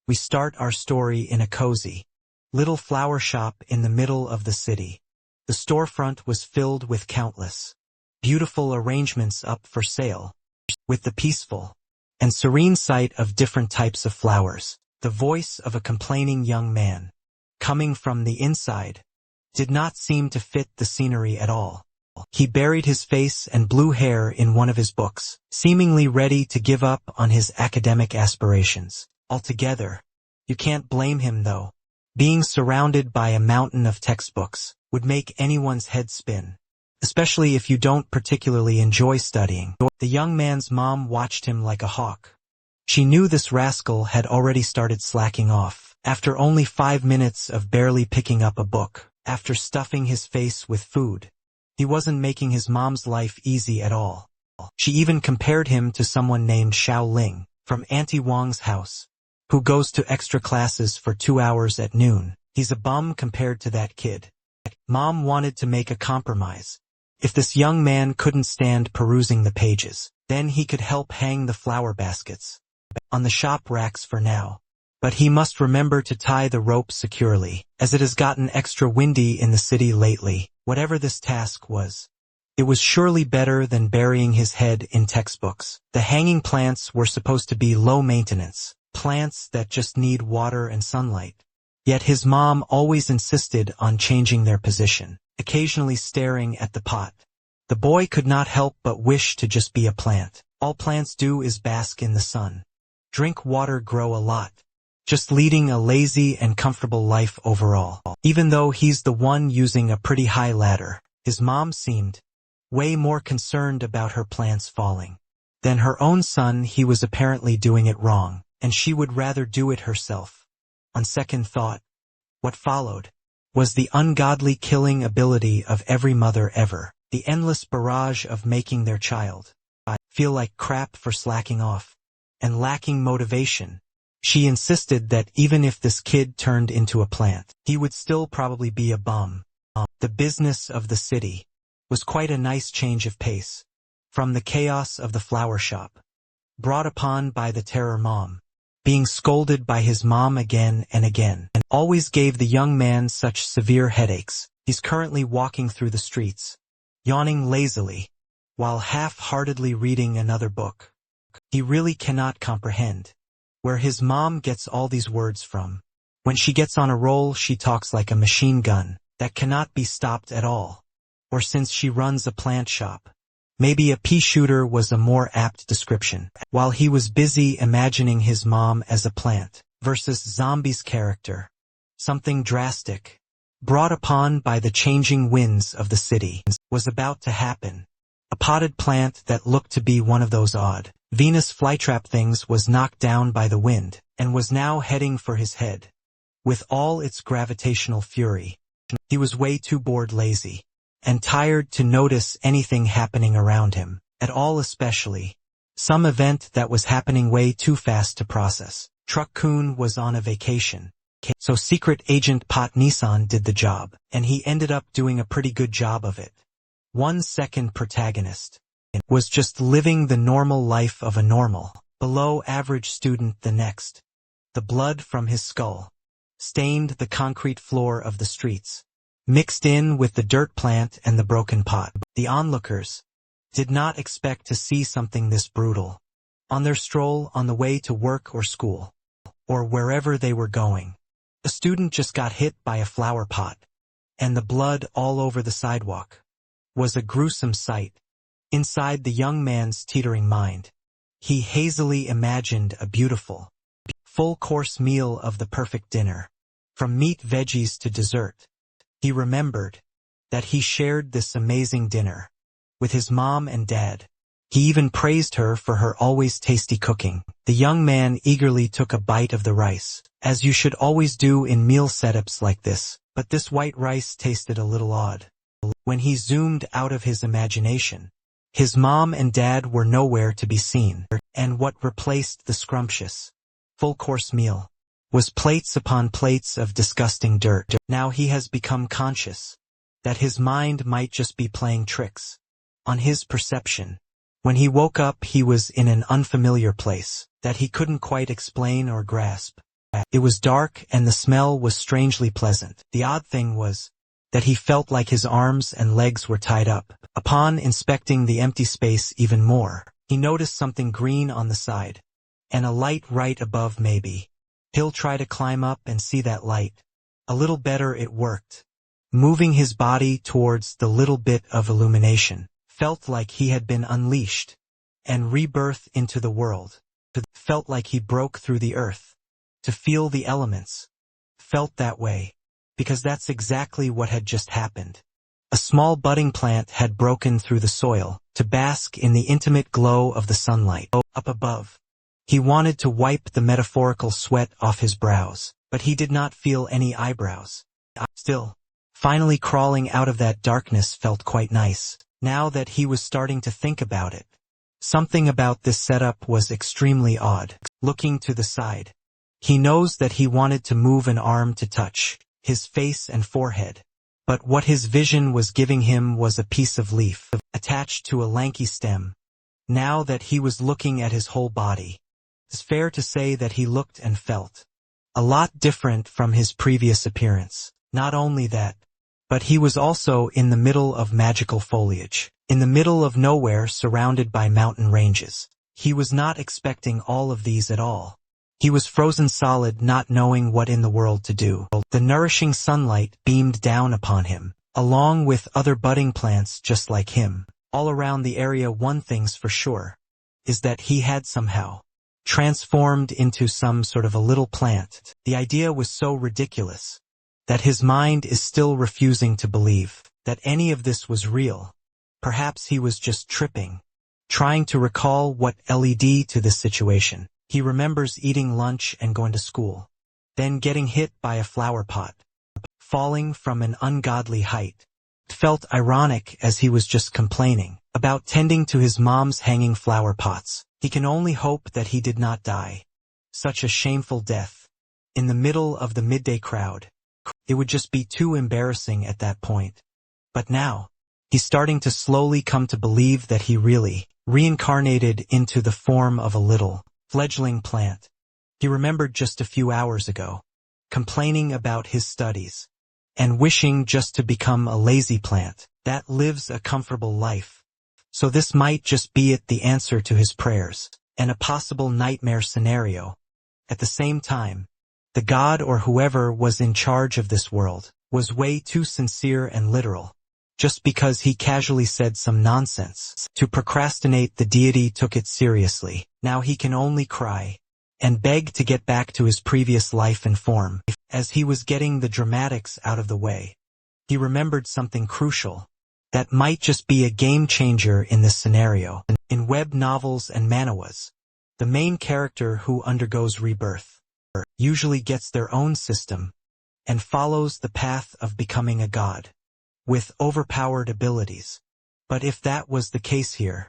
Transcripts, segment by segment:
We start our story in a cozy little flower shop in the middle of the city. The storefront was filled with countless beautiful arrangements up for sale, with the peaceful and serene sight of different types of flowers. The voice of a complaining young man, coming from the inside, did not seem to fit the scenery at all. He buried his face and blue hair in one of his books, seemingly ready to give up on his academic aspirations altogether. You can't blame him though. Being surrounded by a mountain of textbooks would make anyone's head spin, especially if you don't particularly enjoy studying. The young man's mom watched him like a hawk. She knew this rascal had already started slacking off, after only 5 minutes of barely picking up a book. After stuffing his face with food, he wasn't making his mom's life easy at all. She even compared him to someone named Xiao Ling, from Auntie Wang's house, who goes to extra classes for 2 hours at noon. He's a bum compared to that kid. Mom wanted to make a compromise. If this young man couldn't stand perusing the pages, then he could help hang the flower baskets on the shop racks for now. But he must remember to tie the rope securely, as it has gotten extra windy in the city lately. Whatever this task was, it was surely better than burying his head in textbooks. The hanging plants were supposed to be low maintenance, plants that just need water and sunlight. Yet his mom always insisted on changing their position, occasionally staring at the pot. The boy could not help but wish to just be a plant. All plants do is bask in the sun, drink water, grow a lot. Just leading a lazy and comfortable life overall. Even though he's the one using a pretty high ladder, his mom seemed way more concerned about her plants falling than her own son. He was apparently doing it wrong, and she would rather do it herself. On second thought, what followed was the ungodly killing ability of every mother ever, the endless barrage of making their child feel like crap for slacking off and lacking motivation. She insisted that even if this kid turned into a plant, he would still probably be a bum. The business of the city was quite a nice change of pace from the chaos of the flower shop, brought upon by the terror mom, being scolded by his mom again and again, and always gave the young man such severe headaches. He's currently walking through the streets, yawning lazily, while half-heartedly reading another book. He really cannot comprehend where his mom gets all these words from. When she gets on a roll, she talks like a machine gun that cannot be stopped at all. Or since she runs a plant shop, maybe a pea shooter was a more apt description. While he was busy imagining his mom as a plant versus Zombie's character, something drastic, brought upon by the changing winds of the city, was about to happen. A potted plant that looked to be one of those odd Venus flytrap things was knocked down by the wind, and was now heading for his head. With all its gravitational fury, he was way too bored, lazy, and tired to notice anything happening around him, at all, especially some event that was happening way too fast to process. Truck-kun was on a vacation, so Secret Agent Pot Nissan did the job, and he ended up doing a pretty good job of it. 1 second protagonist was just living the normal life of a normal, below-average student the next. The blood from his skull stained the concrete floor of the streets, mixed in with the dirt plant and the broken pot. The onlookers did not expect to see something this brutal on their stroll on the way to work or school, or wherever they were going. A student just got hit by a flower pot, and the blood all over the sidewalk was a gruesome sight. Inside the young man's teetering mind, he hazily imagined a beautiful, full-course meal of the perfect dinner, from meat, veggies to dessert. He remembered that he shared this amazing dinner with his mom and dad. He even praised her for her always tasty cooking. The young man eagerly took a bite of the rice, as you should always do in meal setups like this, but this white rice tasted a little odd. When he zoomed out of his imagination, his mom and dad were nowhere to be seen, and what replaced the scrumptious, full-course meal was plates upon plates of disgusting dirt. Now he has become conscious that his mind might just be playing tricks on his perception. When he woke up, he was in an unfamiliar place that he couldn't quite explain or grasp. It was dark and the smell was strangely pleasant. The odd thing was that he felt like his arms and legs were tied up. Upon inspecting the empty space even more, he noticed something green on the side, and a light right above maybe. He'll try to climb up and see that light. A little better it worked. Moving his body towards the little bit of illumination, felt like he had been unleashed and rebirthed into the world. Felt like he broke through the earth. To feel the elements. Felt that way, because that's exactly what had just happened. A small budding plant had broken through the soil, to bask in the intimate glow of the sunlight. Up above. He wanted to wipe the metaphorical sweat off his brows, but he did not feel any eyebrows. Still, finally crawling out of that darkness felt quite nice, now that he was starting to think about it. Something about this setup was extremely odd. Looking to the side, he knows that he wanted to move an arm to touch his face and forehead, but what his vision was giving him was a piece of leaf attached to a lanky stem. Now that he was looking at his whole body, it's fair to say that he looked and felt a lot different from his previous appearance. Not only that, but he was also in the middle of magical foliage, in the middle of nowhere surrounded by mountain ranges. He was not expecting all of these at all. He was frozen solid, not knowing what in the world to do. The nourishing sunlight beamed down upon him, along with other budding plants just like him. All around the area, one thing's for sure, is that he had somehow transformed into some sort of a little plant. The idea was so ridiculous that his mind is still refusing to believe that any of this was real. Perhaps he was just tripping, trying to recall what led to this situation. He remembers eating lunch and going to school, then getting hit by a flower pot, falling from an ungodly height. It felt ironic as he was just complaining about tending to his mom's hanging flower pots. He can only hope that he did not die such a shameful death in the middle of the midday crowd. It would just be too embarrassing at that point. But now, he's starting to slowly come to believe that he really reincarnated into the form of a little fledgling plant. He remembered just a few hours ago, complaining about his studies, and wishing just to become a lazy plant that lives a comfortable life. So this might just be the answer to his prayers, and a possible nightmare scenario. At the same time, the God or whoever was in charge of this world was way too sincere and literal. Just because he casually said some nonsense to procrastinate, the deity took it seriously. Now he can only cry and beg to get back to his previous life and form. As he was getting the dramatics out of the way, he remembered something crucial that might just be a game changer in this scenario. In web novels and manhwas, the main character who undergoes rebirth usually gets their own system and follows the path of becoming a god with overpowered abilities. But if that was the case here,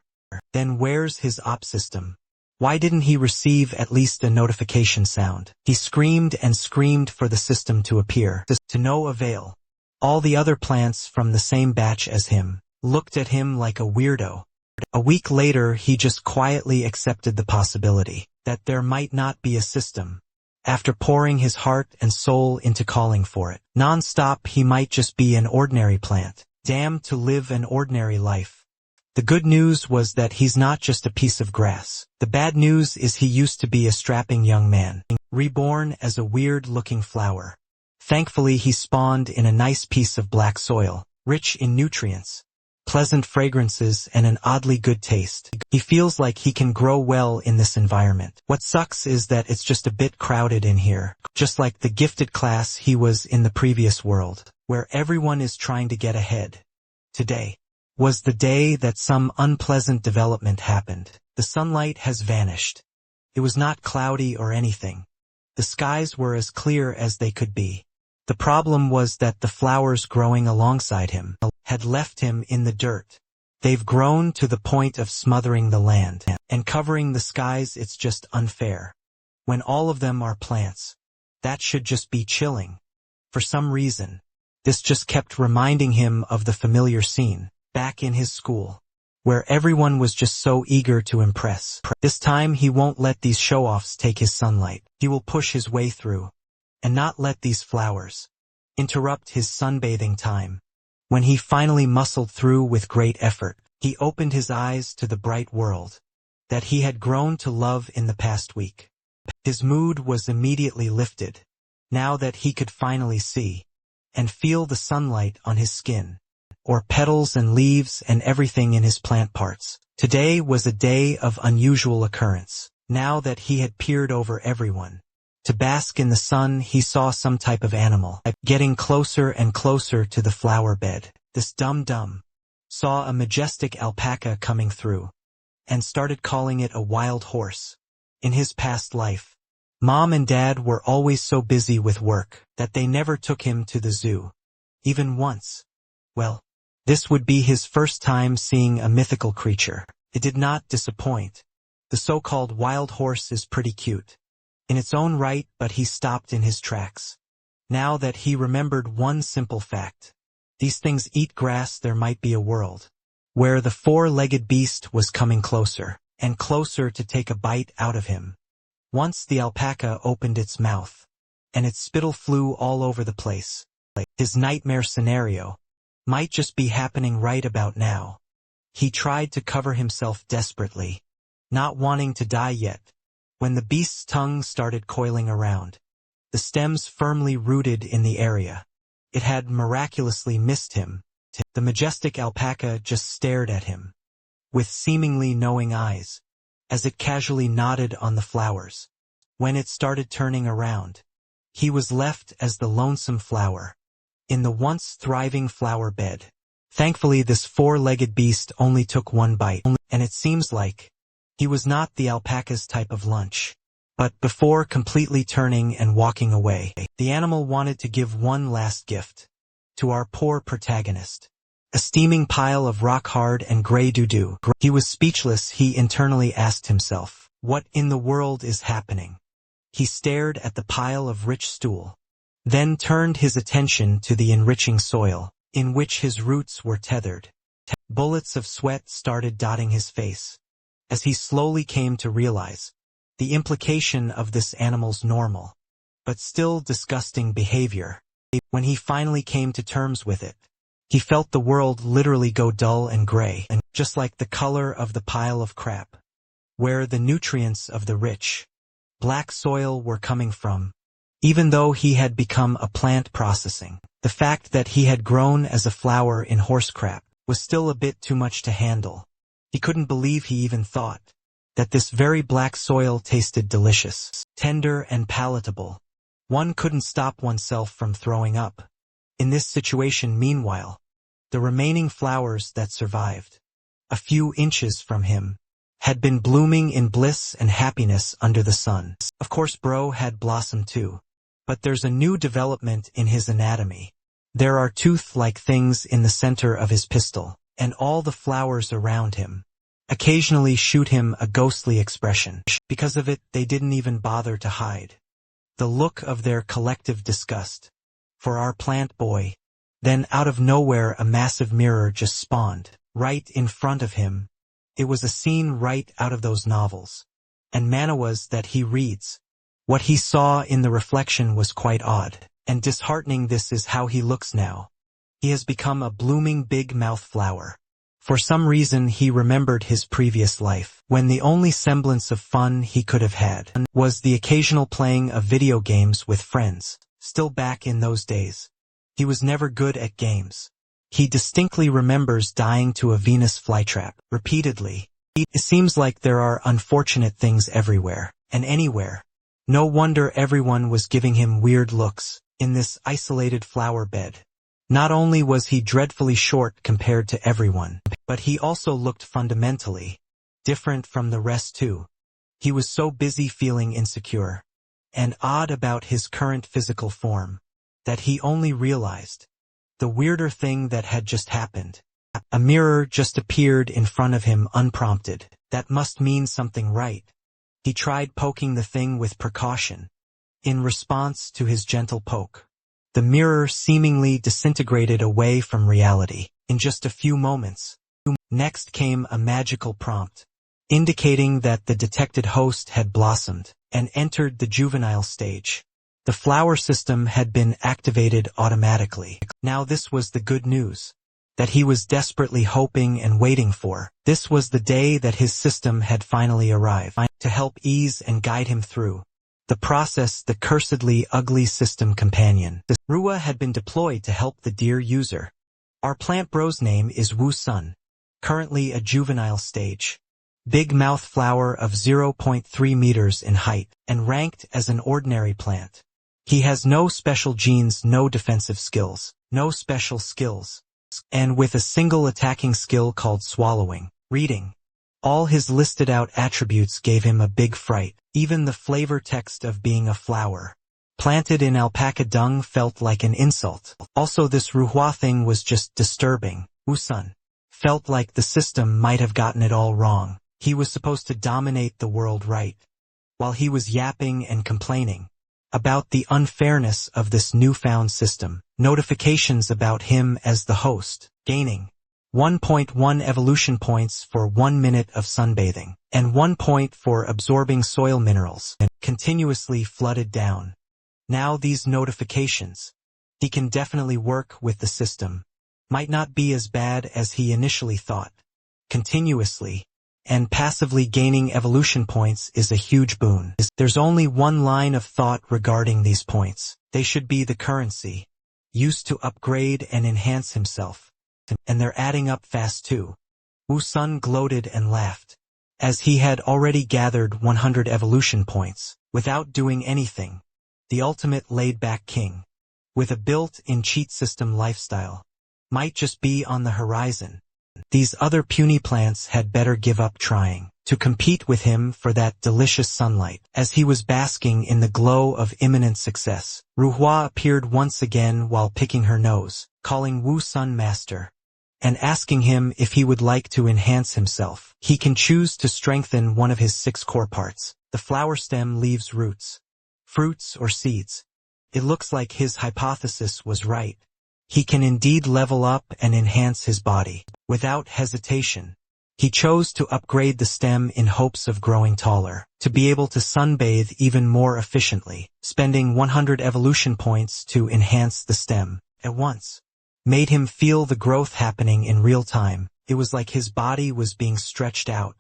then where's his op system? Why didn't he receive at least a notification sound? He screamed and screamed for the system to appear, to no avail. All the other plants from the same batch as him looked at him like a weirdo. A week later, he just quietly accepted the possibility that there might not be a system. After pouring his heart and soul into calling for it non-stop, he might just be an ordinary plant, damned to live an ordinary life. The good news was that he's not just a piece of grass. The bad news is he used to be a strapping young man, reborn as a weird-looking flower. Thankfully, he spawned in a nice piece of black soil, rich in nutrients, pleasant fragrances, and an oddly good taste. He feels like he can grow well in this environment. What sucks is that it's just a bit crowded in here, just like the gifted class he was in the previous world, where everyone is trying to get ahead. Today was the day that some unpleasant development happened. The sunlight has vanished. It was not cloudy or anything. The skies were as clear as they could be. The problem was that the flowers growing alongside him had left him in the dirt. They've grown to the point of smothering the land and covering the skies. It's just unfair. When all of them are plants, that should just be chilling. For some reason, this just kept reminding him of the familiar scene back in his school. where everyone was just so eager to impress. This time he won't let these show-offs take his sunlight. He will push his way through, and not let these flowers interrupt his sunbathing time. When he finally muscled through with great effort, he opened his eyes to the bright world that he had grown to love in the past week. His mood was immediately lifted, now that he could finally see and feel the sunlight on his skin, or petals and leaves and everything in his plant parts. Today was a day of unusual occurrence. Now that he had peered over everyone to bask in the sun, he saw some type of animal getting closer and closer to the flower bed. This dum-dum saw a majestic alpaca coming through and started calling it a wild horse. In his past life, Mom and Dad were always so busy with work that they never took him to the zoo, even once. Well, this would be his first time seeing a mythical creature. It did not disappoint. The so-called wild horse is pretty cute in its own right, but he stopped in his tracks. Now that he remembered one simple fact: these things eat grass. There might be a world where the four-legged beast was coming closer and closer to take a bite out of him. Once the alpaca opened its mouth, and its spittle flew all over the place. His nightmare scenario might just be happening right about now. He tried to cover himself desperately, not wanting to die yet, when the beast's tongue started coiling around, the stems firmly rooted in the area. It had miraculously missed him. The majestic alpaca just stared at him with seemingly knowing eyes, as it casually nodded on the flowers. When it started turning around, he was left as the lonesome flower in the once thriving flower bed. Thankfully, this four-legged beast only took one bite, and it seems like he was not the alpaca's type of lunch. But before completely turning and walking away, the animal wanted to give one last gift to our poor protagonist: a steaming pile of rock-hard and gray doo-doo. He was speechless. He internally asked himself, what in the world is happening? He stared at the pile of rich stool, then turned his attention to the enriching soil, in which his roots were tethered. Bullets of sweat started dotting his face, as he slowly came to realize the implication of this animal's normal, but still disgusting behavior. When he finally came to terms with it, he felt the world literally go dull and gray, and just like the color of the pile of crap, where the nutrients of the rich, black soil were coming from. Even though he had become a plant processing, the fact that he had grown as a flower in horse crap was still a bit too much to handle. He couldn't believe he even thought that this very black soil tasted delicious, tender and palatable. One couldn't stop oneself from throwing up. In this situation, meanwhile, the remaining flowers that survived, a few inches from him, had been blooming in bliss and happiness under the sun. Of course, Bro had blossomed too. But there's a new development in his anatomy. There are tooth-like things in the center of his pistil, and all the flowers around him occasionally shoot him a ghostly expression. Because of it, they didn't even bother to hide the look of their collective disgust for our plant boy. Then out of nowhere, a massive mirror just spawned right in front of him. It was a scene right out of those novels and manhwas that he reads. What he saw in the reflection was quite odd and disheartening. This is how he looks now. He has become a blooming big mouth flower. For some reason he remembered his previous life, when the only semblance of fun he could have had was the occasional playing of video games with friends. Still back in those days, he was never good at games. He distinctly remembers dying to a Venus flytrap repeatedly. It seems like there are unfortunate things everywhere and anywhere. No wonder everyone was giving him weird looks in this isolated flower bed. Not only was he dreadfully short compared to everyone, but he also looked fundamentally different from the rest too. He was so busy feeling insecure and odd about his current physical form that he only realized the weirder thing that had just happened. A mirror just appeared in front of him unprompted. That must mean something, right? He tried poking the thing with precaution. In response to his gentle poke, the mirror seemingly disintegrated away from reality in just a few moments. Next came a magical prompt, indicating that the detected host had blossomed and entered the juvenile stage. The flower system had been activated automatically. Now this was the good news that he was desperately hoping and waiting for. This was the day that his system had finally arrived to help ease and guide him through the process. The cursedly ugly system companion, Rua, had been deployed to help the dear user. Our plant bro's name is Wu Sun, currently a juvenile stage. Big mouth flower of 0.3 meters in height, and ranked as an ordinary plant. He has no special genes, no defensive skills, no special skills, and with a single attacking skill called swallowing, reading. All his listed out attributes gave him a big fright. Even the flavor text of being a flower planted in alpaca dung felt like an insult. Also, this Ruhua thing was just disturbing. Wusun felt like the system might have gotten it all wrong. He was supposed to dominate the world, right? While he was yapping and complaining about the unfairness of this newfound system, notifications about him as the host, gaining 1.1 evolution points for 1 minute of sunbathing, and 1 point for absorbing soil minerals, continuously flooded down. Now these notifications, he can definitely work with the system. Might not be as bad as he initially thought. Continuously and passively gaining evolution points is a huge boon. There's only one line of thought regarding these points. They should be the currency used to upgrade and enhance himself. And they're adding up fast too. Wu Sun gloated and laughed, as he had already gathered 100 evolution points, without doing anything. The ultimate laid-back king, with a built-in cheat system lifestyle, might just be on the horizon. These other puny plants had better give up trying to compete with him for that delicious sunlight. As he was basking in the glow of imminent success, Ruhua appeared once again while picking her nose, calling Wu Sun master, and asking him if he would like to enhance himself. He can choose to strengthen one of his 6 core parts, the flower stem, leaves, roots, fruits, or seeds. It looks like his hypothesis was right. He can indeed level up and enhance his body. Without hesitation, he chose to upgrade the stem in hopes of growing taller, to be able to sunbathe even more efficiently. Spending 100 evolution points to enhance the stem at once made him feel the growth happening in real time. It was like his body was being stretched out.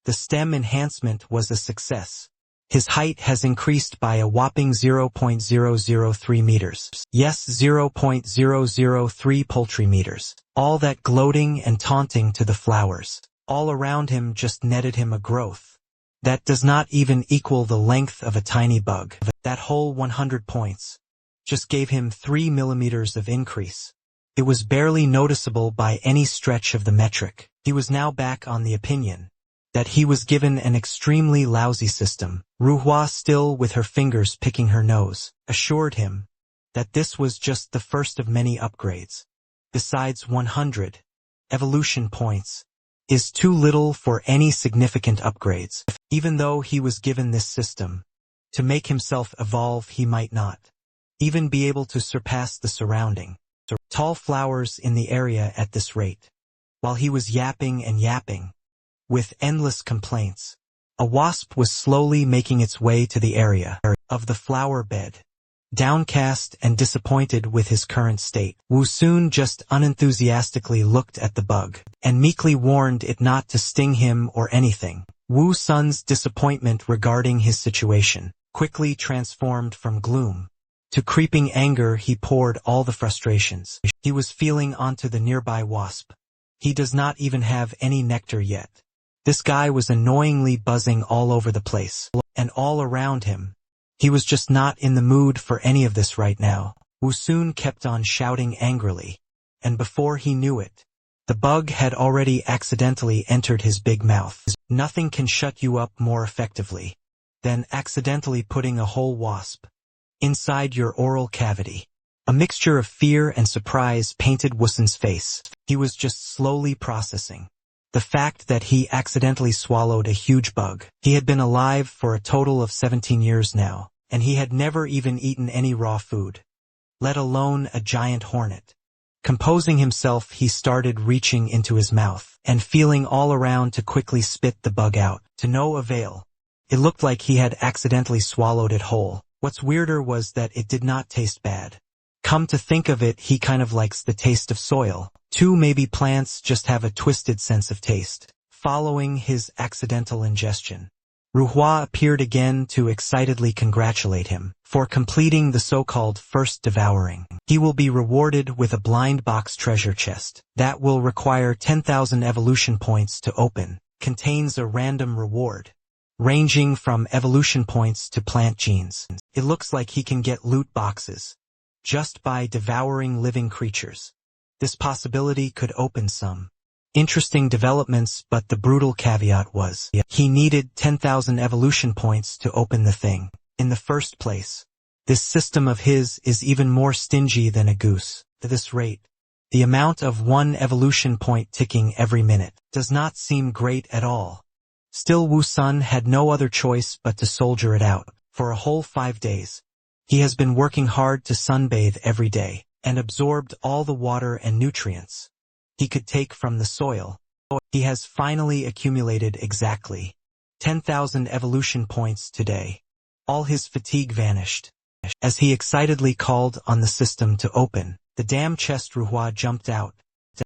The stem enhancement was a success. His height has increased by a whopping 0.003 meters. Yes, 0.003 poultry meters. All that gloating and taunting to the flowers all around him just netted him a growth that does not even equal the length of a tiny bug. That whole 100 points just gave him 3 millimeters of increase. It was barely noticeable by any stretch of the metric. He was now back on the opinion that he was given an extremely lousy system. Ruhua, still with her fingers picking her nose, assured him that this was just the first of many upgrades. Besides, 100 evolution points is too little for any significant upgrades. Even though he was given this system to make himself evolve, he might not even be able to surpass the surrounding tall flowers in the area at this rate. While he was yapping and yapping, with endless complaints, a wasp was slowly making its way to the area of the flower bed. Downcast and disappointed with his current state, Wu Sun just unenthusiastically looked at the bug, and meekly warned it not to sting him or anything. Wu Sun's disappointment regarding his situation quickly transformed from gloom to creeping anger. He poured all the frustrations he was feeling onto the nearby wasp. He does not even have any nectar yet. This guy was annoyingly buzzing all over the place, and all around him. He was just not in the mood for any of this right now. Wu Sun kept on shouting angrily, and before he knew it, the bug had already accidentally entered his big mouth. Nothing can shut you up more effectively than accidentally putting a whole wasp inside your oral cavity. A mixture of fear and surprise painted Wu Sun's face. He was just slowly processing the fact that he accidentally swallowed a huge bug. He had been alive for a total of 17 years now, and he had never even eaten any raw food, let alone a giant hornet. Composing himself, he started reaching into his mouth and feeling all around to quickly spit the bug out, to no avail. It looked like he had accidentally swallowed it whole. What's weirder was that it did not taste bad. Come to think of it, he kind of likes the taste of soil. Too, maybe plants just have a twisted sense of taste. Following his accidental ingestion, Ruhua appeared again to excitedly congratulate him for completing the so-called first devouring. He will be rewarded with a blind box treasure chest that will require 10,000 evolution points to open. Contains a random reward, ranging from evolution points to plant genes. It looks like he can get loot boxes just by devouring living creatures. This possibility could open some interesting developments, but the brutal caveat was he needed 10,000 evolution points to open the thing in the first place. This system of his is even more stingy than a goose. At this rate, the amount of 1 evolution point ticking every minute does not seem great at all. Still, Wu Sun had no other choice but to soldier it out for a whole 5 days. He has been working hard to sunbathe every day and absorbed all the water and nutrients he could take from the soil. He has finally accumulated exactly 10,000 evolution points today. All his fatigue vanished. As he excitedly called on the system to open the damn chest, Ruhua jumped out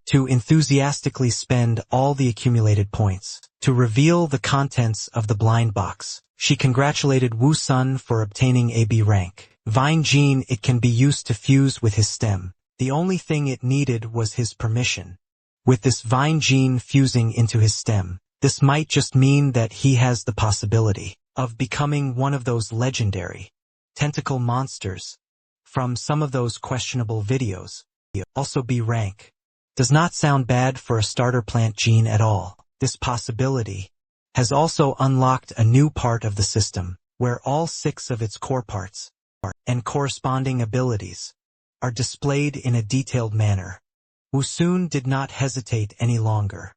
to enthusiastically spend all the accumulated points to reveal the contents of the blind box. She congratulated Wu Sun for obtaining a B rank vine gene. It can be used to fuse with his stem. The only thing it needed was his permission. With this vine gene fusing into his stem, this might just mean that he has the possibility of becoming one of those legendary tentacle monsters from some of those questionable videos. Also, B rank does not sound bad for a starter plant gene at all. This possibility has also unlocked a new part of the system, where all 6 of its core parts and corresponding abilities are displayed in a detailed manner. Wu Sun did not hesitate any longer.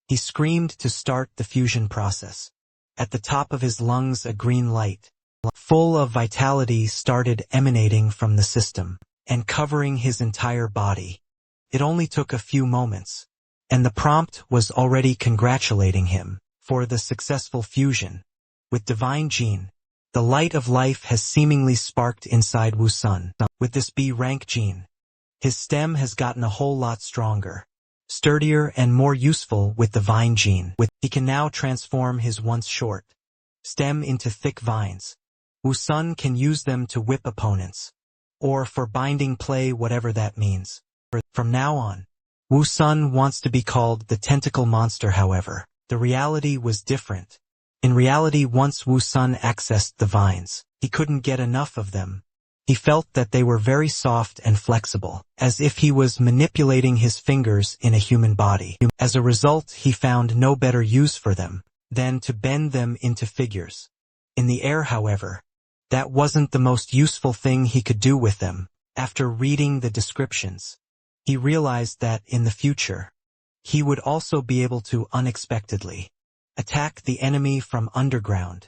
He screamed to start the fusion process. At the top of his lungs, a green light, full of vitality, started emanating from the system and covering his entire body. It only took a few moments, and the prompt was already congratulating him for the successful fusion with divine gene. The light of life has seemingly sparked inside Wu Sun. With this B rank gene, his stem has gotten a whole lot stronger, sturdier, and more useful. With the vine gene, he can now transform his once short stem into thick vines. Wu Sun can use them to whip opponents, or for binding play, whatever that means. From now on, Wu Sun wants to be called the tentacle monster. However, the reality was different. In reality, once Wu Sun accessed the vines, he couldn't get enough of them. He felt that they were very soft and flexible, as if he was manipulating his fingers in a human body. As a result, he found no better use for them than to bend them into figures. In the air, however, that wasn't the most useful thing he could do with them. After reading the descriptions, he realized that in the future, he would also be able to unexpectedly attack the enemy from underground.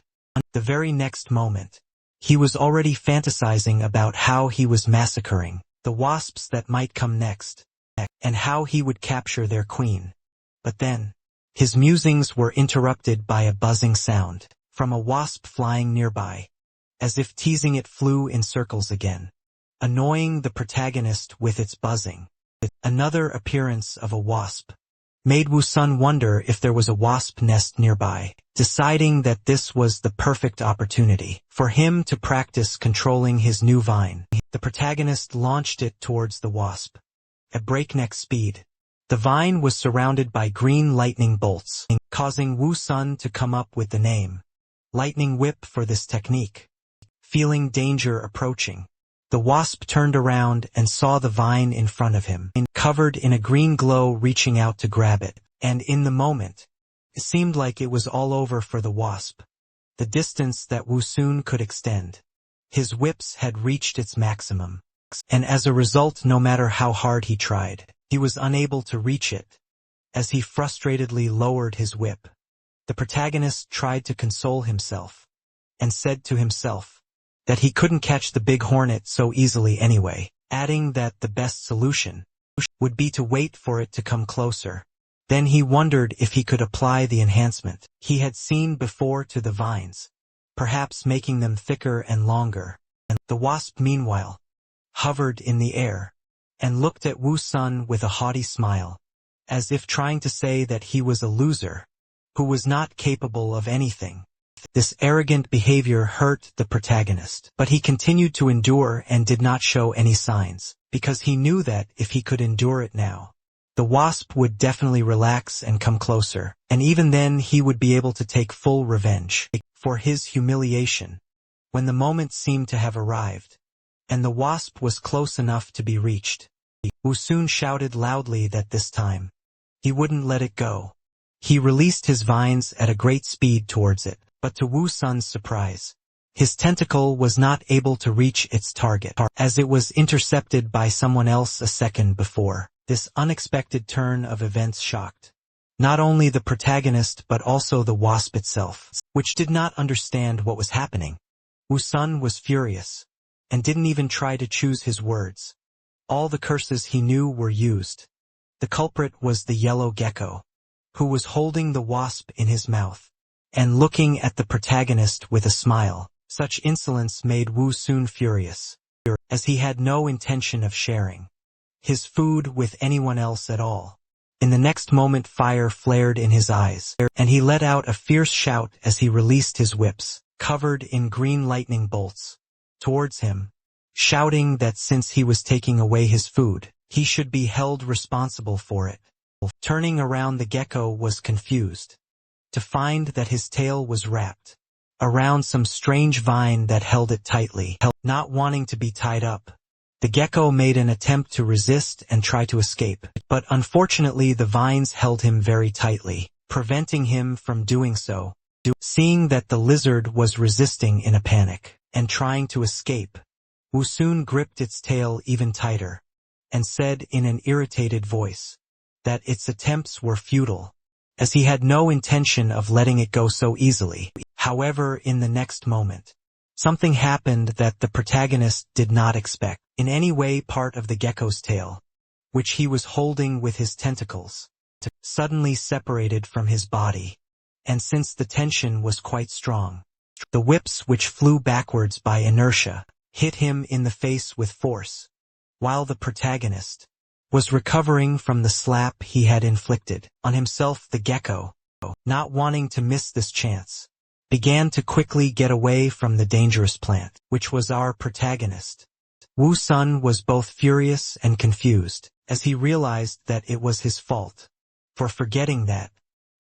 The very next moment, he was already fantasizing about how he was massacring the wasps that might come next, and how he would capture their queen. But then, his musings were interrupted by a buzzing sound from a wasp flying nearby. As if teasing, it flew in circles again, annoying the protagonist with its buzzing. Another appearance of a wasp made Wu Sun wonder if there was a wasp nest nearby. Deciding that this was the perfect opportunity for him to practice controlling his new vine, the protagonist launched it towards the wasp. At breakneck speed, the vine was surrounded by green lightning bolts, causing Wu Sun to come up with the name Lightning Whip for this technique. Feeling danger approaching, the wasp turned around and saw the vine in front of him, covered in a green glow, reaching out to grab it, and in the moment, it seemed like it was all over for the wasp. The distance that Wu Sun could extend. His whips had reached its maximum, and as a result, no matter how hard he tried, he was unable to reach it. As he frustratedly lowered his whip, the protagonist tried to console himself, and said to himself that he couldn't catch the big hornet so easily anyway, adding that the best solution would be to wait for it to come closer. Then he wondered if he could apply the enhancement he had seen before to the vines, perhaps making them thicker and longer. The wasp, meanwhile, hovered in the air and looked at Wu Sun with a haughty smile, as if trying to say that he was a loser who was not capable of anything. This arrogant behavior hurt the protagonist, but he continued to endure and did not show any signs, because he knew that if he could endure it now, the wasp would definitely relax and come closer, and even then he would be able to take full revenge for his humiliation. When the moment seemed to have arrived, and the wasp was close enough to be reached, Wu soon shouted loudly that this time he wouldn't let it go. He released his vines at a great speed towards it, but to Wu Sun's surprise, his tentacle was not able to reach its target, as it was intercepted by someone else a second before. This unexpected turn of events shocked not only the protagonist but also the wasp itself, which did not understand what was happening. Wu Sun was furious, and didn't even try to choose his words. All the curses he knew were used. The culprit was the yellow gecko, who was holding the wasp in his mouth and looking at the protagonist with a smile. Such insolence made Wu Sun furious, as he had no intention of sharing his food with anyone else at all. In the next moment, fire flared in his eyes, and he let out a fierce shout as he released his whips, covered in green lightning bolts, towards him, shouting that since he was taking away his food, he should be held responsible for it. Turning around, the gecko was confused to find that his tail was wrapped around some strange vine that held it tightly. Not wanting to be tied up, the gecko made an attempt to resist and try to escape, but unfortunately the vines held him very tightly, preventing him from doing so. Seeing that the lizard was resisting in a panic and trying to escape, Wu soon gripped its tail even tighter and said in an irritated voice that its attempts were futile, as he had no intention of letting it go so easily. However, in the next moment, something happened that the protagonist did not expect. In any way, part of the gecko's tail, which he was holding with his tentacles, suddenly separated from his body, and since the tension was quite strong, the whips, which flew backwards by inertia, hit him in the face with force, while the protagonist was recovering from the slap he had inflicted on himself. The gecko, not wanting to miss this chance, began to quickly get away from the dangerous plant, which was our protagonist. Wu Sun was both furious and confused, as he realized that it was his fault for forgetting that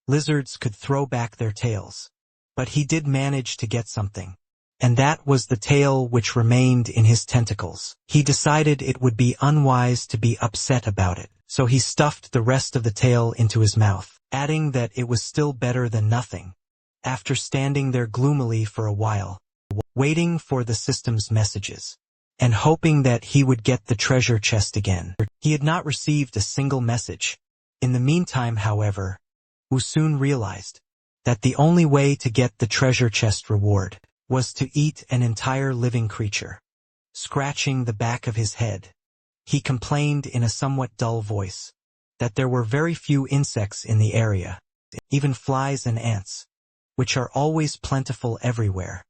lizards could throw back their tails. But he did manage to get something, and that was the tail which remained in his tentacles. He decided it would be unwise to be upset about it, so he stuffed the rest of the tail into his mouth, adding that it was still better than nothing. After standing there gloomily for a while, waiting for the system's messages, and hoping that he would get the treasure chest again, he had not received a single message. In the meantime, however, Wu soon realized that the only way to get the treasure chest reward was to eat an entire living creature. Scratching the back of his head, he complained in a somewhat dull voice that there were very few insects in the area. Even flies and ants, which are always plentiful everywhere,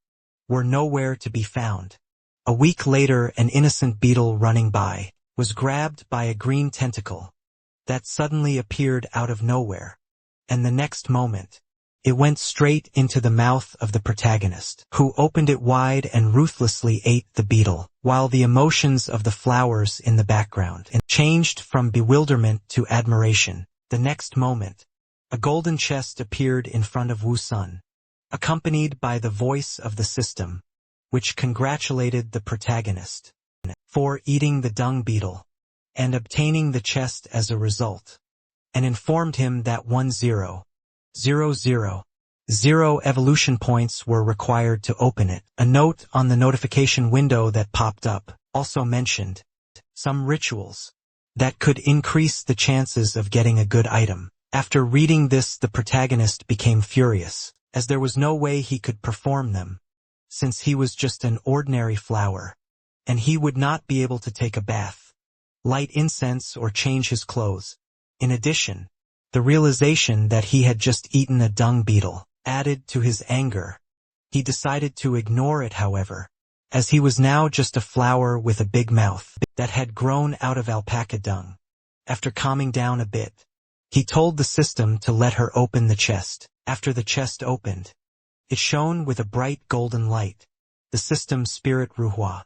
were nowhere to be found. A week later, an innocent beetle running by was grabbed by a green tentacle that suddenly appeared out of nowhere, and the next moment, it went straight into the mouth of the protagonist, who opened it wide and ruthlessly ate the beetle, while the emotions of the flowers in the background changed from bewilderment to admiration. The next moment, a golden chest appeared in front of Wu Sun, accompanied by the voice of the system, which congratulated the protagonist for eating the dung beetle and obtaining the chest as a result, and informed him that 10,000 evolution points were required to open it. A note on the notification window that popped up also mentioned some rituals that could increase the chances of getting a good item. After reading this, the protagonist became furious, as there was no way he could perform them, since he was just an ordinary flower, and he would not be able to take a bath light incense or change his clothes. In addition, the realization that he had just eaten a dung beetle added to his anger. He decided to ignore it, however, as he was now just a flower with a big mouth that had grown out of alpaca dung. After calming down a bit, he told the system to let her open the chest. After the chest opened, it shone with a bright golden light. The system's spirit Ruhwa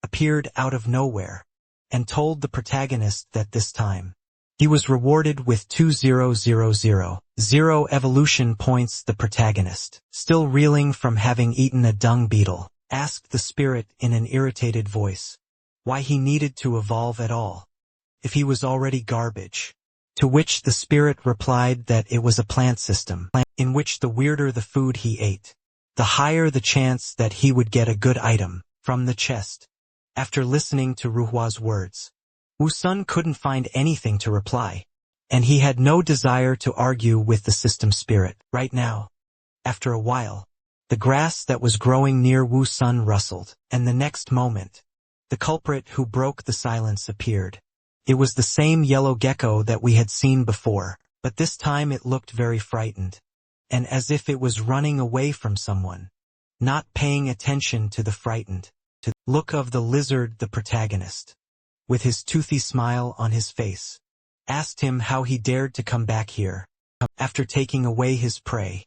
appeared out of nowhere and told the protagonist that this time he was rewarded with 2000 evolution points. The protagonist, still reeling from having eaten a dung beetle, asked the spirit in an irritated voice why he needed to evolve at all, if he was already garbage. To which the spirit replied that it was a plant system, in which the weirder the food he ate, the higher the chance that he would get a good item from the chest. After listening to Ruhwa's words, Wu-sun couldn't find anything to reply, and he had no desire to argue with the system spirit right now. After a while, the grass that was growing near Wu-sun rustled, and the next moment, the culprit who broke the silence appeared. It was the same yellow gecko that we had seen before, but this time it looked very frightened, and as if it was running away from someone, not paying attention to the frightened look of the lizard. The protagonist, with his toothy smile on his face, asked him how he dared to come back here, after taking away his prey,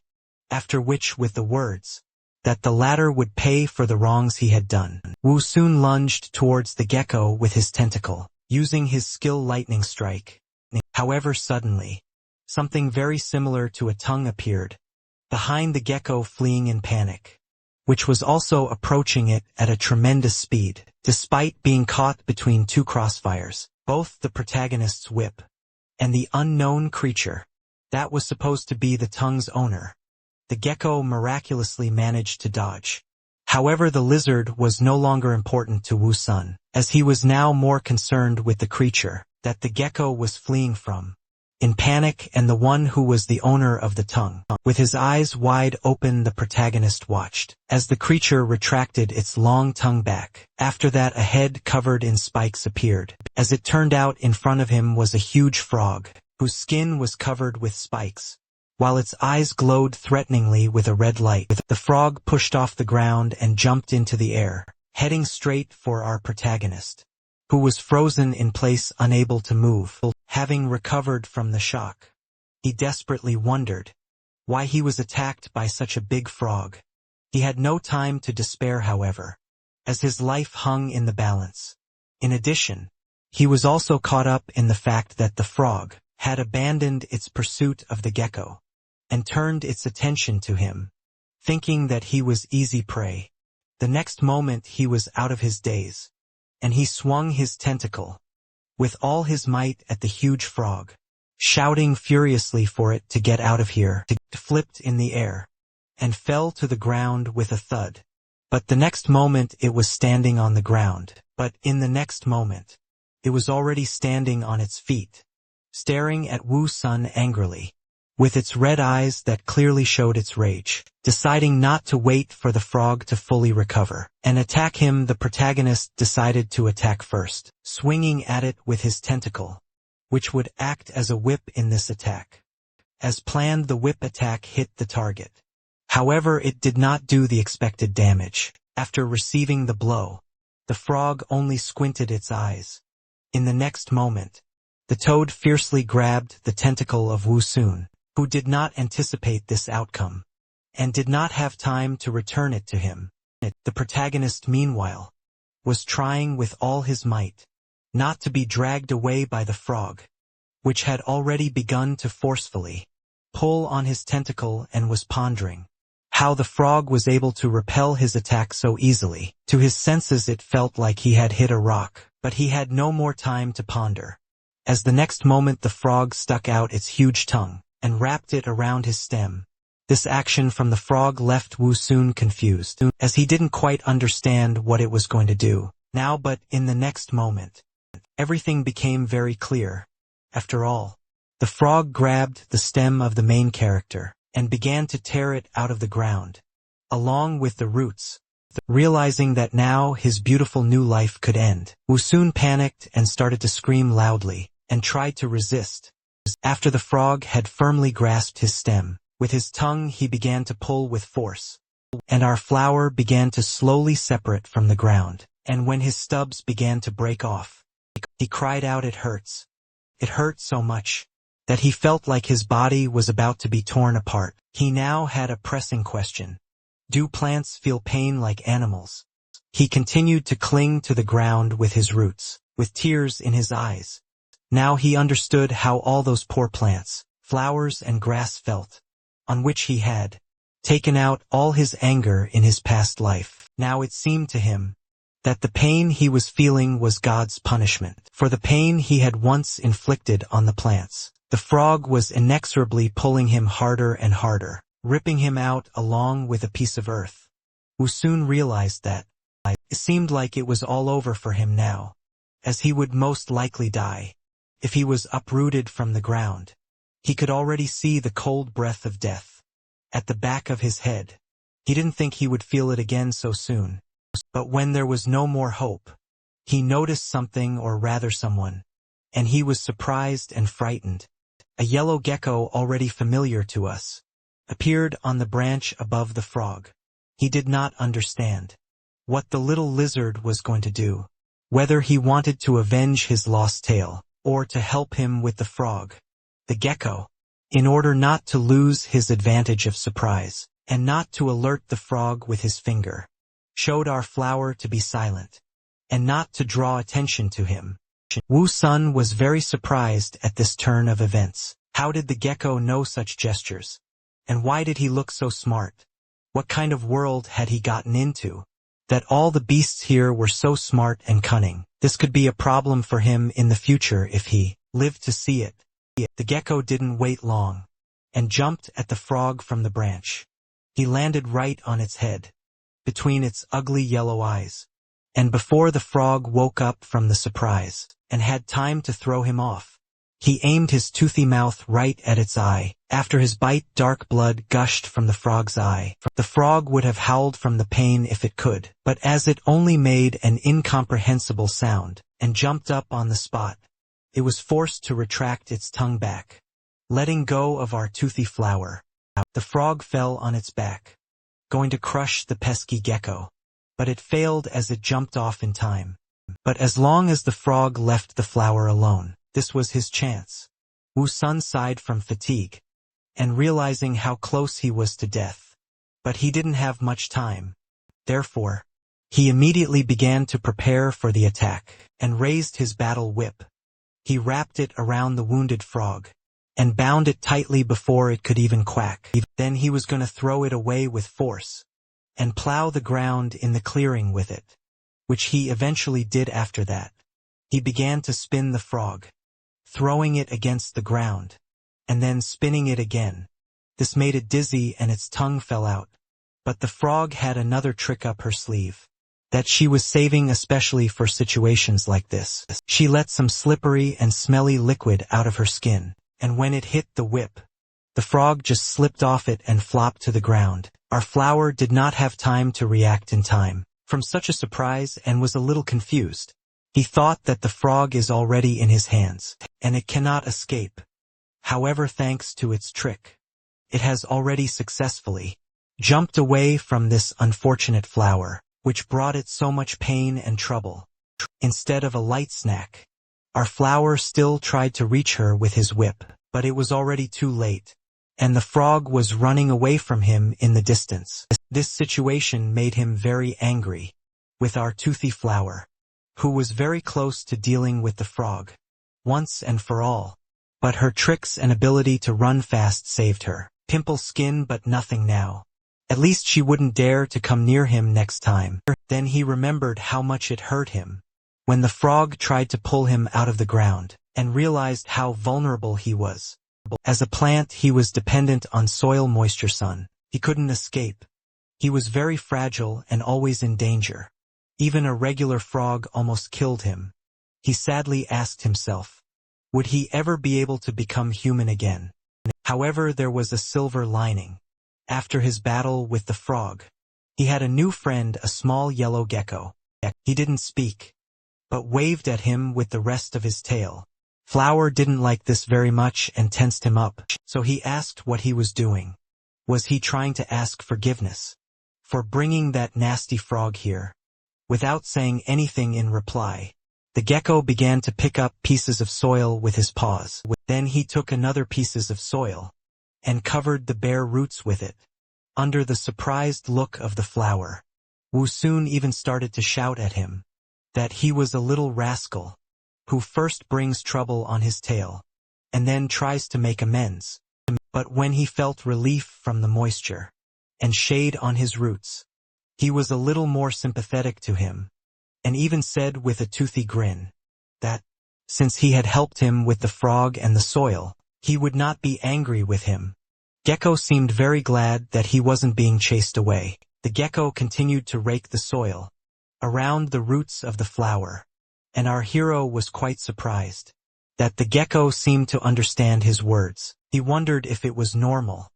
after which, with the words that the latter would pay for the wrongs he had done, Wu-sun lunged towards the gecko with his tentacle, using his skill lightning strike. However, suddenly, something very similar to a tongue appeared behind the gecko, fleeing in panic, which was also approaching it at a tremendous speed. Despite being caught between two crossfires, both the protagonist's whip and the unknown creature that was supposed to be the tongue's owner, the gecko miraculously managed to dodge. However, the lizard was no longer important to Wu-sun, as he was now more concerned with the creature that the gecko was fleeing from, in panic, and the one who was the owner of the tongue. With his eyes wide open, the protagonist watched as the creature retracted its long tongue back. After that, a head covered in spikes appeared. As it turned out, in front of him was a huge frog, whose skin was covered with spikes, while its eyes glowed threateningly with a red light. The frog pushed off the ground and jumped into the air, heading straight for our protagonist, who was frozen in place, unable to move. Having recovered from the shock, he desperately wondered why he was attacked by such a big frog. He had no time to despair, however, as his life hung in the balance. In addition, he was also caught up in the fact that the frog had abandoned its pursuit of the gecko and turned its attention to him, thinking that he was easy prey. The next moment he was out of his daze, and he swung his tentacle with all his might at the huge frog, shouting furiously for it to get out of here. It flipped in the air and fell to the ground with a thud. But the next moment it was standing on the ground. But in the next moment, it was already standing on its feet, staring at Wu-sun angrily, with its red eyes that clearly showed its rage. Deciding not to wait for the frog to fully recover and attack him, the protagonist decided to attack first, swinging at it with his tentacle, which would act as a whip in this attack. As planned, the whip attack hit the target. However, it did not do the expected damage. After receiving the blow, the frog only squinted its eyes. In the next moment, the toad fiercely grabbed the tentacle of Wu-sun, who did not anticipate this outcome and did not have time to return it to him. The protagonist, meanwhile, was trying with all his might not to be dragged away by the frog, which had already begun to forcefully pull on his tentacle, and was pondering how the frog was able to repel his attack so easily. To his senses it felt like he had hit a rock, but he had no more time to ponder, as the next moment the frog stuck out its huge tongue and wrapped it around his stem. This action from the frog left Wu-sun confused, as he didn't quite understand what it was going to do now, but in the next moment, everything became very clear. After all, the frog grabbed the stem of the main character and began to tear it out of the ground, along with the roots, Realizing that now his beautiful new life could end, Wu soon panicked and started to scream loudly, and tried to resist. After the frog had firmly grasped his stem, with his tongue he began to pull with force, and our flower began to slowly separate from the ground, and when his stubs began to break off, he cried out, "It hurts." It hurt so much that he felt like his body was about to be torn apart. He now had a pressing question. Do plants feel pain like animals? He continued to cling to the ground with his roots, with tears in his eyes. Now he understood how all those poor plants, flowers and grass felt, on which he had taken out all his anger in his past life. Now it seemed to him that the pain he was feeling was God's punishment for the pain he had once inflicted on the plants. The frog was inexorably pulling him harder and harder, ripping him out along with a piece of earth. Wu soon realized that it seemed like it was all over for him now, as he would most likely die if he was uprooted from the ground. He could already see the cold breath of death at the back of his head. He didn't think he would feel it again so soon. But when there was no more hope, he noticed something, or rather someone, and he was surprised and frightened. A yellow gecko, already familiar to us, appeared on the branch above the frog. He did not understand what the little lizard was going to do, whether he wanted to avenge his lost tail, or to help him with the frog. The gecko, in order not to lose his advantage of surprise, and not to alert the frog with his finger, showed our flower to be silent, and not to draw attention to him. Wu Sun was very surprised at this turn of events. How did the gecko know such gestures? And why did he look so smart? What kind of world had he gotten into, that all the beasts here were so smart and cunning? This could be a problem for him in the future if he lived to see it. The gecko didn't wait long, and jumped at the frog from the branch. He landed right on its head, between its ugly yellow eyes, and before the frog woke up from the surprise, and had time to throw him off, he aimed his toothy mouth right at its eye. After his bite, dark blood gushed from the frog's eye. The frog would have howled from the pain if it could, but as it only made an incomprehensible sound, and jumped up on the spot, it was forced to retract its tongue back, letting go of our toothy flower. The frog fell on its back, going to crush the pesky gecko, but it failed as it jumped off in time. But as long as the frog left the flower alone, this was his chance. Wu Sun sighed from fatigue, and realizing how close he was to death. But he didn't have much time. Therefore, he immediately began to prepare for the attack, and raised his battle whip. He wrapped it around the wounded frog, and bound it tightly before it could even quack. Then he was going to throw it away with force, and plow the ground in the clearing with it, which he eventually did. After that, he began to spin the frog, throwing it against the ground, and then spinning it again. This made it dizzy and its tongue fell out. But the frog had another trick up her sleeve, that she was saving especially for situations like this. She let some slippery and smelly liquid out of her skin, and when it hit the whip, the frog just slipped off it and flopped to the ground. Our flower did not have time to react in time from such a surprise, and was a little confused. He thought that the frog is already in his hands, and it cannot escape. However, thanks to its trick, it has already successfully jumped away from this unfortunate flower, which brought it so much pain and trouble. Instead of a light snack, our flower still tried to reach her with his whip, but it was already too late, and the frog was running away from him in the distance. This situation made him very angry with our toothy flower, who was very close to dealing with the frog once and for all. But her tricks and ability to run fast saved her. Pimple skin, but nothing now. At least she wouldn't dare to come near him next time. Then he remembered how much it hurt him when the frog tried to pull him out of the ground, and realized how vulnerable he was. As a plant, he was dependent on soil moisture, sun. He couldn't escape. He was very fragile and always in danger. Even a regular frog almost killed him. He sadly asked himself, would he ever be able to become human again? However, there was a silver lining. After his battle with the frog, He had a new friend, a small yellow gecko. He didn't speak, but waved at him with the rest of his tail. Flower didn't like this very much and tensed him up, so he asked what he was doing. Was he trying to ask forgiveness for bringing that nasty frog here? Without saying anything in reply, the gecko began to pick up pieces of soil with his paws. Then he took another pieces of soil and covered the bare roots with it. Under the surprised look of the flower, Wu soon even started to shout at him that he was a little rascal who first brings trouble on his tail and then tries to make amends. But when he felt relief from the moisture and shade on his roots, he was a little more sympathetic to him, and even said with a toothy grin that, since he had helped him with the frog and the soil, he would not be angry with him. Gecko seemed very glad that he wasn't being chased away. The gecko continued to rake the soil around the roots of the flower, and our hero was quite surprised that the gecko seemed to understand his words. He wondered if it was normal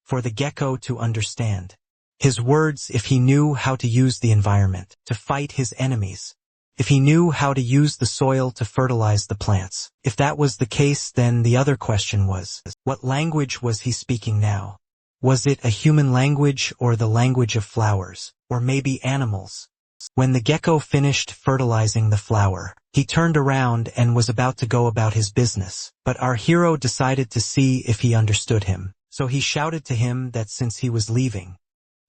for the gecko to understand his words, if he knew how to use the environment to fight his enemies, if he knew how to use the soil to fertilize the plants. If that was the case, then the other question was, what language was he speaking now? Was it a human language or the language of flowers, or maybe animals? When the gecko finished fertilizing the flower, he turned around and was about to go about his business, but our hero decided to see if he understood him. So he shouted to him that since he was leaving,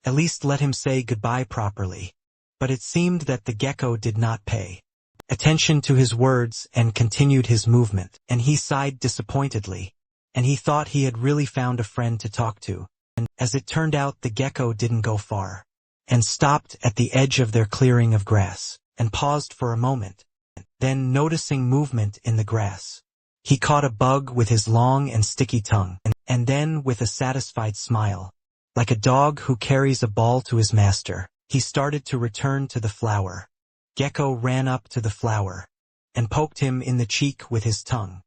at least let him say goodbye properly. But it seemed that the gecko did not pay attention to his words and continued his movement, and he sighed disappointedly, and he thought he had really found a friend to talk to. And as it turned out, the gecko didn't go far, and stopped at the edge of their clearing of grass, and paused for a moment. Then, noticing movement in the grass, he caught a bug with his long and sticky tongue, and then, with a satisfied smile, like a dog who carries a ball to his master, he started to return to the flower. Gecko ran up to the flower and poked him in the cheek with his tongue,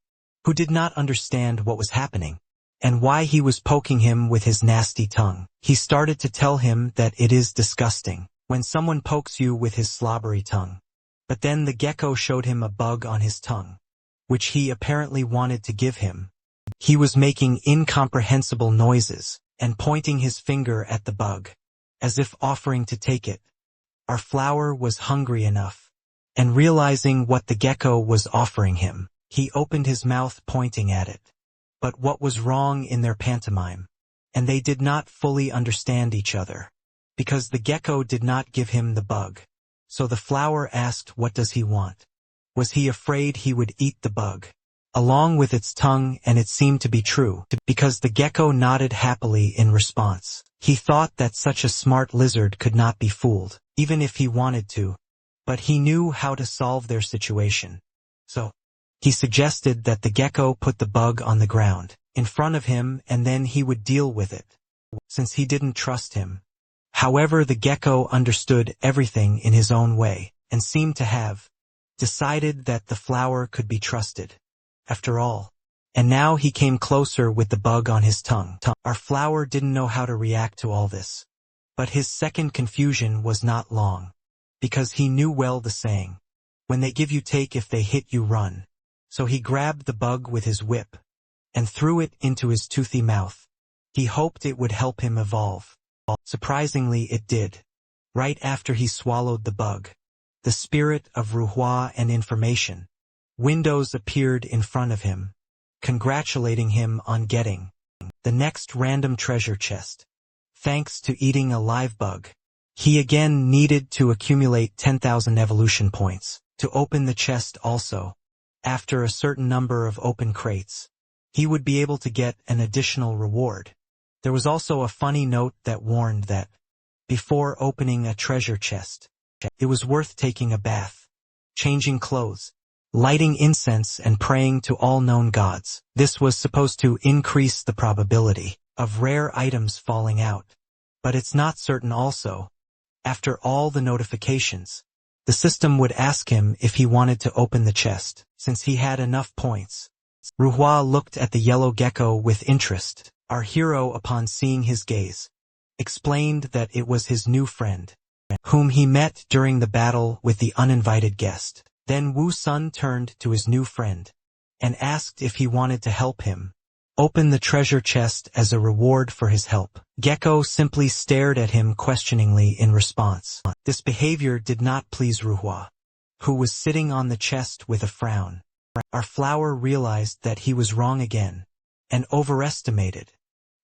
who did not understand what was happening and why he was poking him with his nasty tongue. He started to tell him that it is disgusting when someone pokes you with his slobbery tongue. But then the gecko showed him a bug on his tongue, which he apparently wanted to give him. He was making incomprehensible noises and pointing his finger at the bug, as if offering to take it. Our flower was hungry enough, and realizing what the gecko was offering him, he opened his mouth pointing at it. But what was wrong in their pantomime? And they did not fully understand each other, because the gecko did not give him the bug. So the flower asked, what does he want? Was he afraid he would eat the bug along with its tongue? And it seemed to be true, because the gecko nodded happily in response. He thought that such a smart lizard could not be fooled, even if he wanted to, but he knew how to solve their situation. So he suggested that the gecko put the bug on the ground in front of him, and then he would deal with it, since he didn't trust him. However, the gecko understood everything in his own way, and seemed to have decided that the flower could be trusted, after all. And now he came closer with the bug on his tongue. Our flower didn't know how to react to all this, but his second confusion was not long, because he knew well the saying, when they give you take, if they hit you run. So he grabbed the bug with his whip and threw it into his toothy mouth. He hoped it would help him evolve. Surprisingly, it did. Right after he swallowed the bug, the spirit of Ruhua and information, windows appeared in front of him, congratulating him on getting the next random treasure chest. Thanks to eating a live bug, he again needed to accumulate 10,000 evolution points to open the chest also. After a certain number of open crates, he would be able to get an additional reward. There was also a funny note that warned that, before opening a treasure chest, it was worth taking a bath, changing clothes, lighting incense and praying to all known gods. This was supposed to increase the probability of rare items falling out. But it's not certain also. After all the notifications, the system would ask him if he wanted to open the chest, since he had enough points. Ruhua looked at the yellow gecko with interest. Our hero, upon seeing his gaze, explained that it was his new friend, whom he met during the battle with the uninvited guest. Then Wu Sun turned to his new friend and asked if he wanted to help him open the treasure chest as a reward for his help. Gecko simply stared at him questioningly in response. This behavior did not please Ruhua, who was sitting on the chest with a frown. Our flower realized that he was wrong again and overestimated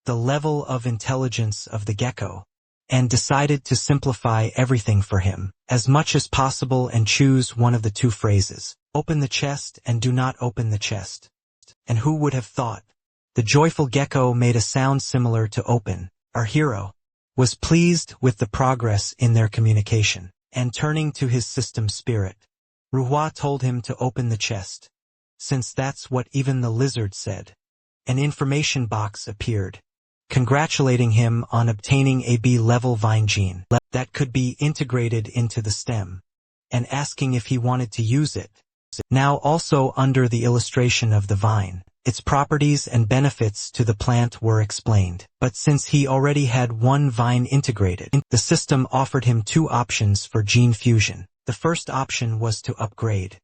the level of intelligence of the gecko, and decided to simplify everything for him as much as possible and choose one of the two phrases: open the chest and do not open the chest. And who would have thought? The joyful gecko made a sound similar to open. Our hero was pleased with the progress in their communication, and turning to his system spirit, Ruhua told him to open the chest, since that's what even the lizard said. An information box appeared, congratulating him on obtaining a B-level vine gene that could be integrated into the stem, and asking if he wanted to use it. Now also under the illustration of the vine, its properties and benefits to the plant were explained. But since he already had one vine integrated, the system offered him two options for gene fusion. The first option was to upgrade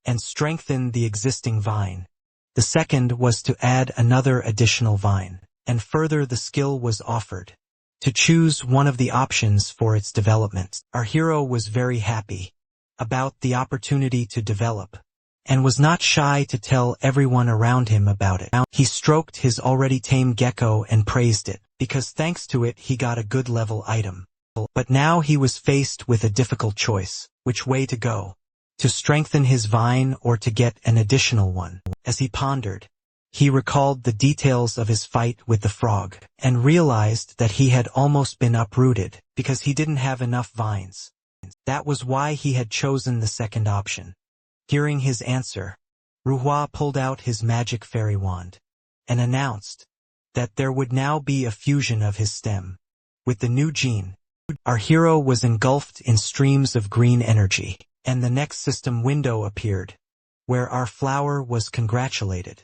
and strengthen the existing vine. The second was to add another additional vine, and further the skill was offered to choose one of the options for its development. Our hero was very happy about the opportunity to develop, and was not shy to tell everyone around him about it. He stroked his already tame gecko and praised it, because thanks to it he got a good level item. But now he was faced with a difficult choice: which way to go? To strengthen his vine or to get an additional one? As he pondered, he recalled the details of his fight with the frog, and realized that he had almost been uprooted because he didn't have enough vines. That was why he had chosen the second option. Hearing his answer, Ruhua pulled out his magic fairy wand and announced that there would now be a fusion of his stem with the new gene. Our hero was engulfed in streams of green energy, and the next system window appeared, where our flower was congratulated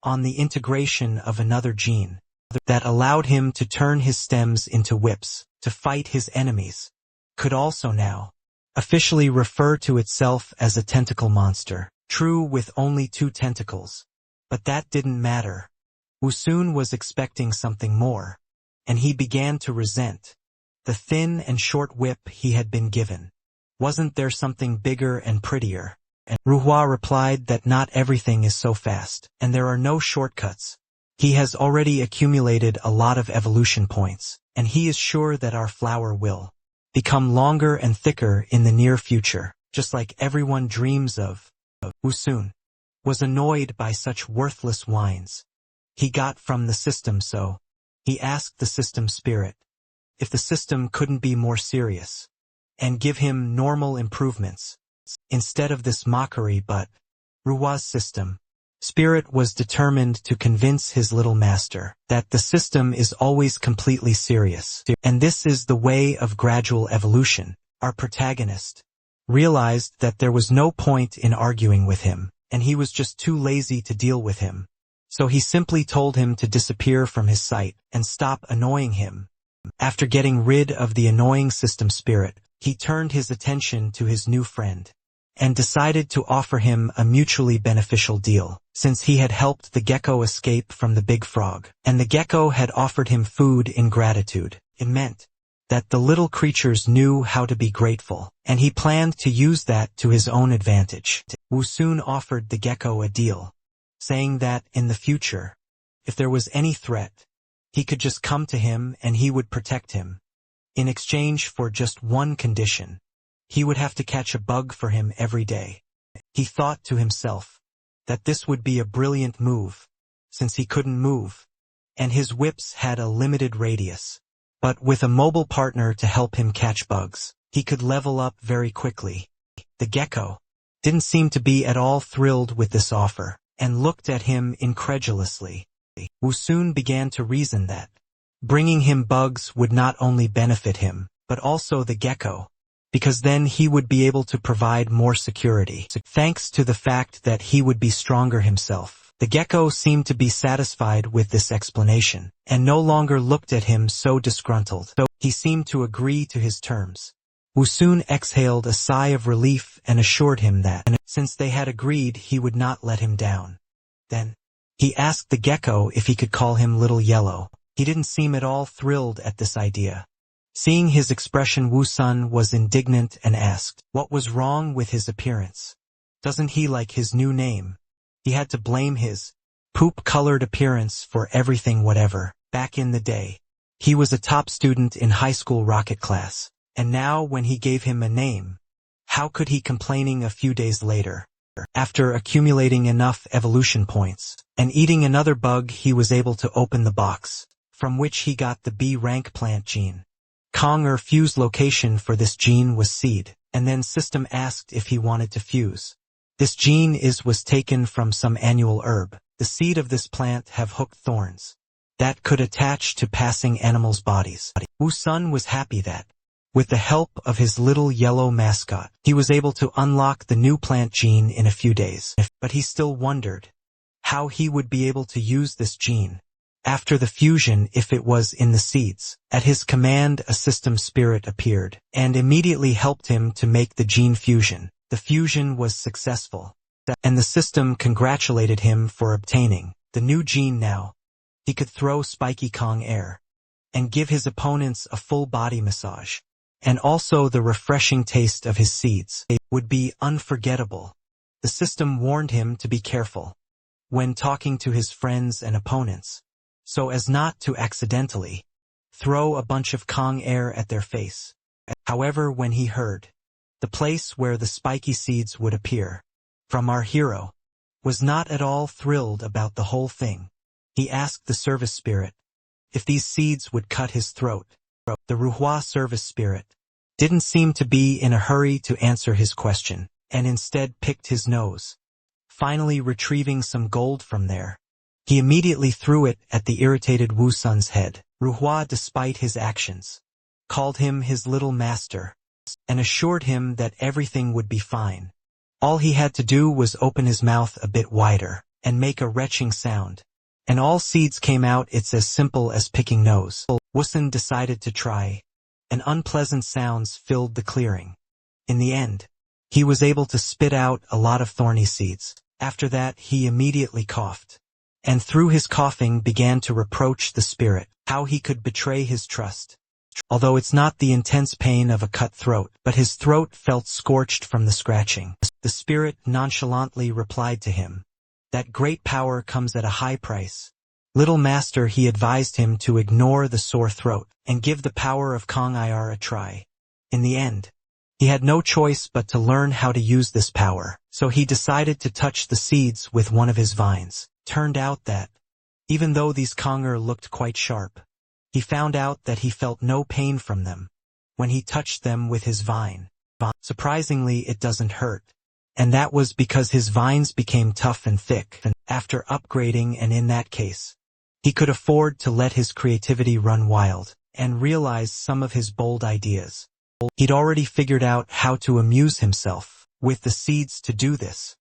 on the integration of another gene that allowed him to turn his stems into whips to fight his enemies. Could also now officially refer to itself as a tentacle monster, true with only 2 tentacles. But that didn't matter. Wusun was expecting something more, and he began to resent the thin and short whip he had been given. Wasn't there something bigger and prettier? And Ruhua replied that not everything is so fast, and there are no shortcuts. He has already accumulated a lot of evolution points, and he is sure that our flower will become longer and thicker in the near future, just like everyone dreams of. Wusun was annoyed by such worthless whines he got from the system, so he asked the system spirit if the system couldn't be more serious and give him normal improvements instead of this mockery. But Ruhua's system spirit was determined to convince his little master that the system is always completely serious, and this is the way of gradual evolution. Our protagonist realized that there was no point in arguing with him, and he was just too lazy to deal with him. So he simply told him to disappear from his sight and stop annoying him. After getting rid of the annoying system spirit, he turned his attention to his new friend and decided to offer him a mutually beneficial deal, since he had helped the gecko escape from the big frog, and the gecko had offered him food in gratitude. It meant that the little creatures knew how to be grateful, and he planned to use that to his own advantage. Wusun offered the gecko a deal, saying that in the future, if there was any threat, he could just come to him and he would protect him. In exchange for just one condition: he would have to catch a bug for him every day. He thought to himself that this would be a brilliant move, since he couldn't move, and his whips had a limited radius. But with a mobile partner to help him catch bugs, he could level up very quickly. The gecko didn't seem to be at all thrilled with this offer, and looked at him incredulously. Wusun began to reason that bringing him bugs would not only benefit him, but also the gecko, because then he would be able to provide more security, thanks to the fact that he would be stronger himself. The gecko seemed to be satisfied with this explanation, and no longer looked at him so disgruntled. He seemed to agree to his terms. Wu soon exhaled a sigh of relief and assured him that, since they had agreed, he would not let him down. Then, he asked the gecko if he could call him Little Yellow. He didn't seem at all thrilled at this idea. Seeing his expression, Wu Sun was indignant and asked, what was wrong with his appearance? Doesn't he like his new name? He had to blame his poop-colored appearance for everything whatever. Back in the day, he was a top student in high school rocket class, and now when he gave him a name, how could he complaining a few days later? After accumulating enough evolution points and eating another bug, he was able to open the box, from which he got the B rank plant gene. Kong fuse location for this gene was seed, and then system asked if he wanted to fuse. This gene was taken from some annual herb. The seed of this plant have hooked thorns that could attach to passing animals' bodies. Wu Sun was happy that, with the help of his Little Yellow mascot, he was able to unlock the new plant gene in a few days. But he still wondered how he would be able to use this gene after the fusion if it was in the seeds. At his command, a system spirit appeared and immediately helped him to make the gene fusion. The fusion was successful, and the system congratulated him for obtaining the new gene. Now, he could throw spiky Kong air and give his opponents a full body massage, and also the refreshing taste of his seeds would be unforgettable. The system warned him to be careful when talking to his friends and opponents, so as not to accidentally throw a bunch of Kong air at their face. However, when he heard the place where the spiky seeds would appear from our hero, was not at all thrilled about the whole thing. He asked the service spirit if these seeds would cut his throat. The Ruhua service spirit didn't seem to be in a hurry to answer his question, and instead picked his nose. Finally retrieving some gold from there, he immediately threw it at the irritated Wu Sun's head. Ruhua, despite his actions, called him his little master, and assured him that everything would be fine. All he had to do was open his mouth a bit wider and make a retching sound, and all seeds came out. It's as simple as picking nose. Wu Sun decided to try, and unpleasant sounds filled the clearing. In the end, he was able to spit out a lot of thorny seeds. After that, he immediately coughed, and through his coughing began to reproach the spirit, how he could betray his trust. Although it's not the intense pain of a cut throat, but his throat felt scorched from the scratching. The spirit nonchalantly replied to him that great power comes at a high price. Little master, he advised him to ignore the sore throat and give the power of Kong Ir a try. In the end, he had no choice but to learn how to use this power, so he decided to touch the seeds with one of his vines. Turned out that, even though these Konger looked quite sharp, he found out that he felt no pain from them when he touched them with his vine. Surprisingly, it doesn't hurt, and that was because his vines became tough and thick after upgrading, and in that case, he could afford to let his creativity run wild and realize some of his bold ideas. He'd already figured out how to amuse himself with the seeds. To do this,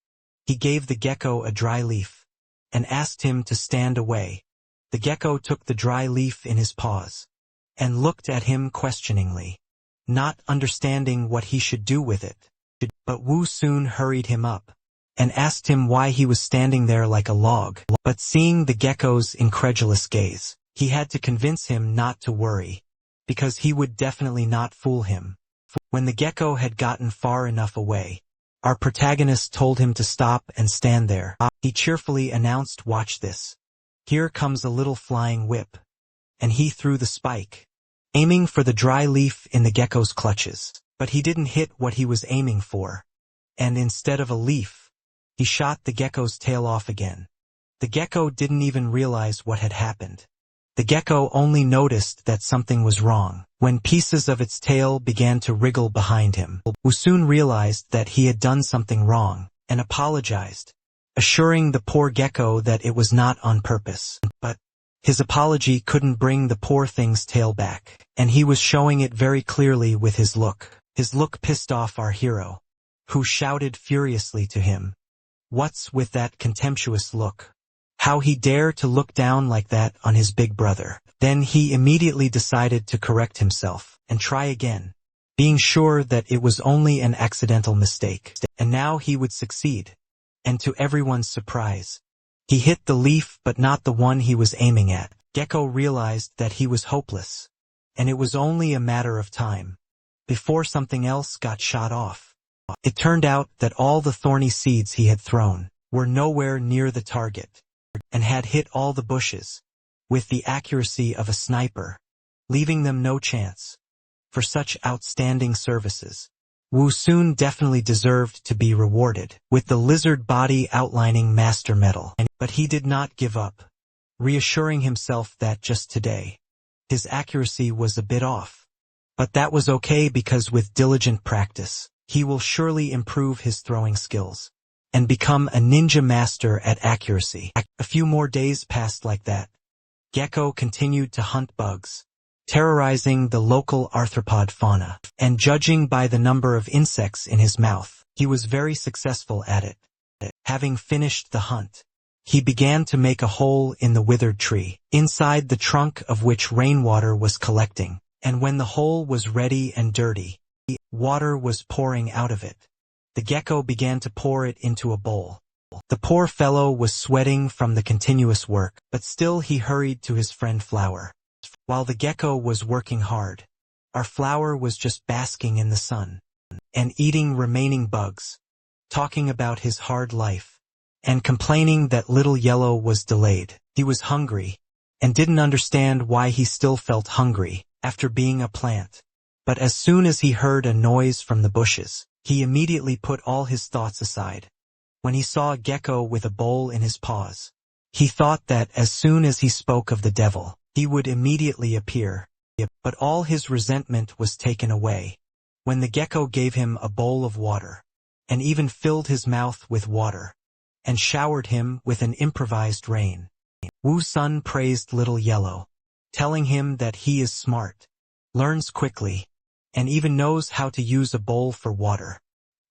he gave the gecko a dry leaf and asked him to stand away. The gecko took the dry leaf in his paws and looked at him questioningly, not understanding what he should do with it. But Wu soon hurried him up and asked him why he was standing there like a log. But seeing the gecko's incredulous gaze, he had to convince him not to worry, because he would definitely not fool him. When the gecko had gotten far enough away, our protagonist told him to stop and stand there. He cheerfully announced, "Watch this. Here comes a little flying whip," and he threw the spike, aiming for the dry leaf in the gecko's clutches. But he didn't hit what he was aiming for, and instead of a leaf, he shot the gecko's tail off again. The gecko didn't even realize what had happened. The gecko only noticed that something was wrong when pieces of its tail began to wriggle behind him. Wu soon realized that he had done something wrong and apologized, assuring the poor gecko that it was not on purpose. But his apology couldn't bring the poor thing's tail back, and he was showing it very clearly with his look. His look pissed off our hero, who shouted furiously to him, "What's with that contemptuous look? How he dare to look down like that on his big brother. Then he immediately decided to correct himself and try again, being sure that it was only an accidental mistake. And now he would succeed. And to everyone's surprise, he hit the leaf but not the one he was aiming at. Gecko realized that he was hopeless, and it was only a matter of time before something else got shot off. It turned out that all the thorny seeds he had thrown were nowhere near the target, and had hit all the bushes with the accuracy of a sniper, leaving them no chance. For such outstanding services, Wu Sun definitely deserved to be rewarded with the lizard body outlining master medal. But he did not give up, reassuring himself that just today, his accuracy was a bit off. But that was okay because with diligent practice, he will surely improve his throwing skills and become a ninja master at accuracy. A few more days passed like that. Gecko continued to hunt bugs, terrorizing the local arthropod fauna, and judging by the number of insects in his mouth, he was very successful at it. Having finished the hunt, he began to make a hole in the withered tree, inside the trunk of which rainwater was collecting, and when the hole was ready and dirty, water was pouring out of it. The gecko began to pour it into a bowl. The poor fellow was sweating from the continuous work, but still he hurried to his friend Flower. While the gecko was working hard, our Flower was just basking in the sun and eating remaining bugs, talking about his hard life, and complaining that Little Yellow was delayed. He was hungry, and didn't understand why he still felt hungry after being a plant. But as soon as he heard a noise from the bushes, he immediately put all his thoughts aside. When he saw a gecko with a bowl in his paws, he thought that as soon as he spoke of the devil, he would immediately appear. But all his resentment was taken away when the gecko gave him a bowl of water, and even filled his mouth with water, and showered him with an improvised rain. Wu Sun praised Little Yellow, telling him that he is smart, learns quickly, and even knows how to use a bowl for water.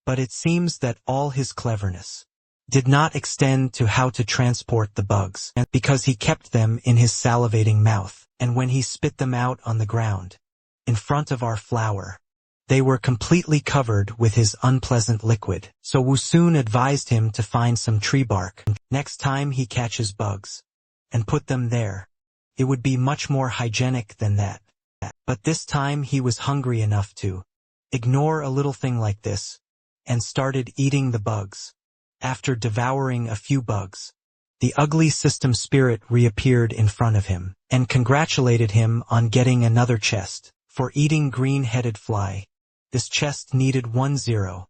But it seems that all his cleverness did not extend to how to transport the bugs, because he kept them in his salivating mouth, and when he spit them out on the ground, in front of our Flower, they were completely covered with his unpleasant liquid. So Wu Sun advised him to find some tree bark next time he catches bugs, and put them there. It would be much more hygienic than that. But this time he was hungry enough to ignore a little thing like this, and started eating the bugs. After devouring a few bugs, the ugly system spirit reappeared in front of him, and congratulated him on getting another chest for eating green-headed fly. This chest needed 10,000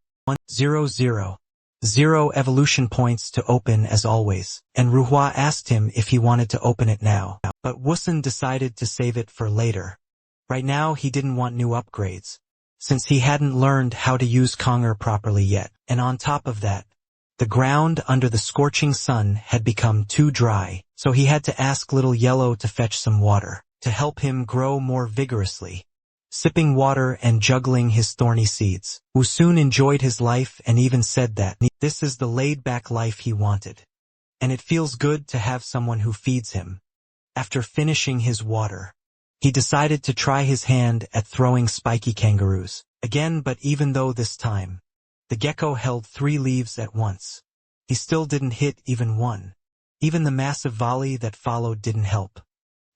evolution points to open as always, and Ruhua asked him if he wanted to open it now. But Wusun decided to save it for later. Right now he didn't want new upgrades, since he hadn't learned how to use Konger properly yet, and on top of that, the ground under the scorching sun had become too dry, so he had to ask Little Yellow to fetch some water to help him grow more vigorously. Sipping water and juggling his thorny seeds, Wu Sun enjoyed his life and even said that this is the laid-back life he wanted. And it feels good to have someone who feeds him. After finishing his water, he decided to try his hand at throwing spiky kangaroos again, but even though this time, the gecko held 3 leaves at once, he still didn't hit even one. Even the massive volley that followed didn't help.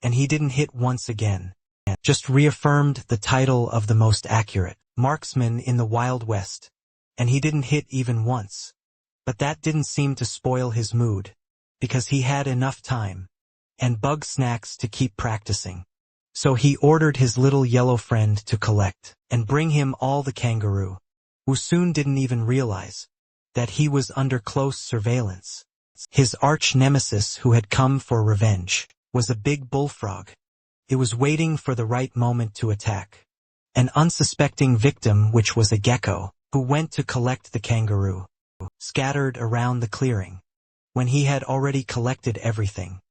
And he didn't hit once again. Just reaffirmed the title of the most accurate marksman in the Wild West, and he didn't hit even once. But that didn't seem to spoil his mood, because he had enough time and bug snacks to keep practicing. So he ordered his Little Yellow friend to collect and bring him all the kangaroo. Wu Sun didn't even realize that he was under close surveillance. His arch nemesis who had come for revenge was a big bullfrog. It was waiting for the right moment to attack an unsuspecting victim, which was a gecko, who went to collect the kangaroo, scattered around the clearing. When he had already collected everything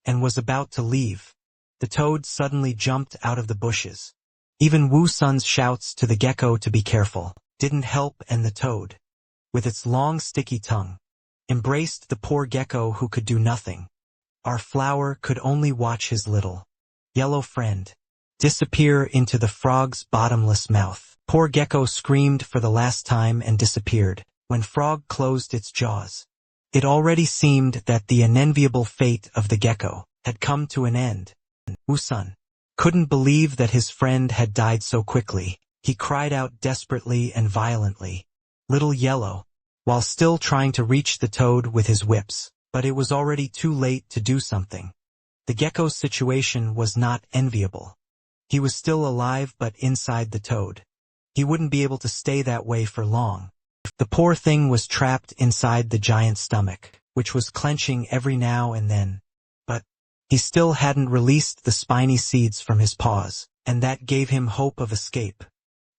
and was about to leave, the toad suddenly jumped out of the bushes. Even Wu Sun's shouts to the gecko to be careful didn't help, and the toad, with its long sticky tongue, embraced the poor gecko who could do nothing Our flower could only watch his little yellow friend disappear into the frog's bottomless mouth. Poor gecko screamed for the last time and disappeared. When frog closed its jaws, it already seemed that the unenviable fate of the gecko had come to an end. Woo-sun couldn't believe that his friend had died so quickly. He cried out desperately and violently, "Little Yellow," while still trying to reach the toad with his whips. But it was already too late to do something. The gecko's situation was not enviable. He was still alive but inside the toad. He wouldn't be able to stay that way for long. The poor thing was trapped inside the giant's stomach, which was clenching every now and then. But he still hadn't released the spiny seeds from his paws, and that gave him hope of escape.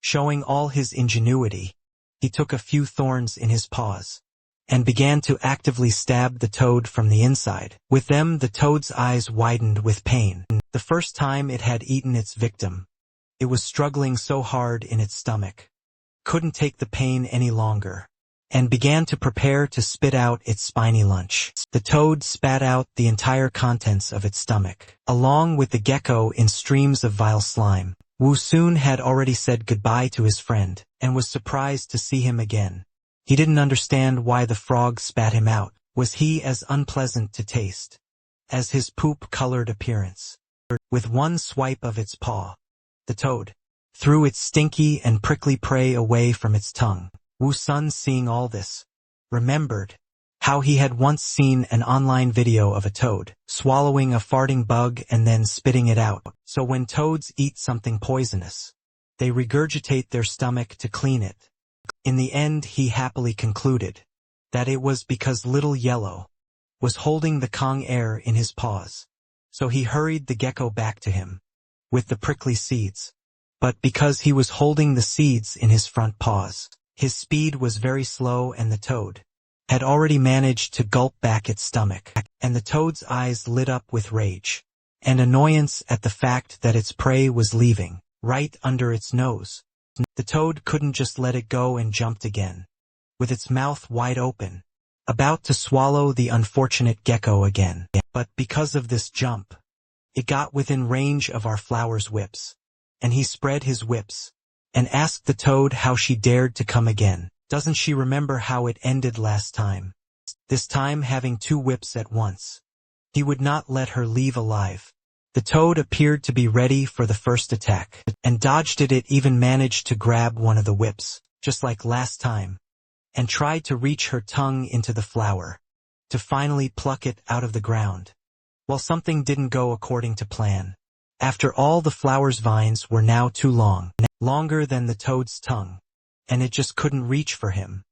Showing all his ingenuity, he took a few thorns in his paws and began to actively stab the toad from the inside. With them, the toad's eyes widened with pain. The first time it had eaten its victim, it was struggling so hard in its stomach, couldn't take the pain any longer, and began to prepare to spit out its spiny lunch. The toad spat out the entire contents of its stomach, along with the gecko in streams of vile slime. Woo-sun had already said goodbye to his friend, and was surprised to see him again. He didn't understand why the frog spat him out. Was he as unpleasant to taste as his poop-colored appearance? With one swipe of its paw, the toad threw its stinky and prickly prey away from its tongue. Woo-sun, seeing all this, remembered how he had once seen an online video of a toad swallowing a farting bug and then spitting it out. So when toads eat something poisonous, they regurgitate their stomach to clean it. In the end, he happily concluded that it was because Little Yellow was holding the Kong air in his paws. So he hurried the gecko back to him with the prickly seeds. But because he was holding the seeds in his front paws, his speed was very slow, and the toad had already managed to gulp back its stomach. And the toad's eyes lit up with rage and annoyance at the fact that its prey was leaving right under its nose. The toad couldn't just let it go and jumped again, with its mouth wide open, about to swallow the unfortunate gecko again. But because of this jump, it got within range of our flower's whips, and he spread his whips and asked the toad how she dared to come again. Doesn't she remember how it ended last time? This time having two whips at once. He would not let her leave alive. The toad appeared to be ready for the first attack, and dodged it. It even managed to grab one of the whips, just like last time, and tried to reach her tongue into the flower, to finally pluck it out of the ground. Well, something didn't go according to plan. After all, the flower's vines were now too long, longer than the toad's tongue, and it just couldn't reach for him.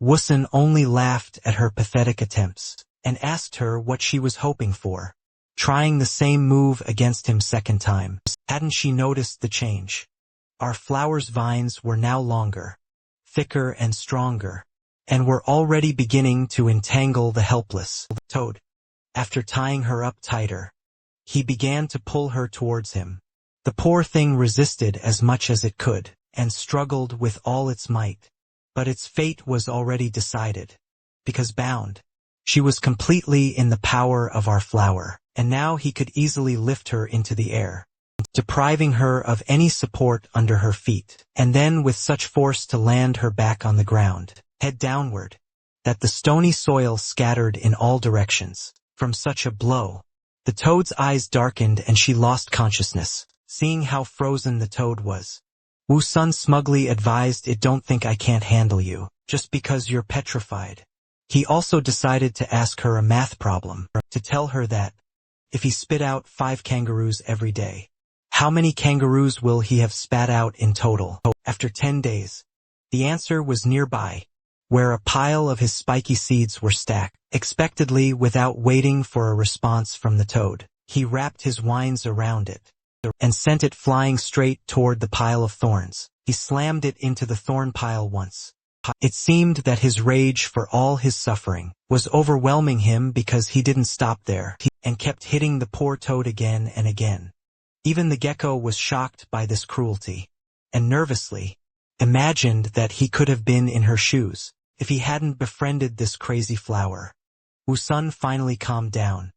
Woo-sun only laughed at her pathetic attempts, and asked her what she was hoping for, trying the same move against him second time. Hadn't she noticed the change? Our flower's vines were now longer, thicker and stronger, and were already beginning to entangle the helpless toad. After tying her up tighter, he began to pull her towards him. The poor thing resisted as much as it could, and struggled with all its might. But its fate was already decided, because bound, she was completely in the power of our flower, and now he could easily lift her into the air, depriving her of any support under her feet, and then with such force to land her back on the ground, head downward, that the stony soil scattered in all directions. From such a blow, the toad's eyes darkened and she lost consciousness. Seeing how frozen the toad was, Woo-sun smugly advised it, "Don't think I can't handle you, just because you're petrified." He also decided to ask her a math problem, to tell her that, if he spit out 5 kangaroos every day, how many kangaroos will he have spat out in total? After 10 days, the answer was nearby, where a pile of his spiky seeds were stacked. Expectedly, without waiting for a response from the toad, he wrapped his vines around it, and sent it flying straight toward the pile of thorns. He slammed it into the thorn pile once. It seemed that his rage for all his suffering was overwhelming him, because he didn't stop there, and kept hitting the poor toad again and again. Even the gecko was shocked by this cruelty, and nervously imagined that he could have been in her shoes if he hadn't befriended this crazy flower. Woo-sun finally calmed down,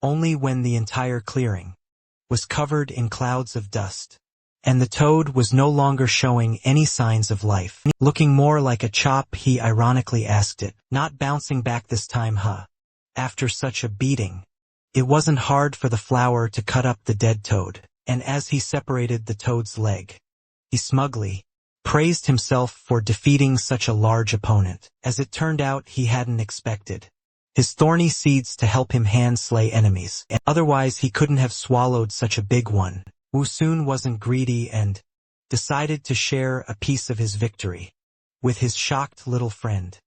only when the entire clearing was covered in clouds of dust, and the toad was no longer showing any signs of life. Looking more like a chop, he ironically asked it, not bouncing back this time, huh? After such a beating, it wasn't hard for the flower to cut up the dead toad, and as he separated the toad's leg, he smugly praised himself for defeating such a large opponent. As it turned out, he hadn't expected his thorny seeds to help him hand-slay enemies, and otherwise he couldn't have swallowed such a big one. Wu Sun wasn't greedy and decided to share a piece of his victory with his shocked little friend.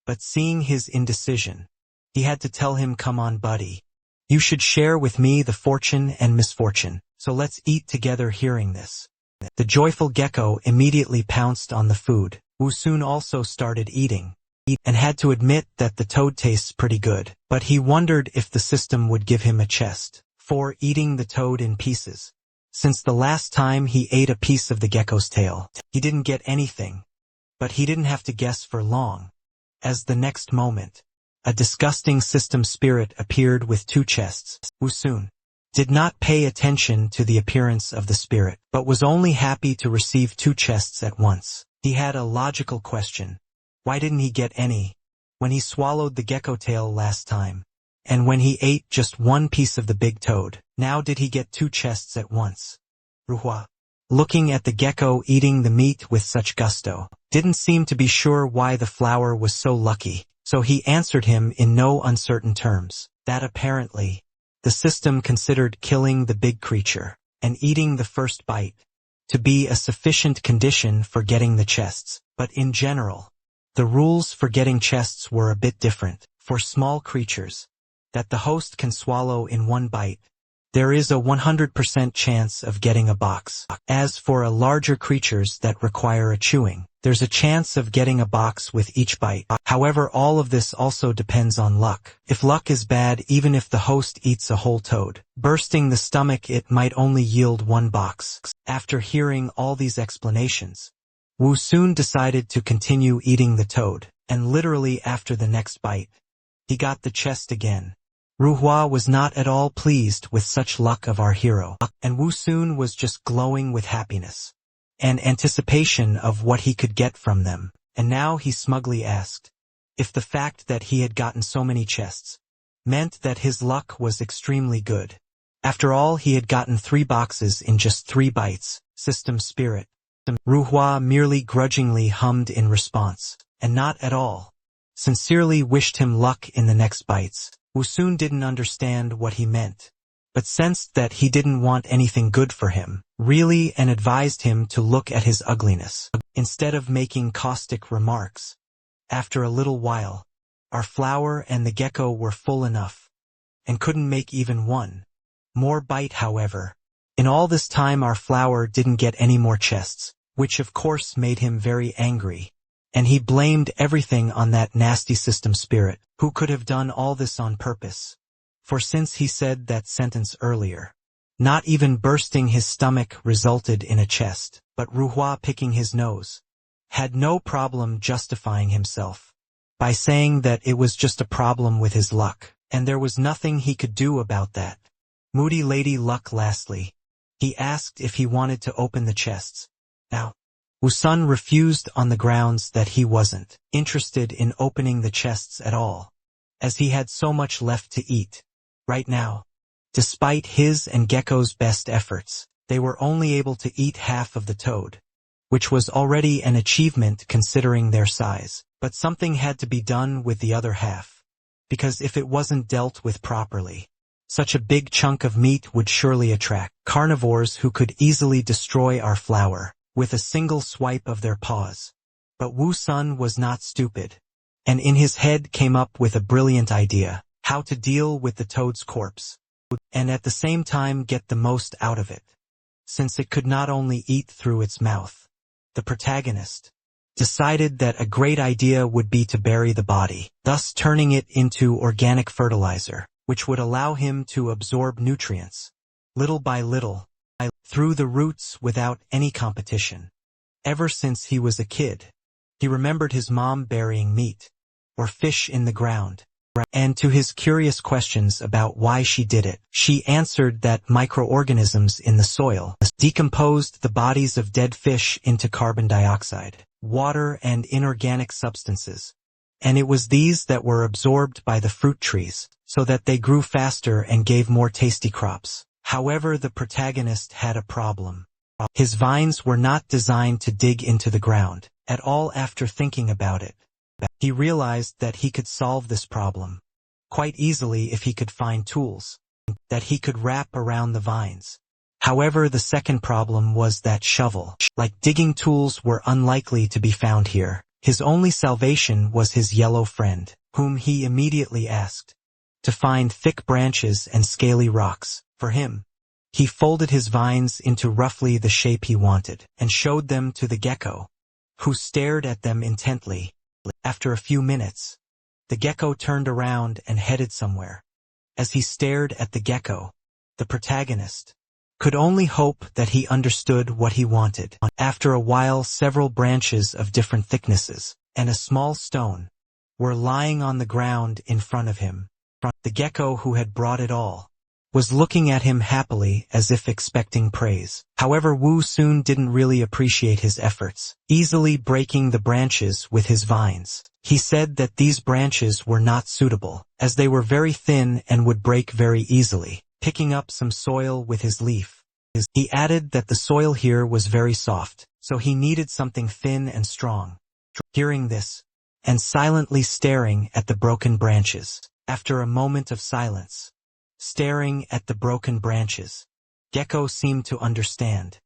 But seeing his indecision, he had to tell him, "Come on, buddy. You should share with me the fortune and misfortune, so let's eat together." Hearing this, the joyful gecko immediately pounced on the food. Wu Sun also started eating, and had to admit that the toad tastes pretty good, but he wondered if the system would give him a chest for eating the toad in pieces. Since the last time he ate a piece of the gecko's tail, he didn't get anything. But he didn't have to guess for long, as the next moment, a disgusting system spirit appeared with 2 chests. Wu Sun did not pay attention to the appearance of the spirit, but was only happy to receive 2 chests at once. He had a logical question. Why didn't he get any when he swallowed the gecko tail last time? And when he ate just 1 piece of the big toad, now did he get 2 chests at once? Ruhua, looking at the gecko eating the meat with such gusto, didn't seem to be sure why the flower was so lucky, so he answered him in no uncertain terms, that apparently the system considered killing the big creature and eating the first bite to be a sufficient condition for getting the chests, but in general, the rules for getting chests were a bit different. For small creatures that the host can swallow in 1 bite, there is a 100% chance of getting a box. As for larger creatures that require a chewing, there's a chance of getting a box with each bite. However, all of this also depends on luck. If luck is bad, even if the host eats a whole toad, bursting the stomach, it might only yield 1 box. After hearing all these explanations, Wu Sun decided to continue eating the toad, and literally after the next bite, he got the chest again. Ruhua was not at all pleased with such luck of our hero, and Wu Sun was just glowing with happiness and anticipation of what he could get from them, and now he smugly asked if the fact that he had gotten so many chests meant that his luck was extremely good. After all, he had gotten 3 boxes in just 3 bites. System spirit. Ruhua merely grudgingly hummed in response, and not at all sincerely wished him luck in the next bites. Wu Sun didn't understand what he meant, but sensed that he didn't want anything good for him, really, and advised him to look at his ugliness, instead of making caustic remarks. After a little while, our flower and the gecko were full enough, and couldn't make even 1 more bite. However, in all this time our flower didn't get any more chests, which of course made him very angry, and he blamed everything on that nasty system spirit, who could have done all this on purpose. For since he said that sentence earlier, not even bursting his stomach resulted in a chest, but Ruhua, picking his nose, had no problem justifying himself by saying that it was just a problem with his luck, and there was nothing he could do about that. Moody Lady Luck. Lastly, he asked if he wanted to open the chests. Now, Wu Sun refused on the grounds that he wasn't interested in opening the chests at all, as he had so much left to eat. Right now, despite his and Gecko's best efforts, they were only able to eat half of the toad, which was already an achievement considering their size. But something had to be done with the other half, because if it wasn't dealt with properly, such a big chunk of meat would surely attract carnivores who could easily destroy our flower with a single swipe of their paws. But Wu Sun was not stupid, and in his head came up with a brilliant idea, how to deal with the toad's corpse, and at the same time get the most out of it. Since it could not only eat through its mouth, the protagonist decided that a great idea would be to bury the body, thus turning it into organic fertilizer, which would allow him to absorb nutrients, little by little, through the roots without any competition. Ever since he was a kid, he remembered his mom burying meat or fish in the ground, And to his curious questions about why she did it, she answered that microorganisms in the soil decomposed the bodies of dead fish into carbon dioxide, water, and inorganic substances. And it was these that were absorbed by the fruit trees, so that they grew faster and gave more tasty crops. However, the protagonist had a problem. His vines were not designed to dig into the ground at all. After thinking about it, he realized that he could solve this problem quite easily if he could find tools that he could wrap around the vines. However, the second problem was that shovel-like digging tools were unlikely to be found here. His only salvation was his yellow friend, whom he immediately asked to find thick branches and scaly rocks for him. He folded his vines into roughly the shape he wanted and showed them to the gecko, who stared at them intently. After a few minutes, the gecko turned around and headed somewhere. As he stared at the gecko, the protagonist could only hope that he understood what he wanted. After a while, several branches of different thicknesses and a small stone were lying on the ground in front of him. The gecko who had brought it all was looking at him happily as if expecting praise. However, Wu soon didn't really appreciate his efforts, easily breaking the branches with his vines. He said that these branches were not suitable, as they were very thin and would break very easily. Picking up some soil with his leaf, he added that the soil here was very soft, so he needed something thin and strong. Hearing this, and silently staring at the broken branches, after a moment of silence, staring at the broken branches, Gecko seemed to understand,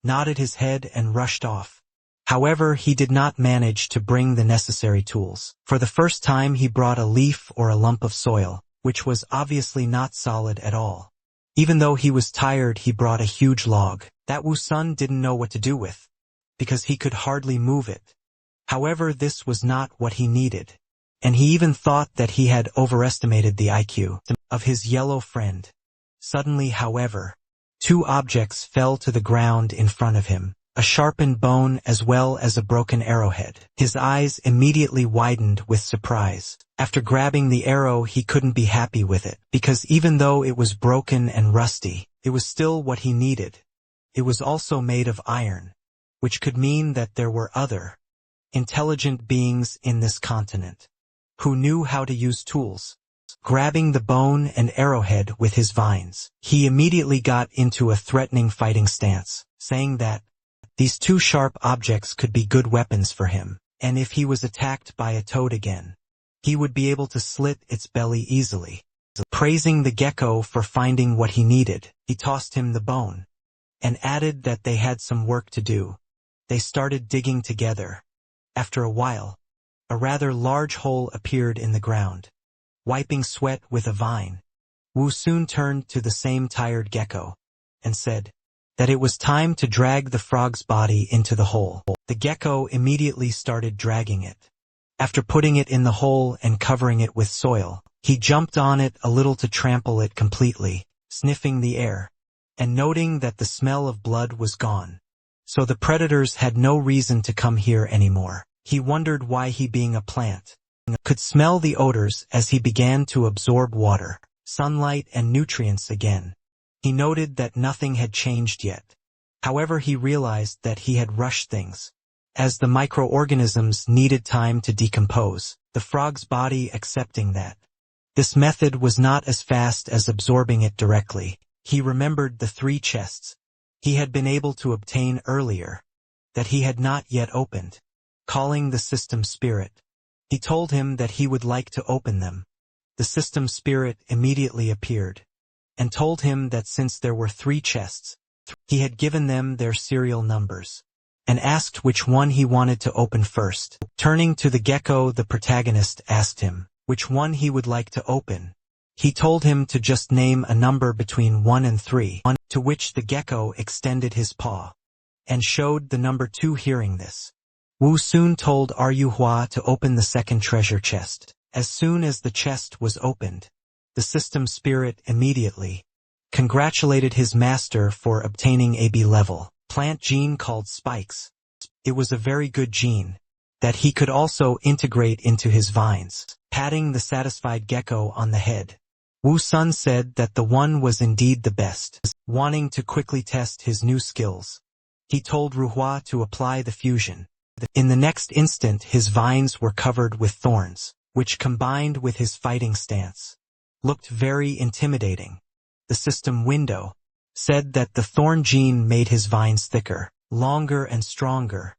nodded his head and rushed off. However, he did not manage to bring the necessary tools. For the first time he brought a leaf or a lump of soil, which was obviously not solid at all. Even though he was tired, he brought a huge log that Wu Sun didn't know what to do with, because he could hardly move it. However, this was not what he needed, and he even thought that he had overestimated the IQ of his yellow friend. Suddenly, however, two objects fell to the ground in front of him, a sharpened bone as well as a broken arrowhead. His eyes immediately widened with surprise. After grabbing the arrow, he couldn't be happy with it, because even though it was broken and rusty, it was still what he needed. It was also made of iron, which could mean that there were other intelligent beings in this continent who knew how to use tools. Grabbing the bone and arrowhead with his vines, he immediately got into a threatening fighting stance, saying that these two sharp objects could be good weapons for him, and if he was attacked by a toad again, he would be able to slit its belly easily. Praising the gecko for finding what he needed, he tossed him the bone, and added that they had some work to do. They started digging together. After a while, a rather large hole appeared in the ground. Wiping sweat with a vine, Wu soon turned to the same tired gecko, and said that it was time to drag the frog's body into the hole. The gecko immediately started dragging it. After putting it in the hole and covering it with soil, he jumped on it a little to trample it completely, sniffing the air, and noting that the smell of blood was gone. So the predators had no reason to come here anymore. He wondered why he, being a plant, could smell the odors as he began to absorb water, sunlight, and nutrients again. He noted that nothing had changed yet. However, he realized that he had rushed things, as the microorganisms needed time to decompose, the frog's body accepting that this method was not as fast as absorbing it directly. He remembered the 3 chests he had been able to obtain earlier, that he had not yet opened. Calling the system spirit, he told him that he would like to open them. The system spirit immediately appeared, and told him that since there were 3 chests, he had given them their serial numbers, and asked which one he wanted to open first. Turning to the gecko, the protagonist asked him which one he would like to open. He told him to just name a number between 1 and 3, to which the gecko extended his paw, and showed the number 2. Hearing this, Wu soon told Hua to open the second treasure chest. As soon as the chest was opened, the system spirit immediately congratulated his master for obtaining a B-level plant gene called spikes. It was a very good gene that he could also integrate into his vines. patting the satisfied gecko on the head. Wu Sun said that the one was indeed the best, wanting to quickly test his new skills. He told Ruhua to apply the fusion. In the next instant his vines were covered with thorns, which combined with his fighting stance looked very intimidating. The system window said that the thorn gene made his vines thicker, longer and stronger,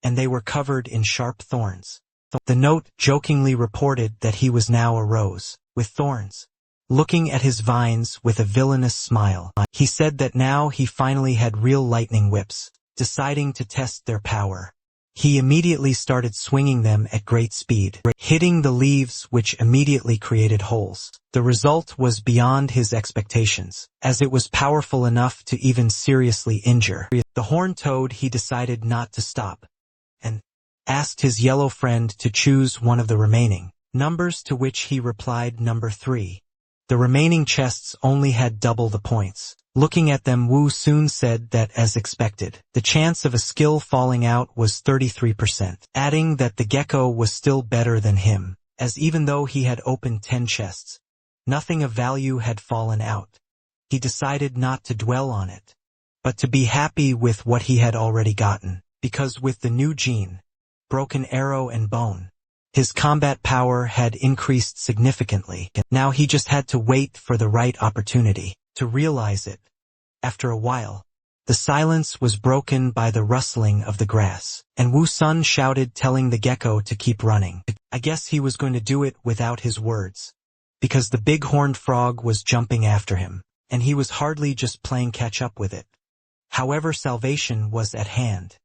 and they were covered in sharp thorns. The note jokingly reported that he was now a rose with thorns. Looking at his vines with a villainous smile, he said that now he finally had real lightning whips, deciding to test their power. He immediately started swinging them at great speed, hitting the leaves which immediately created holes. The result was beyond his expectations, as it was powerful enough to even seriously injure. The horned toad he decided not to stop, and asked his yellow friend to choose one of the remaining numbers, to which he replied number 3. The remaining chests only had double the points. Looking at them, Wu soon said that, as expected, the chance of a skill falling out was 33%, adding that the gecko was still better than him, as even though he had opened 10 chests, nothing of value had fallen out. He decided not to dwell on it, but to be happy with what he had already gotten, because with the new gene, broken arrow and bone, his combat power had increased significantly. Now he just had to wait for the right opportunity to realize it. After a while, the silence was broken by the rustling of the grass, and Wu Sun shouted, telling the gecko to keep running. I guess he was going to do it without his words, because the big horned frog was jumping after him, and he was hardly just playing catch up with it. However, salvation was at hand.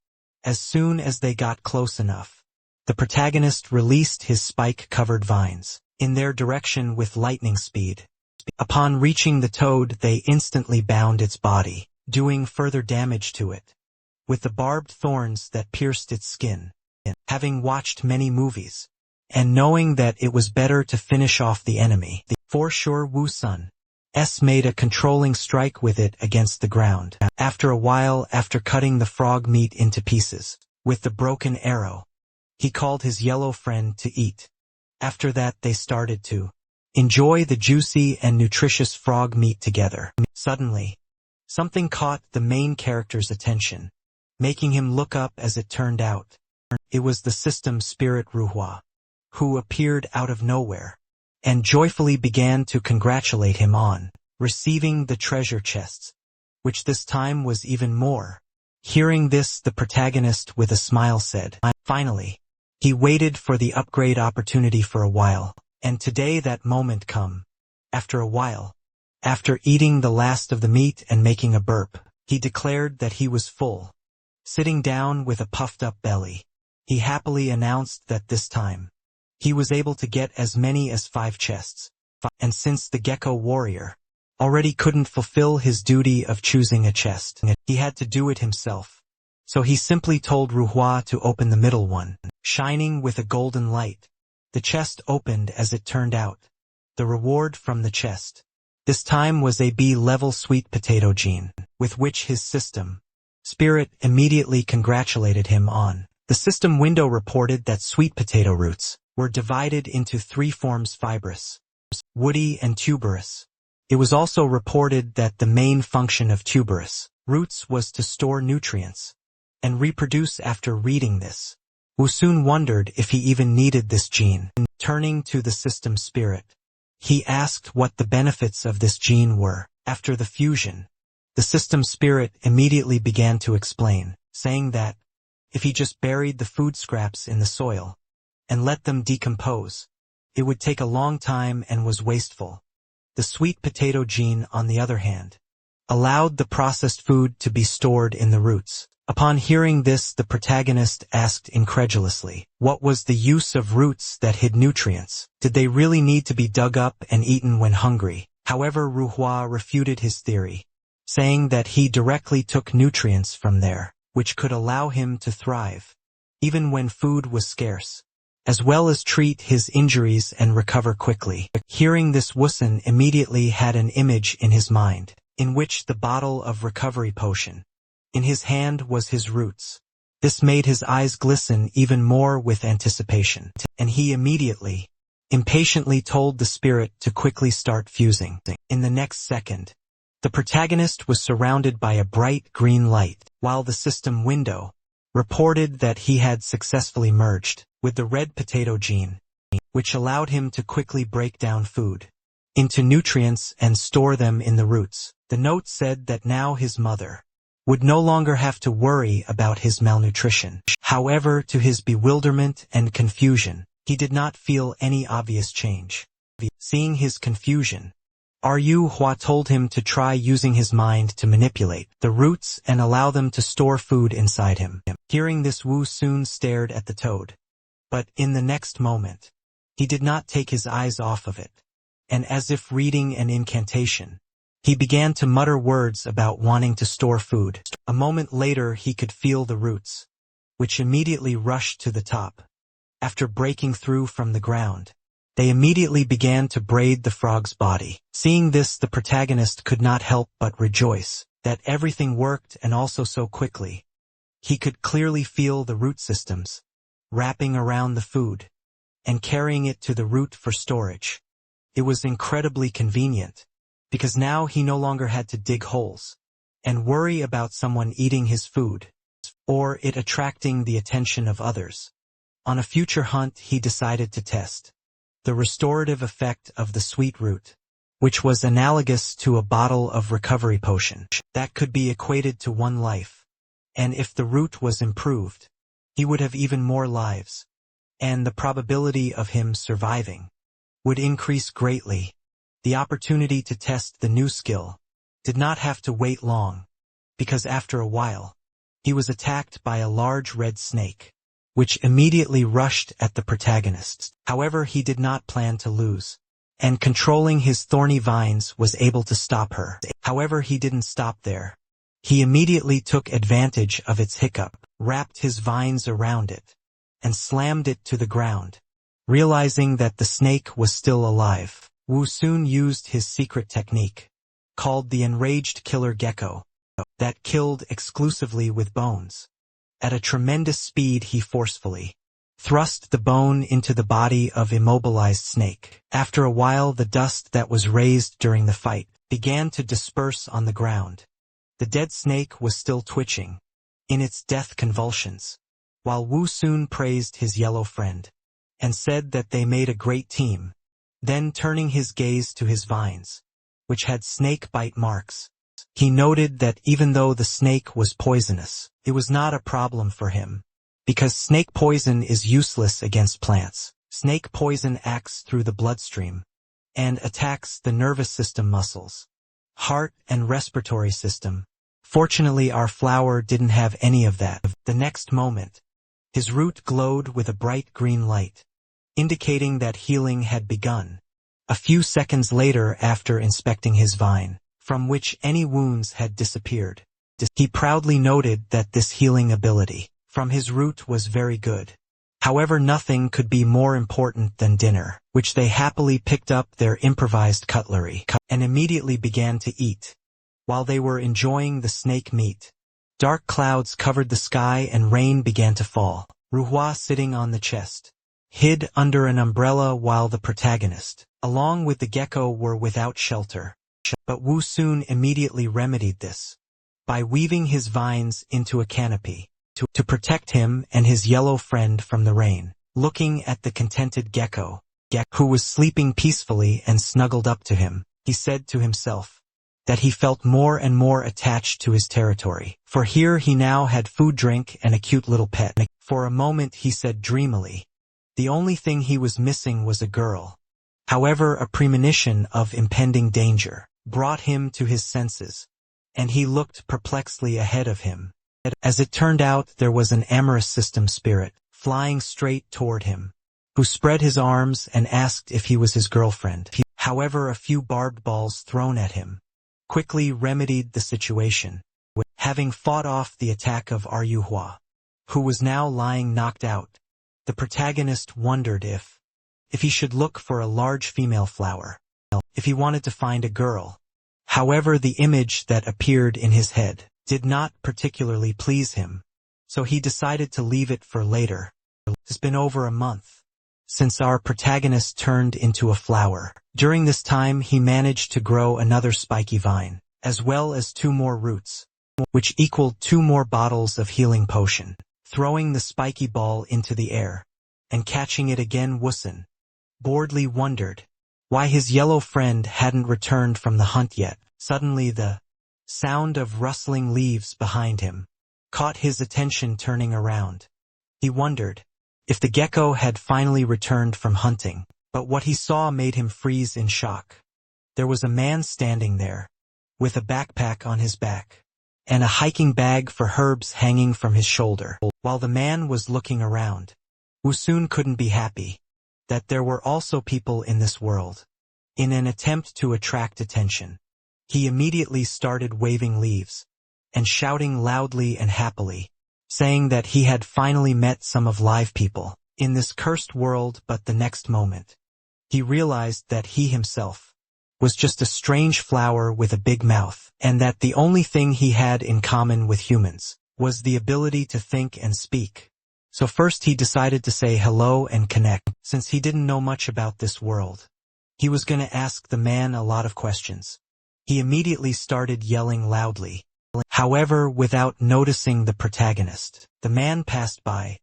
As soon as they got close enough, the protagonist released his spike-covered vines in their direction with lightning speed. Upon reaching the toad, they instantly bound its body, doing further damage to it with the barbed thorns that pierced its skin. Having watched many movies, and knowing that it was better to finish off the enemy, for sure Wu Sun made a controlling strike with it against the ground. After a while, after cutting the frog meat into pieces with the broken arrow, he called his yellow friend to eat. After that they started to enjoy the juicy and nutritious frog meat together. Suddenly, something caught the main character's attention, making him look up. As it turned out, it was the system spirit Ruhua, who appeared out of nowhere, and joyfully began to congratulate him on receiving the treasure chests, which this time was even more. Hearing this, the protagonist with a smile said, finally. He waited for the upgrade opportunity for a while, and today that moment come. After a while, after eating the last of the meat and making a burp, he declared that he was full. Sitting down with a puffed-up belly, he happily announced that this time, he was able to get as many as 5 chests, and since the gecko warrior already couldn't fulfill his duty of choosing a chest, he had to do it himself. So he simply told Ruhua to open the middle one, shining with a golden light. The chest opened. As it turned out, the reward from the chest this time was a B-level sweet potato gene, with which his system spirit immediately congratulated him on. The system window reported that sweet potato roots were divided into 3 forms: fibrous, woody, and tuberous. It was also reported that the main function of tuberous roots was to store nutrients and reproduce. After reading this, Wu soon wondered if he even needed this gene. Turning to the system spirit, he asked what the benefits of this gene were. After the fusion, the system spirit immediately began to explain, saying that if he just buried the food scraps in the soil and let them decompose, it would take a long time and was wasteful. The sweet potato gene, on the other hand, allowed the processed food to be stored in the roots. Upon hearing this, the protagonist asked incredulously, what was the use of roots that hid nutrients? Did they really need to be dug up and eaten when hungry? However, Ruhua refuted his theory, saying that he directly took nutrients from there, which could allow him to thrive, even when food was scarce, as well as treat his injuries and recover quickly. Hearing this, Wusun immediately had an image in his mind, in which the bottle of recovery potion in his hand was his roots. This made his eyes glisten even more with anticipation, and he immediately impatiently told the spirit to quickly start fusing. In the next second, the protagonist was surrounded by a bright green light, while the system window reported that he had successfully merged with the red potato gene, which allowed him to quickly break down food into nutrients and store them in the roots. The note said that now his mother would no longer have to worry about his malnutrition. However, to his bewilderment and confusion, he did not feel any obvious change. Seeing his confusion, Hua told him to try using his mind to manipulate the roots and allow them to store food inside him. Hearing this, Wu soon stared at the toad. But in the next moment, he did not take his eyes off of it, and as if reading an incantation, he began to mutter words about wanting to store food. A moment later he could feel the roots, which immediately rushed to the top. After breaking through from the ground, they immediately began to braid the frog's body. Seeing this, the protagonist could not help but rejoice that everything worked, and also so quickly. He could clearly feel the root systems wrapping around the food and carrying it to the root for storage. It was incredibly convenient, because now he no longer had to dig holes and worry about someone eating his food, or it attracting the attention of others. On a future hunt, he decided to test the restorative effect of the sweet root, which was analogous to a bottle of recovery potion that could be equated to one life. And if the root was improved, he would have even more lives, and the probability of him surviving would increase greatly. The opportunity to test the new skill did not have to wait long, because after a while, he was attacked by a large red snake, which immediately rushed at the protagonist. However, he did not plan to lose, and controlling his thorny vines was able to stop her. However, he didn't stop there. He immediately took advantage of its hiccup, wrapped his vines around it, and slammed it to the ground. Realizing that the snake was still alive, Wu soon used his secret technique, called the enraged killer gecko, that killed exclusively with bones. At a tremendous speed, he forcefully thrust the bone into the body of immobilized snake. After a while, the dust that was raised during the fight began to disperse on the ground. The dead snake was still twitching in its death convulsions, while Wu soon praised his yellow friend and said that they made a great team. Then turning his gaze to his vines, which had snake bite marks, he noted that even though the snake was poisonous, it was not a problem for him, because snake poison is useless against plants. Snake poison acts through the bloodstream and attacks the nervous system, muscles, heart, and respiratory system. Fortunately, our flower didn't have any of that. The next moment, his root glowed with a bright green light, indicating that healing had begun. A few seconds later, after inspecting his vine, from which any wounds had disappeared, he proudly noted that this healing ability from his root was very good. However, nothing could be more important than dinner, which they happily picked up their improvised cutlery and immediately began to eat. While they were enjoying the snake meat, dark clouds covered the sky and rain began to fall. Ruhua, sitting on the chest, hid under an umbrella, while the protagonist, along with the gecko, were without shelter. But Wu soon immediately remedied this by weaving his vines into a canopy to protect him and his yellow friend from the rain. Looking at the contented gecko, who was sleeping peacefully and snuggled up to him, he said to himself that he felt more and more attached to his territory, for here he now had food, drink, and a cute little pet. For a moment he said dreamily, the only thing he was missing was a girl. However, a premonition of impending danger brought him to his senses, and he looked perplexedly ahead of him. As it turned out, there was an amorous system spirit flying straight toward him, who spread his arms and asked if he was his girlfriend. However, a few barbed balls thrown at him quickly remedied the situation. Having fought off the attack of Hua, who was now lying knocked out, the protagonist wondered if he should look for a large female flower, if he wanted to find a girl. However, the image that appeared in his head did not particularly please him, so he decided to leave it for later. It's been over a month since our protagonist turned into a flower. During this time he managed to grow another spiky vine, as well as 2 more roots, which equaled 2 more bottles of healing potion. Throwing the spiky ball into the air, and catching it again, Woosun boredly wondered why his yellow friend hadn't returned from the hunt yet. Suddenly the sound of rustling leaves behind him caught his attention. Turning around, he wondered if the gecko had finally returned from hunting, but what he saw made him freeze in shock. There was a man standing there, with a backpack on his back, and a hiking bag for herbs hanging from his shoulder. While the man was looking around, Woosun couldn't be happy that there were also people in this world. In an attempt to attract attention, he immediately started waving leaves and shouting loudly and happily, saying that he had finally met some of live people in this cursed world. But the next moment, he realized that he himself was just a strange flower with a big mouth, and that the only thing he had in common with humans was the ability to think and speak. So first he decided to say hello and connect. Since he didn't know much about this world, he was going to ask the man a lot of questions. He immediately started yelling loudly. However, without noticing the protagonist, the man passed by,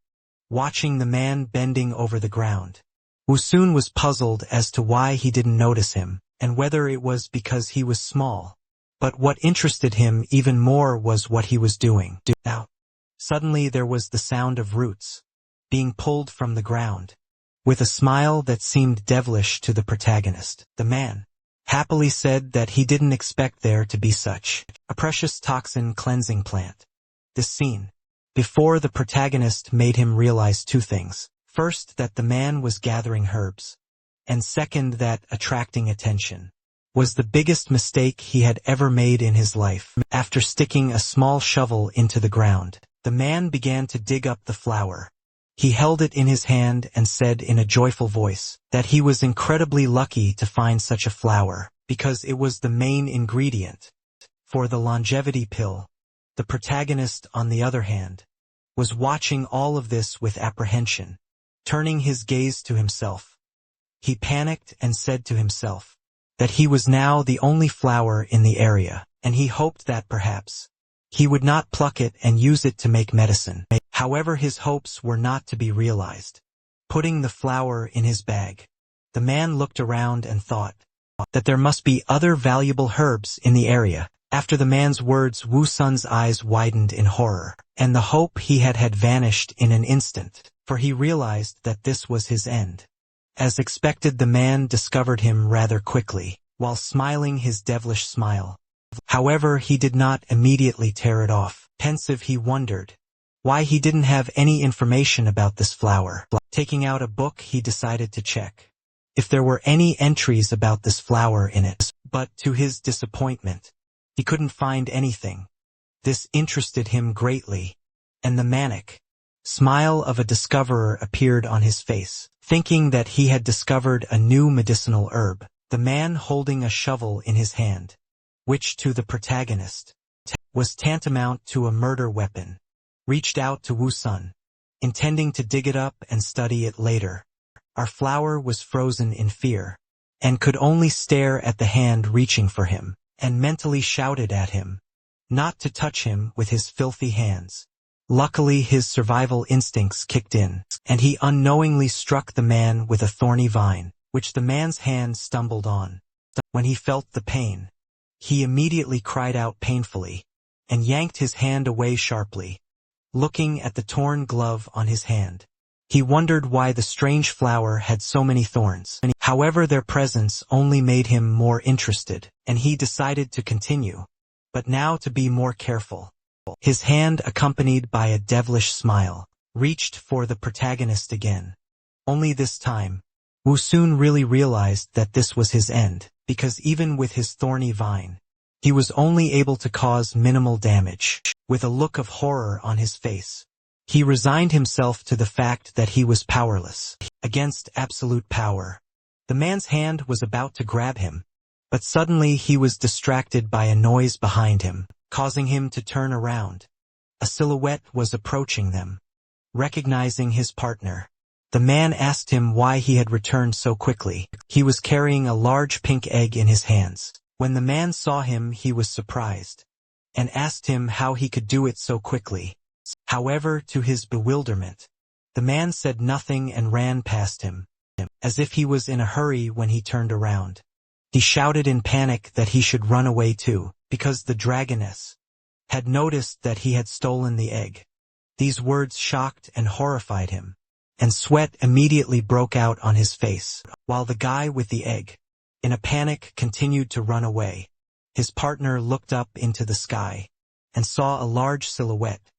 watching the man bending over the ground. Woosun was puzzled as to why he didn't notice him, and whether it was because he was small. But what interested him even more was what he was doing. Now, suddenly there was the sound of roots being pulled from the ground. With a smile that seemed devilish to the protagonist, the man happily said that he didn't expect there to be such a precious toxin cleansing plant. This scene before the protagonist made him realize 2 things. First, that the man was gathering herbs, and second, that attracting attention was the biggest mistake he had ever made in his life. After sticking a small shovel into the ground, the man began to dig up the flower. He held it in his hand and said in a joyful voice that he was incredibly lucky to find such a flower, because it was the main ingredient for the longevity pill. The protagonist, on the other hand, was watching all of this with apprehension. Turning his gaze to himself, he panicked and said to himself that he was now the only flower in the area, and he hoped that perhaps he would not pluck it and use it to make medicine. However, his hopes were not to be realized. Putting the flower in his bag, the man looked around and thought that there must be other valuable herbs in the area. After the man's words, Woosun's eyes widened in horror, and the hope he had vanished in an instant, for he realized that this was his end. As expected, the man discovered him rather quickly, while smiling his devilish smile. However, he did not immediately tear it off. Pensive, he wondered why he didn't have any information about this flower. Taking out a book, he decided to check if there were any entries about this flower in it, but to his disappointment, he couldn't find anything. This interested him greatly, and the manic smile of a discoverer appeared on his face. Thinking that he had discovered a new medicinal herb, the man holding a shovel in his hand, which to the protagonist was tantamount to a murder weapon, reached out to Woosun, intending to dig it up and study it later. Our flower was frozen in fear, and could only stare at the hand reaching for him, and mentally shouted at him not to touch him with his filthy hands. Luckily, his survival instincts kicked in, and he unknowingly struck the man with a thorny vine, which the man's hand stumbled on. When he felt the pain, he immediately cried out painfully, and yanked his hand away sharply. Looking at the torn glove on his hand, he wondered why the strange flower had so many thorns. However, their presence only made him more interested, and he decided to continue, but now to be more careful. His hand, accompanied by a devilish smile, reached for the protagonist again. Only this time, Woosun really realized that this was his end, because even with his thorny vine, he was only able to cause minimal damage. With a look of horror on his face, he resigned himself to the fact that he was powerless against absolute power. The man's hand was about to grab him, but suddenly he was distracted by a noise behind him, causing him to turn around. A silhouette was approaching them. Recognizing his partner, The man asked him why he had returned so quickly. He was carrying a large pink egg in his hands. When the man saw him, he was surprised, and asked him how he could do it so quickly. However, to his bewilderment, the man said nothing and ran past him, as if he was in a hurry. When he turned around, he shouted in panic that he should run away too, because the dragoness had noticed that he had stolen the egg. These words shocked and horrified him, and sweat immediately broke out on his face, while the guy with the egg, in a panic, continued to run away. His partner looked up into the sky, and saw a large silhouette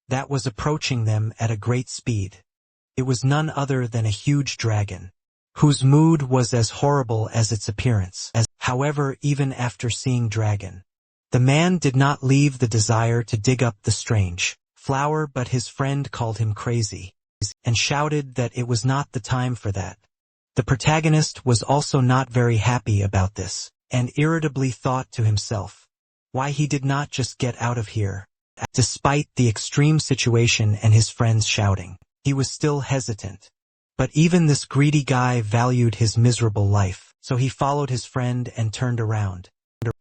that was approaching them at a great speed. It was none other than a huge dragon, whose mood was as horrible as its appearance. However, even after seeing dragon, the man did not leave the desire to dig up the strange flower, but his friend called him crazy, and shouted that it was not the time for that. The protagonist was also not very happy about this, and irritably thought to himself why he did not just get out of here. Despite the extreme situation and his friends shouting, he was still hesitant. But even this greedy guy valued his miserable life, so he followed his friend and turned around,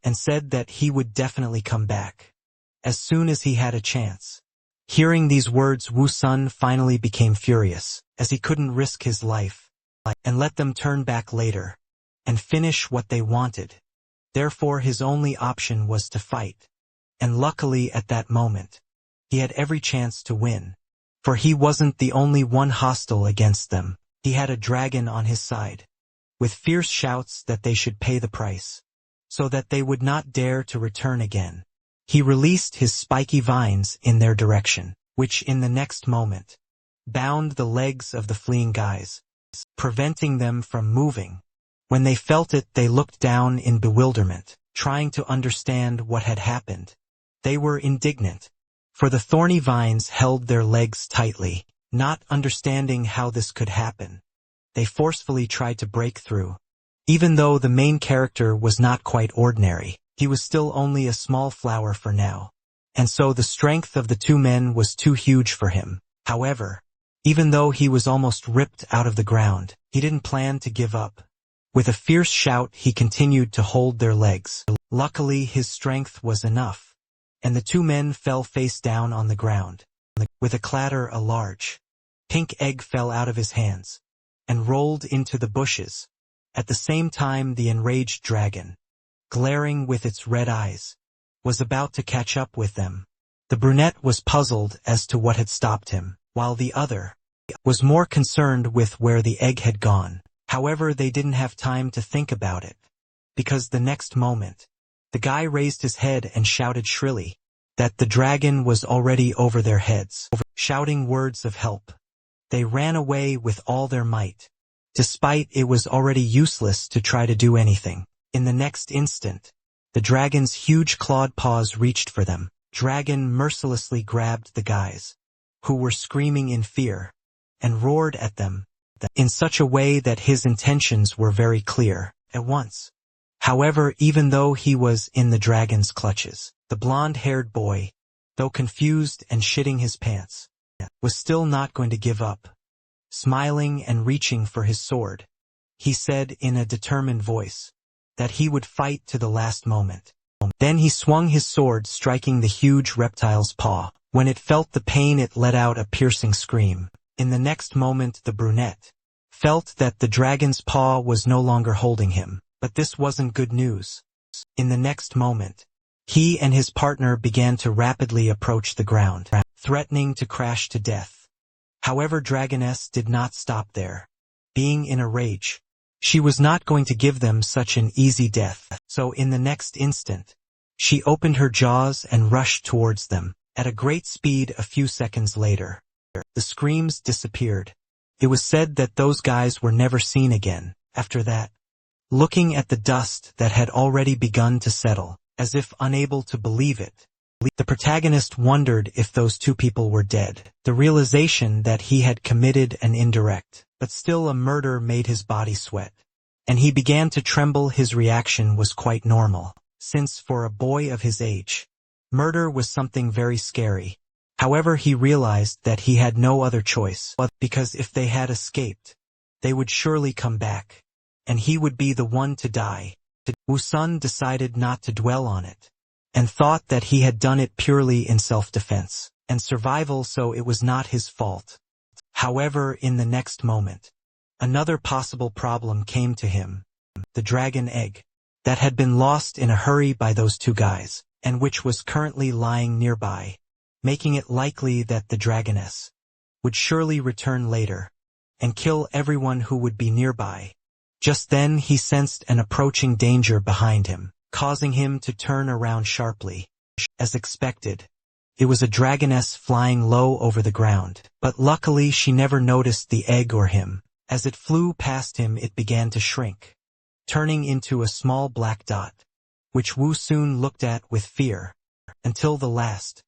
and said that he would definitely come back as soon as he had a chance. Hearing these words, Wu Sun finally became furious, as he couldn't risk his life and let them turn back later and finish what they wanted. Therefore his only option was to fight. And luckily at that moment, he had every chance to win. For he wasn't the only one hostile against them. He had a dragon on his side, with fierce shouts that they should pay the price, so that they would not dare to return again. He released his spiky vines in their direction, which in the next moment bound the legs of the fleeing guys, preventing them from moving. When they felt it, they looked down in bewilderment, trying to understand what had happened. They were indignant, for the thorny vines held their legs tightly. Not understanding how this could happen, they forcefully tried to break through. Even though the main character was not quite ordinary, he was still only a small flower for now, and so the strength of the two men was too huge for him. However, even though he was almost ripped out of the ground, he didn't plan to give up. With a fierce shout, he continued to hold their legs. Luckily, his strength was enough, and the two men fell face down on the ground. With a clatter, a large pink egg fell out of his hands and rolled into the bushes. At the same time, the enraged dragon, glaring with its red eyes, was about to catch up with them. The brunette was puzzled as to what had stopped him, while the other was more concerned with where the egg had gone. However, they didn't have time to think about it, because the next moment, the guy raised his head and shouted shrilly that the dragon was already over their heads, shouting words of help. They ran away with all their might, despite it was already useless to try to do anything. In the next instant, the dragon's huge clawed paws reached for them. Dragon mercilessly grabbed the guys, who were screaming in fear, and roared at them in such a way that his intentions were very clear at once. However, even though he was in the dragon's clutches, the blonde-haired boy, though confused and shitting his pants, was still not going to give up. Smiling and reaching for his sword, he said in a determined voice that he would fight to the last moment. Then he swung his sword, striking the huge reptile's paw. When it felt the pain, it let out a piercing scream. In the next moment, the brunette felt that the dragon's paw was no longer holding him. But this wasn't good news. In the next moment, he and his partner began to rapidly approach the ground, threatening to crash to death. However, Dragoness did not stop there. Being in a rage, she was not going to give them such an easy death. So in the next instant, she opened her jaws and rushed towards them. At a great speed, a few seconds later, the screams disappeared. It was said that those guys were never seen again after that. Looking at the dust that had already begun to settle, as if unable to believe it, the protagonist wondered if those two people were dead. The realization that he had committed an indirect, but still a murder made his body sweat, and he began to tremble. His reaction was quite normal, since for a boy of his age, murder was something very scary. However, he realized that he had no other choice, because if they had escaped, they would surely come back, and he would be the one to die. Wu Sun decided not to dwell on it, and thought that he had done it purely in self-defense and survival, so it was not his fault. However, in the next moment, another possible problem came to him: the dragon egg that had been lost in a hurry by those two guys, and which was currently lying nearby, making it likely that the dragoness would surely return later and kill everyone who would be nearby. Just then he sensed an approaching danger behind him, causing him to turn around sharply. As expected, it was a dragoness flying low over the ground, but luckily she never noticed the egg or him. As it flew past him, it began to shrink, turning into a small black dot, which Wu soon looked at with fear. Until the last,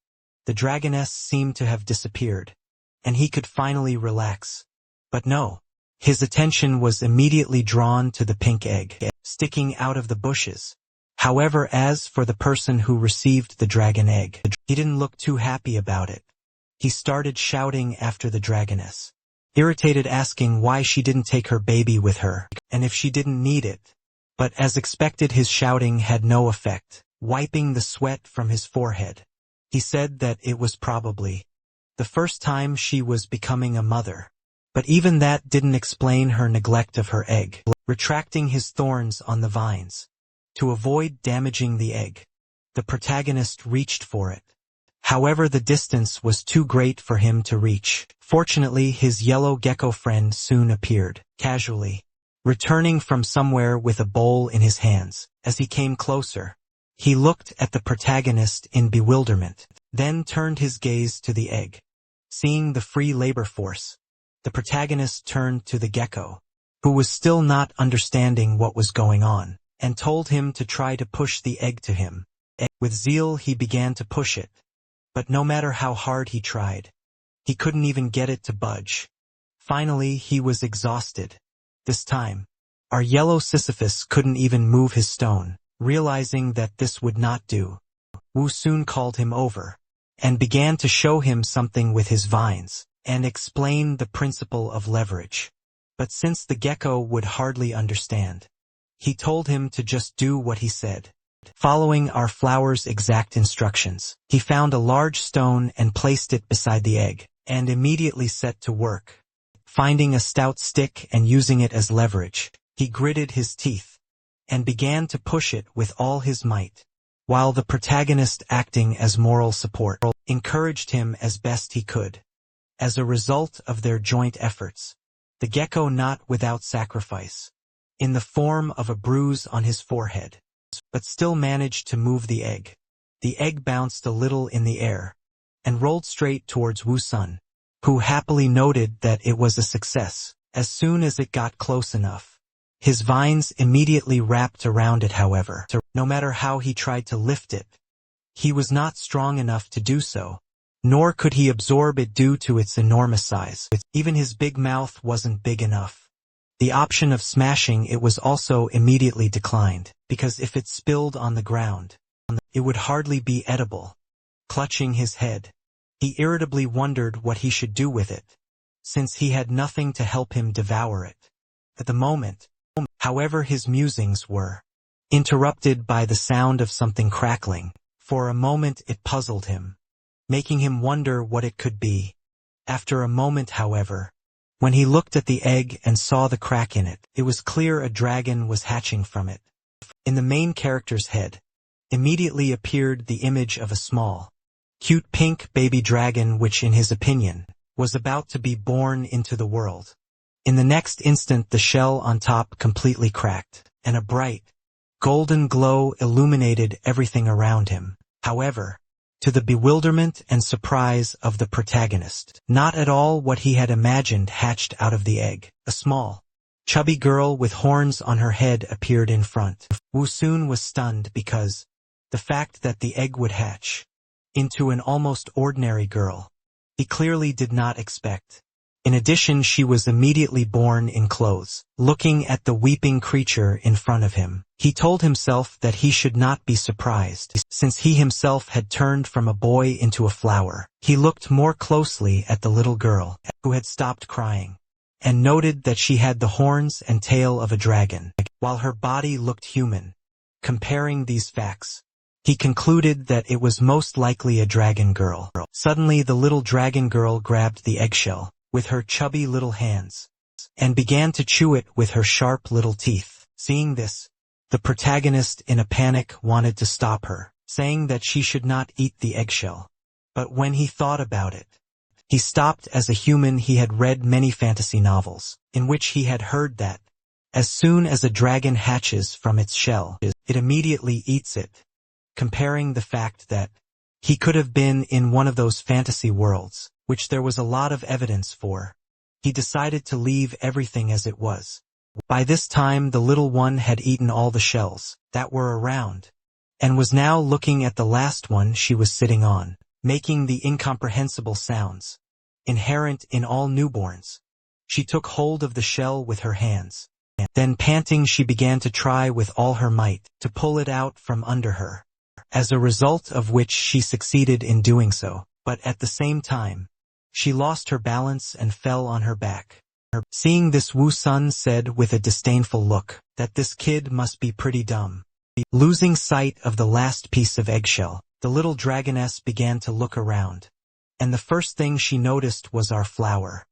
the dragoness seemed to have disappeared, and he could finally relax. But no. His attention was immediately drawn to the pink egg sticking out of the bushes. However, as for the person who received the dragon egg, he didn't look too happy about it. He started shouting after the dragoness, irritated, asking why she didn't take her baby with her, and if she didn't need it. But as expected, his shouting had no effect. Wiping the sweat from his forehead, he said that it was probably the first time she was becoming a mother. But even that didn't explain her neglect of her egg. Retracting his thorns on the vines to avoid damaging the egg, the protagonist reached for it. However, the distance was too great for him to reach. Fortunately, his yellow gecko friend soon appeared, casually, returning from somewhere with a bowl in his hands. As he came closer, he looked at the protagonist in bewilderment, then turned his gaze to the egg. Seeing the free labor force, the protagonist turned to the gecko, who was still not understanding what was going on, and told him to try to push the egg to him. With zeal he began to push it, but no matter how hard he tried, he couldn't even get it to budge. Finally, he was exhausted. This time, our yellow Sisyphus couldn't even move his stone. Realizing that this would not do, Wu soon called him over, and began to show him something with his vines, and explain the principle of leverage. But since the gecko would hardly understand, he told him to just do what he said. Following our flower's exact instructions, he found a large stone and placed it beside the egg, and immediately set to work. Finding a stout stick and using it as leverage, he gritted his teeth and began to push it with all his might, while the protagonist, acting as moral support, encouraged him as best he could. As a result of their joint efforts, the gecko, not without sacrifice, in the form of a bruise on his forehead, but still managed to move the egg. The egg bounced a little in the air and rolled straight towards Wu Sun, who happily noted that it was a success. As soon as it got close enough, his vines immediately wrapped around it. However, no matter how he tried to lift it, he was not strong enough to do so, nor could he absorb it due to its enormous size. Even his big mouth wasn't big enough. The option of smashing it was also immediately declined, because if it spilled on the ground, it would hardly be edible. Clutching his head, he irritably wondered what he should do with it, since he had nothing to help him devour it. At the moment, however, his musings were interrupted by the sound of something crackling. For a moment it puzzled him, making him wonder what it could be. After a moment, however, when he looked at the egg and saw the crack in it, it was clear a dragon was hatching from it. In the main character's head, immediately appeared the image of a small, cute pink baby dragon which, in his opinion, was about to be born into the world. In the next instant the shell on top completely cracked, and a bright, golden glow illuminated everything around him. However, to the bewilderment and surprise of the protagonist, not at all what he had imagined hatched out of the egg. A small, chubby girl with horns on her head appeared in front. Wu soon was stunned because the fact that the egg would hatch into an almost ordinary girl, he clearly did not expect. In addition, she was immediately born in clothes, looking at the weeping creature in front of him. He told himself that he should not be surprised, since he himself had turned from a boy into a flower. He looked more closely at the little girl, who had stopped crying, and noted that she had the horns and tail of a dragon, while her body looked human. Comparing these facts, he concluded that it was most likely a dragon girl. Suddenly the little dragon girl grabbed the eggshell with her chubby little hands, and began to chew it with her sharp little teeth. Seeing this, the protagonist in a panic wanted to stop her, saying that she should not eat the eggshell. But when he thought about it, he stopped. As a human, he had read many fantasy novels, in which he had heard that, as soon as a dragon hatches from its shell, it immediately eats it. Comparing the fact that he could have been in one of those fantasy worlds, which there was a lot of evidence for, he decided to leave everything as it was. By this time the little one had eaten all the shells that were around, and was now looking at the last one she was sitting on, making the incomprehensible sounds inherent in all newborns. She took hold of the shell with her hands. Then panting, she began to try with all her might to pull it out from under her, as a result of which she succeeded in doing so, but at the same time, she lost her balance and fell on her back. Seeing this, Wu Sun said with a disdainful look that this kid must be pretty dumb. Losing sight of the last piece of eggshell, the little dragoness began to look around, and the first thing she noticed was our flower,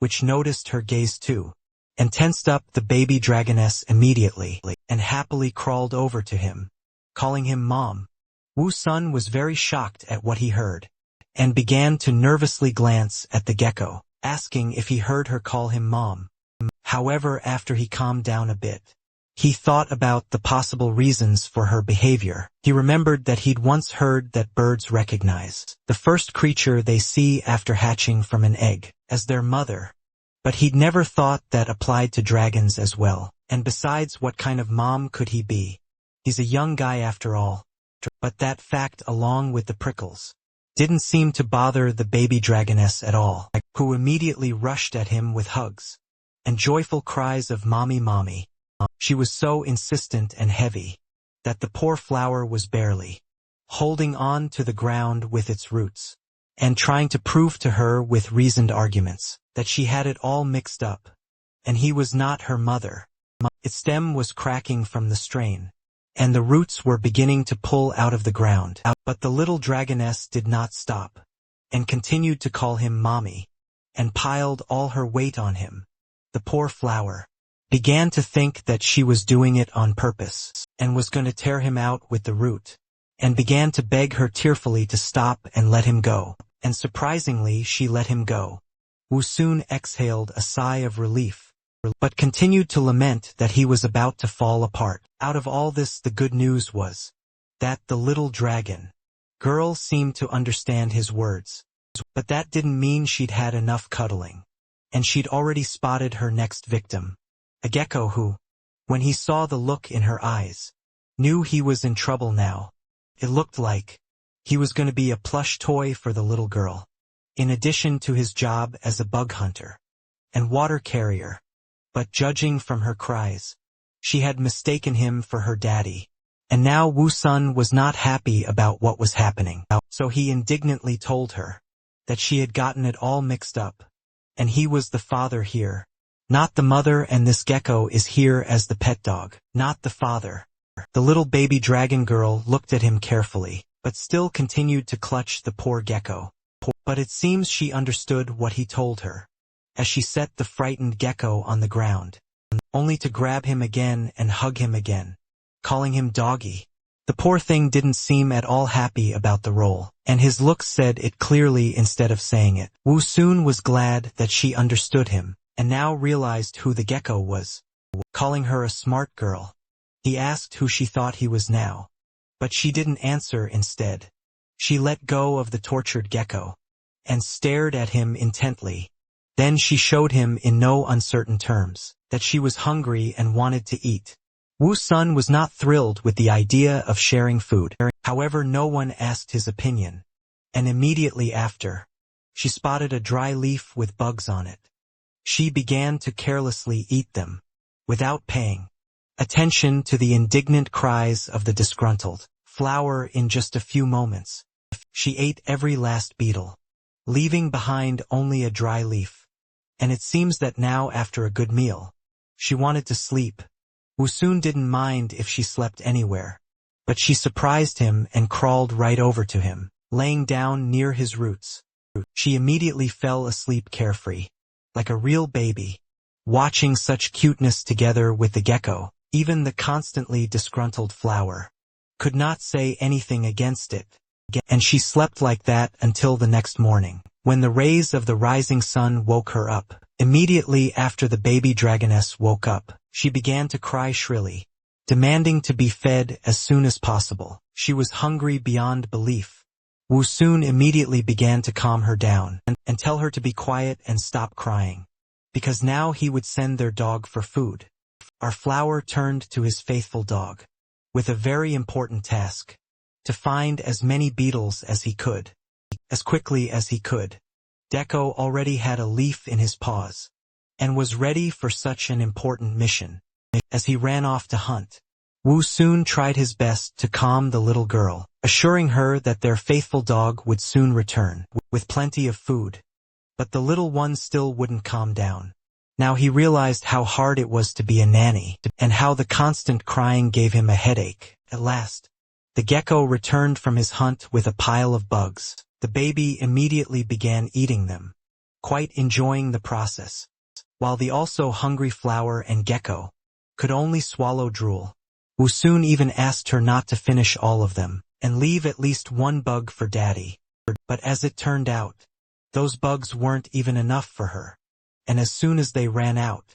which noticed her gaze too, and tensed up. The baby dragoness immediately and happily crawled over to him, calling him Mom. Wu Sun was very shocked at what he heard, and began to nervously glance at the gecko, asking if he heard her call him Mom. However, after he calmed down a bit, he thought about the possible reasons for her behavior. He remembered that he'd once heard that birds recognize the first creature they see after hatching from an egg as their mother, but he'd never thought that applied to dragons as well. And besides, what kind of mom could he be? He's a young guy after all. But that fact, along with the prickles, didn't seem to bother the baby dragoness at all, who immediately rushed at him with hugs and joyful cries of "Mommy, Mommy." She was so insistent and heavy that the poor flower was barely holding on to the ground with its roots, and trying to prove to her with reasoned arguments that she had it all mixed up, and he was not her mother. Its stem was cracking from the strain, and the roots were beginning to pull out of the ground. But the little dragoness did not stop, and continued to call him Mommy, and piled all her weight on him. The poor flower began to think that she was doing it on purpose, and was going to tear him out with the root, and began to beg her tearfully to stop and let him go. And surprisingly, she let him go. Wu soon exhaled a sigh of relief, but continued to lament that he was about to fall apart. Out of all this, the good news was that the little dragon girl seemed to understand his words. But that didn't mean she'd had enough cuddling, and she'd already spotted her next victim, a gecko who, when he saw the look in her eyes, knew he was in trouble now. It looked like he was going to be a plush toy for the little girl, in addition to his job as a bug hunter and water carrier. But judging from her cries, she had mistaken him for her daddy, and now Wu Sun was not happy about what was happening. So he indignantly told her that she had gotten it all mixed up, and he was the father here, not the mother, and this gecko is here as the pet dog, not the father. The little baby dragon girl looked at him carefully, but still continued to clutch the poor gecko. But it seems she understood what he told her, as she set the frightened gecko on the ground, only to grab him again and hug him again, calling him doggy. The poor thing didn't seem at all happy about the role, and his looks said it clearly instead of saying it. Wu Sun was glad that she understood him, and now realized who the gecko was. Calling her a smart girl, he asked who she thought he was now, but she didn't answer. Instead, she let go of the tortured gecko and stared at him intently. Then she showed him in no uncertain terms that she was hungry and wanted to eat. Wu Sun was not thrilled with the idea of sharing food. However, no one asked his opinion, and immediately after, she spotted a dry leaf with bugs on it. She began to carelessly eat them, without paying attention to the indignant cries of the disgruntled flower. In just a few moments, she ate every last beetle, leaving behind only a dry leaf. And it seems that now, after a good meal, she wanted to sleep. Woosun didn't mind if she slept anywhere, but she surprised him and crawled right over to him, laying down near his roots. She immediately fell asleep carefree, like a real baby, watching such cuteness together with the gecko. Even the constantly disgruntled flower could not say anything against it, and she slept like that until the next morning, when the rays of the rising sun woke her up. Immediately after the baby dragoness woke up, she began to cry shrilly, demanding to be fed as soon as possible. She was hungry beyond belief. Woosun immediately began to calm her down and tell her to be quiet and stop crying, because now he would send their dog for food. Our flower turned to his faithful dog, with a very important task: to find as many beetles as he could, as quickly as he could. Gecko already had a leaf in his paws, and was ready for such an important mission. As he ran off to hunt, Woosun tried his best to calm the little girl, assuring her that their faithful dog would soon return, with plenty of food. But the little one still wouldn't calm down. Now he realized how hard it was to be a nanny, and how the constant crying gave him a headache. At last, the gecko returned from his hunt with a pile of bugs. The baby immediately began eating them, quite enjoying the process, while the also hungry flower and gecko could only swallow drool. Woosun even asked her not to finish all of them, and leave at least one bug for daddy. But as it turned out, those bugs weren't even enough for her, and as soon as they ran out,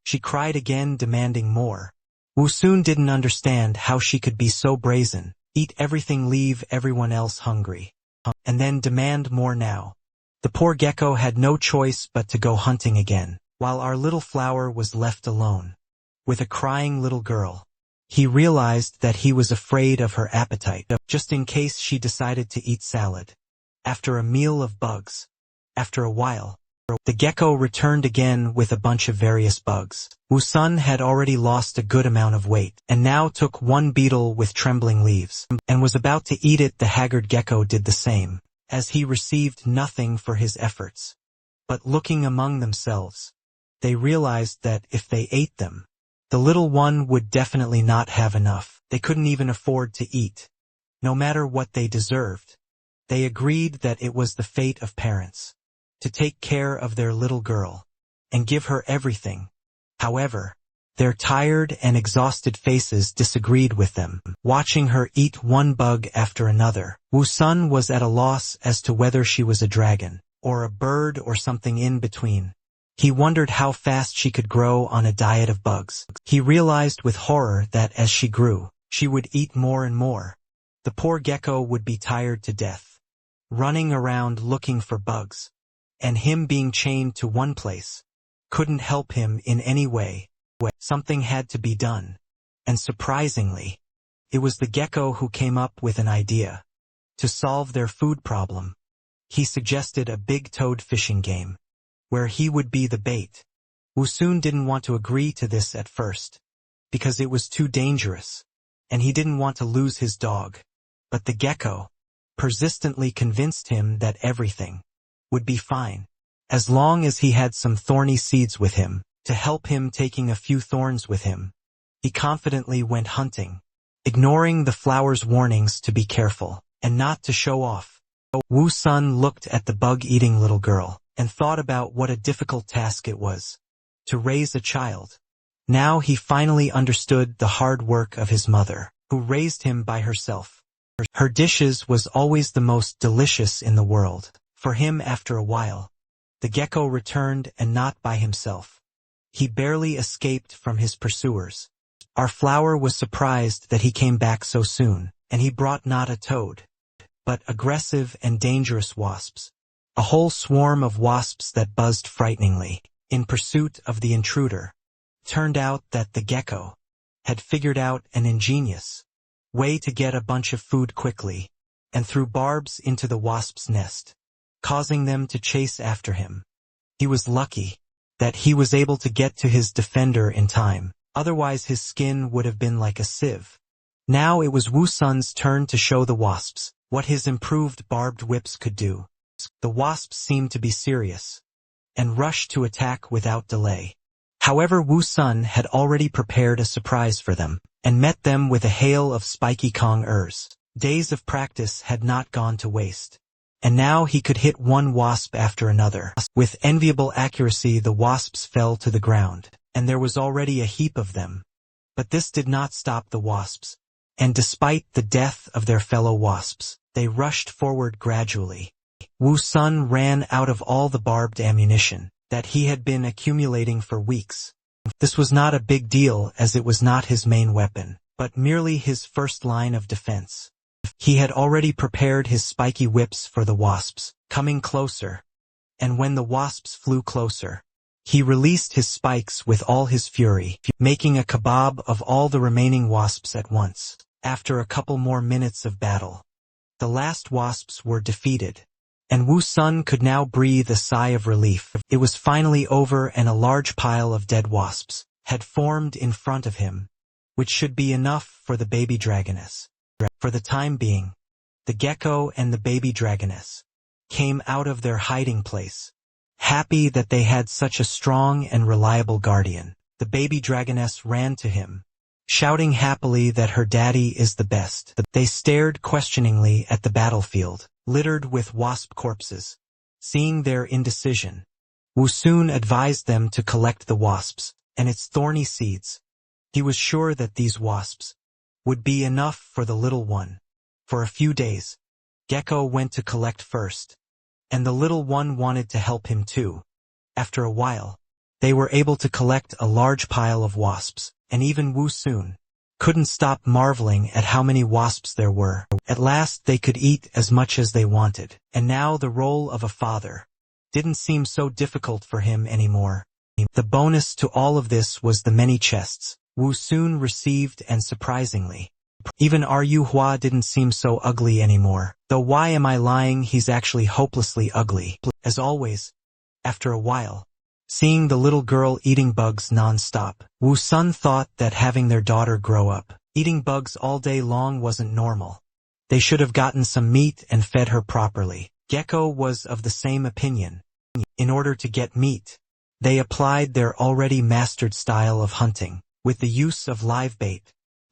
she cried again, demanding more. Woosun didn't understand how she could be so brazen, eat everything, leave everyone else hungry, and then demand more now. The poor gecko had no choice but to go hunting again, while our little flower was left alone with a crying little girl. He realized that he was afraid of her appetite, just in case she decided to eat salad after a meal of bugs. After a while, the gecko returned again with a bunch of various bugs. Woosun had already lost a good amount of weight, and now took one beetle with trembling leaves, and was about to eat it. The haggard gecko did the same, as he received nothing for his efforts. But looking among themselves, they realized that if they ate them, the little one would definitely not have enough. They couldn't even afford to eat, no matter what they deserved. They agreed that it was the fate of parents to take care of their little girl and give her everything. However, their tired and exhausted faces disagreed with them. Watching her eat one bug after another, Woosun was at a loss as to whether she was a dragon, or a bird, or something in between. He wondered how fast she could grow on a diet of bugs. He realized with horror that as she grew, she would eat more and more. The poor gecko would be tired to death, running around looking for bugs, and him being chained to one place couldn't help him in any way. Something had to be done, and surprisingly, it was the gecko who came up with an idea to solve their food problem. He suggested a big-toed fishing game, where he would be the bait. Woosun didn't want to agree to this at first, because it was too dangerous, and he didn't want to lose his dog. But the gecko persistently convinced him that everything would be fine, as long as he had some thorny seeds with him to help him. Taking a few thorns with him, he confidently went hunting, ignoring the flower's warnings to be careful and not to show off. Woosun looked at the bug-eating little girl and thought about what a difficult task it was to raise a child. Now he finally understood the hard work of his mother, who raised him by herself. Her dishes was always the most delicious in the world. For him, after a while, the gecko returned, and not by himself. He barely escaped from his pursuers. Our flower was surprised that he came back so soon, and he brought not a toad, but aggressive and dangerous wasps. A whole swarm of wasps that buzzed frighteningly in pursuit of the intruder. Turned out that the gecko had figured out an ingenious way to get a bunch of food quickly, and threw barbs into the wasp's nest, causing them to chase after him. He was lucky, that he was able to get to his defender in time. Otherwise his skin would have been like a sieve. Now it was Wu Sun's turn to show the wasps what his improved barbed whips could do. The wasps seemed to be serious and rushed to attack without delay. However, Wu Sun had already prepared a surprise for them and met them with a hail of spiky Kong-ers. Days of practice had not gone to waste, and now he could hit one wasp after another. With enviable accuracy the wasps fell to the ground, and there was already a heap of them. But this did not stop the wasps, and despite the death of their fellow wasps, they rushed forward gradually. Wu Sun ran out of all the barbed ammunition that he had been accumulating for weeks. This was not a big deal as it was not his main weapon, but merely his first line of defense. He had already prepared his spiky whips for the wasps, coming closer, and when the wasps flew closer, he released his spikes with all his fury, making a kebab of all the remaining wasps at once. After a couple more minutes of battle, the last wasps were defeated, and Wu Sun could now breathe a sigh of relief. It was finally over, and a large pile of dead wasps had formed in front of him, which should be enough for the baby dragoness. For the time being, the gecko and the baby dragoness came out of their hiding place, happy that they had such a strong and reliable guardian. The baby dragoness ran to him, shouting happily that her daddy is the best. They stared questioningly at the battlefield, littered with wasp corpses. Seeing their indecision, Wu Sun advised them to collect the wasps and its thorny seeds. He was sure that these wasps would be enough for the little one. For a few days, Gecko went to collect first, and the little one wanted to help him too. After a while, they were able to collect a large pile of wasps, and even Wu Sun couldn't stop marveling at how many wasps there were. At last they could eat as much as they wanted, and now the role of a father didn't seem so difficult for him anymore. The bonus to all of this was the many chests Wu Sun received, and surprisingly, even Ru Hua didn't seem so ugly anymore. Though why am I lying, he's actually hopelessly ugly. As always, after a while, seeing the little girl eating bugs non-stop, Wu Sun thought that having their daughter grow up eating bugs all day long wasn't normal. They should have gotten some meat and fed her properly. Gecko was of the same opinion. In order to get meat, they applied their already mastered style of hunting, with the use of live bait.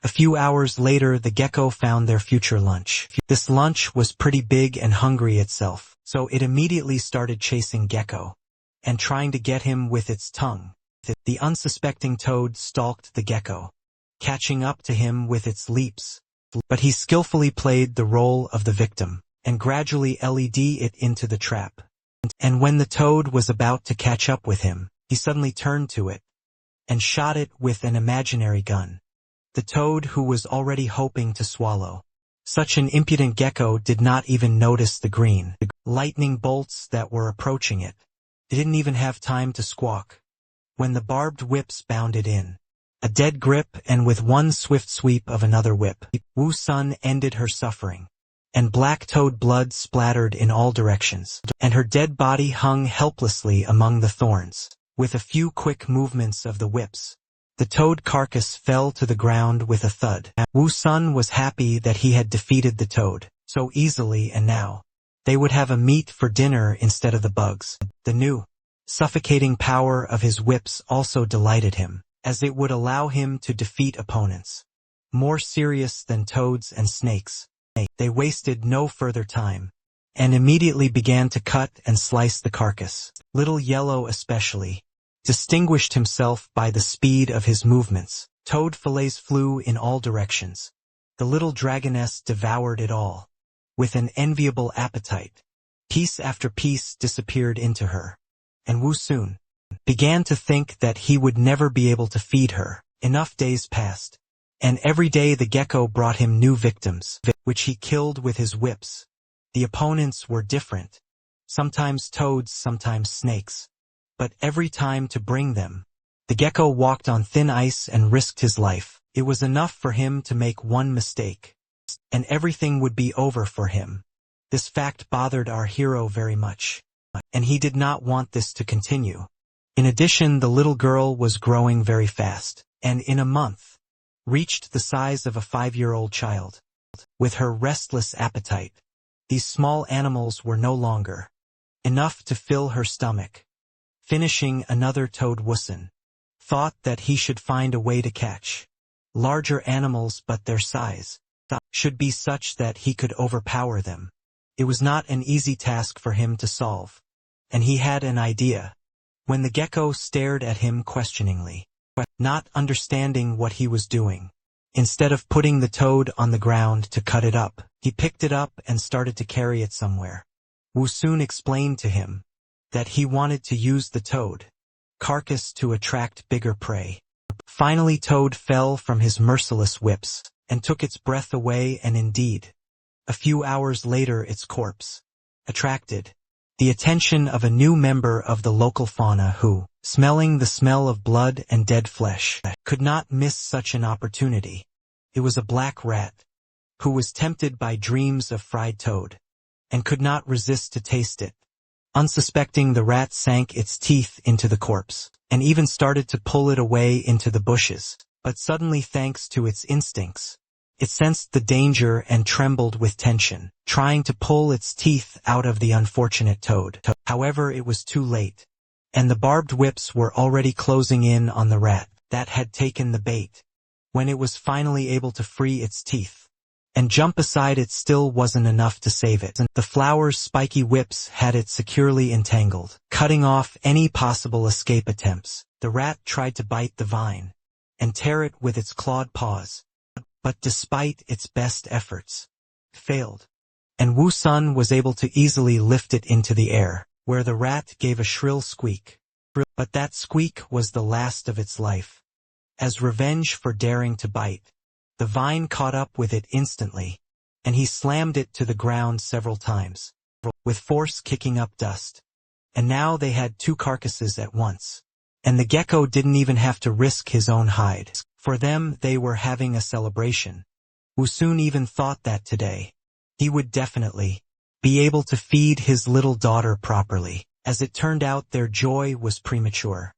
A few hours later the gecko found their future lunch. This lunch was pretty big and hungry itself, so it immediately started chasing Gecko and trying to get him with its tongue. The unsuspecting toad stalked the gecko, catching up to him with its leaps, but he skillfully played the role of the victim and gradually led it into the trap. And when the toad was about to catch up with him, he suddenly turned to it and shot it with an imaginary gun. The toad, who was already hoping to swallow such an impudent gecko, did not even notice the green lightning bolts that were approaching it. It didn't even have time to squawk when the barbed whips bounded in. A dead grip, and with one swift sweep of another whip, Wu Sun ended her suffering, and black toad blood splattered in all directions, and her dead body hung helplessly among the thorns. With a few quick movements of the whips, the toad carcass fell to the ground with a thud. Wu Sun was happy that he had defeated the toad so easily, and now they would have a meat for dinner instead of the bugs. The new, suffocating power of his whips also delighted him, as it would allow him to defeat opponents more serious than toads and snakes. They wasted no further time, and immediately began to cut and slice the carcass. Little Yellow especially distinguished himself by the speed of his movements. Toad fillets flew in all directions. The little dragoness devoured it all with an enviable appetite. Piece after piece disappeared into her, and Wu Sun began to think that he would never be able to feed her. Enough days passed, and every day the gecko brought him new victims, which he killed with his whips. The opponents were different, sometimes toads, sometimes snakes, but every time to bring them, the gecko walked on thin ice and risked his life. It was enough for him to make one mistake, and everything would be over for him. This fact bothered our hero very much, and he did not want this to continue. In addition, the little girl was growing very fast, and in a month, reached the size of a 5-year-old child. With her restless appetite, these small animals were no longer enough to fill her stomach. Finishing another toad, Wooson thought that he should find a way to catch larger animals, but their size should be such that he could overpower them. It was not an easy task for him to solve, and he had an idea. When the gecko stared at him questioningly, not understanding what he was doing, instead of putting the toad on the ground to cut it up, he picked it up and started to carry it somewhere. Wu soon explained to him that he wanted to use the toad carcass to attract bigger prey. Finally, Toad fell from his merciless whips and took its breath away, and indeed, a few hours later its corpse attracted the attention of a new member of the local fauna who, smelling the smell of blood and dead flesh, could not miss such an opportunity. It was a black rat, who was tempted by dreams of fried toad, and could not resist to taste it. Unsuspecting, the rat sank its teeth into the corpse, and even started to pull it away into the bushes. But suddenly, thanks to its instincts, it sensed the danger and trembled with tension, trying to pull its teeth out of the unfortunate toad. However, it was too late, and the barbed whips were already closing in on the rat that had taken the bait. When it was finally able to free its teeth and jump aside, it still wasn't enough to save it. The flower's spiky whips had it securely entangled, cutting off any possible escape attempts. The rat tried to bite the vine and tear it with its clawed paws, but despite its best efforts, failed. And Wu Sun was able to easily lift it into the air, where the rat gave a shrill squeak. But that squeak was the last of its life. As revenge for daring to bite, the vine caught up with it instantly, and he slammed it to the ground several times, with force kicking up dust. And now they had 2 carcasses at once. And the gecko didn't even have to risk his own hide. For them, they were having a celebration. Wu soon even thought that today, he would definitely be able to feed his little daughter properly. As it turned out, their joy was premature,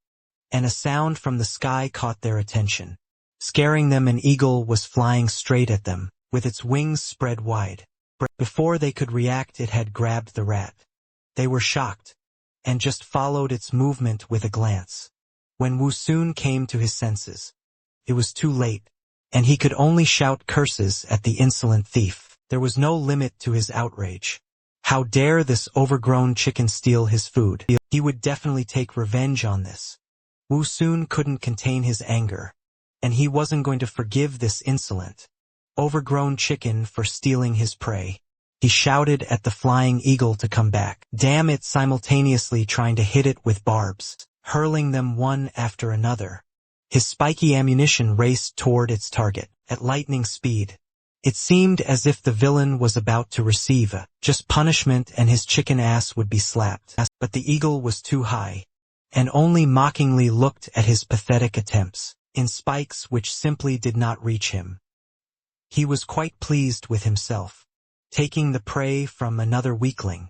and a sound from the sky caught their attention. Scaring them, an eagle was flying straight at them, with its wings spread wide. Before they could react, it had grabbed the rat. They were shocked, and just followed its movement with a glance. When Wu soon came to his senses, it was too late, and he could only shout curses at the insolent thief. There was no limit to his outrage. How dare this overgrown chicken steal his food? He would definitely take revenge on this. Wu soon couldn't contain his anger, and he wasn't going to forgive this insolent, overgrown chicken for stealing his prey. He shouted at the flying eagle to come back. Damn it, simultaneously trying to hit it with barbs, hurling them one after another. His spiky ammunition raced toward its target at lightning speed. It seemed as if the villain was about to receive just punishment and his chicken ass would be slapped. But the eagle was too high, and only mockingly looked at his pathetic attempts, in spikes which simply did not reach him. He was quite pleased with himself. Taking the prey from another weakling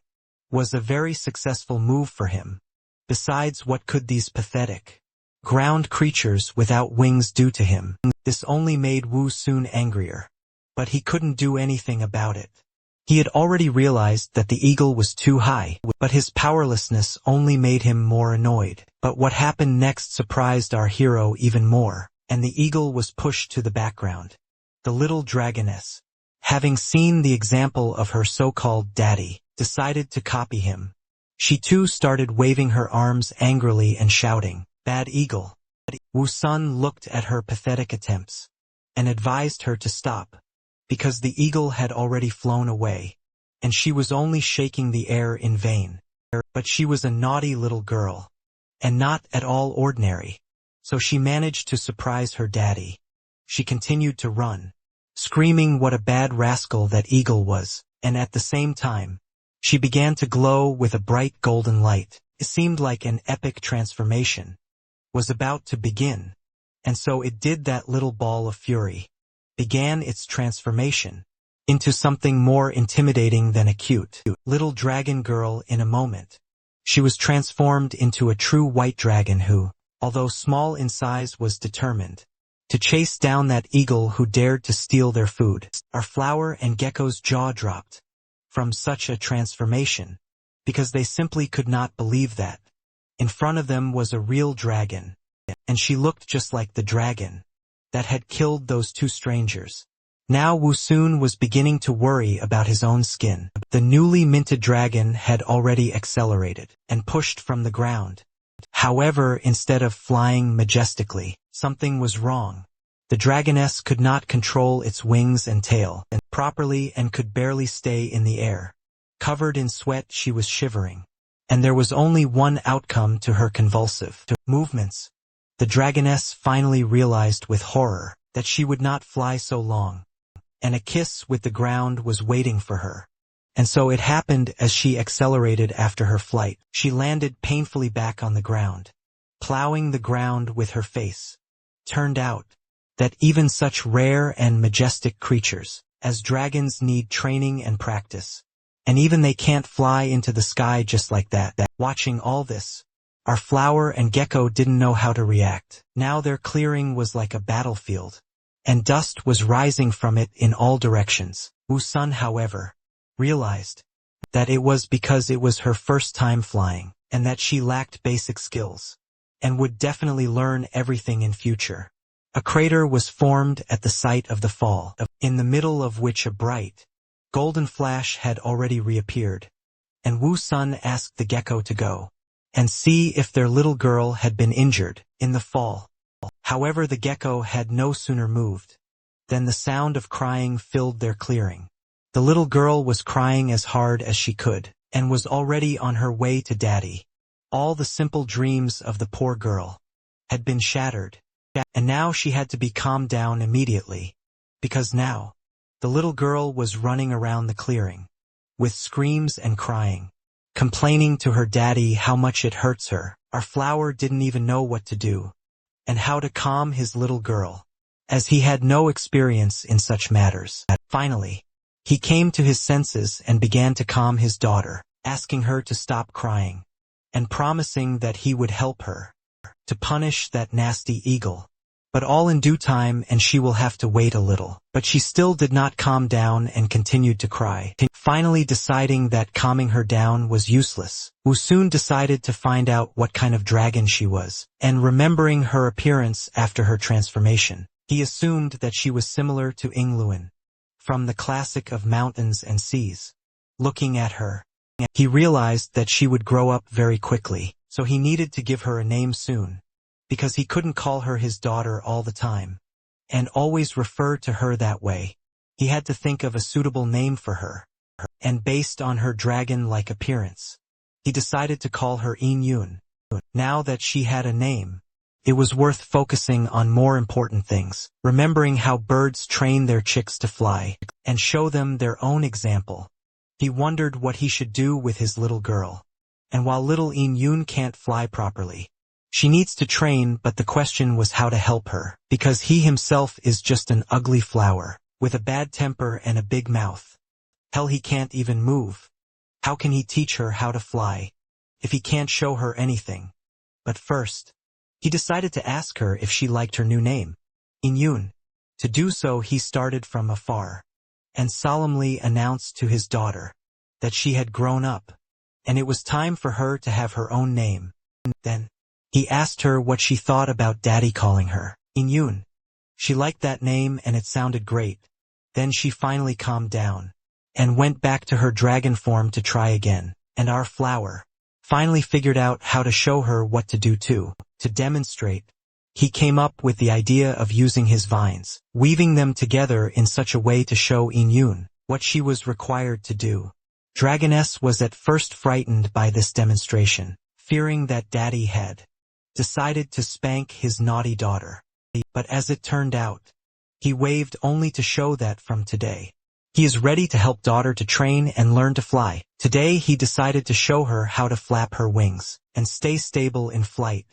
was a very successful move for him. Besides, what could these pathetic ground creatures without wings do to him? This only made Wu soon angrier, but he couldn't do anything about it. He had already realized that the eagle was too high, but his powerlessness only made him more annoyed. But what happened next surprised our hero even more, and the eagle was pushed to the background. The little dragoness, having seen the example of her so-called daddy, decided to copy him. She too started waving her arms angrily and shouting, "Bad eagle." Wu Sun looked at her pathetic attempts and advised her to stop, because the eagle had already flown away, and she was only shaking the air in vain. But she was a naughty little girl, and not at all ordinary, so she managed to surprise her daddy. She continued to run, screaming what a bad rascal that eagle was, and at the same time, she began to glow with a bright golden light. It seemed like an epic transformation was about to begin, and so it did. That little ball of fury began its transformation into something more intimidating than a cute little dragon girl in a moment. She was transformed into a true white dragon who, although small in size, was determined to chase down that eagle who dared to steal their food. Our flower and gecko's jaw dropped from such a transformation, because they simply could not believe that in front of them was a real dragon, and she looked just like the dragon that had killed those two strangers. Now Wusun was beginning to worry about his own skin. The newly minted dragon had already accelerated and pushed from the ground. However, instead of flying majestically, something was wrong. The dragoness could not control its wings and tail properly and could barely stay in the air. Covered in sweat, she was shivering. And there was only one outcome to her convulsive movements. The dragoness finally realized with horror that she would not fly so long, and a kiss with the ground was waiting for her. And so it happened as she accelerated after her flight. She landed painfully back on the ground, plowing the ground with her face. Turned out that even such rare and majestic creatures as dragons need training and practice. And even they can't fly into the sky just like that. Watching all this, our flower and gecko didn't know how to react. Now their clearing was like a battlefield, and dust was rising from it in all directions. Wusun, however, realized that it was because it was her first time flying, and that she lacked basic skills, and would definitely learn everything in future. A crater was formed at the site of the fall, in the middle of which a bright golden flash had already reappeared, and Wusun asked the gecko to go and see if their little girl had been injured in the fall. However, the gecko had no sooner moved than the sound of crying filled their clearing. The little girl was crying as hard as she could, and was already on her way to Daddy. All the simple dreams of the poor girl had been shattered, and now she had to be calmed down immediately, because now the little girl was running around the clearing, with screams and crying, complaining to her daddy how much it hurts her. Our flower didn't even know what to do, and how to calm his little girl, as he had no experience in such matters. Finally, he came to his senses and began to calm his daughter, asking her to stop crying, and promising that he would help her to punish that nasty eagle. But all in due time, and she will have to wait a little. But she still did not calm down and continued to cry. Finally deciding that calming her down was useless, Wusun decided to find out what kind of dragon she was, and remembering her appearance after her transformation, he assumed that she was similar to Yingluan from the classic of mountains and seas. Looking at her, he realized that she would grow up very quickly, so he needed to give her a name soon, because he couldn't call her his daughter all the time, and always refer to her that way. He had to think of a suitable name for her, and based on her dragon-like appearance, he decided to call her Yun. Now that she had a name, it was worth focusing on more important things, remembering how birds train their chicks to fly, and show them their own example. He wondered what he should do with his little girl. And while little Yun can't fly properly, she needs to train, but the question was how to help her, because he himself is just an ugly flower, with a bad temper and a big mouth. Hell, he can't even move. How can he teach her how to fly, if he can't show her anything? But first, he decided to ask her if she liked her new name, Yun. To do so, he started from afar, and solemnly announced to his daughter that she had grown up, and it was time for her to have her own name. Then, he asked her what she thought about Daddy calling her Yun. She liked that name and it sounded great. Then she finally calmed down, and went back to her dragon form to try again, and our flower finally figured out how to show her what to do too. To demonstrate, he came up with the idea of using his vines, weaving them together in such a way to show Yun what she was required to do. Dragoness was at first frightened by this demonstration, fearing that Daddy had decided to spank his naughty daughter. But as it turned out, he waved only to show that from today, he is ready to help daughter to train and learn to fly. Today he decided to show her how to flap her wings and stay stable in flight.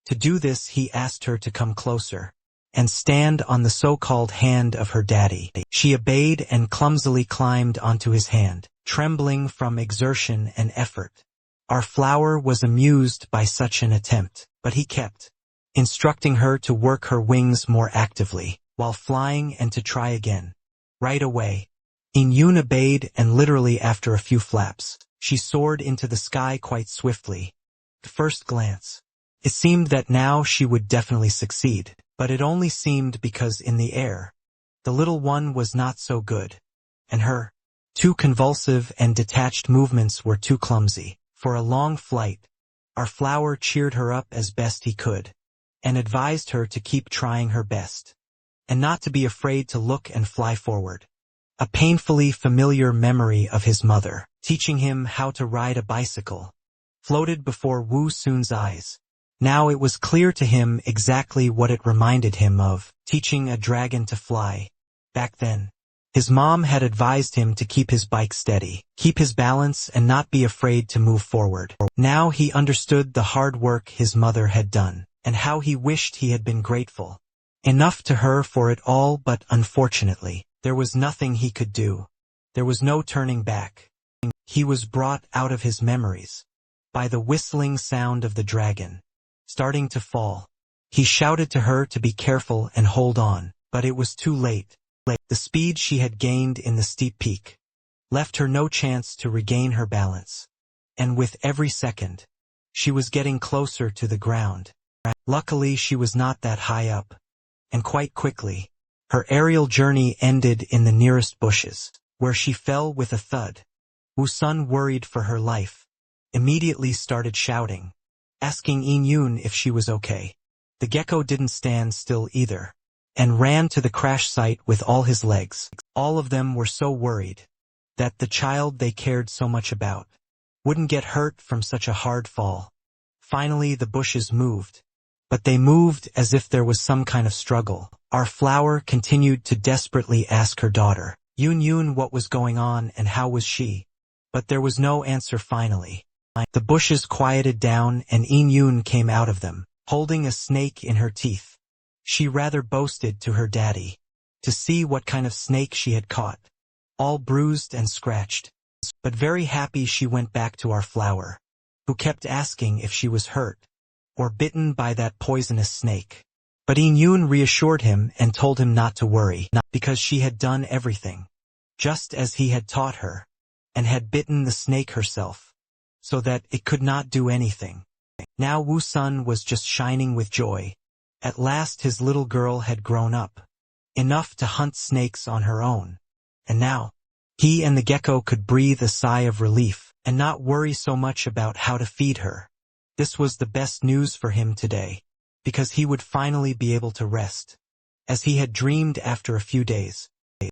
To do this, he asked her to come closer and stand on the so-called hand of her daddy. She obeyed and clumsily climbed onto his hand, trembling from exertion and effort. Our flower was amused by such an attempt, but he kept instructing her to work her wings more actively, while flying and to try again. Right away, In-yoon obeyed, and literally after a few flaps, she soared into the sky quite swiftly. At first glance, it seemed that now she would definitely succeed, but it only seemed because in the air, the little one was not so good, and her too convulsive and detached movements were too clumsy. For a long flight, our flower cheered her up as best he could, and advised her to keep trying her best, and not to be afraid to look and fly forward. A painfully familiar memory of his mother, teaching him how to ride a bicycle, floated before Woo Soon's eyes. Now it was clear to him exactly what it reminded him of, teaching a dragon to fly. Back then, his mom had advised him to keep his bike steady, keep his balance, and not be afraid to move forward. Now he understood the hard work his mother had done, and how he wished he had been grateful enough to her for it all, but unfortunately, there was nothing he could do. There was no turning back. He was brought out of his memories by the whistling sound of the dragon starting to fall. He shouted to her to be careful and hold on, but it was too late. The speed she had gained in the steep peak left her no chance to regain her balance, and with every second, she was getting closer to the ground. Luckily, she was not that high up, and quite quickly, her aerial journey ended in the nearest bushes, where she fell with a thud. Woo Sun, worried for her life, immediately started shouting, asking In-yoon if she was okay. The gecko didn't stand still either, and ran to the crash site with all his legs. All of them were so worried that the child they cared so much about wouldn't get hurt from such a hard fall. Finally, the bushes moved, but they moved as if there was some kind of struggle. Our flower continued to desperately ask her daughter, In-yoon, what was going on and how was she? But there was no answer. Finally, the bushes quieted down and In-yoon came out of them, holding a snake in her teeth. She rather boasted to her daddy to see what kind of snake she had caught, all bruised and scratched. But very happy, she went back to our flower, who kept asking if she was hurt or bitten by that poisonous snake. But In-yoon reassured him and told him not to worry, because she had done everything just as he had taught her, and had bitten the snake herself, so that it could not do anything. Now Woo Sun was just shining with joy. At last his little girl had grown up enough to hunt snakes on her own, and now he and the gecko could breathe a sigh of relief and not worry so much about how to feed her. This was the best news for him today, because he would finally be able to rest, as he had dreamed after a few days.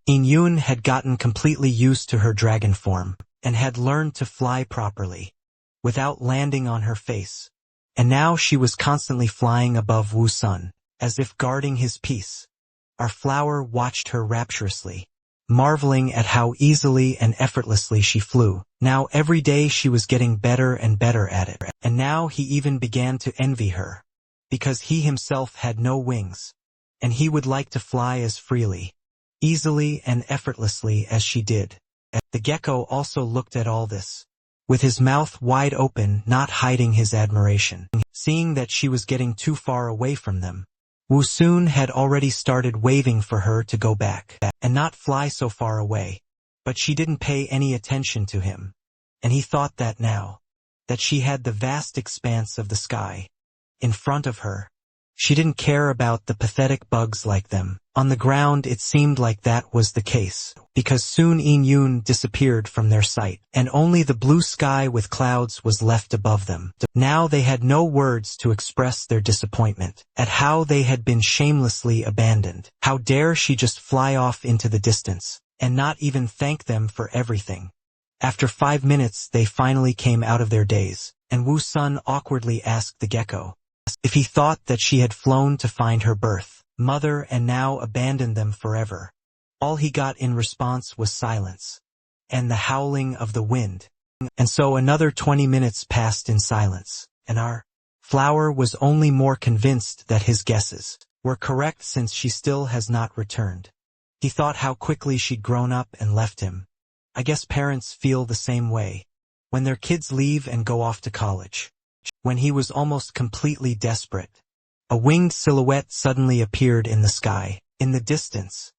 In-yoon had gotten completely used to her dragon form, and had learned to fly properly, without landing on her face. And now she was constantly flying above Woo Sun, as if guarding his peace. Our flower watched her rapturously, marveling at how easily and effortlessly she flew. Now every day she was getting better and better at it, and now he even began to envy her, because he himself had no wings, and he would like to fly as freely, easily and effortlessly as she did. The gecko also looked at all this, with his mouth wide open, not hiding his admiration. Seeing that she was getting too far away from them, Woo Soon had already started waving for her to go back, and not fly so far away. But she didn't pay any attention to him, and he thought that now that she had the vast expanse of the sky in front of her, she didn't care about the pathetic bugs like them. On the ground it seemed like that was the case, because soon In-yoon disappeared from their sight, and only the blue sky with clouds was left above them. Now they had no words to express their disappointment at how they had been shamelessly abandoned. How dare she just fly off into the distance, and not even thank them for everything. After 5 minutes they finally came out of their daze, and Woo Sun awkwardly asked the gecko if he thought that she had flown to find her birth mother and now abandoned them forever. All he got in response was silence, and the howling of the wind. And so another 20 minutes passed in silence, and our flower was only more convinced that his guesses were correct, since she still has not returned. He thought how quickly she'd grown up and left him. I guess parents feel the same way. when their kids leave and go off to college. When he was almost completely desperate, a winged silhouette suddenly appeared in the sky, in the distance.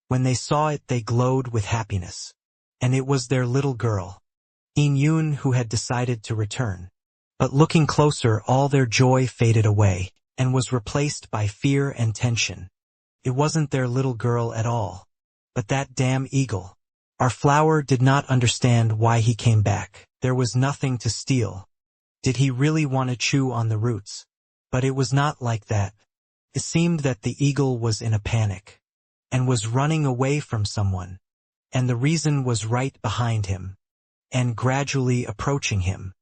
When they saw it, they glowed with happiness. And it was their little girl, In-yoon, who had decided to return. But looking closer, all their joy faded away, and was replaced by fear and tension. It wasn't their little girl at all, but that damn eagle. Our flower did not understand why he came back. There was nothing to steal. Did he really want to chew on the roots? But it was not like that. It seemed that the eagle was in a panic, and was running away from someone. And the reason was right behind him, and gradually approaching him.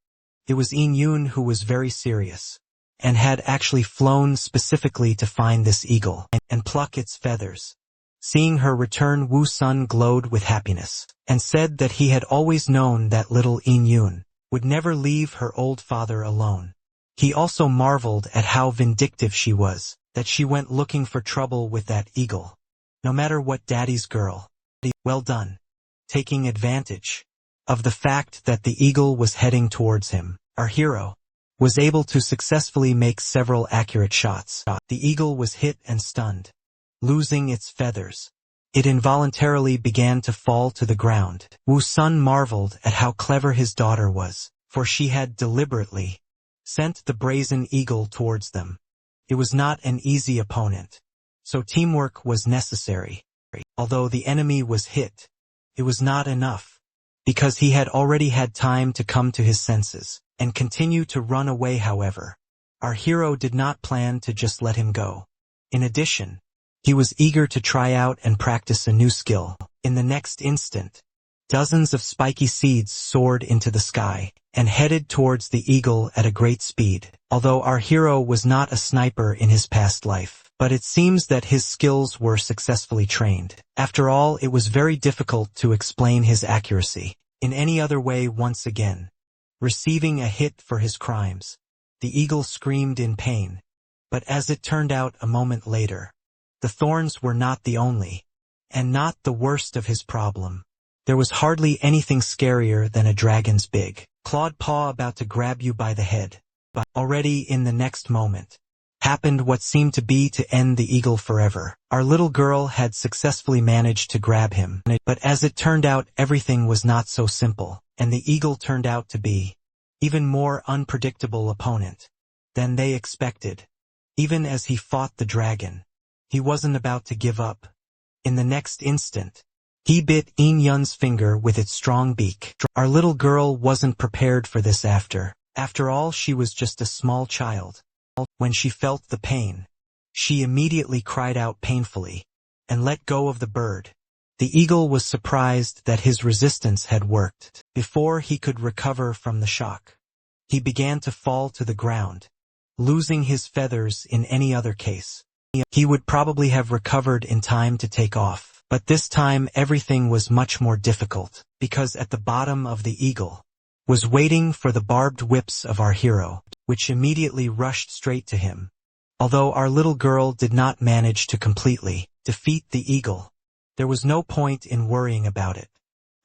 It was In-yoon, who was very serious, and had actually flown specifically to find this eagle, and pluck its feathers. Seeing her return, Woo-sun glowed with happiness, and said that he had always known that little In-yoon would never leave her old father alone. He also marveled at how vindictive she was, that she went looking for trouble with that eagle. No matter what, daddy's girl. Well done. Taking advantage of the fact that the eagle was heading towards him, our hero was able to successfully make several accurate shots. The eagle was hit and stunned, losing its feathers. It involuntarily began to fall to the ground. Woo-sun marveled at how clever his daughter was, for she had deliberately sent the brazen eagle towards them. It was not an easy opponent, so teamwork was necessary. Although the enemy was hit, it was not enough, because he had already had time to come to his senses and continue to run away. However, our hero did not plan to just let him go. In addition, he was eager to try out and practice a new skill. In the next instant, dozens of spiky seeds soared into the sky and headed towards the eagle at a great speed. Although our hero was not a sniper in his past life, but it seems that his skills were successfully trained. After all, it was very difficult to explain his accuracy in any other way. Once again, receiving a hit for his crimes, the eagle screamed in pain. But as it turned out, a moment later, the thorns were not the only, and not the worst of his problem. There was hardly anything scarier than a dragon's big, clawed paw about to grab you by the head. But already in the next moment, happened what seemed to be to end the eagle forever. Our little girl had successfully managed to grab him. But as it turned out, everything was not so simple, and the eagle turned out to be even more unpredictable opponent than they expected. Even as he fought the dragon, he wasn't about to give up. In the next instant, he bit In-yoon's finger with its strong beak. Our little girl wasn't prepared for this. After all, she was just a small child. When she felt the pain, she immediately cried out painfully and let go of the bird. The eagle was surprised that his resistance had worked. Before he could recover from the shock, he began to fall to the ground, losing his feathers. In any other case, he would probably have recovered in time to take off. But this time everything was much more difficult, because at the bottom of the eagle was waiting for the barbed whips of our hero, which immediately rushed straight to him. Although our little girl did not manage to completely defeat the eagle, there was no point in worrying about it.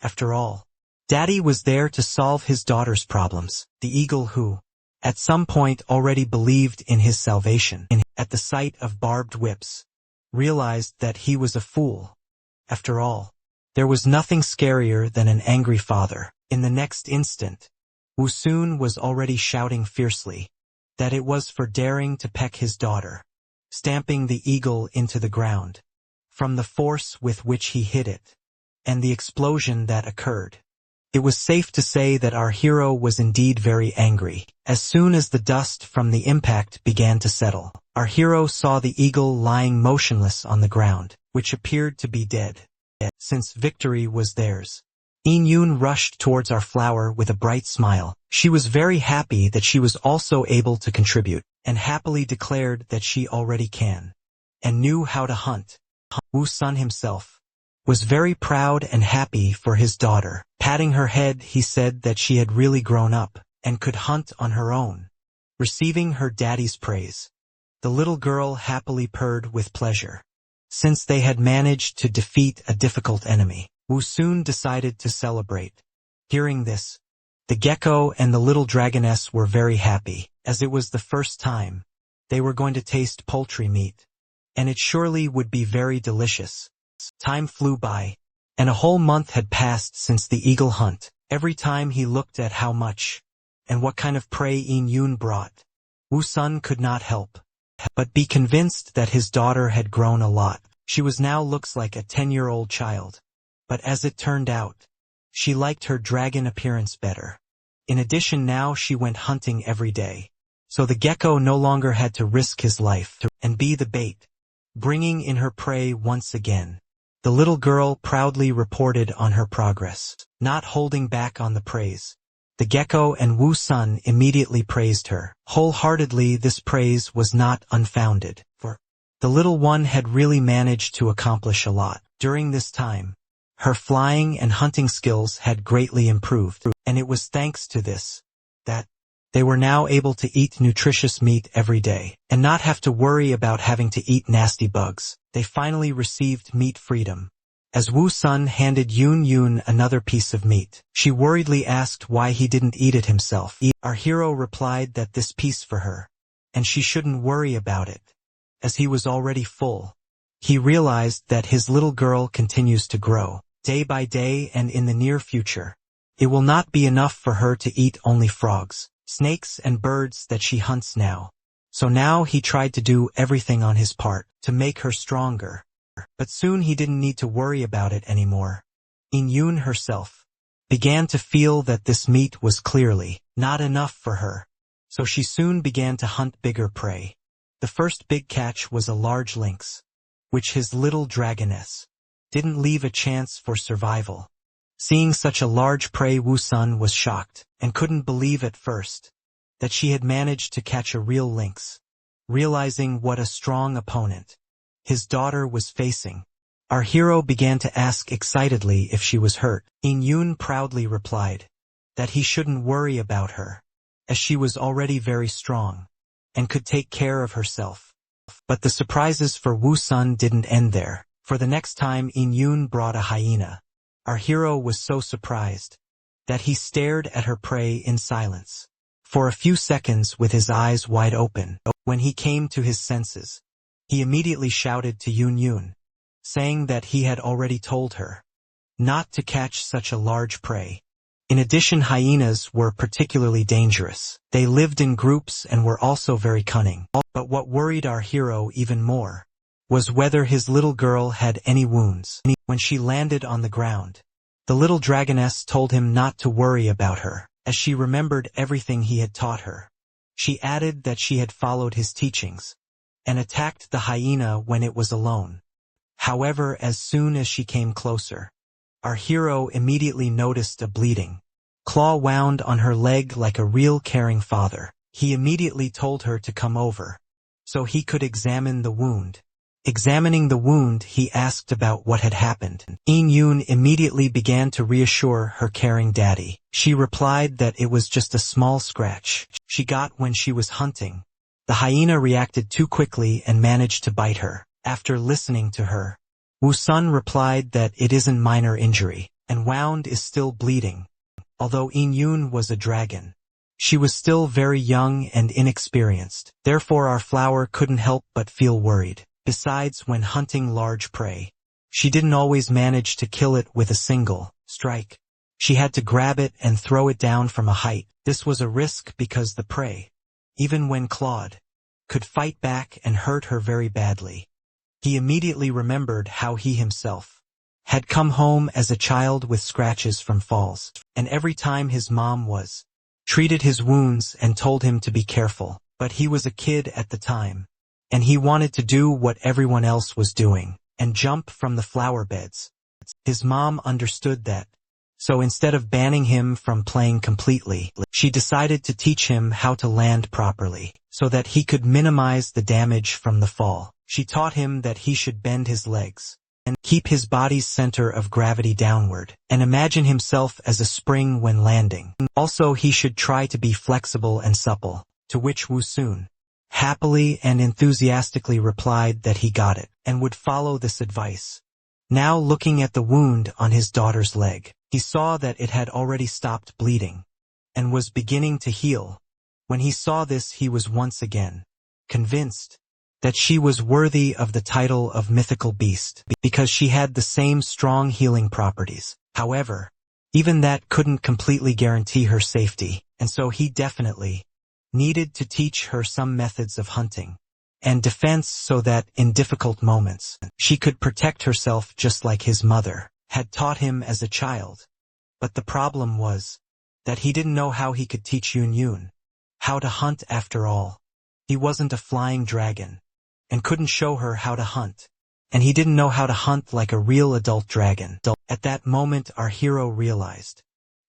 After all, Daddy was there to solve his daughter's problems. The eagle, who at some point already believed in his salvation, at the sight of barbed whips, realized that he was a fool. After all, there was nothing scarier than an angry father. In the next instant, Woo-sun was already shouting fiercely that it was for daring to peck his daughter, stamping the eagle into the ground. From the force with which he hit it, and the explosion that occurred, it was safe to say that our hero was indeed very angry. As soon as the dust from the impact began to settle, our hero saw the eagle lying motionless on the ground, which appeared to be dead. Since victory was theirs, In-yoon rushed towards our flower with a bright smile. She was very happy that she was also able to contribute, and happily declared that she already can, and knew how to hunt. Woo-sun himself was very proud and happy for his daughter. Patting her head, he said that she had really grown up, and could hunt on her own. Receiving her daddy's praise, the little girl happily purred with pleasure. Since they had managed to defeat a difficult enemy, Woo-sun decided to celebrate. Hearing this, The gecko and the little dragoness were very happy, as it was the first time they were going to taste poultry meat, and it surely would be very delicious. Time flew by, and a whole month had passed since the eagle hunt. Every time he looked at how much and what kind of prey In Yoon brought, Woo Sun could not help but be convinced that his daughter had grown a lot. She was now looks like a 10-year-old child. But as it turned out, she liked her dragon appearance better. In addition, now she went hunting every day. So the gecko no longer had to risk his life and be the bait, bringing in her prey once again. The little girl proudly reported on her progress, not holding back on the praise. The gecko and Woo Sun immediately praised her. Wholeheartedly, this praise was not unfounded, for the little one had really managed to accomplish a lot. During this time, her flying and hunting skills had greatly improved, and it was thanks to this that they were now able to eat nutritious meat every day, and not have to worry about having to eat nasty bugs. They finally received meat freedom. As Woo Sun handed Yoon another piece of meat, she worriedly asked why he didn't eat it himself. Our hero replied that this piece for her, and she shouldn't worry about it, as he was already full. He realized that his little girl continues to grow, day by day, and in the near future, it will not be enough for her to eat only frogs, snakes and birds that she hunts now. So now he tried to do everything on his part to make her stronger. But soon he didn't need to worry about it anymore. In Yoon herself began to feel that this meat was clearly not enough for her. So she soon began to hunt bigger prey. The first big catch was a large lynx, which his little dragoness didn't leave a chance for survival. Seeing such a large prey, Woo Sun was shocked and couldn't believe at first that she had managed to catch a real lynx. Realizing what a strong opponent his daughter was facing, our hero began to ask excitedly if she was hurt. In Yoon proudly replied that he shouldn't worry about her, as she was already very strong and could take care of herself. But the surprises for Woo Sun didn't end there, for the next time In Yoon brought a hyena. Our hero was so surprised that he stared at her prey in silence for a few seconds with his eyes wide open. When he came to his senses, he immediately shouted to Yoon, saying that he had already told her not to catch such a large prey. In addition, hyenas were particularly dangerous. They lived in groups and were also very cunning. But what worried our hero even more was whether his little girl had any wounds. When she landed on the ground, the little dragoness told him not to worry about her, as she remembered everything he had taught her. She added that she had followed his teachings and attacked the hyena when it was alone. However, as soon as she came closer, our hero immediately noticed a bleeding claw wound on her leg like a real caring father. He immediately told her to come over so he could examine the wound. Examining the wound, he asked about what had happened. In Yoon immediately began to reassure her caring daddy. She replied that it was just a small scratch she got when she was hunting. The hyena reacted too quickly and managed to bite her. After listening to her, Woo Sun replied that it isn't minor injury, and wound is still bleeding. Although In Yoon was a dragon, she was still very young and inexperienced. Therefore our flower couldn't help but feel worried. Besides, when hunting large prey, she didn't always manage to kill it with a single strike. She had to grab it and throw it down from a height. This was a risk because the prey, even when clawed, could fight back and hurt her very badly. He immediately remembered how he himself had come home as a child with scratches from falls, and every time his mom was treated his wounds and told him to be careful. But he was a kid at the time, and he wanted to do what everyone else was doing, and jump from the flower beds. His mom understood that, so instead of banning him from playing completely, she decided to teach him how to land properly, so that he could minimize the damage from the fall. She taught him that he should bend his legs and keep his body's center of gravity downward, and imagine himself as a spring when landing. Also, he should try to be flexible and supple, to which Woo Sun happily and enthusiastically replied that he got it, and would follow this advice. Now, looking at the wound on his daughter's leg, he saw that it had already stopped bleeding. and was beginning to heal. When he saw this, he was once again convinced that she was worthy of the title of mythical beast, because she had the same strong healing properties. However, even that couldn't completely guarantee her safety, and so he definitely needed to teach her some methods of hunting and defense so that in difficult moments she could protect herself just like his mother had taught him as a child. But the problem was that he didn't know how he could teach Yun how to hunt after all. He wasn't a flying dragon and couldn't show her how to hunt, and he didn't know how to hunt like a real adult dragon. At that moment, our hero realized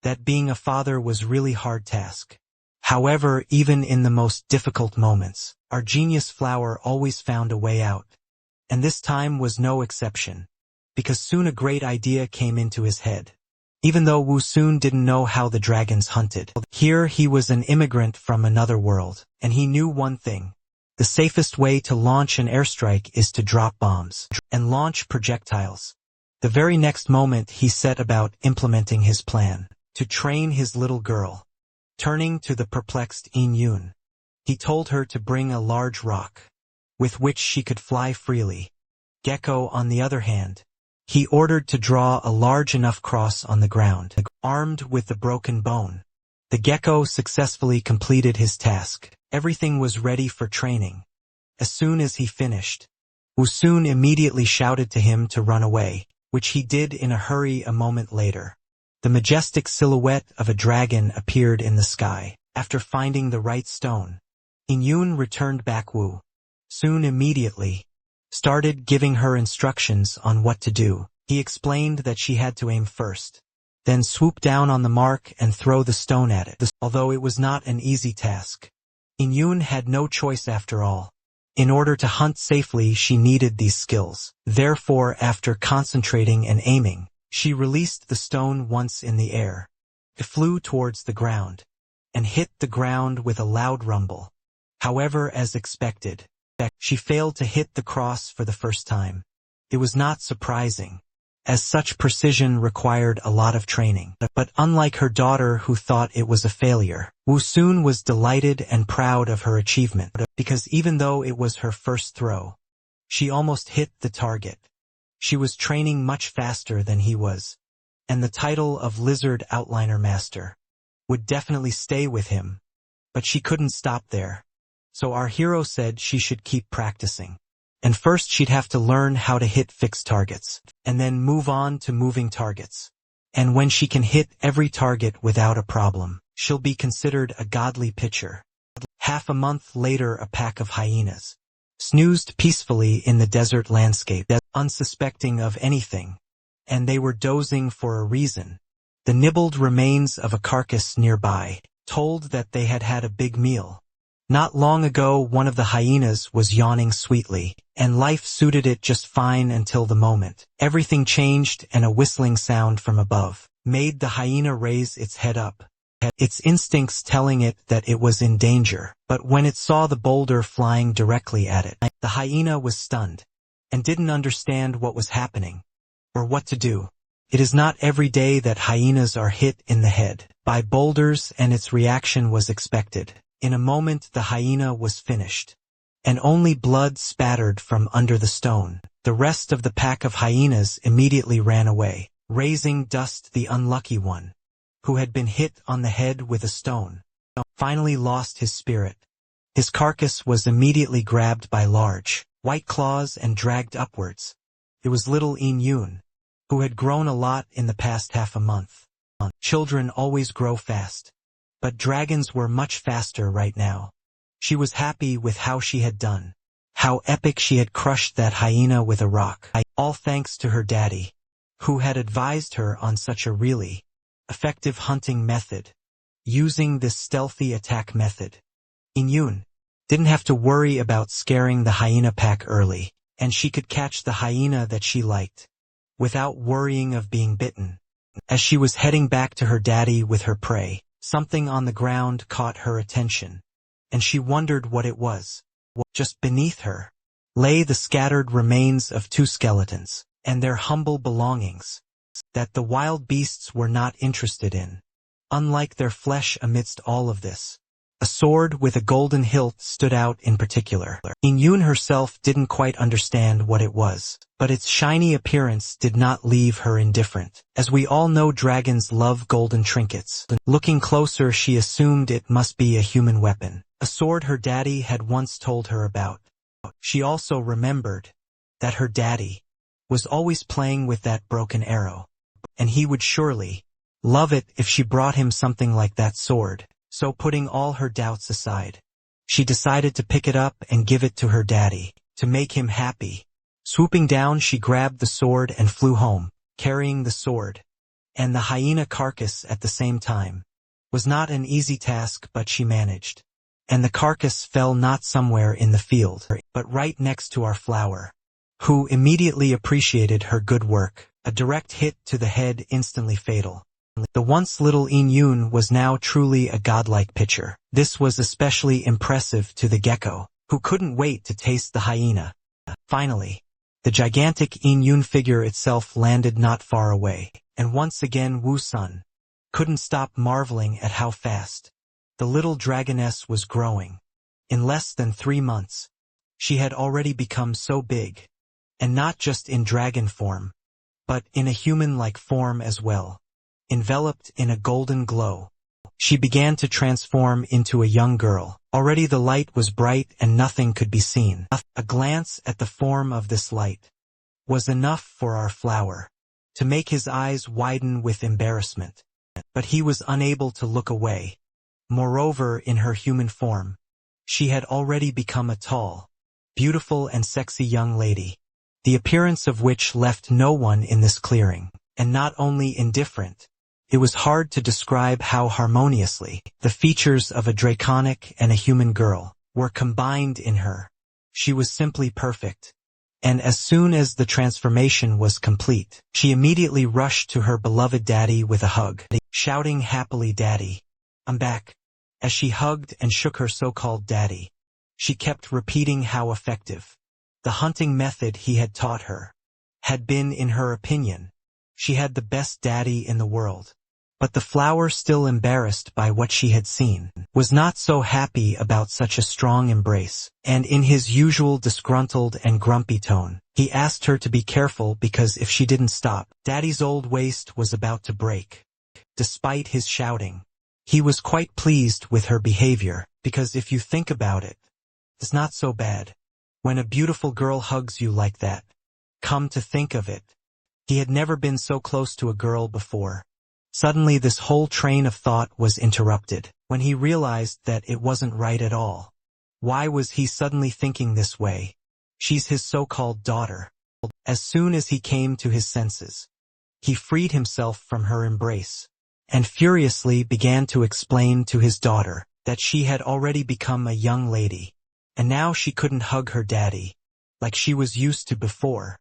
that being a father was really hard task. However, even in the most difficult moments, our genius flower always found a way out. And this time was no exception, because soon a great idea came into his head. Even though Wu Sun didn't know how the dragons hunted, here he was an immigrant from another world, and he knew one thing. The safest way to launch an airstrike is to drop bombs and launch projectiles. The very next moment he set about implementing his plan to train his little girl. Turning to the perplexed Yun, he told her to bring a large rock, with which she could fly freely. Gecko, on the other hand, he ordered to draw a large enough cross on the ground. Armed with the broken bone, the gecko successfully completed his task. Everything was ready for training. As soon as he finished, Wu Sun immediately shouted to him to run away, which he did in a hurry. A moment later, the majestic silhouette of a dragon appeared in the sky. After finding the right stone, Yun returned back. Wu Sun immediately started giving her instructions on what to do. He explained that she had to aim first, then swoop down on the mark and throw the stone at it. Although it was not an easy task, Yun had no choice after all. In order to hunt safely, she needed these skills. Therefore, after concentrating and aiming, she released the stone once in the air. It flew towards the ground and hit the ground with a loud rumble. However, as expected, she failed to hit the cross for the first time. It was not surprising, as such precision required a lot of training. But unlike her daughter who thought it was a failure, Wu Sun was delighted and proud of her achievement, because even though it was her first throw, she almost hit the target. She was training much faster than he was, and the title of Lizard Outliner Master would definitely stay with him. But she couldn't stop there. So our hero said she should keep practicing. And first she'd have to learn how to hit fixed targets, and then move on to moving targets. And when she can hit every target without a problem, she'll be considered a godly pitcher. Half a month later, a pack of hyenas snoozed peacefully in the desert landscape, unsuspecting of anything, and they were dozing for a reason. The nibbled remains of a carcass nearby told that they had had a big meal. Not long ago, one of the hyenas was yawning sweetly, and life suited it just fine until the moment everything changed and a whistling sound from above made the hyena raise its head up, its instincts telling it that it was in danger. But when it saw the boulder flying directly at it, the hyena was stunned and didn't understand what was happening or what to do. It is not every day that hyenas are hit in the head by boulders, and its reaction was expected. In a moment the hyena was finished, and only blood spattered from under the stone. The rest of the pack of hyenas immediately ran away, raising dust. The unlucky one, who had been hit on the head with a stone, finally lost his spirit. His carcass was immediately grabbed by large, white claws and dragged upwards. It was little Yun, who had grown a lot in the past half a month. Children always grow fast, but dragons were much faster right now. She was happy with how she had done, how epic she had crushed that hyena with a rock, all thanks to her daddy, who had advised her on such a really effective hunting method. Using this stealthy attack method, Yun didn't have to worry about scaring the hyena pack early, and she could catch the hyena that she liked without worrying of being bitten. As she was heading back to her daddy with her prey, something on the ground caught her attention, and she wondered what it was. Just beneath her lay the scattered remains of two skeletons, and their humble belongings that the wild beasts were not interested in. unlike their flesh amidst all of this. A sword with a golden hilt stood out in particular. Yun herself didn't quite understand what it was, but its shiny appearance did not leave her indifferent. As we all know, dragons love golden trinkets. Looking closer, she assumed it must be a human weapon, a sword her daddy had once told her about. She also remembered that her daddy was always playing with that broken arrow, and he would surely love it if she brought him something like that sword. So putting all her doubts aside, she decided to pick it up and give it to her daddy, to make him happy. Swooping down, she grabbed the sword and flew home, carrying the sword and the hyena carcass at the same time. Was not an easy task, but she managed. And the carcass fell not somewhere in the field, but right next to our flower, who immediately appreciated her good work. A direct hit to the head, instantly fatal. The once little Yun was now truly a godlike pitcher. This was especially impressive to the gecko, who couldn't wait to taste the hyena. Finally, the gigantic Yun figure itself landed not far away, and once again Wu Sun couldn't stop marveling at how fast the little dragoness was growing. In less than 3 months, she had already become so big, and not just in dragon form, but in a human-like form as well. Enveloped in a golden glow, she began to transform into a young girl. Already the light was bright and nothing could be seen. A glance at the form of this light was enough for our flower to make his eyes widen with embarrassment. But he was unable to look away. Moreover, in her human form, she had already become a tall, beautiful and sexy young lady, the appearance of which left no one in this clearing, and not only indifferent. It was hard to describe how harmoniously the features of a draconic and a human girl were combined in her. She was simply perfect. And as soon as the transformation was complete, she immediately rushed to her beloved daddy with a hug, shouting happily, "Daddy, I'm back." As she hugged and shook her so-called daddy, she kept repeating how effective the hunting method he had taught her had been. In her opinion, she had the best daddy in the world. But the flower, still embarrassed by what she had seen, was not so happy about such a strong embrace, and in his usual disgruntled and grumpy tone, he asked her to be careful because if she didn't stop, Daddy's old waist was about to break. Despite his shouting, he was quite pleased with her behavior, because if you think about it, it's not so bad when a beautiful girl hugs you like that. Come to think of it, he had never been so close to a girl before. Suddenly this whole train of thought was interrupted, when he realized that it wasn't right at all. Why was he suddenly thinking this way? She's his so-called daughter. As soon as he came to his senses, he freed himself from her embrace, and furiously began to explain to his daughter that she had already become a young lady, and now she couldn't hug her daddy like she was used to before.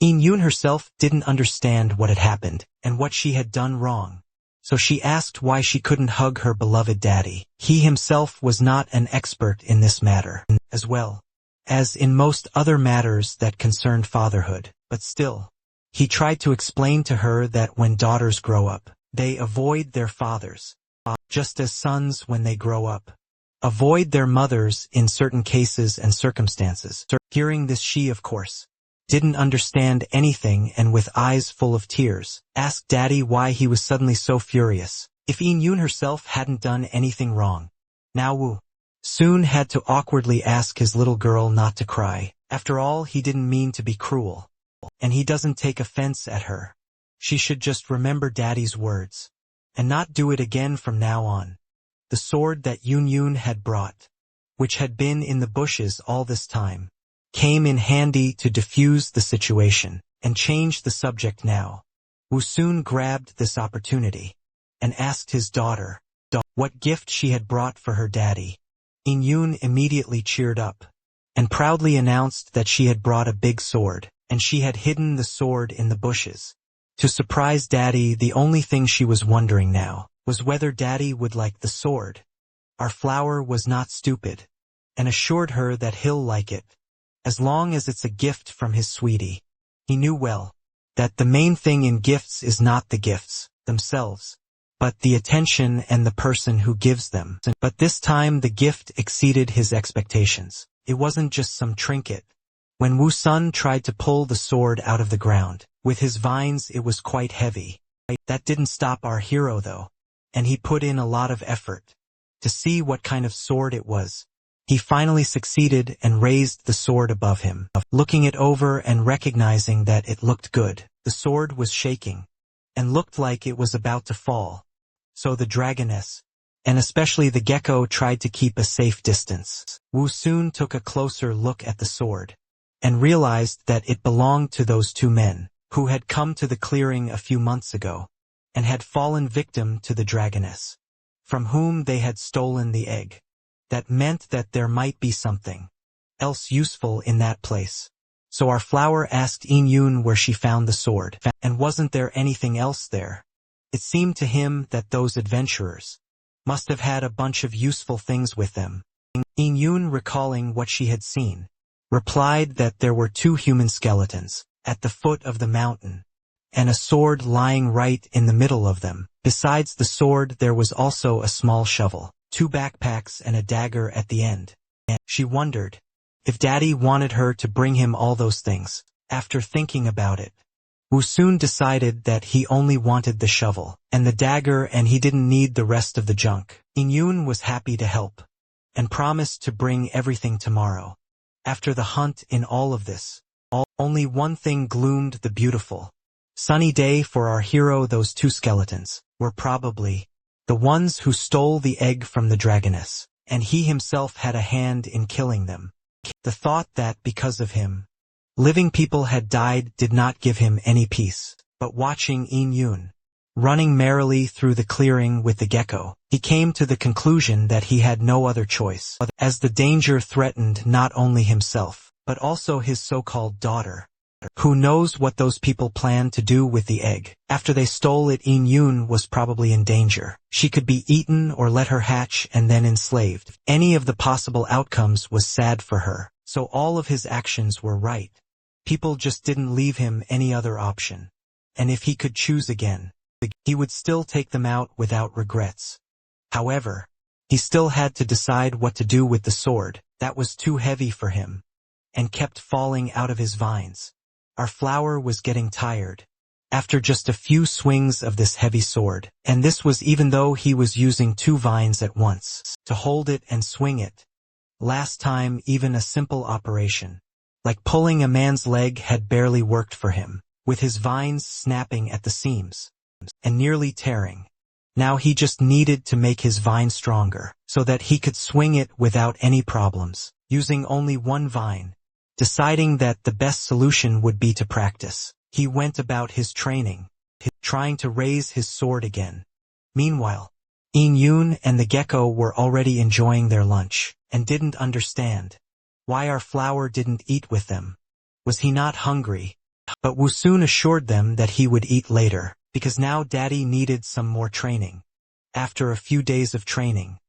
Yun herself didn't understand what had happened and what she had done wrong, so she asked why she couldn't hug her beloved daddy. He himself was not an expert in this matter, as well as in most other matters that concerned fatherhood, but still, he tried to explain to her that when daughters grow up, they avoid their fathers, just as sons, when they grow up, avoid their mothers in certain cases and circumstances. Hearing this, she, of course, didn't understand anything, and with eyes full of tears, asked Daddy why he was suddenly so furious, if Yun herself hadn't done anything wrong. Now Wu soon had to awkwardly ask his little girl not to cry. After all, he didn't mean to be cruel, and he doesn't take offense at her. She should just remember Daddy's words, and not do it again from now on. The sword that Yun had brought, which had been in the bushes all this time, came in handy to diffuse the situation and change the subject now. Wu soon grabbed this opportunity and asked his daughter what gift she had brought for her daddy. Yun immediately cheered up and proudly announced that she had brought a big sword, and she had hidden the sword in the bushes. To surprise Daddy, the only thing she was wondering now was whether Daddy would like the sword. Our flower was not stupid, and assured her that he'll like it, as long as it's a gift from his sweetie. He knew well that the main thing in gifts is not the gifts themselves, but the attention and the person who gives them. But this time the gift exceeded his expectations. It wasn't just some trinket. When Wu Sun tried to pull the sword out of the ground, with his vines it was quite heavy. That didn't stop our hero though, and he put in a lot of effort to see what kind of sword it was. He finally succeeded and raised the sword above him. Looking it over and recognizing that it looked good, the sword was shaking and looked like it was about to fall. So the dragoness, and especially the gecko, tried to keep a safe distance. Wu soon took a closer look at the sword and realized that it belonged to those two men who had come to the clearing a few months ago and had fallen victim to the dragoness, from whom they had stolen the egg. That meant that there might be something else useful in that place. So our flower asked In Yun where she found the sword, and wasn't there anything else there? It seemed to him that those adventurers must have had a bunch of useful things with them. In Yun, recalling what she had seen, replied that there were two human skeletons at the foot of the mountain, and a sword lying right in the middle of them. Besides the sword there was also a small shovel, two backpacks and a dagger at the end. And she wondered if Daddy wanted her to bring him all those things. After thinking about it, Wu soon decided that he only wanted the shovel and the dagger and he didn't need the rest of the junk. In Yun was happy to help and promised to bring everything tomorrow. After the hunt in all of this, only one thing gloomed: the beautiful sunny day for our hero. Those two skeletons were probably the ones who stole the egg from the dragoness, and he himself had a hand in killing them. The thought that because of him, living people had died did not give him any peace. But watching In Yun running merrily through the clearing with the gecko, he came to the conclusion that he had no other choice, as the danger threatened not only himself, but also his so-called daughter. Who knows what those people planned to do with the egg? After they stole it, In Yun was probably in danger. She could be eaten or let her hatch and then enslaved. Any of the possible outcomes was sad for her, so all of his actions were right. People just didn't leave him any other option. And if he could choose again, he would still take them out without regrets. However, he still had to decide what to do with the sword. That was too heavy for him, and kept falling out of his vines. Our flower was getting tired after just a few swings of this heavy sword, and this was even though he was using two vines at once to hold it and swing it. Last time even a simple operation, like pulling a man's leg, had barely worked for him, with his vines snapping at the seams and nearly tearing. Now he just needed to make his vine stronger, so that he could swing it without any problems, using only one vine. Deciding that the best solution would be to practice, he went about his training, trying to raise his sword again. Meanwhile, In Yun and the gecko were already enjoying their lunch, and didn't understand why our flower didn't eat with them. Was he not hungry? But Wu soon assured them that he would eat later, because now Daddy needed some more training. After a few days of training,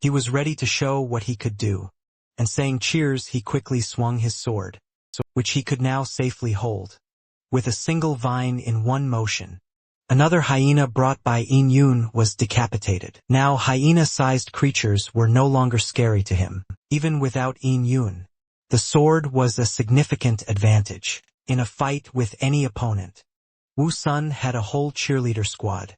he was ready to show what he could do. And saying cheers, he quickly swung his sword, which he could now safely hold, with a single vine in one motion. Another hyena brought by In Yun was decapitated. Now hyena-sized creatures were no longer scary to him. Even without In Yun, the sword was a significant advantage in a fight with any opponent. Wu Sun had a whole cheerleader squad,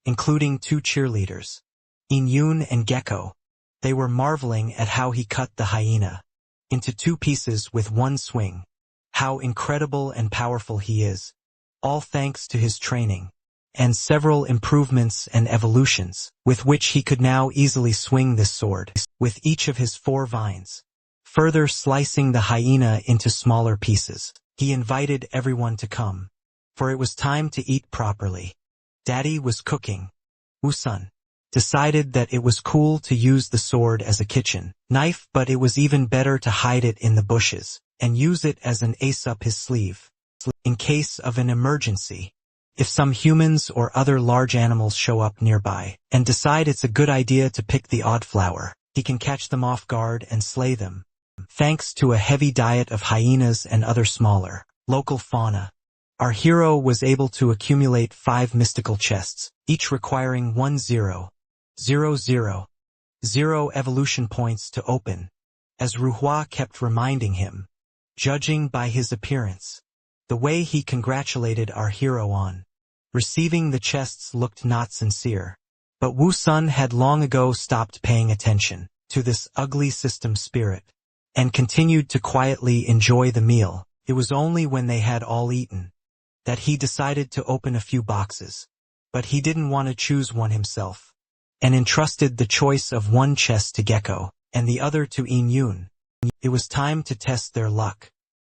including two cheerleaders, In Yun and Gecko. They were marveling at how he cut the hyena into two pieces with one swing. How incredible and powerful he is, all thanks to his training, and several improvements and evolutions, with which he could now easily swing this sword, with each of his 4 vines. Further slicing the hyena into smaller pieces, he invited everyone to come, for it was time to eat properly. Daddy was cooking. Wu Sun decided that it was cool to use the sword as a kitchen knife, but it was even better to hide it in the bushes and use it as an ace up his sleeve, in case of an emergency. If some humans or other large animals show up nearby and decide it's a good idea to pick the odd flower, he can catch them off guard and slay them. Thanks to a heavy diet of hyenas and other smaller, local fauna, Our hero was able to accumulate 5 mystical chests, each requiring 10,000 evolution points to open, as Ruhua kept reminding him, judging by his appearance. The way he congratulated our hero on receiving the chests looked not sincere. But Wu Sun had long ago stopped paying attention to this ugly system spirit, and continued to quietly enjoy the meal. It was only when they had all eaten that he decided to open a few boxes. But he didn't want to choose one himself, and entrusted the choice of one chest to Gecko, and the other to In Yun. It was time to test their luck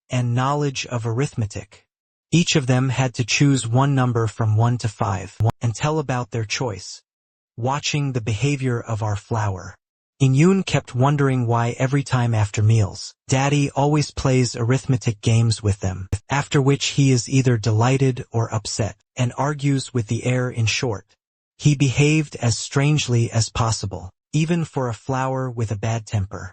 and knowledge of arithmetic. Each of them had to choose one number from 1 to 5, and tell about their choice. Watching the behavior of our flower, In Yun kept wondering why every time after meals, Daddy always plays arithmetic games with them, after which he is either delighted or upset, and argues with the air. In short, he behaved as strangely as possible, even for a flower with a bad temper.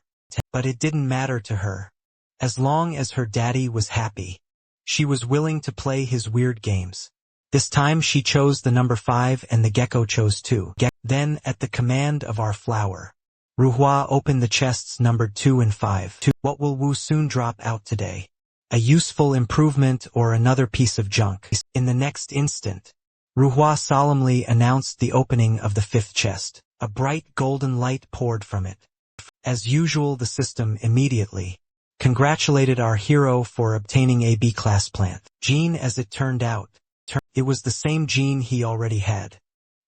But it didn't matter to her. As long as her daddy was happy, she was willing to play his weird games. This time she chose the number 5 and the gecko chose 2. Then, at the command of our flower, Ruhua opened the chests numbered 2 and 5. What will Wu soon drop out today? A useful improvement or another piece of junk? In the next instant, Ruhua solemnly announced the opening of the 5th chest. A bright golden light poured from it. As usual, the system immediately congratulated our hero for obtaining a B-class plant gene. As it turned out, it was the same gene he already had.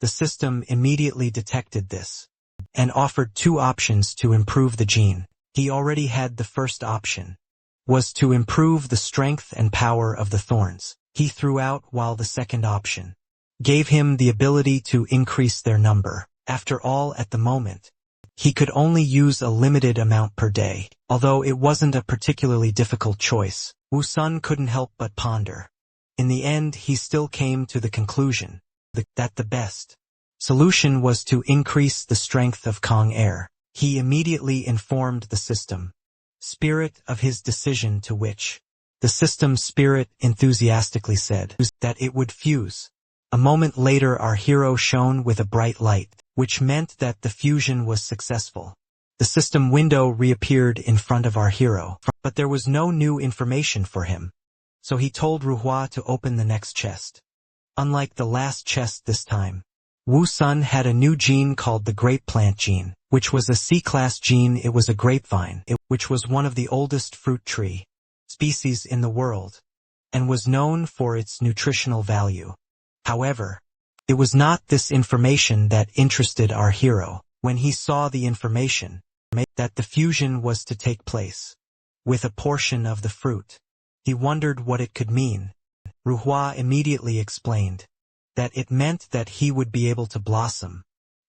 The system immediately detected this and offered 2 options to improve the gene. He already had the first option, was to improve the strength and power of the thorns he threw out, while the second option gave him the ability to increase their number. After all, at the moment, he could only use a limited amount per day. Although it wasn't a particularly difficult choice, Wu Sun couldn't help but ponder. In the end, he still came to the conclusion that the best solution was to increase the strength of Kong Air. He immediately informed the system spirit of his decision, to which the system spirit enthusiastically said that it would fuse. A moment later, our hero shone with a bright light, which meant that the fusion was successful. The system window reappeared in front of our hero, but there was no new information for him. So he told Ruhua to open the next chest. Unlike the last chest this time, Wu Sun had a new gene called the grape plant gene, which was a C-class gene. It was a grapevine, which was one of the oldest fruit tree species in the world, and was known for its nutritional value. However, it was not this information that interested our hero. When he saw the information that the fusion was to take place with a portion of the fruit, he wondered what it could mean. Ruhua immediately explained that it meant that he would be able to blossom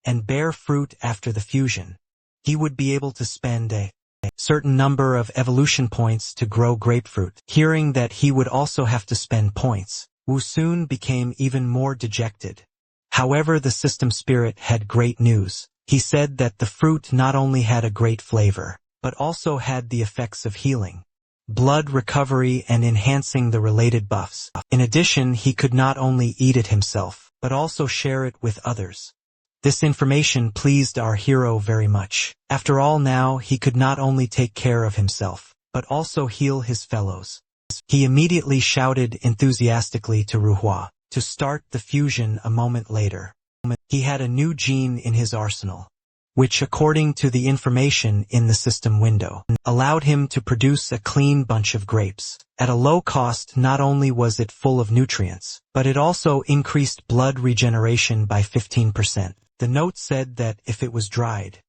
and bear fruit after the fusion. He would be able to spend a certain number of evolution points to grow grapefruit. Hearing that he would also have to spend points, Wu soon became even more dejected. However, the system spirit had great news. He said that the fruit not only had a great flavor, but also had the effects of healing, blood recovery, and enhancing the related buffs. In addition, he could not only eat it himself, but also share it with others. This information pleased our hero very much. After all, now he could not only take care of himself, but also heal his fellows. He immediately shouted enthusiastically to Ruhua to start the fusion. A moment later, he had a new gene in his arsenal, which, according to the information in the system window, allowed him to produce a clean bunch of grapes. At a low cost, not only was it full of nutrients, but it also increased blood regeneration by 15%. The note said that if it was dried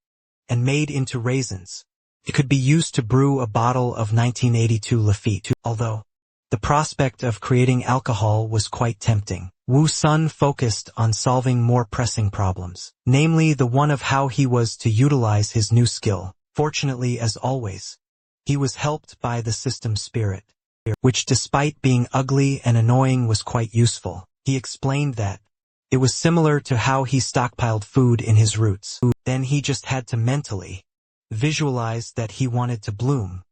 and made into raisins, it could be used to brew a bottle of 1982 Lafite. Although the prospect of creating alcohol was quite tempting, Wu Sun focused on solving more pressing problems, namely the one of how he was to utilize his new skill. Fortunately, as always, he was helped by the system spirit, which, despite being ugly and annoying, was quite useful. He explained that it was similar to how he stockpiled food in his roots. Then he just had to mentally visualize that he wanted to bloom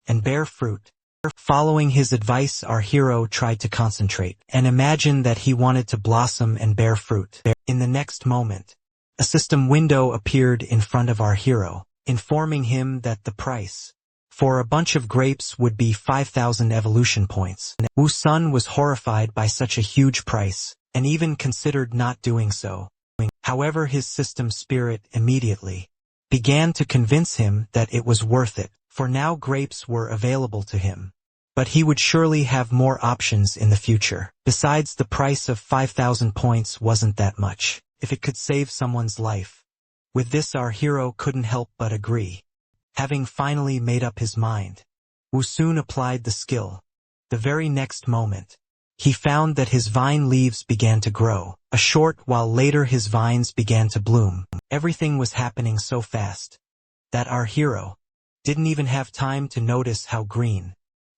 and bear fruit. Following his advice, our hero tried to concentrate and imagine that he wanted to blossom and bear fruit. In the next moment, a system window appeared in front of our hero, informing him that the price for a bunch of grapes would be 5,000 evolution points. Wu Sun was horrified by such a huge price, and even considered not doing so. However, his system spirit immediately began to convince him that it was worth it, for now grapes were available to him. But he would surely have more options in the future. Besides, the price of 5,000 points wasn't that much, if it could save someone's life. With this, our hero couldn't help but agree. Having finally made up his mind, Wu soon applied the skill. The very next moment, he found that his vine leaves began to grow. A short while later, his vines began to bloom. Everything was happening so fast that our hero didn't even have time to notice how green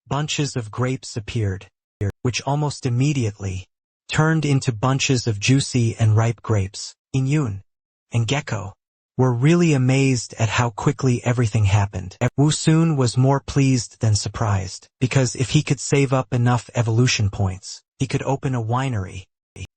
bunches of grapes appeared, which almost immediately turned into bunches of juicy and ripe grapes. Inyun and Gecko were really amazed at how quickly everything happened. Wu Sun was more pleased than surprised, because if he could save up enough evolution points, he could open a winery.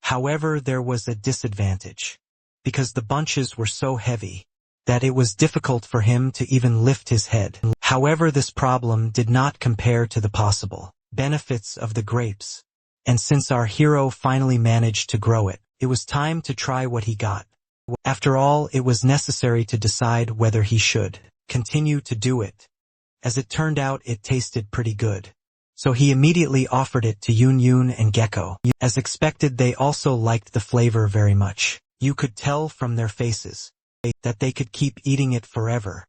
However, there was a disadvantage, because the bunches were so heavy that it was difficult for him to even lift his head. However, this problem did not compare to the possible benefits of the grapes. And since our hero finally managed to grow it, it was time to try what he got. After all, it was necessary to decide whether he should continue to do it. As it turned out, it tasted pretty good. So he immediately offered it to Yun and Gecko. As expected, they also liked the flavor very much. You could tell from their faces that they could keep eating it forever.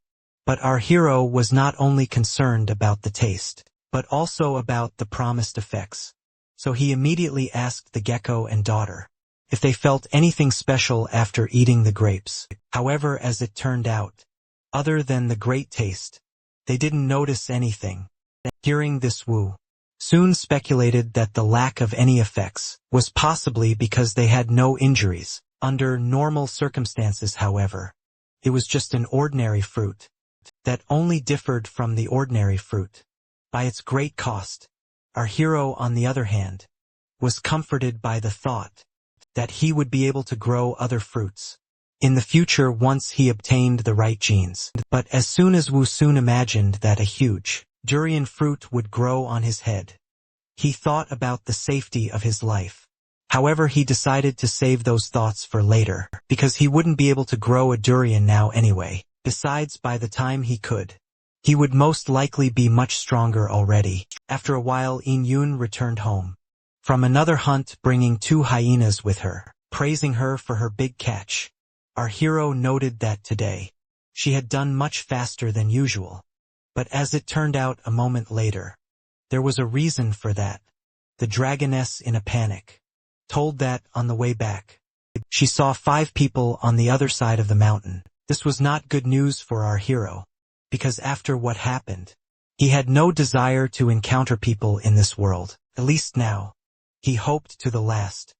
But our hero was not only concerned about the taste, but also about the promised effects. So he immediately asked the gecko and daughter if they felt anything special after eating the grapes. However, as it turned out, other than the great taste, they didn't notice anything. Hearing this, Wu soon speculated that the lack of any effects was possibly because they had no injuries. Under normal circumstances, however, it was just an ordinary fruit that only differed from the ordinary fruit by its great cost. Our hero, on the other hand, was comforted by the thought that he would be able to grow other fruits in the future once he obtained the right genes. But as soon as Wu Sun imagined that a huge durian fruit would grow on his head, he thought about the safety of his life. However, he decided to save those thoughts for later, because he wouldn't be able to grow a durian now anyway. Besides, by the time he could, he would most likely be much stronger already. After a while, Inyun returned home from another hunt, bringing 2 hyenas with her, praising her for her big catch. Our hero noted that today she had done much faster than usual. But as it turned out, a moment later, there was a reason for that. The dragoness, in a panic, told that on the way back, she saw 5 people on the other side of the mountain. This was not good news for our hero, because after what happened, he had no desire to encounter people in this world. At least now, he hoped to the last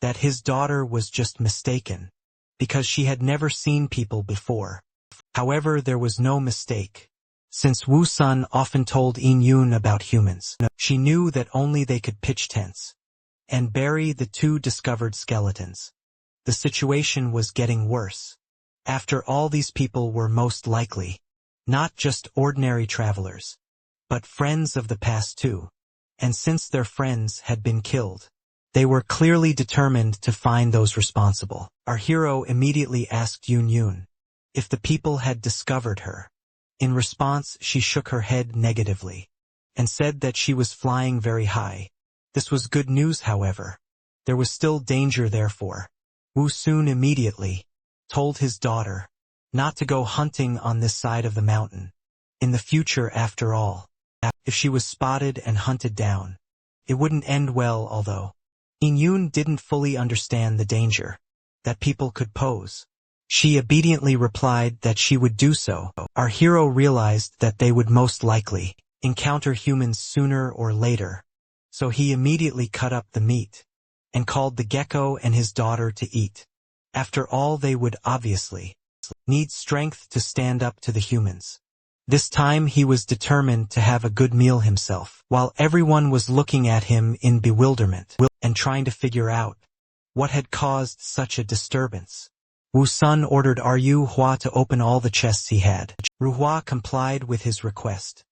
that his daughter was just mistaken, because she had never seen people before. However, there was no mistake. Since Wu Sun often told Inyun about humans, she knew that only they could pitch tents and bury the 2 discovered skeletons. The situation was getting worse. After all, these people were most likely not just ordinary travelers, but friends of the past too. And since their friends had been killed, they were clearly determined to find those responsible. Our hero immediately asked Yun if the people had discovered her. In response, she shook her head negatively and said that she was flying very high. This was good news, however. There was still danger, therefore. Wu Sun immediately told his daughter not to go hunting on this side of the mountain. In the future, after all, if she was spotted and hunted down, it wouldn't end well. Although Inyun didn't fully understand the danger that people could pose, she obediently replied that she would do so. Our hero realized that they would most likely encounter humans sooner or later, so he immediately cut up the meat and called the gecko and his daughter to eat. After all, they would obviously need strength to stand up to the humans. This time he was determined to have a good meal himself, while everyone was looking at him in bewilderment and trying to figure out what had caused such a disturbance. Wu Sun ordered Ru Hua to open all the chests he had. Ru Hua complied with his request.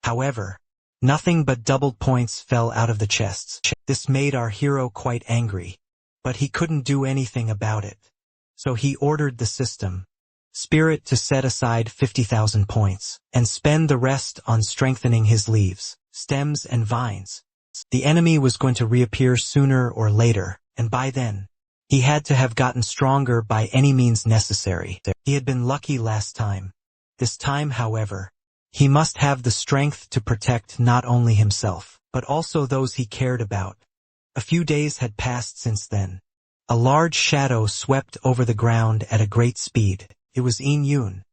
However, nothing but doubled points fell out of the chests. This made our hero quite angry, but he couldn't do anything about it. So he ordered the system spirit to set aside 50,000 points and spend the rest on strengthening his leaves, stems and vines. The enemy was going to reappear sooner or later, and by then, he had to have gotten stronger by any means necessary. He had been lucky last time. This time, however, he must have the strength to protect not only himself, but also those he cared about. A few days had passed since then. A large shadow swept over the ground at a great speed. It was Yin Yun,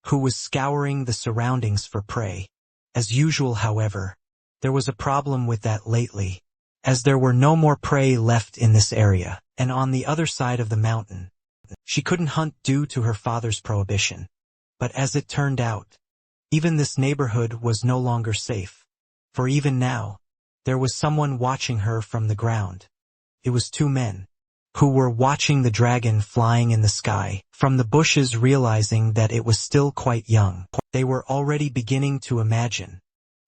who was scouring the surroundings for prey. As usual, however, there was a problem with that lately, as there were no more prey left in this area, and on the other side of the mountain. She couldn't hunt due to her father's prohibition. But as it turned out, even this neighborhood was no longer safe, for even now, there was someone watching her from the ground. It was two men, who were watching the dragon flying in the sky, from the bushes, realizing that it was still quite young. They were already beginning to imagine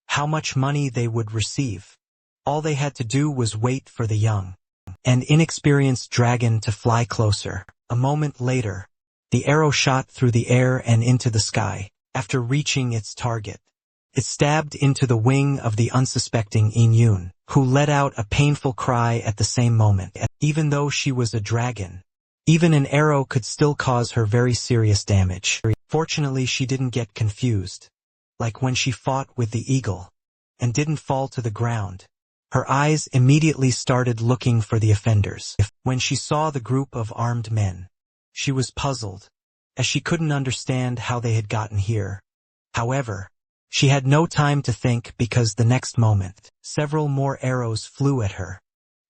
how much money they would receive. All they had to do was wait for the young and inexperienced dragon to fly closer. A moment later, the arrow shot through the air and into the sky. After reaching its target, it stabbed into the wing of the unsuspecting Yin Yun, who let out a painful cry at the same moment. Even though she was a dragon, even an arrow could still cause her very serious damage. Fortunately, she didn't get confused, like when she fought with the eagle, and didn't fall to the ground. Her eyes immediately started looking for the offenders. When she saw the group of armed men, she was puzzled, as she couldn't understand how they had gotten here. However, she had no time to think, because the next moment, several more arrows flew at her.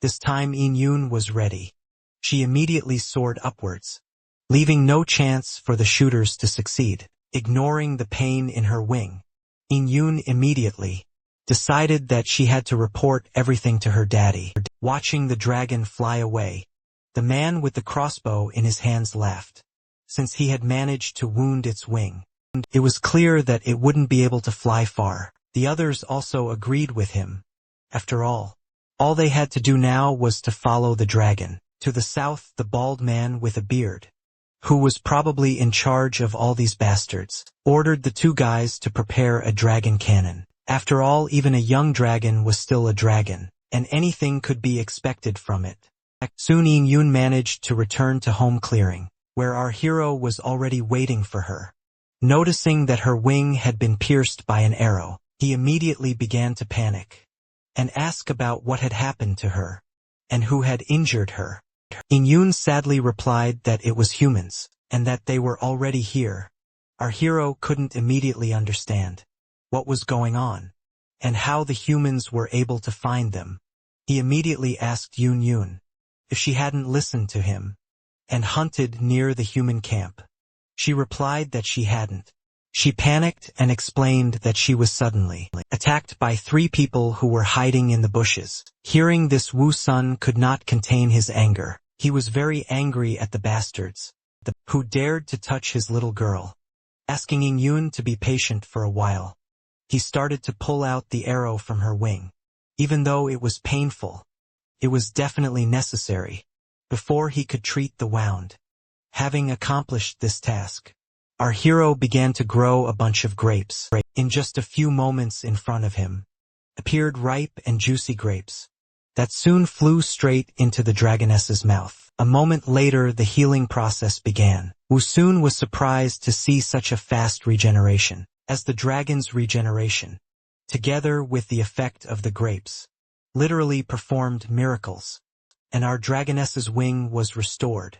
This time Yin Yun was ready. She immediately soared upwards, leaving no chance for the shooters to succeed. Ignoring the pain in her wing, Yin Yun immediately decided that she had to report everything to her daddy. Watching the dragon fly away, the man with the crossbow in his hands laughed. Since he had managed to wound its wing, it was clear that it wouldn't be able to fly far. The others also agreed with him. After all they had to do now was to follow the dragon. To the south, the bald man with a beard, who was probably in charge of all these bastards, ordered the two guys to prepare a dragon cannon. After all, even a young dragon was still a dragon, and anything could be expected from it. Soon Yin Yun managed to return to home clearing, where our hero was already waiting for her. Noticing that her wing had been pierced by an arrow, he immediately began to panic and ask about what had happened to her and who had injured her. Yin Yun sadly replied that it was humans, and that they were already here. Our hero couldn't immediately understand what was going on, and how the humans were able to find them. He immediately asked Yin Yun if she hadn't listened to him and hunted near the human camp. She replied that she hadn't. She panicked and explained that she was suddenly attacked by 3 people who were hiding in the bushes. Hearing this, Wu Sun could not contain his anger. He was very angry at the bastards who dared to touch his little girl. Asking Yin Yun to be patient for a while, he started to pull out the arrow from her wing. Even though it was painful, it was definitely necessary before he could treat the wound. Having accomplished this task, our hero began to grow a bunch of grapes. In just a few moments, in front of him appeared ripe and juicy grapes that soon flew straight into the dragoness's mouth. A moment later, the healing process began. Wu Sun was surprised to see such a fast regeneration, as the dragon's regeneration, together with the effect of the grapes, literally performed miracles, and our dragoness's wing was restored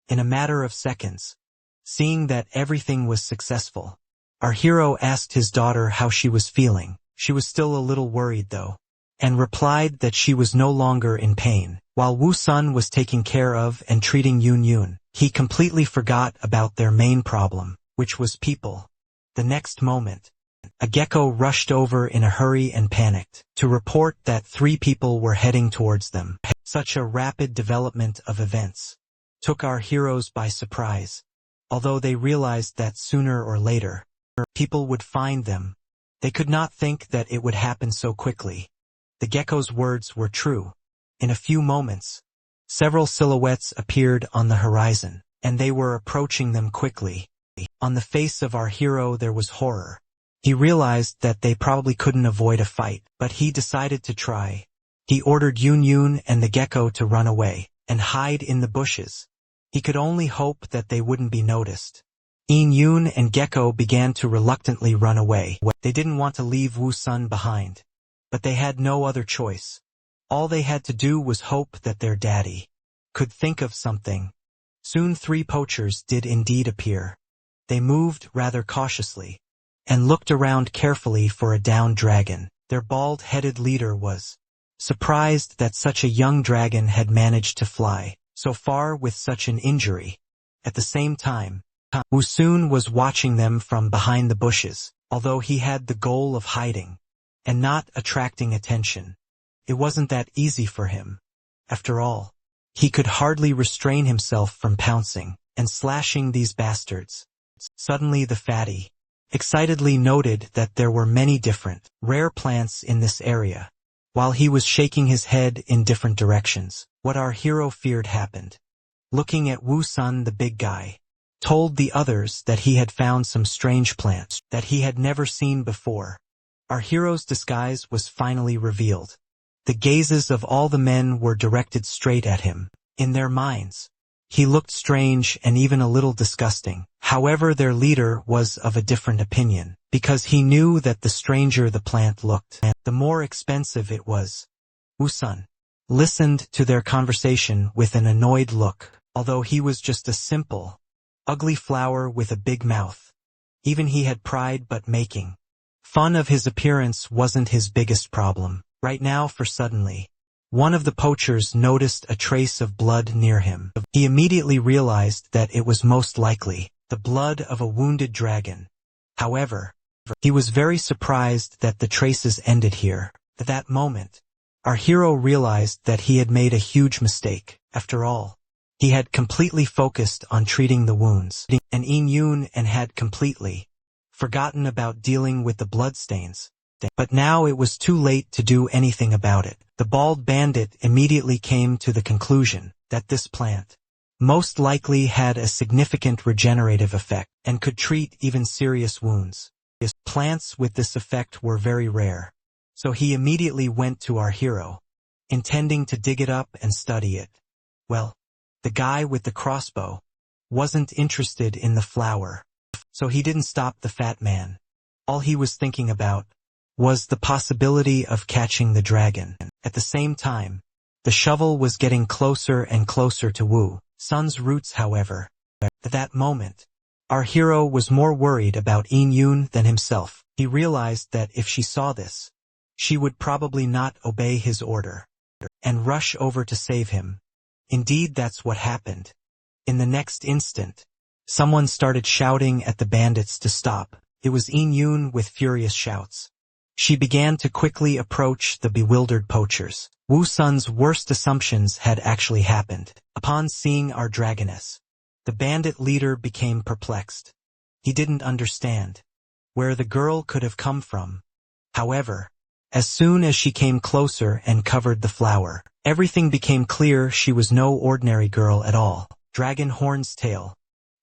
in a matter of seconds. Seeing that everything was successful, our hero asked his daughter how she was feeling. She was still a little worried though, and replied that she was no longer in pain. While Wu Sun was taking care of and treating Yin Yun, he completely forgot about their main problem, which was people. The next moment, A gecko rushed over in a hurry and panicked to report that 3 people were heading towards them. Such a rapid development of events took our heroes by surprise. Although they realized that sooner or later, people would find them, they could not think that it would happen so quickly. The gecko's words were true. In a few moments, several silhouettes appeared on the horizon, and they were approaching them quickly. On the face of our hero there was horror. He realized that they probably couldn't avoid a fight, but he decided to try. He ordered Yun Yun and the gecko to run away and hide in the bushes. He could only hope that they wouldn't be noticed. Yun and Gecko began to reluctantly run away. They didn't want to leave Wu Sun behind, but they had no other choice. All they had to do was hope that their daddy could think of something. Soon 3 poachers did indeed appear. They moved rather cautiously and looked around carefully for a downed dragon. Their bald-headed leader was surprised that such a young dragon had managed to fly so far with such an injury. At the same time, Wu Sun was watching them from behind the bushes, although he had the goal of hiding and not attracting attention. It wasn't that easy for him. After all, he could hardly restrain himself from pouncing and slashing these bastards. Suddenly the fatty excitedly noted that there were many different, rare plants in this area. While he was shaking his head in different directions, what our hero feared happened. Looking at Wu Sun, the big guy told the others that he had found some strange plants that he had never seen before. Our hero's disguise was finally revealed. The gazes of all the men were directed straight at him. In their minds, he looked strange and even a little disgusting. However, their leader was of a different opinion, because he knew that the stranger the plant looked, the more expensive it was. Wu Sun listened to their conversation with an annoyed look, although he was just a simple, ugly flower with a big mouth. Even he had pride, but making fun of his appearance wasn't his biggest problem right now, for suddenly, one of the poachers noticed a trace of blood near him. He immediately realized that it was most likely the blood of a wounded dragon. However, he was very surprised that the traces ended here. At that moment, our hero realized that he had made a huge mistake. After all, he had completely focused on treating the wounds, and Yun and had completely forgotten about dealing with the bloodstains. But now it was too late to do anything about it. The bald bandit immediately came to the conclusion that this plant most likely had a significant regenerative effect and could treat even serious wounds. Plants with this effect were very rare, so he immediately went to our hero, intending to dig it up and study it. Well, the guy with the crossbow wasn't interested in the flower, so he didn't stop the fat man. All he was thinking about was the possibility of catching the dragon. At the same time, the shovel was getting closer and closer to Wu Sun's roots. However, at that moment, our hero was more worried about Yun than himself. He realized that if she saw this, she would probably not obey his order and rush over to save him. Indeed, that's what happened. In the next instant, someone started shouting at the bandits to stop. It was Yun with furious shouts. She began to quickly approach the bewildered poachers. Wu Sun's worst assumptions had actually happened. Upon seeing our dragoness, the bandit leader became perplexed. He didn't understand where the girl could have come from. However, as soon as she came closer and covered the flower, everything became clear. She was no ordinary girl at all. Dragon horns, tail,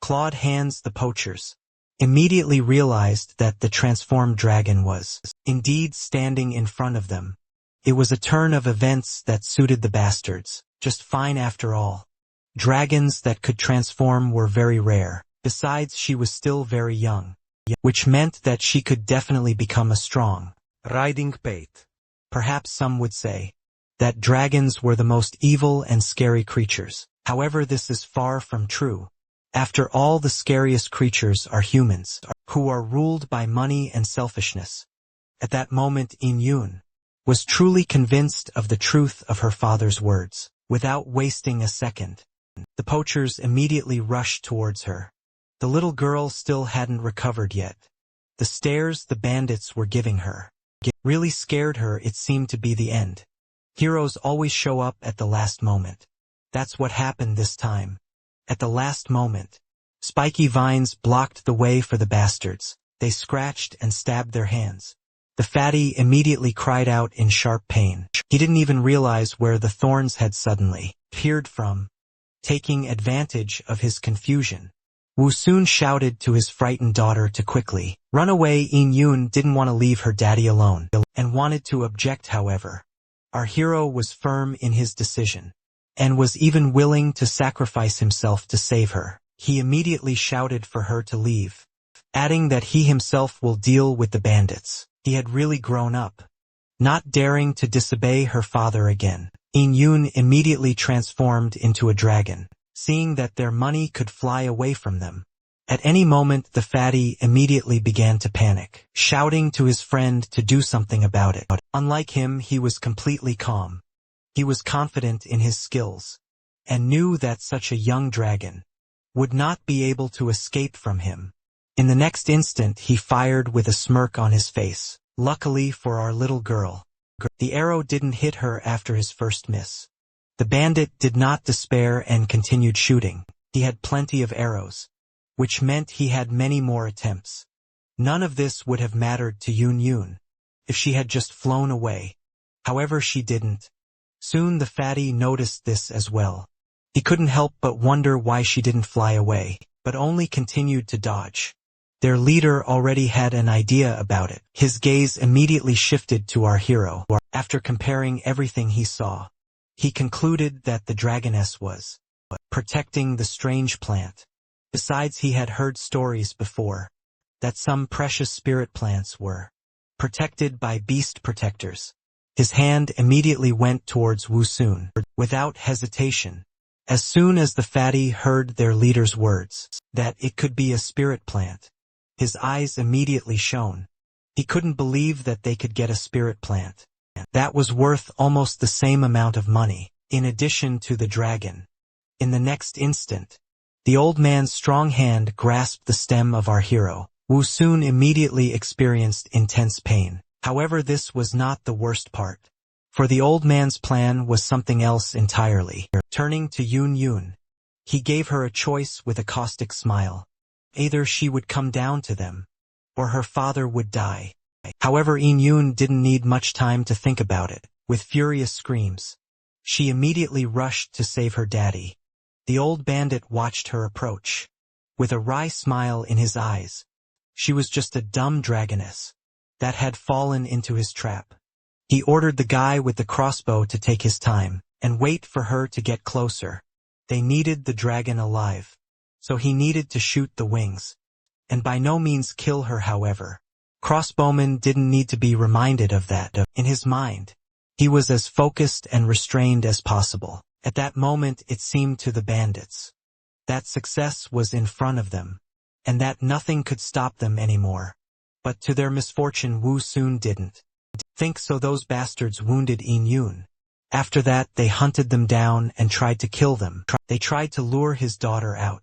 clawed hands. The poachers immediately realized that the transformed dragon was indeed standing in front of them. It was a turn of events that suited the bastards just fine. After all, dragons that could transform were very rare. Besides, she was still very young, which meant that she could definitely become a strong riding pet. Perhaps some would say that dragons were the most evil and scary creatures. However, this is far from true. After all, the scariest creatures are humans, who are ruled by money and selfishness. At that moment, Yun was truly convinced of the truth of her father's words. Without wasting a second, the poachers immediately rushed towards her. The little girl still hadn't recovered yet. The stares the bandits were giving her really scared her. It seemed to be the end. Heroes always show up at the last moment. That's what happened this time. At the last moment, spiky vines blocked the way for the bastards. They scratched and stabbed their hands. The fatty immediately cried out in sharp pain. He didn't even realize where the thorns had suddenly appeared from. Taking advantage of his confusion, Wu soon shouted to his frightened daughter to quickly run away. In Yoon didn't want to leave her daddy alone and wanted to object. However, our hero was firm in his decision and was even willing to sacrifice himself to save her. He immediately shouted for her to leave, adding that he himself will deal with the bandits. He had really grown up, not daring to disobey her father again. In Yoon immediately transformed into a dragon, seeing that their money could fly away from them. At any moment the fatty immediately began to panic, shouting to his friend to do something about it. Unlike him, he was completely calm. He was confident in his skills, and knew that such a young dragon would not be able to escape from him. In the next instant he fired with a smirk on his face. Luckily for our little girl, the arrow didn't hit her after his first miss. The bandit did not despair and continued shooting. He had plenty of arrows, which meant he had many more attempts. None of this would have mattered to Yoon if she had just flown away. However, she didn't. Soon the fatty noticed this as well. He couldn't help but wonder why she didn't fly away, but only continued to dodge. Their leader already had an idea about it. His gaze immediately shifted to our hero. After comparing everything he saw, he concluded that the dragoness was protecting the strange plant. Besides, he had heard stories before that some precious spirit plants were protected by beast protectors. His hand immediately went towards Wu Soon, without hesitation. As soon as the fatty heard their leader's words, that it could be a spirit plant, his eyes immediately shone. He couldn't believe that they could get a spirit plant that was worth almost the same amount of money, in addition to the dragon. In the next instant, the old man's strong hand grasped the stem of our hero. Wu Soon immediately experienced intense pain. However, this was not the worst part, for the old man's plan was something else entirely. Turning to Yoon, he gave her a choice with a caustic smile. Either she would come down to them, or her father would die. However, Yoon didn't need much time to think about it. With furious screams, she immediately rushed to save her daddy. The old bandit watched her approach, with a wry smile in his eyes. She was just a dumb dragoness that had fallen into his trap. He ordered the guy with the crossbow to take his time and wait for her to get closer. They needed the dragon alive, so he needed to shoot the wings, and by no means kill her. However, Crossbowman didn't need to be reminded of that. In his mind, he was as focused and restrained as possible. At that moment it seemed to the bandits that success was in front of them, and that nothing could stop them anymore. But to their misfortune, Wu Soon didn't think so. Those bastards wounded Yoon. After that they hunted them down and tried to kill them. They tried to lure his daughter out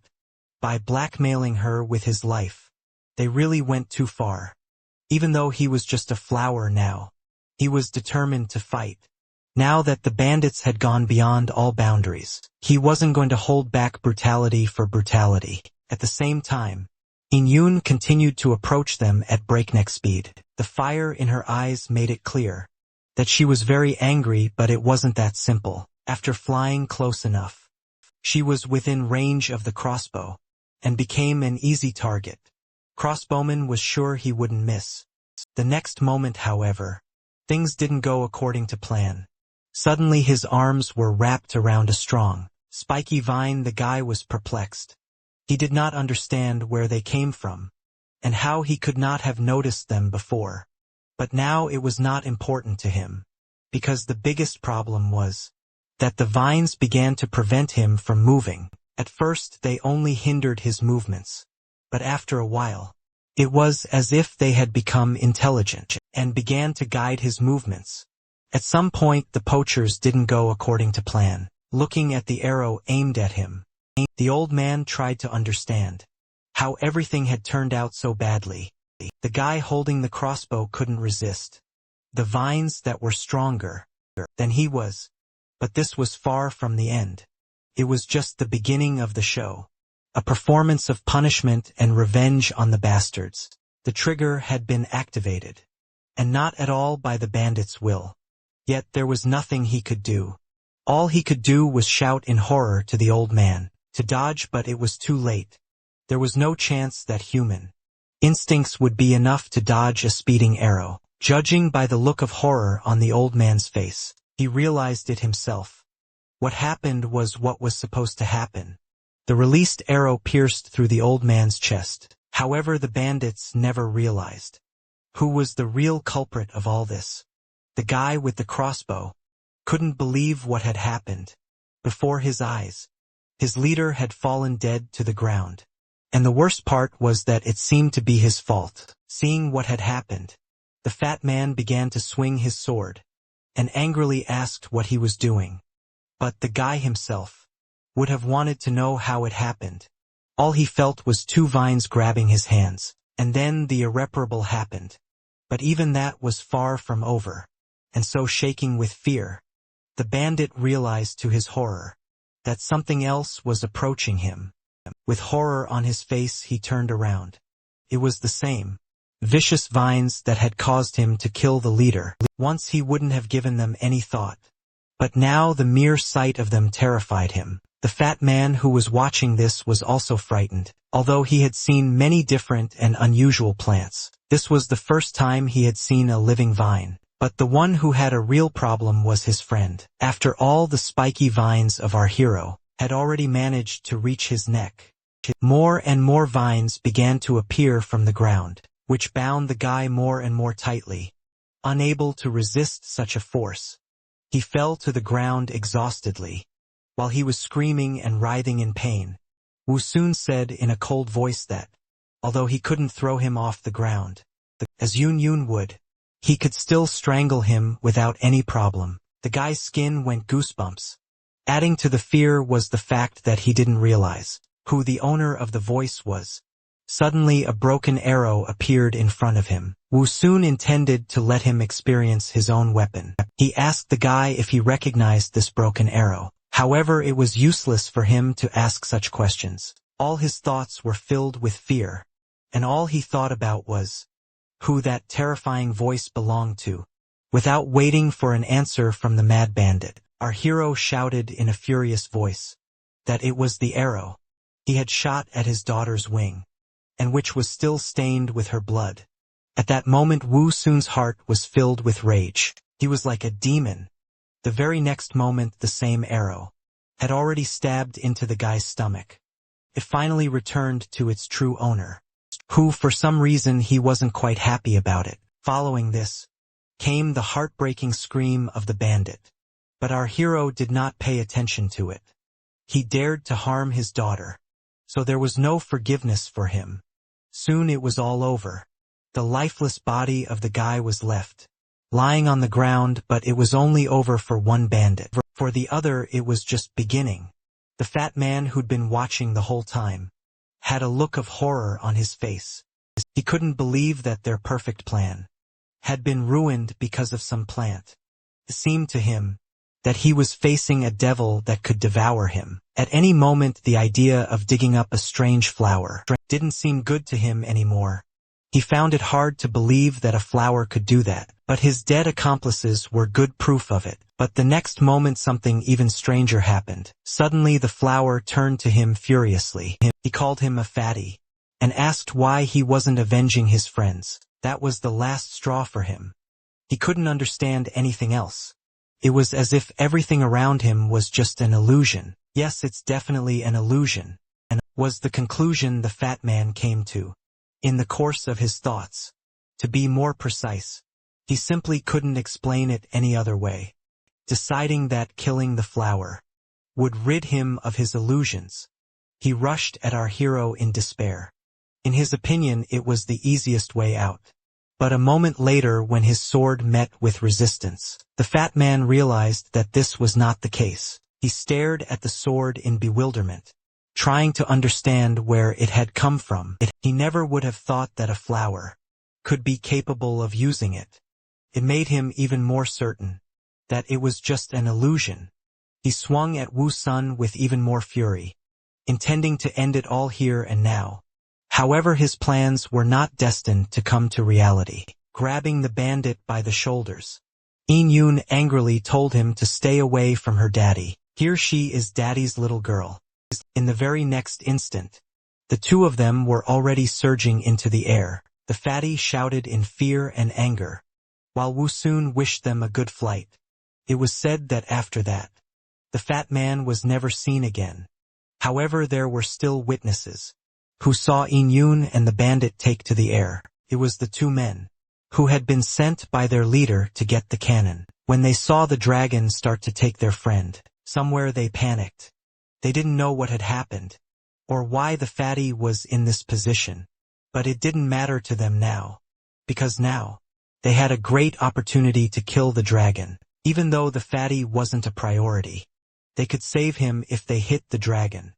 by blackmailing her with his life. They really went too far. Even though he was just a flower now, he was determined to fight. Now that the bandits had gone beyond all boundaries, he wasn't going to hold back brutality for brutality. At the same time, Yoon continued to approach them at breakneck speed. The fire in her eyes made it clear that she was very angry, but it wasn't that simple. After flying close enough, she was within range of the crossbow and became an easy target. Crossbowman was sure he wouldn't miss. The next moment, however, things didn't go according to plan. Suddenly his arms were wrapped around a strong, spiky vine. The guy was perplexed. He did not understand where they came from, and how he could not have noticed them before. But now it was not important to him, because the biggest problem was that the vines began to prevent him from moving. At first they only hindered his movements, but after a while, it was as if they had become intelligent and began to guide his movements. At some point the poachers didn't go according to plan. Looking at the arrow aimed at him, the old man tried to understand how everything had turned out so badly. The guy holding the crossbow couldn't resist the vines that were stronger than he was. But this was far from the end. It was just the beginning of the show. A performance of punishment and revenge on the bastards. The trigger had been activated. And not at all by the bandit's will. Yet there was nothing he could do. All he could do was shout in horror to the old man, to dodge, but it was too late. There was no chance that human instincts would be enough to dodge a speeding arrow. Judging by the look of horror on the old man's face, he realized it himself. What happened was what was supposed to happen. The released arrow pierced through the old man's chest. However, the bandits never realized who was the real culprit of all this. The guy with the crossbow couldn't believe what had happened. Before his eyes, his leader had fallen dead to the ground. And the worst part was that it seemed to be his fault. Seeing what had happened, the fat man began to swing his sword, and angrily asked what he was doing. But the guy himself would have wanted to know how it happened. All he felt was two vines grabbing his hands, and then the irreparable happened. But even that was far from over. And so, shaking with fear, the bandit realized to his horror that something else was approaching him. With horror on his face, he turned around. It was the same vicious vines that had caused him to kill the leader. Once he wouldn't have given them any thought. But now the mere sight of them terrified him. The fat man who was watching this was also frightened. Although he had seen many different and unusual plants, this was the first time he had seen a living vine. But the one who had a real problem was his friend. After all, the spiky vines of our hero had already managed to reach his neck. More and more vines began to appear from the ground, which bound the guy more and more tightly. Unable to resist such a force, he fell to the ground exhaustedly. While he was screaming and writhing in pain, Wu soon said in a cold voice that, although he couldn't throw him off the ground, as Yun Yun would, he could still strangle him without any problem. The guy's skin went goosebumps. Adding to the fear was the fact that he didn't realize who the owner of the voice was. Suddenly a broken arrow appeared in front of him. Wu soon intended to let him experience his own weapon. He asked the guy if he recognized this broken arrow. However, it was useless for him to ask such questions. All his thoughts were filled with fear, and all he thought about was who that terrifying voice belonged to. Without waiting for an answer from the mad bandit, our hero shouted in a furious voice that it was the arrow he had shot at his daughter's wing, and which was still stained with her blood. At that moment, Wu Sun's heart was filled with rage. He was like a demon. The very next moment, the same arrow had already stabbed into the guy's stomach. It finally returned to its true owner, who for some reason he wasn't quite happy about it. Following this came the heartbreaking scream of the bandit. But our hero did not pay attention to it. He dared to harm his daughter, so there was no forgiveness for him. Soon it was all over. The lifeless body of the guy was left lying on the ground, but it was only over for one bandit. For the other, it was just beginning. The fat man who'd been watching the whole time had a look of horror on his face. He couldn't believe that their perfect plan had been ruined because of some plant. It seemed to him that he was facing a devil that could devour him. At any moment, the idea of digging up a strange flower didn't seem good to him anymore. He found it hard to believe that a flower could do that, but his dead accomplices were good proof of it. But the next moment something even stranger happened. Suddenly the flower turned to him furiously. He called him a fatty, and asked why he wasn't avenging his friends. That was the last straw for him. He couldn't understand anything else. It was as if everything around him was just an illusion. Yes, it's definitely an illusion, and was the conclusion the fat man came to. In the course of his thoughts, to be more precise, he simply couldn't explain it any other way. Deciding that killing the flower would rid him of his illusions, he rushed at our hero in despair. In his opinion, it was the easiest way out. But a moment later, when his sword met with resistance, the fat man realized that this was not the case. He stared at the sword in bewilderment, trying to understand where it had come from. He never would have thought that a flower could be capable of using it. It made him even more certain that it was just an illusion. He swung at Wu Sun with even more fury, intending to end it all here and now. However, his plans were not destined to come to reality. Grabbing the bandit by the shoulders, In Yoon angrily told him to stay away from her daddy. Here she is, daddy's little girl. In the very next instant, the two of them were already surging into the air. The fatty shouted in fear and anger, while Wu Sun wished them a good flight. It was said that after that, the fat man was never seen again. However, there were still witnesses who saw In Yoon and the bandit take to the air. It was the two men who had been sent by their leader to get the cannon. When they saw the dragon start to take their friend somewhere, they panicked. They didn't know what had happened, or why the fatty was in this position. But it didn't matter to them now, because now they had a great opportunity to kill the dragon. Even though the fatty wasn't a priority, they could save him if they hit the dragon.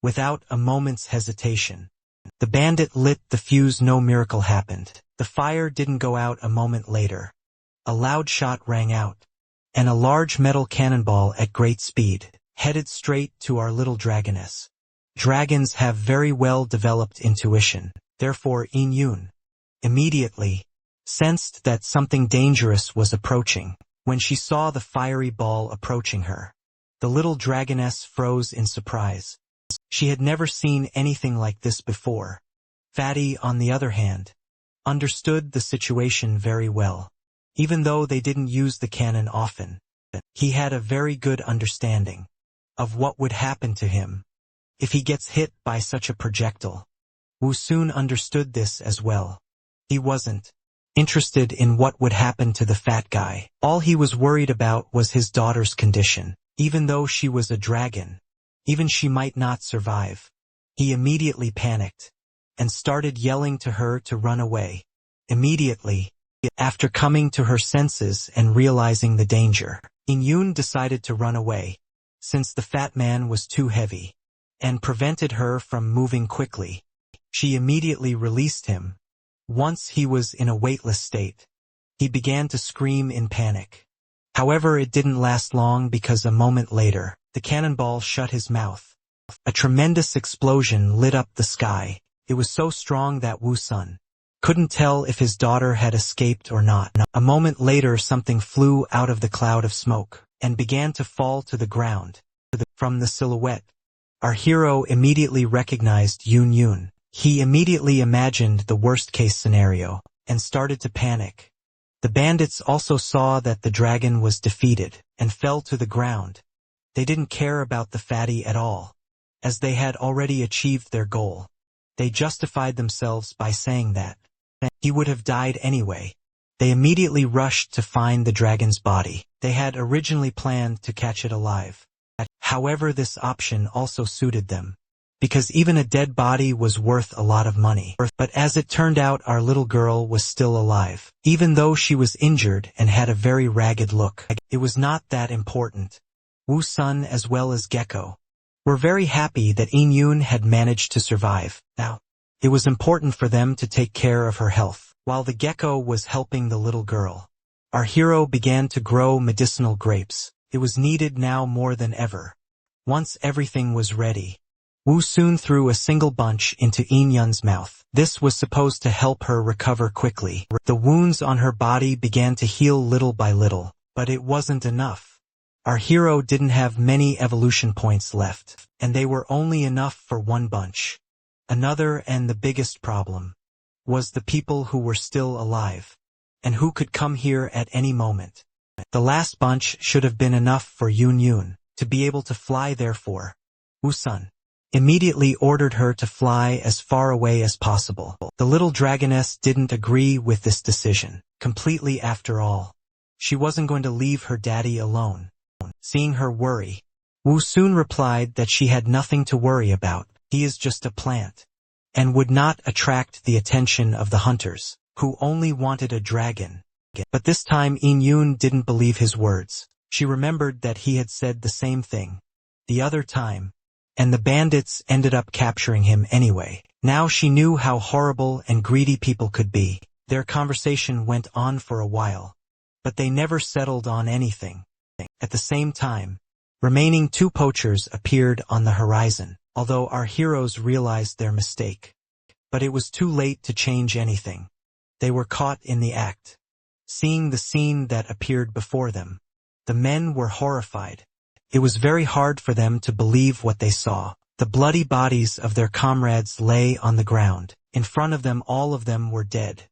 Without a moment's hesitation, the bandit lit the fuse. No miracle happened. The fire didn't go out a moment later. A loud shot rang out, and a large metal cannonball at great speed headed straight to our little dragoness. Dragons have very well developed intuition. Therefore, In Yoon immediately sensed that something dangerous was approaching. When she saw the fiery ball approaching her, the little dragoness froze in surprise. She had never seen anything like this before. Fatty, on the other hand, understood the situation very well. Even though they didn't use the cannon often, he had a very good understanding of what would happen to him if he gets hit by such a projectile. Wu Sun understood this as well. He wasn't interested in what would happen to the fat guy. All he was worried about was his daughter's condition. Even though she was a dragon, even she might not survive. He immediately panicked and started yelling to her to run away. Immediately, after coming to her senses and realizing the danger, In Yoon decided to run away, since the fat man was too heavy and prevented her from moving quickly. She immediately released him. Once he was in a weightless state, he began to scream in panic. However, it didn't last long, because a moment later, the cannonball shut his mouth. A tremendous explosion lit up the sky. It was so strong that Wu Sun couldn't tell if his daughter had escaped or not. A moment later, something flew out of the cloud of smoke and began to fall to the ground. From the silhouette, our hero immediately recognized Yoon Yoon. He immediately imagined the worst-case scenario and started to panic. The bandits also saw that the dragon was defeated and fell to the ground. They didn't care about the fatty at all, as they had already achieved their goal. They justified themselves by saying that he would have died anyway. They immediately rushed to find the dragon's body. They had originally planned to catch it alive. However, this option also suited them, because even a dead body was worth a lot of money. But as it turned out, our little girl was still alive. Even though she was injured and had a very ragged look, it was not that important. Wu Sun, as well as Gecko, were very happy that In Yoon had managed to survive. Now, it was important for them to take care of her health. While the gecko was helping the little girl, our hero began to grow medicinal grapes. It was needed now more than ever. Once everything was ready, Wu Sun threw a single bunch into In Yoon's mouth. This was supposed to help her recover quickly. The wounds on her body began to heal little by little, but it wasn't enough. Our hero didn't have many evolution points left, and they were only enough for one bunch. Another, and the biggest problem, was the people who were still alive, and who could come here at any moment. The last bunch should have been enough for Yoon Yoon to be able to fly. Therefore, Wu Sun immediately ordered her to fly as far away as possible. The little dragoness didn't agree with this decision completely. After all, she wasn't going to leave her daddy alone. Seeing her worry, Wu Sun replied that she had nothing to worry about. He is just a plant, and would not attract the attention of the hunters, who only wanted a dragon. But this time In Yoon didn't believe his words. She remembered that he had said the same thing the other time, and the bandits ended up capturing him anyway. Now she knew how horrible and greedy people could be. Their conversation went on for a while, but they never settled on anything. At the same time, remaining two poachers appeared on the horizon, although our heroes realized their mistake. But it was too late to change anything. They were caught in the act. Seeing the scene that appeared before them, the men were horrified. It was very hard for them to believe what they saw. The bloody bodies of their comrades lay on the ground. In front of them, all of them were dead.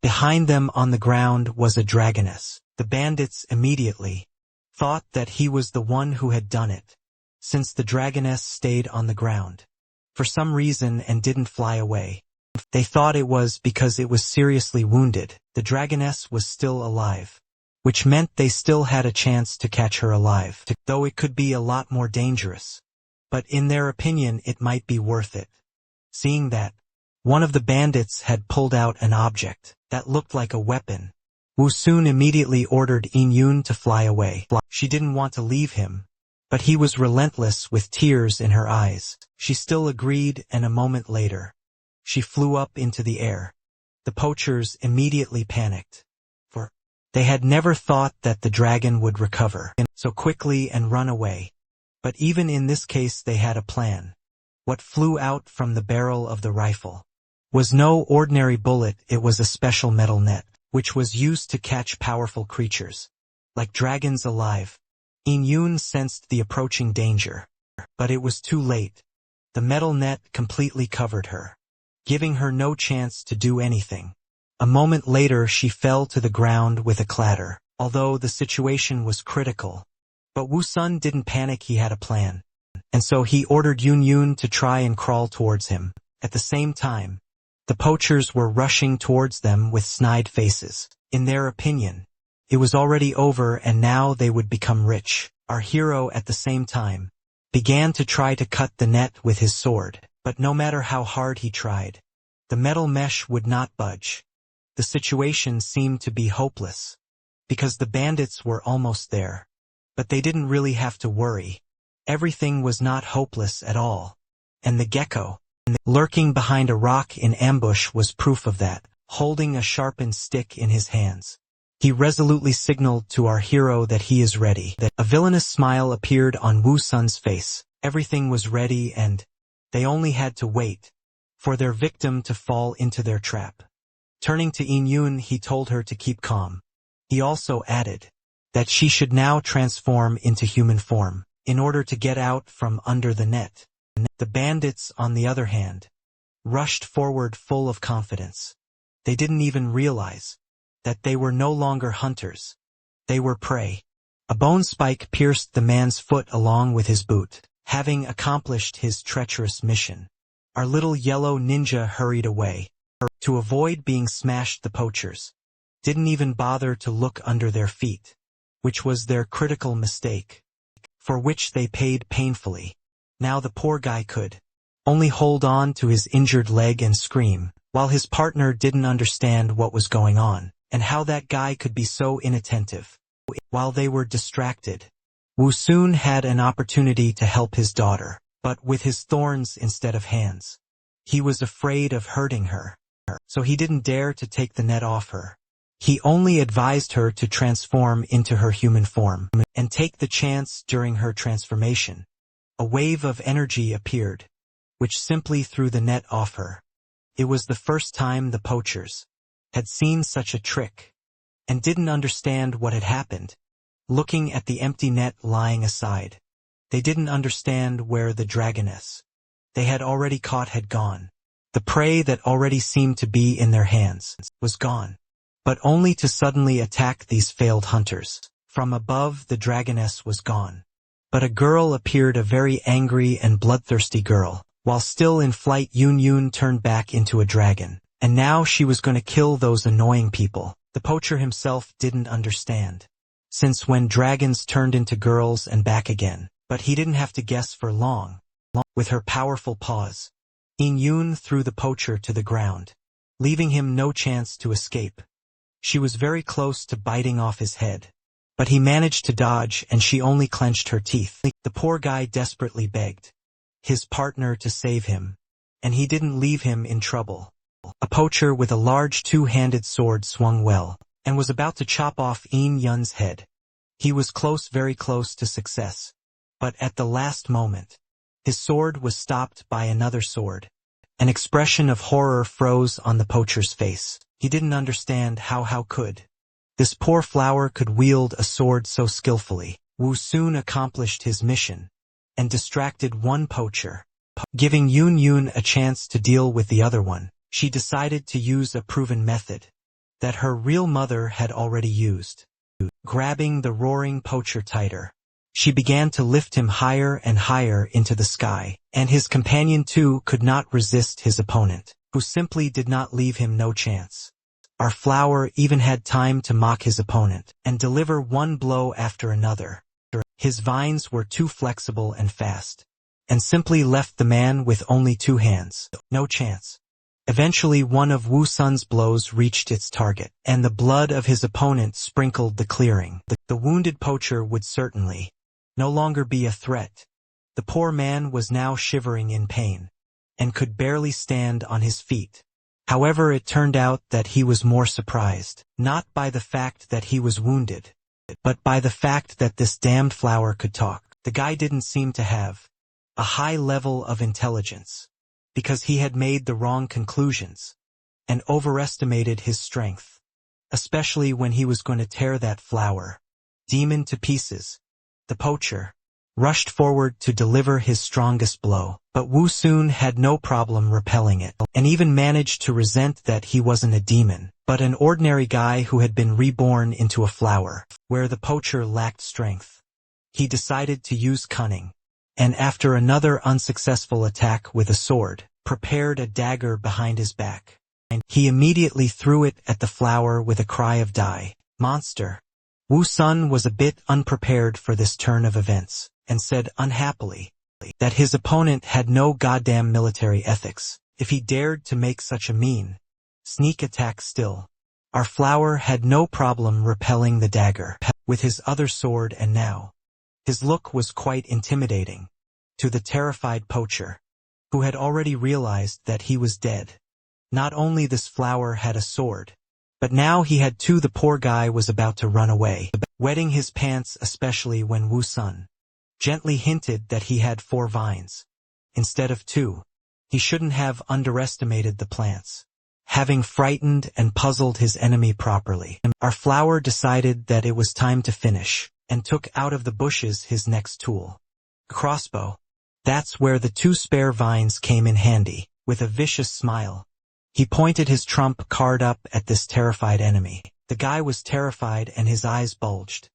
Behind them on the ground was a dragoness. The bandits immediately thought that he was the one who had done it, since the dragoness stayed on the ground for some reason and didn't fly away. They thought it was because it was seriously wounded. The dragoness was still alive, which meant they still had a chance to catch her alive, though it could be a lot more dangerous. But in their opinion, it might be worth it. Seeing that, one of the bandits had pulled out an object that looked like a weapon. Wu Sun immediately ordered In Yun to fly away. She didn't want to leave him, but he was relentless with tears in her eyes. She still agreed, and a moment later, she flew up into the air. The poachers immediately panicked, for they had never thought that the dragon would recover so quickly and run away. But even in this case they had a plan. What flew out from the barrel of the rifle was no ordinary bullet. It was a special metal net, which was used to catch powerful creatures, like dragons alive. In Yun sensed the approaching danger, but it was too late. The metal net completely covered her, giving her no chance to do anything. A moment later she fell to the ground with a clatter, although the situation was critical. But Wu Sun didn't panic. He had a plan, and so he ordered Yun Yun to try and crawl towards him. At the same time, the poachers were rushing towards them with snide faces. In their opinion, it was already over and now they would become rich. Our hero at the same time began to try to cut the net with his sword, but no matter how hard he tried, the metal mesh would not budge. The situation seemed to be hopeless, because the bandits were almost there. But they didn't really have to worry. Everything was not hopeless at all. And the gecko, lurking behind a rock in ambush, was proof of that, holding a sharpened stick in his hands. He resolutely signaled to our hero that he is ready. A villainous smile appeared on Wu Sun's face. Everything was ready and they only had to wait for their victim to fall into their trap. Turning to In Yun, he told her to keep calm. He also added that she should now transform into human form in order to get out from under the net. The bandits, on the other hand, rushed forward full of confidence. They didn't even realize that they were no longer hunters. They were prey. A bone spike pierced the man's foot along with his boot. Having accomplished his treacherous mission, our little yellow ninja hurried away. To avoid being smashed, the poachers didn't even bother to look under their feet, which was their critical mistake, for which they paid painfully. Now the poor guy could only hold on to his injured leg and scream, while his partner didn't understand what was going on, and how that guy could be so inattentive. While they were distracted, Wu Sun had an opportunity to help his daughter, but with his thorns instead of hands. He was afraid of hurting her, so he didn't dare to take the net off her. He only advised her to transform into her human form and take the chance. During her transformation, a wave of energy appeared, which simply threw the net off her. It was the first time the poachers had seen such a trick and didn't understand what had happened. Looking at the empty net lying aside, they didn't understand where the dragoness they had already caught had gone. The prey that already seemed to be in their hands was gone, but only to suddenly attack these failed hunters. From above, the dragoness was gone, but a girl appeared, a very angry and bloodthirsty girl. While still in flight, Yun Yun turned back into a dragon, and now she was going to kill those annoying people. The poacher himself didn't understand, since when dragons turned into girls and back again, but he didn't have to guess for long. With her powerful paws, In Yun threw the poacher to the ground, leaving him no chance to escape. She was very close to biting off his head, but he managed to dodge and she only clenched her teeth. The poor guy desperately begged his partner to save him, and he didn't leave him in trouble. A poacher with a large two-handed sword swung well, and was about to chop off Yin Yun's head. He was close, very close to success. But at the last moment, his sword was stopped by another sword. An expression of horror froze on the poacher's face. He didn't understand how could this poor flower could wield a sword so skillfully. Wu soon accomplished his mission, and distracted one poacher. Giving Yun Yun a chance to deal with the other one, she decided to use a proven method that her real mother had already used. Grabbing the roaring poacher tighter, she began to lift him higher and higher into the sky, and his companion too could not resist his opponent, who simply did not leave him no chance. Our flower even had time to mock his opponent, and deliver one blow after another. His vines were too flexible and fast, and simply left the man with only two hands. No chance. Eventually one of Wu Sun's blows reached its target, and the blood of his opponent sprinkled the clearing. The wounded poacher would certainly no longer be a threat. The poor man was now shivering in pain, and could barely stand on his feet. However, it turned out that he was more surprised, not by the fact that he was wounded, but by the fact that this damned flower could talk. The guy didn't seem to have a high level of intelligence, because he had made the wrong conclusions, and overestimated his strength, especially when he was going to tear that flower demon to pieces. The poacher rushed forward to deliver his strongest blow, but Wu soon had no problem repelling it, and even managed to resent that he wasn't a demon, but an ordinary guy who had been reborn into a flower, where the poacher lacked strength. He decided to use cunning, and after another unsuccessful attack with a sword, prepared a dagger behind his back. And he immediately threw it at the flower with a cry of "Die, monster!" Wu Sun was a bit unprepared for this turn of events, and said unhappily that his opponent had no goddamn military ethics, if he dared to make such a mean sneak attack. Still, our flower had no problem repelling the dagger with his other sword, and now his look was quite intimidating to the terrified poacher, who had already realized that he was dead. Not only this flower had a sword, but now he had two. The poor guy was about to run away, wetting his pants, especially when Wu Sun gently hinted that he had 4 vines instead of 2. He shouldn't have underestimated the plants. Having frightened and puzzled his enemy properly, our flower decided that it was time to finish, and took out of the bushes his next tool, a crossbow. That's where the 2 spare vines came in handy. With a vicious smile, he pointed his trump card up at this terrified enemy. The guy was terrified, and his eyes bulged,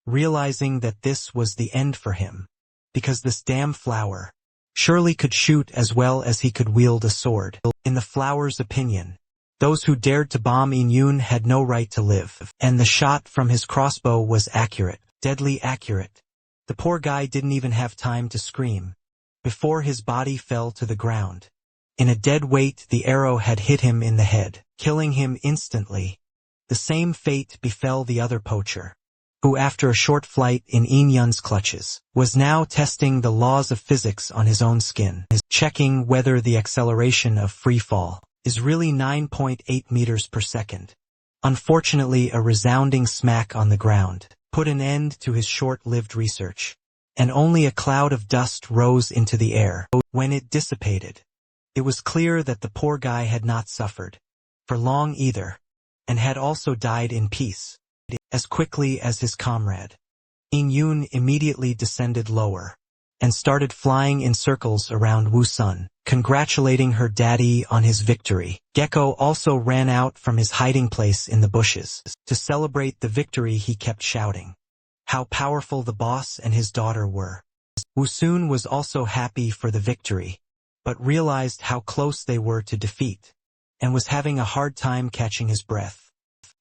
realizing that this was the end for him, because this damn flower surely could shoot as well as he could wield a sword. In the flower's opinion, those who dared to bomb Yin Yun had no right to live, and the shot from his crossbow was accurate, deadly accurate. The poor guy didn't even have time to scream before his body fell to the ground. In a dead weight, the arrow had hit him in the head, killing him instantly. The same fate befell the other poacher, who after a short flight in Yin Yun's clutches, was now testing the laws of physics on his own skin, checking whether the acceleration of free fall is really 9.8 meters per second. Unfortunately, a resounding smack on the ground put an end to his short-lived research, and only a cloud of dust rose into the air. When it dissipated, it was clear that the poor guy had not suffered for long either, and had also died in peace, as quickly as his comrade. Yin Yun immediately descended lower, and started flying in circles around Wu Sun, congratulating her daddy on his victory. Gecko also ran out from his hiding place in the bushes. To celebrate the victory, he kept shouting how powerful the boss and his daughter were. Wu Sun was also happy for the victory, but realized how close they were to defeat, and was having a hard time catching his breath.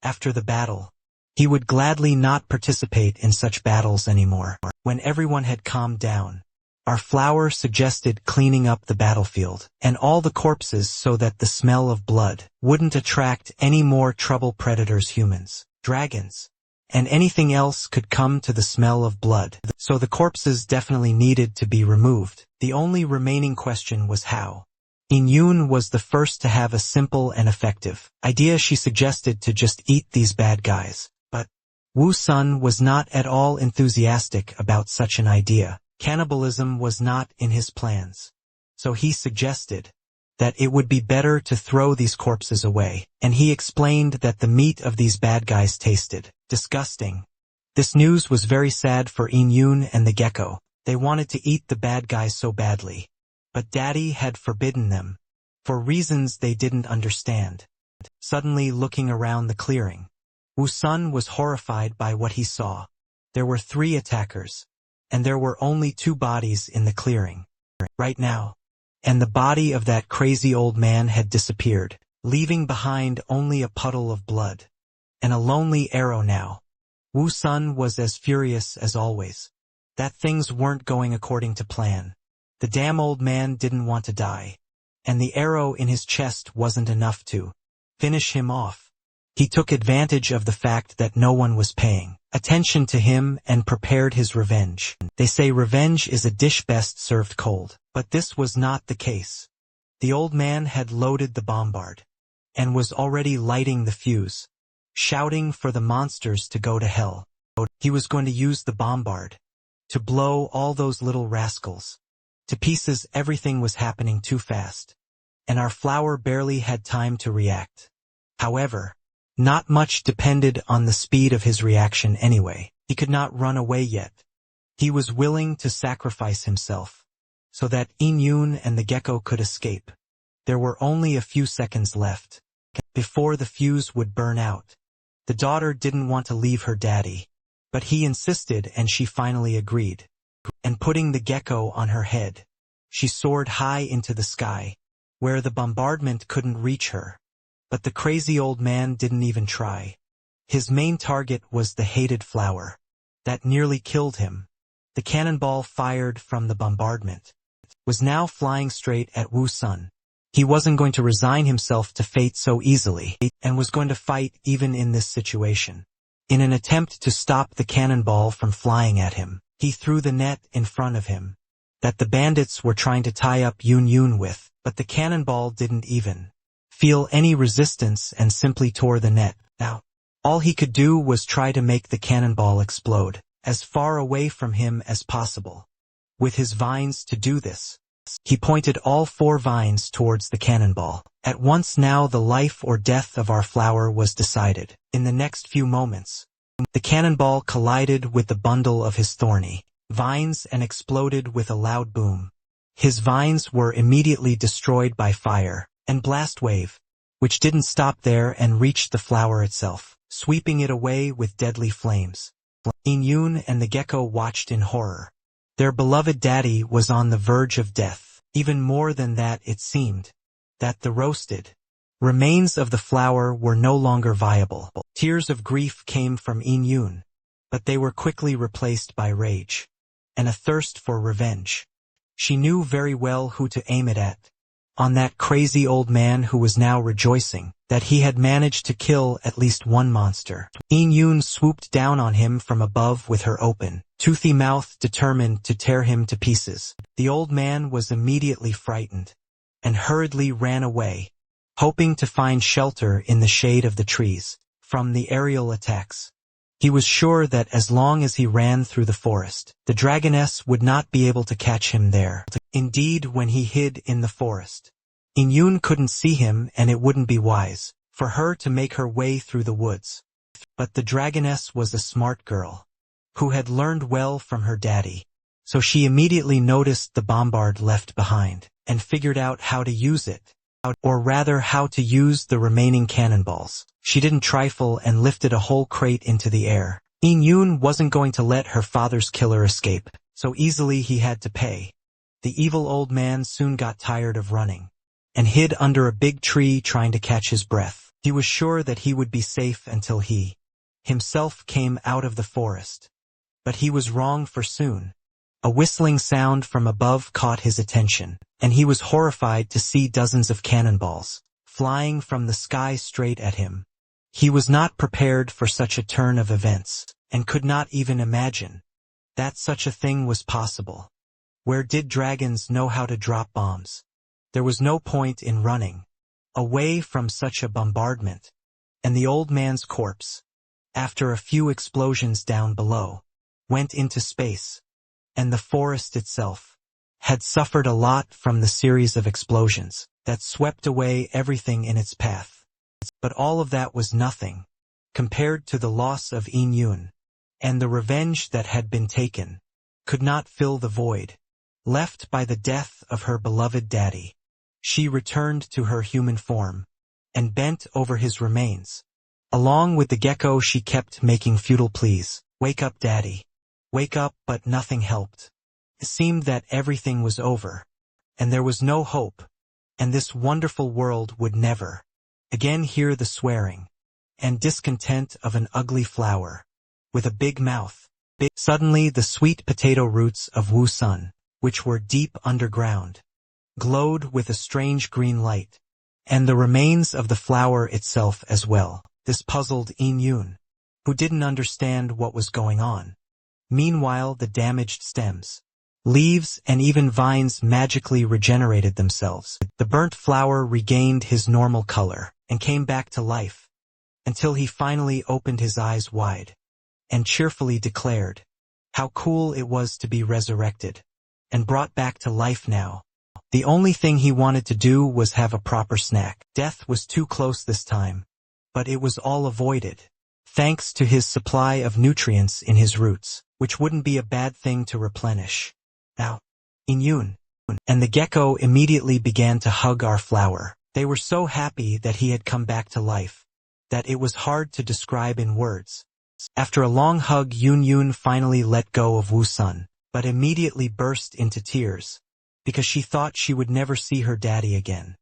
After the battle, he would gladly not participate in such battles anymore. When everyone had calmed down, our flower suggested cleaning up the battlefield and all the corpses so that the smell of blood wouldn't attract any more trouble. Predators, humans, dragons, and anything else could come to the smell of blood, so the corpses definitely needed to be removed. The only remaining question was how. In-yoon was the first to have a simple and effective idea. She suggested to just eat these bad guys. But Woo-sun was not at all enthusiastic about such an idea. Cannibalism was not in his plans. So he suggested that it would be better to throw these corpses away, and he explained that the meat of these bad guys tasted disgusting. This news was very sad for In-yoon and the gecko. They wanted to eat the bad guys so badly. But Daddy had forbidden them, for reasons they didn't understand. Suddenly looking around the clearing, Woo-sun was horrified by what he saw. There were 3 attackers, and there were only 2 bodies in the clearing right now. And the body of that crazy old man had disappeared, leaving behind only a puddle of blood and a lonely arrow now. Woo-sun was as furious as always that things weren't going according to plan. The damn old man didn't want to die, and the arrow in his chest wasn't enough to finish him off. He took advantage of the fact that no one was paying attention to him and prepared his revenge. They say revenge is a dish best served cold, but this was not the case. The old man had loaded the bombard and was already lighting the fuse, shouting for the monsters to go to hell. He was going to use the bombard to blow all those little rascals to pieces. Everything was happening too fast, and our flower barely had time to react. However, not much depended on the speed of his reaction anyway. He could not run away yet. He was willing to sacrifice himself so that In-yoon and the gecko could escape. There were only a few seconds left before the fuse would burn out. The daughter didn't want to leave her daddy, but he insisted, and she finally agreed. And putting the gecko on her head, she soared high into the sky, where the bombardment couldn't reach her. But the crazy old man didn't even try. His main target was the hated flower. That nearly killed him. The cannonball fired from the bombardment was now flying straight at Woo-sun. He wasn't going to resign himself to fate so easily, and was going to fight even in this situation. In an attempt to stop the cannonball from flying at him, he threw the net in front of him that the bandits were trying to tie up In-yoon with, but the cannonball didn't even feel any resistance and simply tore the net out. All he could do was try to make the cannonball explode as far away from him as possible. With his vines to do this, he pointed all 4 vines towards the cannonball. At once now the life or death of our flower was decided. In the next few moments, the cannonball collided with the bundle of his thorny vines and exploded with a loud boom. His vines were immediately destroyed by fire and blast wave, which didn't stop there and reached the flower itself, sweeping it away with deadly flames. In-yoon and the gecko watched in horror. Their beloved daddy was on the verge of death. Even more than that, it seemed that the roasted remains of the flower were no longer viable. Tears of grief came from In-yoon, but they were quickly replaced by rage and a thirst for revenge. She knew very well who to aim it at. On that crazy old man who was now rejoicing that he had managed to kill at least one monster. In-yoon swooped down on him from above with her open, toothy mouth, determined to tear him to pieces. The old man was immediately frightened and hurriedly ran away, hoping to find shelter in the shade of the trees from the aerial attacks. He was sure that as long as he ran through the forest, the dragoness would not be able to catch him there. Indeed, when he hid in the forest, In-yoon couldn't see him, and it wouldn't be wise for her to make her way through the woods. But the dragoness was a smart girl who had learned well from her daddy, so she immediately noticed the bombard left behind and figured out how to use it, or rather how to use the remaining cannonballs. She didn't trifle and lifted a whole crate into the air. In-yoon wasn't going to let her father's killer escape so easily. He had to pay. The evil old man soon got tired of running and hid under a big tree trying to catch his breath. He was sure that he would be safe until he himself came out of the forest. But he was wrong, for soon a whistling sound from above caught his attention, and he was horrified to see dozens of cannonballs flying from the sky straight at him. He was not prepared for such a turn of events, and could not even imagine that such a thing was possible. Where did dragons know how to drop bombs? There was no point in running away from such a bombardment. And the old man's corpse, after a few explosions down below, went into space. And the forest itself had suffered a lot from the series of explosions that swept away everything in its path. But all of that was nothing compared to the loss of In-yoon, and the revenge that had been taken could not fill the void left by the death of her beloved daddy. She returned to her human form and bent over his remains. Along with the gecko, she kept making futile pleas. "Wake up, daddy. Wake up," but nothing helped. It seemed that everything was over, and there was no hope, and this wonderful world would never again hear the swearing and discontent of an ugly flower with a big mouth. Suddenly the sweet potato roots of Woo-sun, which were deep underground, glowed with a strange green light, and the remains of the flower itself as well. This puzzled In-yoon, who didn't understand what was going on. Meanwhile, the damaged stems, leaves, and even vines magically regenerated themselves. The burnt flower regained his normal color and came back to life, until he finally opened his eyes wide and cheerfully declared how cool it was to be resurrected and brought back to life now. The only thing he wanted to do was have a proper snack. Death was too close this time, but it was all avoided, thanks to his supply of nutrients in his roots, which wouldn't be a bad thing to replenish. Now, In-yoon and the gecko immediately began to hug our flower. They were so happy that he had come back to life that it was hard to describe in words. After a long hug, In-yoon finally let go of Woo-sun, but immediately burst into tears because she thought she would never see her daddy again.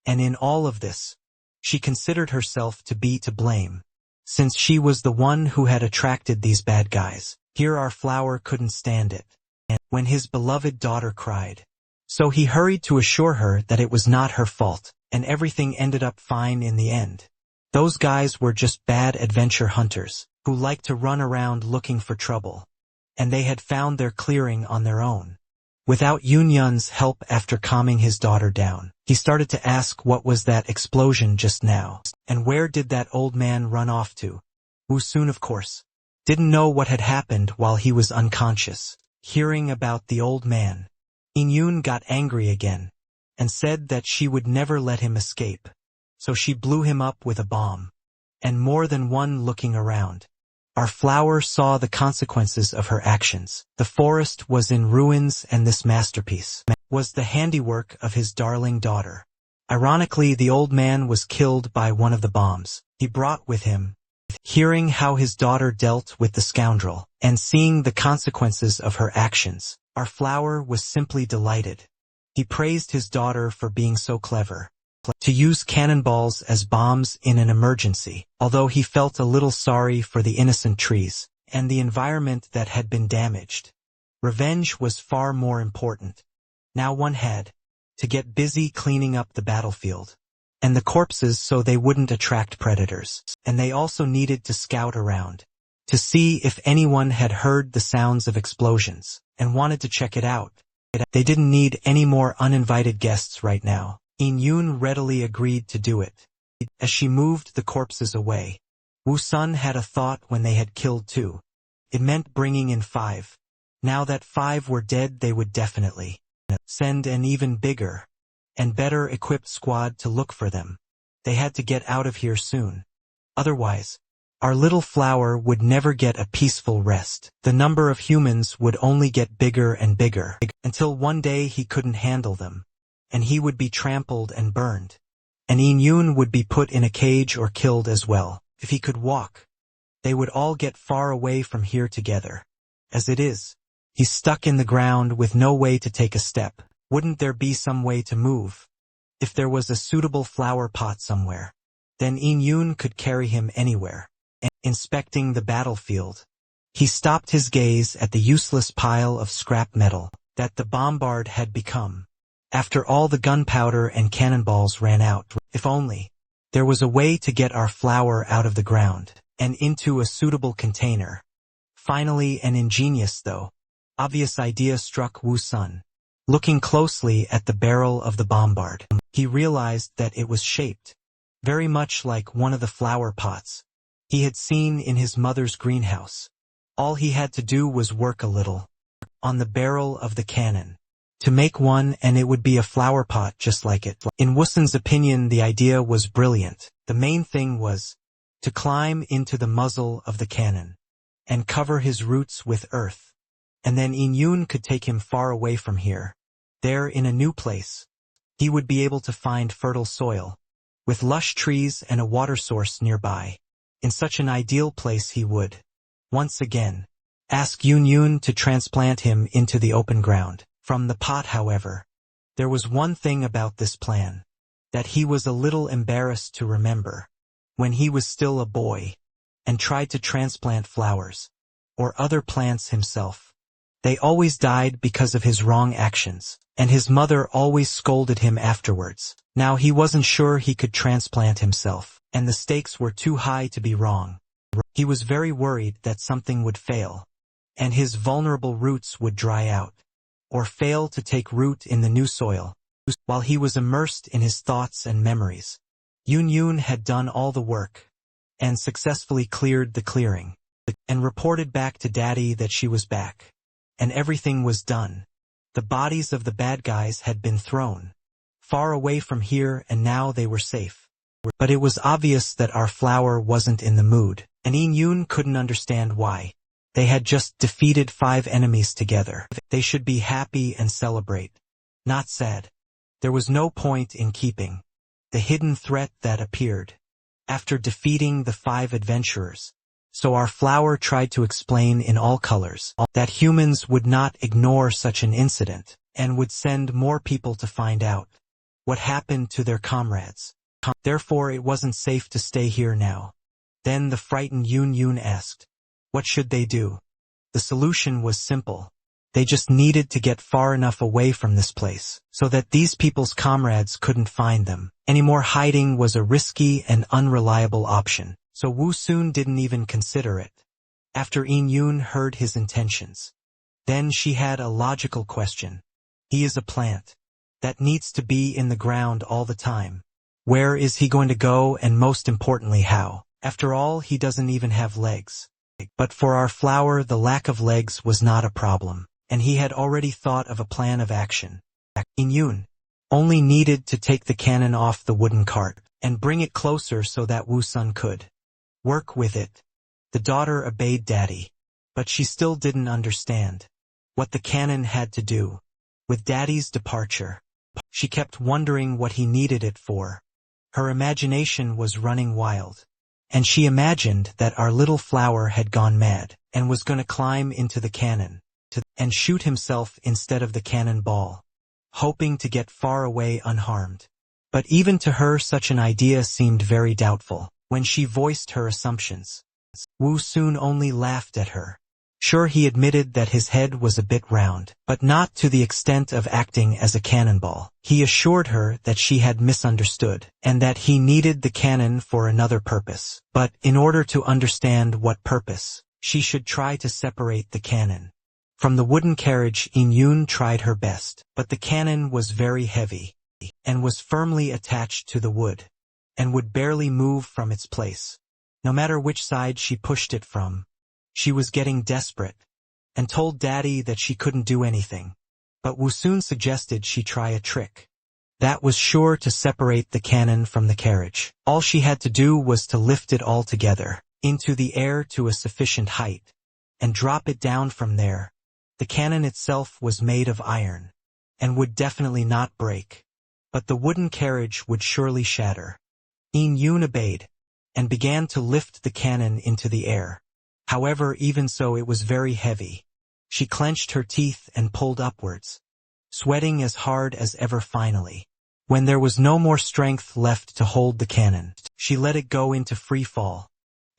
And in all of this, she considered herself to be to blame, since she was the one who had attracted these bad guys. Here our flower couldn't stand it, and when his beloved daughter cried. So he hurried to assure her that it was not her fault, and everything ended up fine in the end. Those guys were just bad adventure hunters, who liked to run around looking for trouble, and they had found their clearing on their own. Without Yoon-yun's help, after calming his daughter down, he started to ask what was that explosion just now, and where did that old man run off to. Woo-sun, of course, didn't know what had happened while he was unconscious. Hearing about the old man, In-yoon got angry again, and said that she would never let him escape. So she blew him up with a bomb. And more than one looking around. Our flower saw the consequences of her actions. The forest was in ruins, and this masterpiece was the handiwork of his darling daughter. Ironically, the old man was killed by one of the bombs he brought with him. Hearing how his daughter dealt with the scoundrel, and seeing the consequences of her actions, our flower was simply delighted. He praised his daughter for being so clever to use cannonballs as bombs in an emergency, although he felt a little sorry for the innocent trees and the environment that had been damaged. Revenge was far more important. Now one had to get busy cleaning up the battlefield and the corpses so they wouldn't attract predators, and they also needed to scout around to see if anyone had heard the sounds of explosions and wanted to check it out. They didn't need any more uninvited guests right now. In-yoon readily agreed to do it. As she moved the corpses away, Woo-sun had a thought when they had killed 2. It meant bringing in 5. Now that 5 were dead, they would definitely send an even bigger and better equipped squad to look for them. They had to get out of here soon. Otherwise, our little flower would never get a peaceful rest. The number of humans would only get bigger and bigger, until one day he couldn't handle them, and he would be trampled and burned. And In-yoon would be put in a cage or killed as well. If he could walk, they would all get far away from here together. As it is, he's stuck in the ground with no way to take a step. Wouldn't there be some way to move? If there was a suitable flower pot somewhere, then In-yoon could carry him anywhere. Inspecting the battlefield, he stopped his gaze at the useless pile of scrap metal that the bombard had become. After all the gunpowder and cannonballs ran out, if only there was a way to get our flower out of the ground and into a suitable container. Finally, an ingenious though obvious idea struck Woo-sun. Looking closely at the barrel of the bombard, he realized that it was shaped very much like one of the flower pots he had seen in his mother's greenhouse. All he had to do was work a little on the barrel of the cannon to make one, and it would be a flower pot just like it. In Woosun's opinion, the idea was brilliant. The main thing was to climb into the muzzle of the cannon and cover his roots with earth, and then In-yoon could take him far away from here. There, in a new place, he would be able to find fertile soil with lush trees and a water source nearby. In such an ideal place he would, once again, ask In-yoon to transplant him into the open ground. From the pot, however, there was one thing about this plan that he was a little embarrassed to remember. When he was still a boy and tried to transplant flowers or other plants himself, they always died because of his wrong actions, and his mother always scolded him afterwards. Now he wasn't sure he could transplant himself, and the stakes were too high to be wrong. He was very worried that something would fail, and his vulnerable roots would dry out, or fail to take root in the new soil. While he was immersed in his thoughts and memories, In-yoon had done all the work, and successfully cleared the clearing, and reported back to Daddy that she was back, and everything was done. The bodies of the bad guys had been thrown far away from here, and now they were safe. But it was obvious that our flower wasn't in the mood, and In-yoon couldn't understand why. They had just defeated 5 enemies together. They should be happy and celebrate, not sad. There was no point in keeping the hidden threat that appeared after defeating the 5 adventurers. So our flower tried to explain in all colors that humans would not ignore such an incident and would send more people to find out what happened to their comrades. Therefore it wasn't safe to stay here now. Then the frightened In-yoon asked, what should they do? The solution was simple. They just needed to get far enough away from this place so that these people's comrades couldn't find them. Any more hiding was a risky and unreliable option, so Woo-sun didn't even consider it. After In-yoon heard his intentions, then she had a logical question. He is a plant that needs to be in the ground all the time. Where is he going to go, and most importantly, how? After all, he doesn't even have legs. But for our flower, the lack of legs was not a problem, and he had already thought of a plan of action. In-yoon only needed to take the cannon off the wooden cart and bring it closer so that Woo-sun could work with it. The daughter obeyed Daddy, but she still didn't understand what the cannon had to do with Daddy's departure. She kept wondering what he needed it for. Her imagination was running wild, and she imagined that our little flower had gone mad and was going to climb into the cannon and shoot himself instead of the cannonball, hoping to get far away unharmed. But even to her, such an idea seemed very doubtful. When she voiced her assumptions, Woo-sun only laughed at her. Sure, he admitted that his head was a bit round, but not to the extent of acting as a cannonball. He assured her that she had misunderstood, and that he needed the cannon for another purpose. But in order to understand what purpose, she should try to separate the cannon from the wooden carriage. In-yoon tried her best, but the cannon was very heavy, and was firmly attached to the wood, and would barely move from its place. No matter which side she pushed it from, she was getting desperate, and told Daddy that she couldn't do anything. But Woo-sun suggested she try a trick that was sure to separate the cannon from the carriage. All she had to do was to lift it all together into the air to a sufficient height, and drop it down from there. The cannon itself was made of iron, and would definitely not break, but the wooden carriage would surely shatter. In-yoon obeyed, and began to lift the cannon into the air. However, even so, it was very heavy. She clenched her teeth and pulled upwards, sweating as hard as ever. Finally, when there was no more strength left to hold the cannon, she let it go into free fall.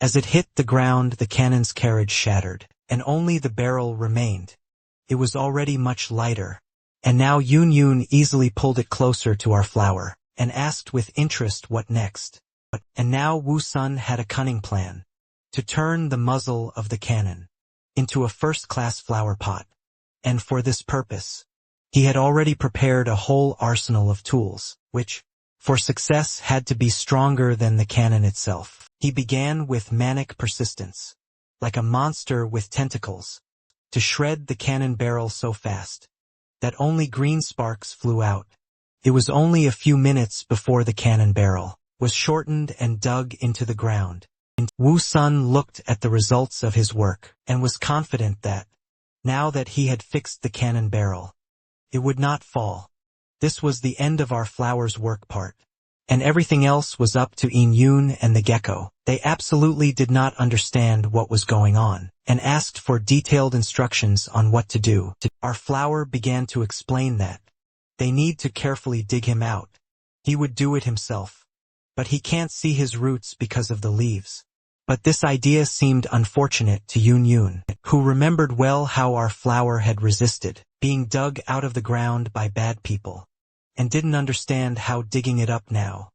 As it hit the ground, the cannon's carriage shattered, and only the barrel remained. It was already much lighter, and now In-yoon easily pulled it closer to our flower, and asked with interest what next. And now Woo-sun had a cunning plan to turn the muzzle of the cannon into a first-class flower pot, and for this purpose, He had already prepared a whole arsenal of tools, which, for success, had to be stronger than the cannon itself. He began with manic persistence, like a monster with tentacles, to shred the cannon barrel so fast that only green sparks flew out. It was only a few minutes before the cannon barrel was shortened and dug into the ground. Wu Sun looked at the results of his work and was confident that, now that he had fixed the cannon barrel, it would not fall. This was the end of our flower's work part, and everything else was up to In Yun and the gecko. They absolutely did not understand what was going on, and asked for detailed instructions on what to do. Our flower began to explain that they need to carefully dig him out. He would do it himself, but he can't see his roots because of the leaves. But this idea seemed unfortunate to Yun Yun, who remembered well how our flower had resisted being dug out of the ground by bad people, and didn't understand how digging it up now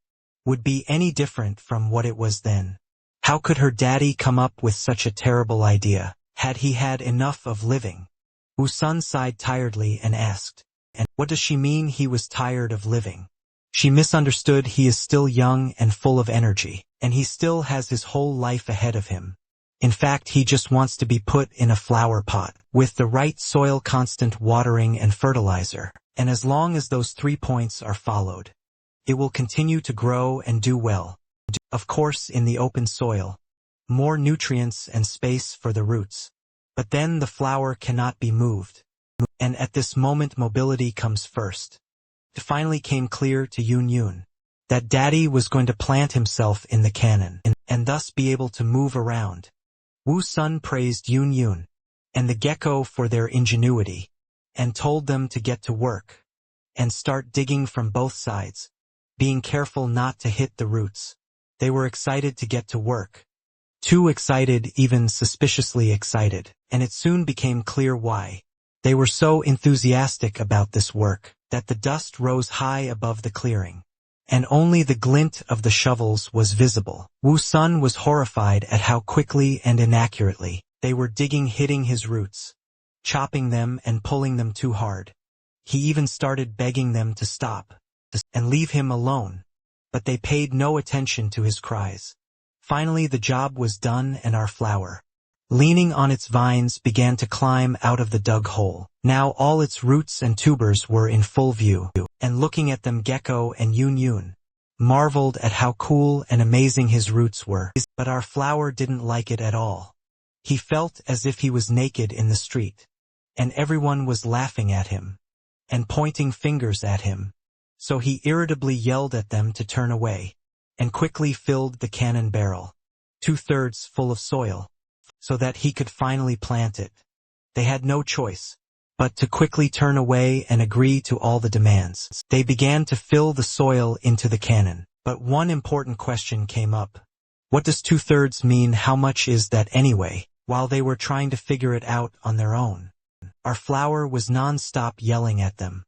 would be any different from what it was then. How could her daddy come up with such a terrible idea? Had he had enough of living? Wu Sun sighed tiredly and asked, "And what does she mean he was tired of living?" She misunderstood. He is still young and full of energy, and he still has his whole life ahead of him. In fact, he just wants to be put in a flower pot, with the right soil, constant watering and fertilizer, and as long as those 3 points are followed, it will continue to grow and do well. Of course, in the open soil, more nutrients and space for the roots. But then the flower cannot be moved, and at this moment mobility comes first. It finally came clear to Yun Yun that Daddy was going to plant himself in the cannon, and thus be able to move around. Wu Sun praised Yun Yun and the gecko for their ingenuity, and told them to get to work and start digging from both sides, being careful not to hit the roots. They were excited to get to work. Too excited, even suspiciously excited, and it soon became clear why. They were so enthusiastic about this work that the dust rose high above the clearing, and only the glint of the shovels was visible. Wu Sun was horrified at how quickly and inaccurately they were digging, hitting his roots, chopping them and pulling them too hard. He even started begging them to stop and leave him alone, but they paid no attention to his cries. Finally the job was done, and our flower, leaning on its vines, began to climb out of the dug hole. Now all its roots and tubers were in full view, and looking at them, Gecko and Yun Yun marveled at how cool and amazing his roots were. But our flower didn't like it at all. He felt as if he was naked in the street, and everyone was laughing at him and pointing fingers at him. So he irritably yelled at them to turn away, and quickly filled the cannon barrel, 2/3 full of soil, so that he could finally plant it. They had no choice but to quickly turn away and agree to all the demands. They began to fill the soil into the cannon, but one important question came up. What does 2/3 mean? How much is that anyway? While they were trying to figure it out on their own, our flower was non-stop yelling at them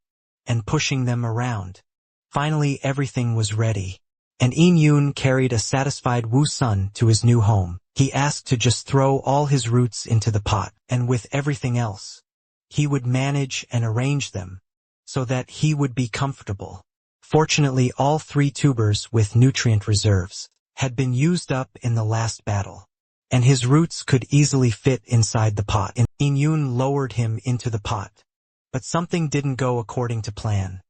and pushing them around. Finally everything was ready, and In Yun carried a satisfied Wu Sun to his new home. He asked to just throw all his roots into the pot, and with everything else, he would manage and arrange them so that he would be comfortable. Fortunately, all 3 tubers with nutrient reserves had been used up in the last battle, and his roots could easily fit inside the pot. In Yun lowered him into the pot, but something didn't go according to plan.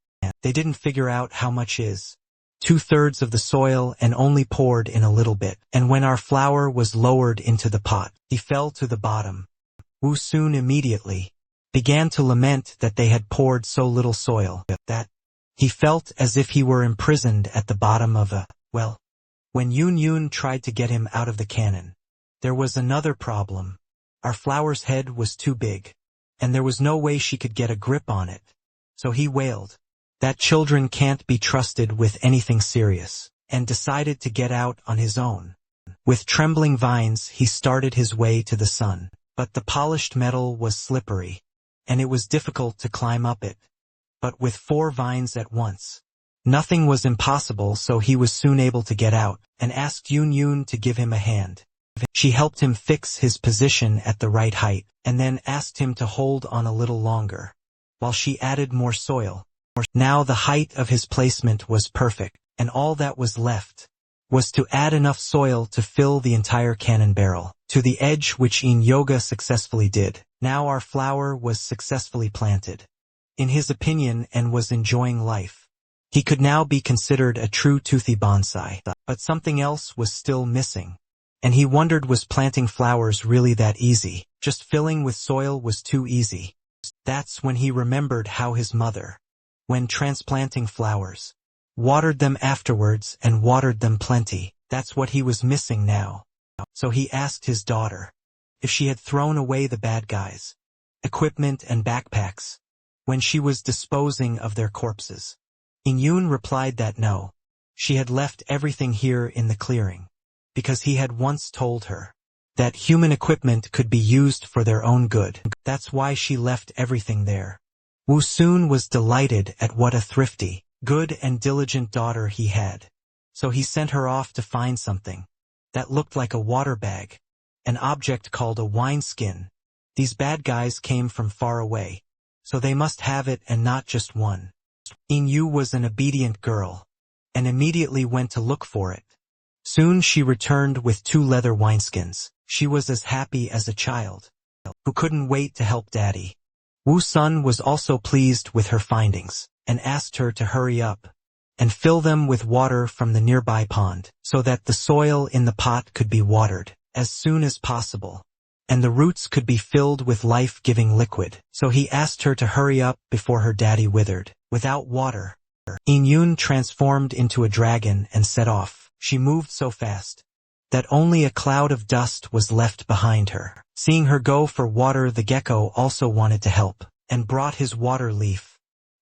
They didn't figure out how much is 2/3 of the soil and only poured in a little bit, and when our flower was lowered into the pot, he fell to the bottom. Wu Sun immediately began to lament that they had poured so little soil, that he felt as if he were imprisoned at the bottom of a well. When Yun Yun tried to get him out of the cannon, there was another problem. Our flower's head was too big, and there was no way she could get a grip on it. So he wailed that children can't be trusted with anything serious, and decided to get out on his own. With trembling vines he started his way to the sun, but the polished metal was slippery, and it was difficult to climb up it. But with 4 vines at once, nothing was impossible, so he was soon able to get out, and asked Yun Yun to give him a hand. She helped him fix his position at the right height, and then asked him to hold on a little longer, while she added more soil. Now the height of his placement was perfect, and all that was left was to add enough soil to fill the entire cannon barrel to the edge, which Yin Yoga successfully did. Now our flower was successfully planted, in his opinion, and was enjoying life. He could now be considered a true toothy bonsai. But something else was still missing, and he wondered, was planting flowers really that easy? Just filling with soil was too easy. That's when he remembered how his mother, when transplanting flowers, watered them afterwards and watered them plenty. That's what he was missing now. So he asked his daughter if she had thrown away the bad guys' equipment and backpacks when she was disposing of their corpses. Yun replied that no, she had left everything here in the clearing, because he had once told her that human equipment could be used for their own good. That's why she left everything there. Wu Sun was delighted at what a thrifty, good and diligent daughter he had. So he sent her off to find something that looked like a water bag, an object called a wineskin. These bad guys came from far away, so they must have it, and not just one. Yu was an obedient girl, and immediately went to look for it. Soon she returned with 2 leather wineskins. She was as happy as a child who couldn't wait to help Daddy. Wu Sun was also pleased with her findings, and asked her to hurry up and fill them with water from the nearby pond, so that the soil in the pot could be watered as soon as possible, and the roots could be filled with life-giving liquid. So he asked her to hurry up before her daddy withered. Without water, Yun transformed into a dragon and set off. She moved so fast that only a cloud of dust was left behind her. Seeing her go for water, the gecko also wanted to help, and brought his water leaf.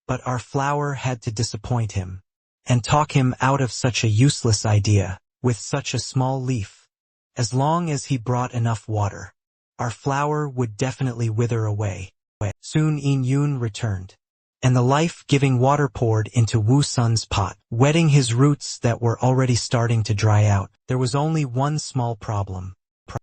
But our flower had to disappoint him, and talk him out of such a useless idea, with such a small leaf. As long as he brought enough water, our flower would definitely wither away. Soon Yun returned, and the life-giving water poured into Wu Sun's pot, wetting his roots that were already starting to dry out. There was only one small problem,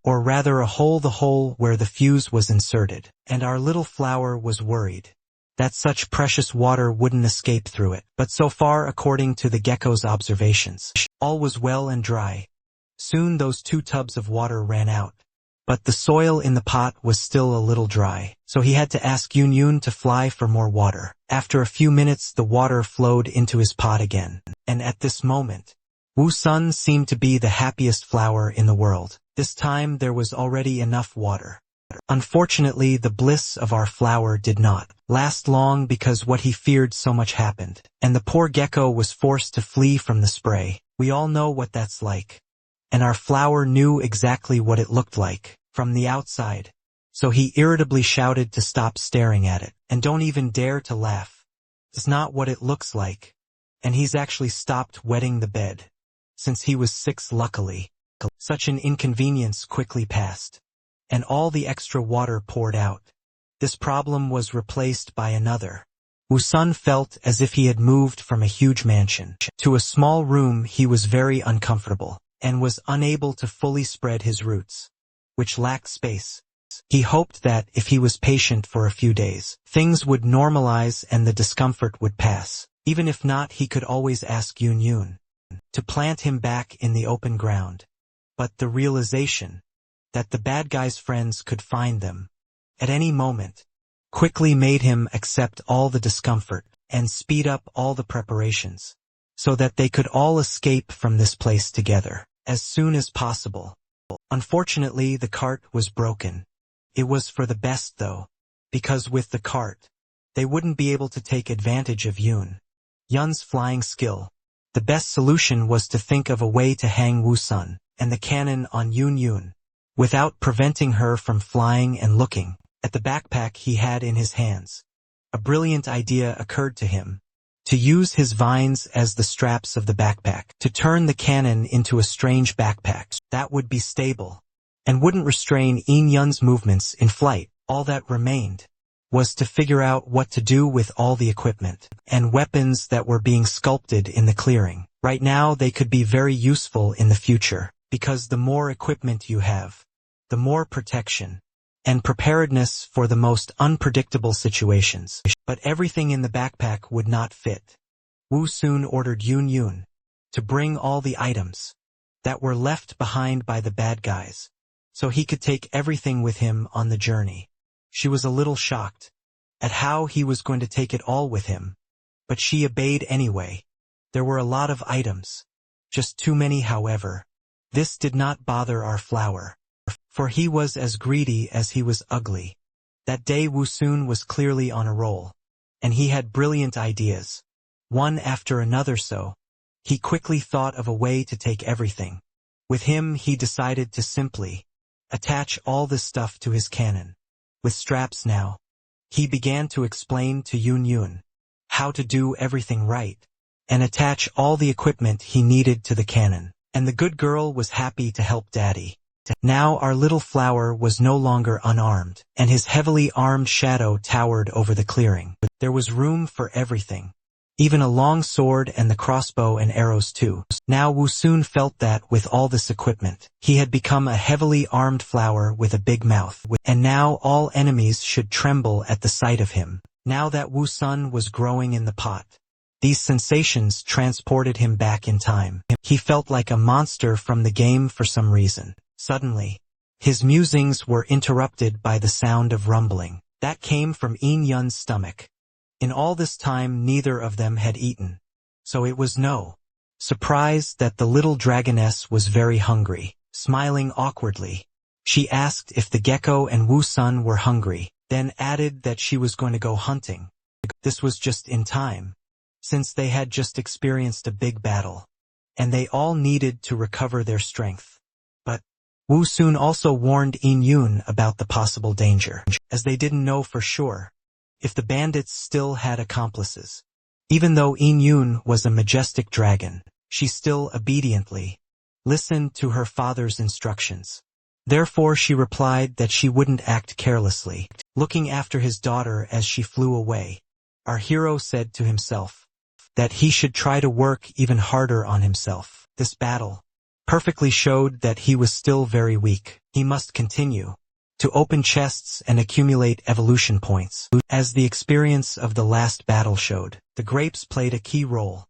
or rather a hole, the hole where the fuse was inserted, and our little flower was worried that such precious water wouldn't escape through it. But so far, according to the gecko's observations, all was well and dry. Soon those 2 tubs of water ran out, but the soil in the pot was still a little dry, so he had to ask Yun to fly for more water. After a few minutes, the water flowed into his pot again, and at this moment, Wu Sun seemed to be the happiest flower in the world. This time there was already enough water. Unfortunately, the bliss of our flower did not last long, because what he feared so much happened, and the poor gecko was forced to flee from the spray. We all know what that's like, and our flower knew exactly what it looked like from the outside. So he irritably shouted to stop staring at it, and don't even dare to laugh. It's not what it looks like. And he's actually stopped wetting the bed, since he was 6 luckily. Such an inconvenience quickly passed, and all the extra water poured out. This problem was replaced by another. Wu Sun felt as if he had moved from a huge mansion to a small room. He was very uncomfortable, and was unable to fully spread his roots, which lacked space. He hoped that if he was patient for a few days, things would normalize and the discomfort would pass. Even if not, he could always ask Yun to plant him back in the open ground. But the realization that the bad guy's friends could find them at any moment quickly made him accept all the discomfort and speed up all the preparations, so that they could all escape from this place together as soon as possible. Unfortunately, the cart was broken. It was for the best though, because with the cart, they wouldn't be able to take advantage of Yun's flying skill. The best solution was to think of a way to hang Wu Sun and the cannon on Yun without preventing her from flying and looking at the backpack he had in his hands. A brilliant idea occurred to him: to use his vines as the straps of the backpack, to turn the cannon into a strange backpack that would be stable and wouldn't restrain Yun's movements in flight. All that remained was to figure out what to do with all the equipment and weapons that were being sculpted in the clearing. Right now they could be very useful in the future, because the more equipment you have, the more protection and preparedness for the most unpredictable situations. But everything in the backpack would not fit. Wu soon ordered Yun Yun to bring all the items that were left behind by the bad guys, so he could take everything with him on the journey. She was a little shocked at how he was going to take it all with him, but she obeyed anyway. There were a lot of items, just too many. However, this did not bother our flower, for he was as greedy as he was ugly. That day Wu Sun was clearly on a roll, and he had brilliant ideas, one after another. So he quickly thought of a way to take everything with him. He decided to simply attach all this stuff to his cannon with straps. Now he began to explain to Yun Yun how to do everything right and attach all the equipment he needed to the cannon. And the good girl was happy to help Daddy. Now our little flower was no longer unarmed, and his heavily armed shadow towered over the clearing. There was room for everything, even a long sword and the crossbow and arrows too. Now Wu Sun felt that with all this equipment, he had become a heavily armed flower with a big mouth, and now all enemies should tremble at the sight of him. Now that Wu Sun was growing in the pot, these sensations transported him back in time. He felt like a monster from the game for some reason. Suddenly, his musings were interrupted by the sound of rumbling that came from Yin Yun's stomach. In all this time neither of them had eaten, so it was no surprise that the little dragoness was very hungry. Smiling awkwardly, she asked if the gecko and Wu Sun were hungry, then added that she was going to go hunting. This was just in time, since they had just experienced a big battle, and they all needed to recover their strength. But Wu Sun also warned Yin Yun about the possible danger, as they didn't know for sure if the bandits still had accomplices. Even though Yin Yun was a majestic dragon, she still obediently listened to her father's instructions. Therefore she replied that she wouldn't act carelessly. Looking after his daughter as she flew away, our hero said to himself that he should try to work even harder on himself. This battle perfectly showed that he was still very weak. He must continue to open chests and accumulate evolution points. As the experience of the last battle showed, the grapes played a key role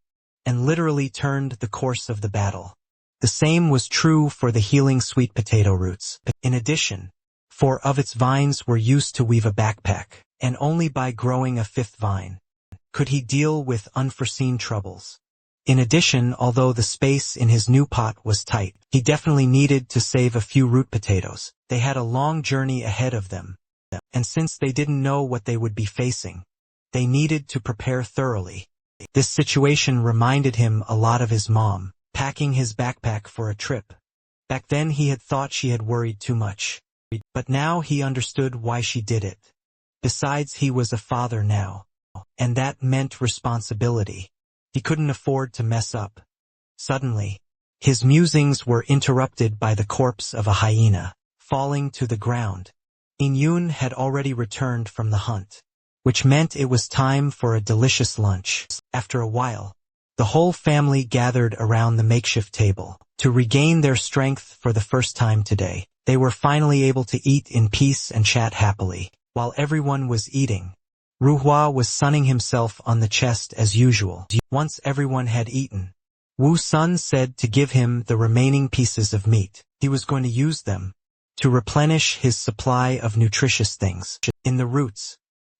and literally turned the course of the battle. The same was true for the healing sweet potato roots. In addition, 4 of its vines were used to weave a backpack, and only by growing a 5th vine could he deal with unforeseen troubles. In addition, although the space in his new pot was tight, he definitely needed to save a few root potatoes. They had a long journey ahead of them, and since they didn't know what they would be facing, they needed to prepare thoroughly. This situation reminded him a lot of his mom, packing his backpack for a trip. Back then he had thought she had worried too much, but now he understood why she did it. Besides, he was a father now, and that meant responsibility. He couldn't afford to mess up. Suddenly, his musings were interrupted by the corpse of a hyena falling to the ground. Yin Yun had already returned from the hunt, which meant it was time for a delicious lunch. After a while, the whole family gathered around the makeshift table to regain their strength for the first time today. They were finally able to eat in peace and chat happily. While everyone was eating, Ruhua was sunning himself on the chest as usual. Once everyone had eaten, Wu Sun said to give him the remaining pieces of meat. He was going to use them to replenish his supply of nutritious things in the roots.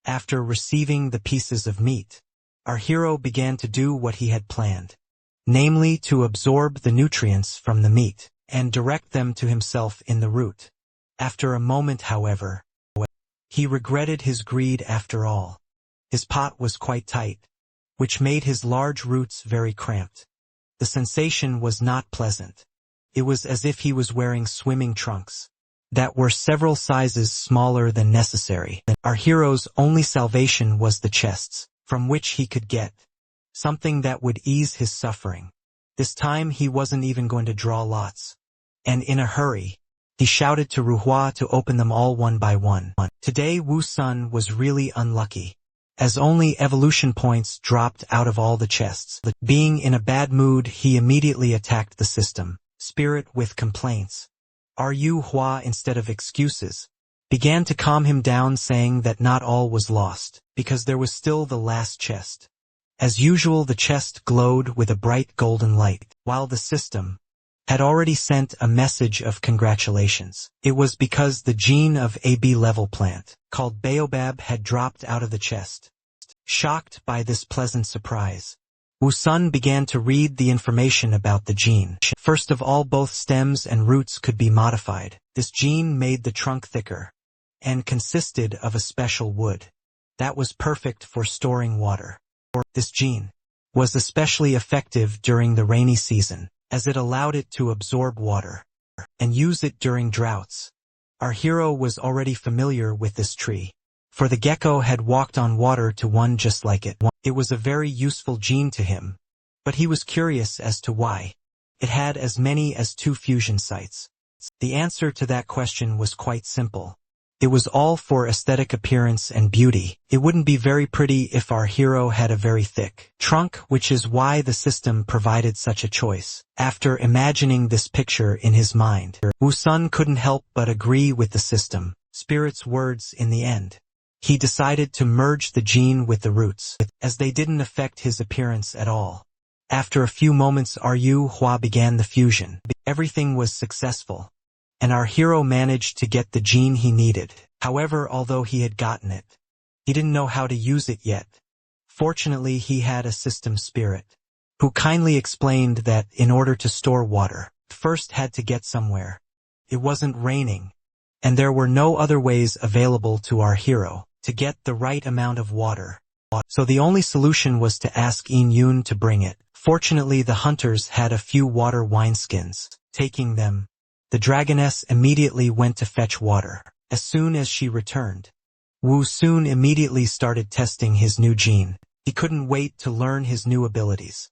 After receiving the pieces of meat, our hero began to do what he had planned, namely to absorb the nutrients from the meat and direct them to himself in the root. After a moment, however, he regretted his greed. After all, his pot was quite tight, which made his large roots very cramped. The sensation was not pleasant. It was as if he was wearing swimming trunks that were several sizes smaller than necessary. Our hero's only salvation was the chests, from which he could get something that would ease his suffering. This time he wasn't even going to draw lots, and in a hurry, he shouted to Ruhua to open them all one by one. Today Wu Sun was really unlucky, as only evolution points dropped out of all the chests. Being in a bad mood, he immediately attacked the system spirit with complaints. "Are you Hua?" Instead of excuses, began to calm him down, saying that not all was lost, because there was still the last chest. As usual, the chest glowed with a bright golden light, while the system had already sent a message of congratulations. It was because the gene of a B-level plant, called Baobab, had dropped out of the chest. Shocked by this pleasant surprise, Wu Sun began to read the information about the gene. First of all, both stems and roots could be modified. This gene made the trunk thicker and consisted of a special wood that was perfect for storing water. This gene was especially effective during the rainy season, as it allowed it to absorb water and use it during droughts. Our hero was already familiar with this tree, for the gecko had walked on water to one just like it. It was a very useful gene to him, but he was curious as to why it had as many as 2 fusion sites. The answer to that question was quite simple. It was all for aesthetic appearance and beauty. It wouldn't be very pretty if our hero had a very thick trunk, which is why the system provided such a choice. After imagining this picture in his mind, Wu Sun couldn't help but agree with the system spirit's words in the end. He decided to merge the gene with the roots, as they didn't affect his appearance at all. After a few moments, Hua began the fusion. Everything was successful, and our hero managed to get the gene he needed. However, although he had gotten it, he didn't know how to use it yet. Fortunately, he had a system spirit, who kindly explained that in order to store water, first had to get somewhere. It wasn't raining, and there were no other ways available to our hero to get the right amount of water. So the only solution was to ask Yin Yun to bring it. Fortunately, the hunters had a few water wineskins. Taking them, the dragoness immediately went to fetch water. As soon as she returned, Wu Sun immediately started testing his new gene. He couldn't wait to learn his new abilities.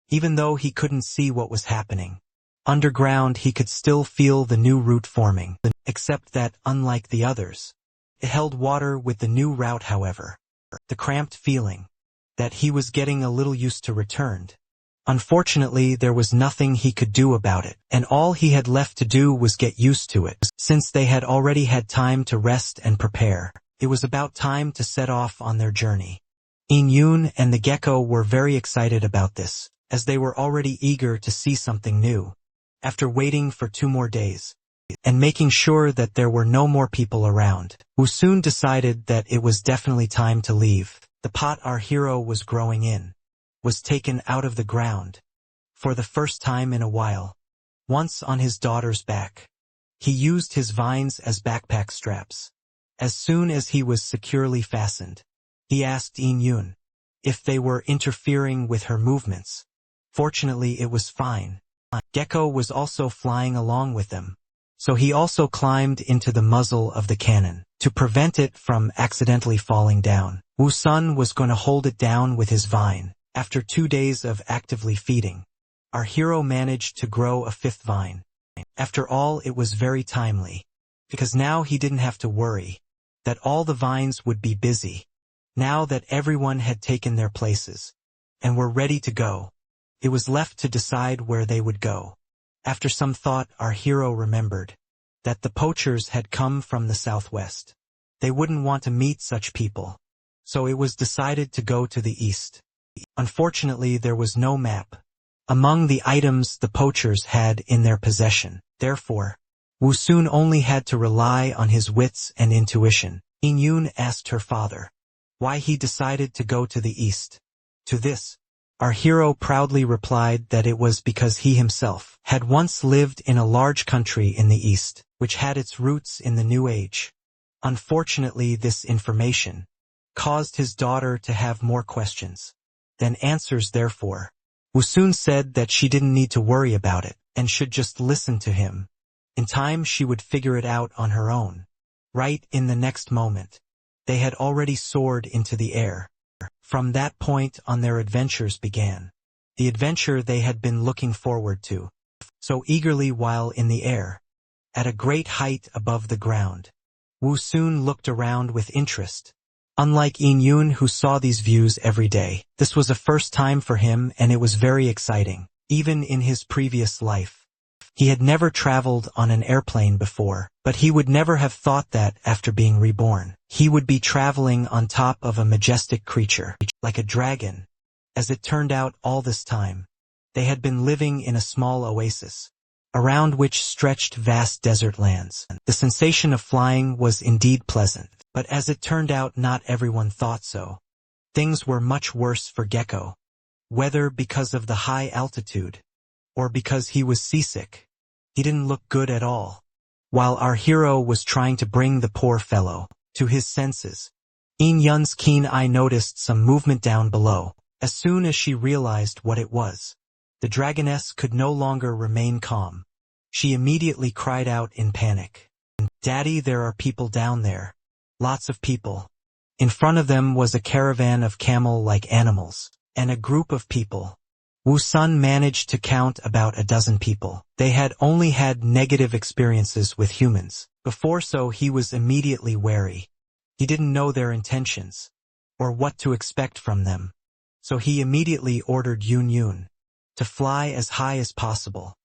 Even though he couldn't see what was happening underground, he could still feel the new root forming, except that, unlike the others, it held water with the new route. However, the cramped feeling that he was getting a little used to returned. Unfortunately, there was nothing he could do about it, and all he had left to do was get used to it. Since they had already had time to rest and prepare, it was about time to set off on their journey. Yin Yun and the gecko were very excited about this, as they were already eager to see something new. After waiting for 2 more days, and making sure that there were no more people around, Wu soon decided that it was definitely time to leave. The pot our hero was growing in was taken out of the ground for the first time in a while. Once on his daughter's back, he used his vines as backpack straps. As soon as he was securely fastened, he asked Yin Yun if they were interfering with her movements. Fortunately, it was fine. Gecko was also flying along with them, so he also climbed into the muzzle of the cannon to prevent it from accidentally falling down. Wu Sun was going to hold it down with his vine. After 2 days of actively feeding, our hero managed to grow a 5th vine. After all, it was very timely, because now he didn't have to worry that all the vines would be busy. Now that everyone had taken their places and were ready to go, it was left to decide where they would go. After some thought, our hero remembered that the poachers had come from the southwest. They wouldn't want to meet such people, so it was decided to go to the east. Unfortunately, there was no map among the items the poachers had in their possession. Therefore, Wu Sun only had to rely on his wits and intuition. Yin Yun asked her father why he decided to go to the east. To this, our hero proudly replied that it was because he himself had once lived in a large country in the east, which had its roots in the New Age. Unfortunately, this information caused his daughter to have more questions than answers. Therefore, Wu Sun said that she didn't need to worry about it, and should just listen to him. In time, she would figure it out on her own. Right in the next moment, they had already soared into the air. From that point on, their adventures began. The adventure they had been looking forward to so eagerly while in the air. At a great height above the ground, Wu Sun looked around with interest. Unlike Yin Yun, who saw these views every day, this was a first time for him, and it was very exciting. Even in his previous life, He had never traveled on an airplane before, but he would never have thought that after being reborn, he would be traveling on top of a majestic creature, like a dragon. As it turned out, all this time, they had been living in a small oasis, around which stretched vast desert lands. The sensation of flying was indeed pleasant, but as it turned out, not everyone thought so. Things were much worse for Gecko, whether because of the high altitude, or because he was seasick. He didn't look good at all. While our hero was trying to bring the poor fellow to his senses, In Yun's keen eye noticed some movement down below. As soon as she realized what it was, the dragoness could no longer remain calm. She immediately cried out in panic. "Daddy, there are people down there. Lots of people." In front of them was a caravan of camel-like animals, and a group of people. Wu Sun managed to count about a dozen people. They had only had negative experiences with humans before, so he was immediately wary. He didn't know their intentions, or what to expect from them. So he immediately ordered Yun to fly as high as possible.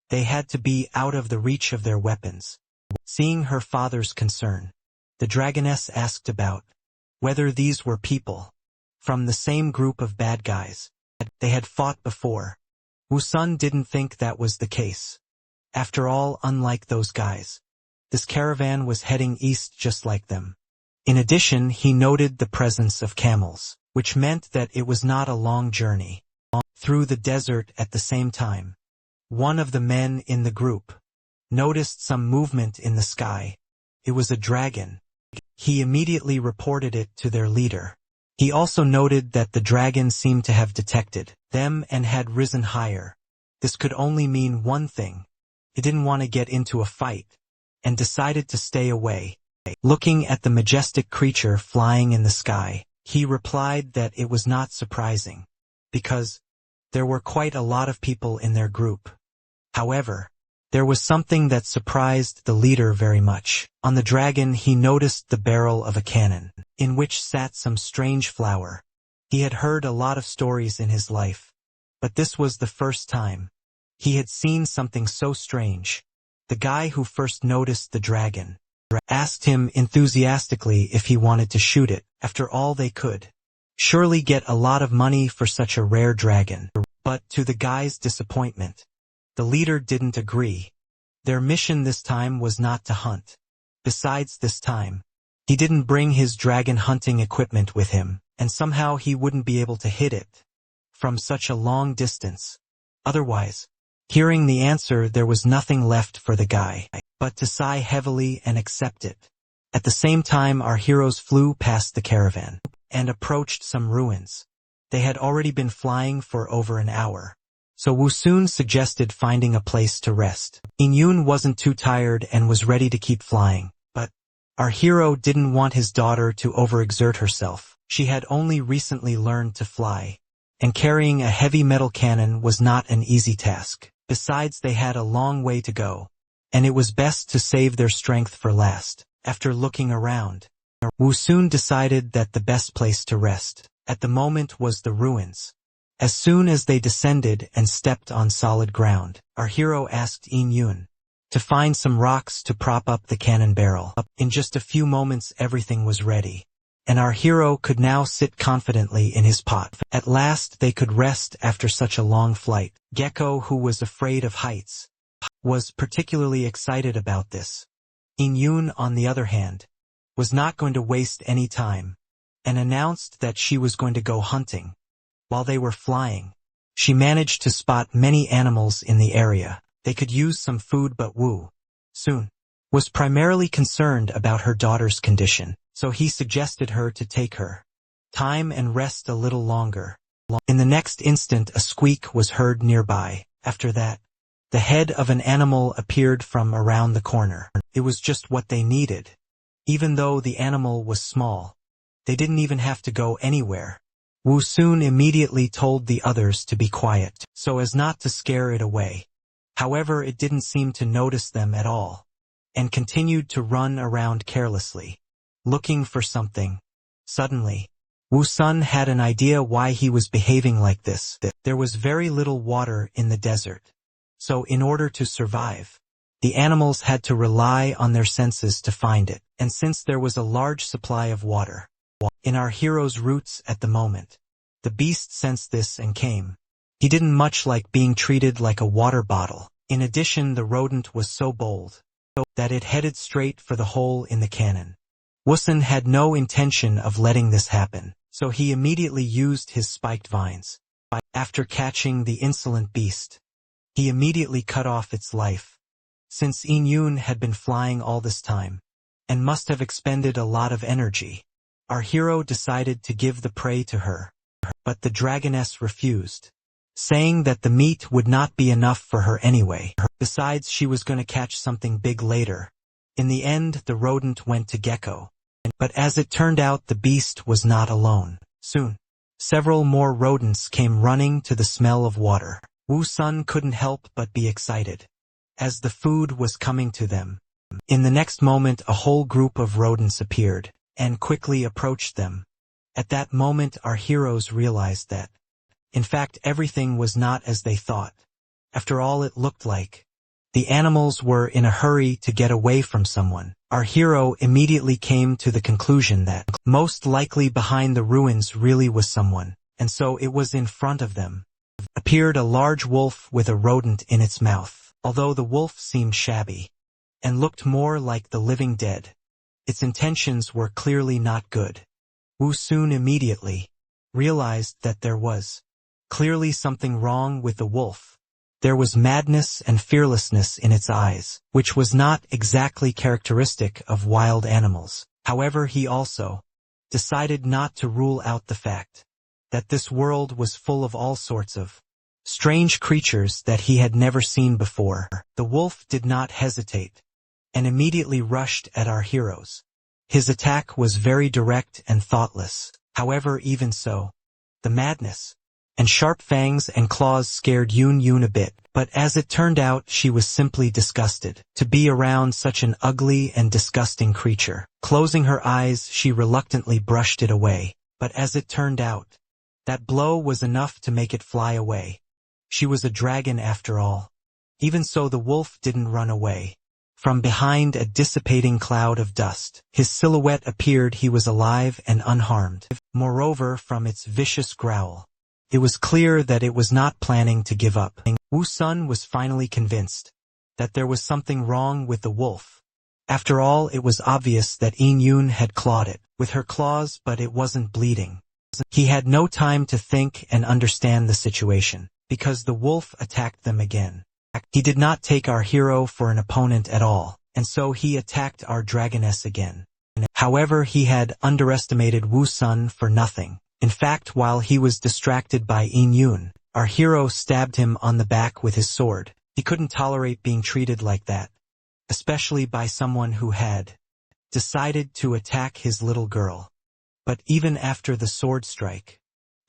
They had to be out of the reach of their weapons. Seeing her father's concern, the dragoness asked about whether these were people from the same group of bad guys they had fought before. Wu Sun didn't think that was the case. After all, unlike those guys, this caravan was heading east just like them. In addition, he noted the presence of camels, which meant that it was not a long journey through the desert. At the same time, one of the men in the group noticed some movement in the sky. It was a dragon. He immediately reported it to their leader. He also noted that the dragon seemed to have detected them and had risen higher. This could only mean one thing. He didn't want to get into a fight, and decided to stay away. Looking at the majestic creature flying in the sky, he replied that it was not surprising, because there were quite a lot of people in their group. However, there was something that surprised the leader very much. On the dragon he noticed the barrel of a cannon, in which sat some strange flower. He had heard a lot of stories in his life, but this was the first time he had seen something so strange. The guy who first noticed the dragon asked him enthusiastically if he wanted to shoot it. After all, they could surely get a lot of money for such a rare dragon. But to the guy's disappointment, the leader didn't agree. Their mission this time was not to hunt. Besides, this time, he didn't bring his dragon hunting equipment with him, and somehow he wouldn't be able to hit it from such a long distance. Otherwise, hearing the answer, there was nothing left for the guy but to sigh heavily and accept it. At the same time, our heroes flew past the caravan and approached some ruins. They had already been flying for over an hour, so Wu Sun suggested finding a place to rest. In Yun wasn't too tired and was ready to keep flying, but our hero didn't want his daughter to overexert herself. She had only recently learned to fly, and carrying a heavy metal cannon was not an easy task. Besides, they had a long way to go, and it was best to save their strength for last. After looking around, Wu Sun decided that the best place to rest at the moment was the ruins. As soon as they descended and stepped on solid ground, our hero asked Yun to find some rocks to prop up the cannon barrel. In just a few moments everything was ready, and our hero could now sit confidently in his pot. At last they could rest after such a long flight. Gecko, who was afraid of heights, was particularly excited about this. Yun, on the other hand, was not going to waste any time, and announced that she was going to go hunting. While they were flying, she managed to spot many animals in the area. They could use some food, but Wu Sun was primarily concerned about her daughter's condition, so he suggested her to take her time and rest a little longer. In the next instant a squeak was heard nearby. After that, the head of an animal appeared from around the corner. It was just what they needed. Even though the animal was small, they didn't even have to go anywhere. Wu Sun immediately told the others to be quiet, so as not to scare it away. However, it didn't seem to notice them at all, and continued to run around carelessly, looking for something. Suddenly, Wu Sun had an idea why he was behaving like this. There was very little water in the desert, So in order to survive, the animals had to rely on their senses to find it, and since there was a large supply of water in our hero's roots at the moment, the beast sensed this and came. He didn't much like being treated like a water bottle. In addition, the rodent was so bold that it headed straight for the hole in the cannon. Woosun had no intention of letting this happen, so he immediately used his spiked vines. After catching the insolent beast, he immediately cut off its life. Since In-yoon had been flying all this time, and must have expended a lot of energy, our hero decided to give the prey to her. But the dragoness refused, saying that the meat would not be enough for her anyway. Besides, she was going to catch something big later. In the end, the rodent went to Gecko. But as it turned out, the beast was not alone. Soon, several more rodents came running to the smell of water. Woo-sun couldn't help but be excited, as the food was coming to them. In the next moment, a whole group of rodents appeared, and quickly approached them. At that moment, our heroes realized that, in fact, everything was not as they thought. After all, it looked like the animals were in a hurry to get away from someone. Our hero immediately came to the conclusion that most likely behind the ruins really was someone, and so it was in front of them. Appeared a large wolf with a rodent in its mouth. Although the wolf seemed shabby and looked more like the living dead, its intentions were clearly not good. Woo-sun immediately realized that there was clearly something wrong with the wolf. There was madness and fearlessness in its eyes, which was not exactly characteristic of wild animals. However, he also decided not to rule out the fact that this world was full of all sorts of strange creatures that he had never seen before. The wolf did not hesitate, and immediately rushed at our heroes. His attack was very direct and thoughtless. However, even so, the madness and sharp fangs and claws scared Yoon a bit, but as it turned out, she was simply disgusted to be around such an ugly and disgusting creature. Closing her eyes, she reluctantly brushed it away, but as it turned out, that blow was enough to make it fly away. She was a dragon after all. Even so, the wolf didn't run away. From behind a dissipating cloud of dust, his silhouette appeared. He was alive and unharmed. Moreover, from its vicious growl, it was clear that it was not planning to give up. Woo-sun was finally convinced that there was something wrong with the wolf. After all, it was obvious that In-yoon had clawed it with her claws, but it wasn't bleeding. He had no time to think and understand the situation, because the wolf attacked them again. He did not take our hero for an opponent at all, and so he attacked our dragoness again. However, he had underestimated Woo-sun for nothing. In fact, while he was distracted by In-yoon, our hero stabbed him on the back with his sword. He couldn't tolerate being treated like that, especially by someone who had decided to attack his little girl. But even after the sword strike,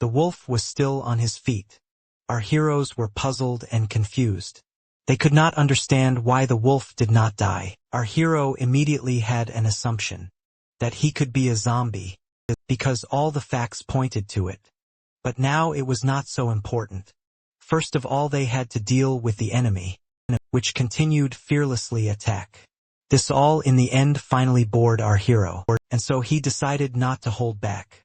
the wolf was still on his feet. Our heroes were puzzled and confused. They could not understand why the wolf did not die. Our hero immediately had an assumption that he could be a zombie, because all the facts pointed to it. But now it was not so important. First of all, they had to deal with the enemy, which continued fearlessly attack. This all in the end finally bored our hero, and so he decided not to hold back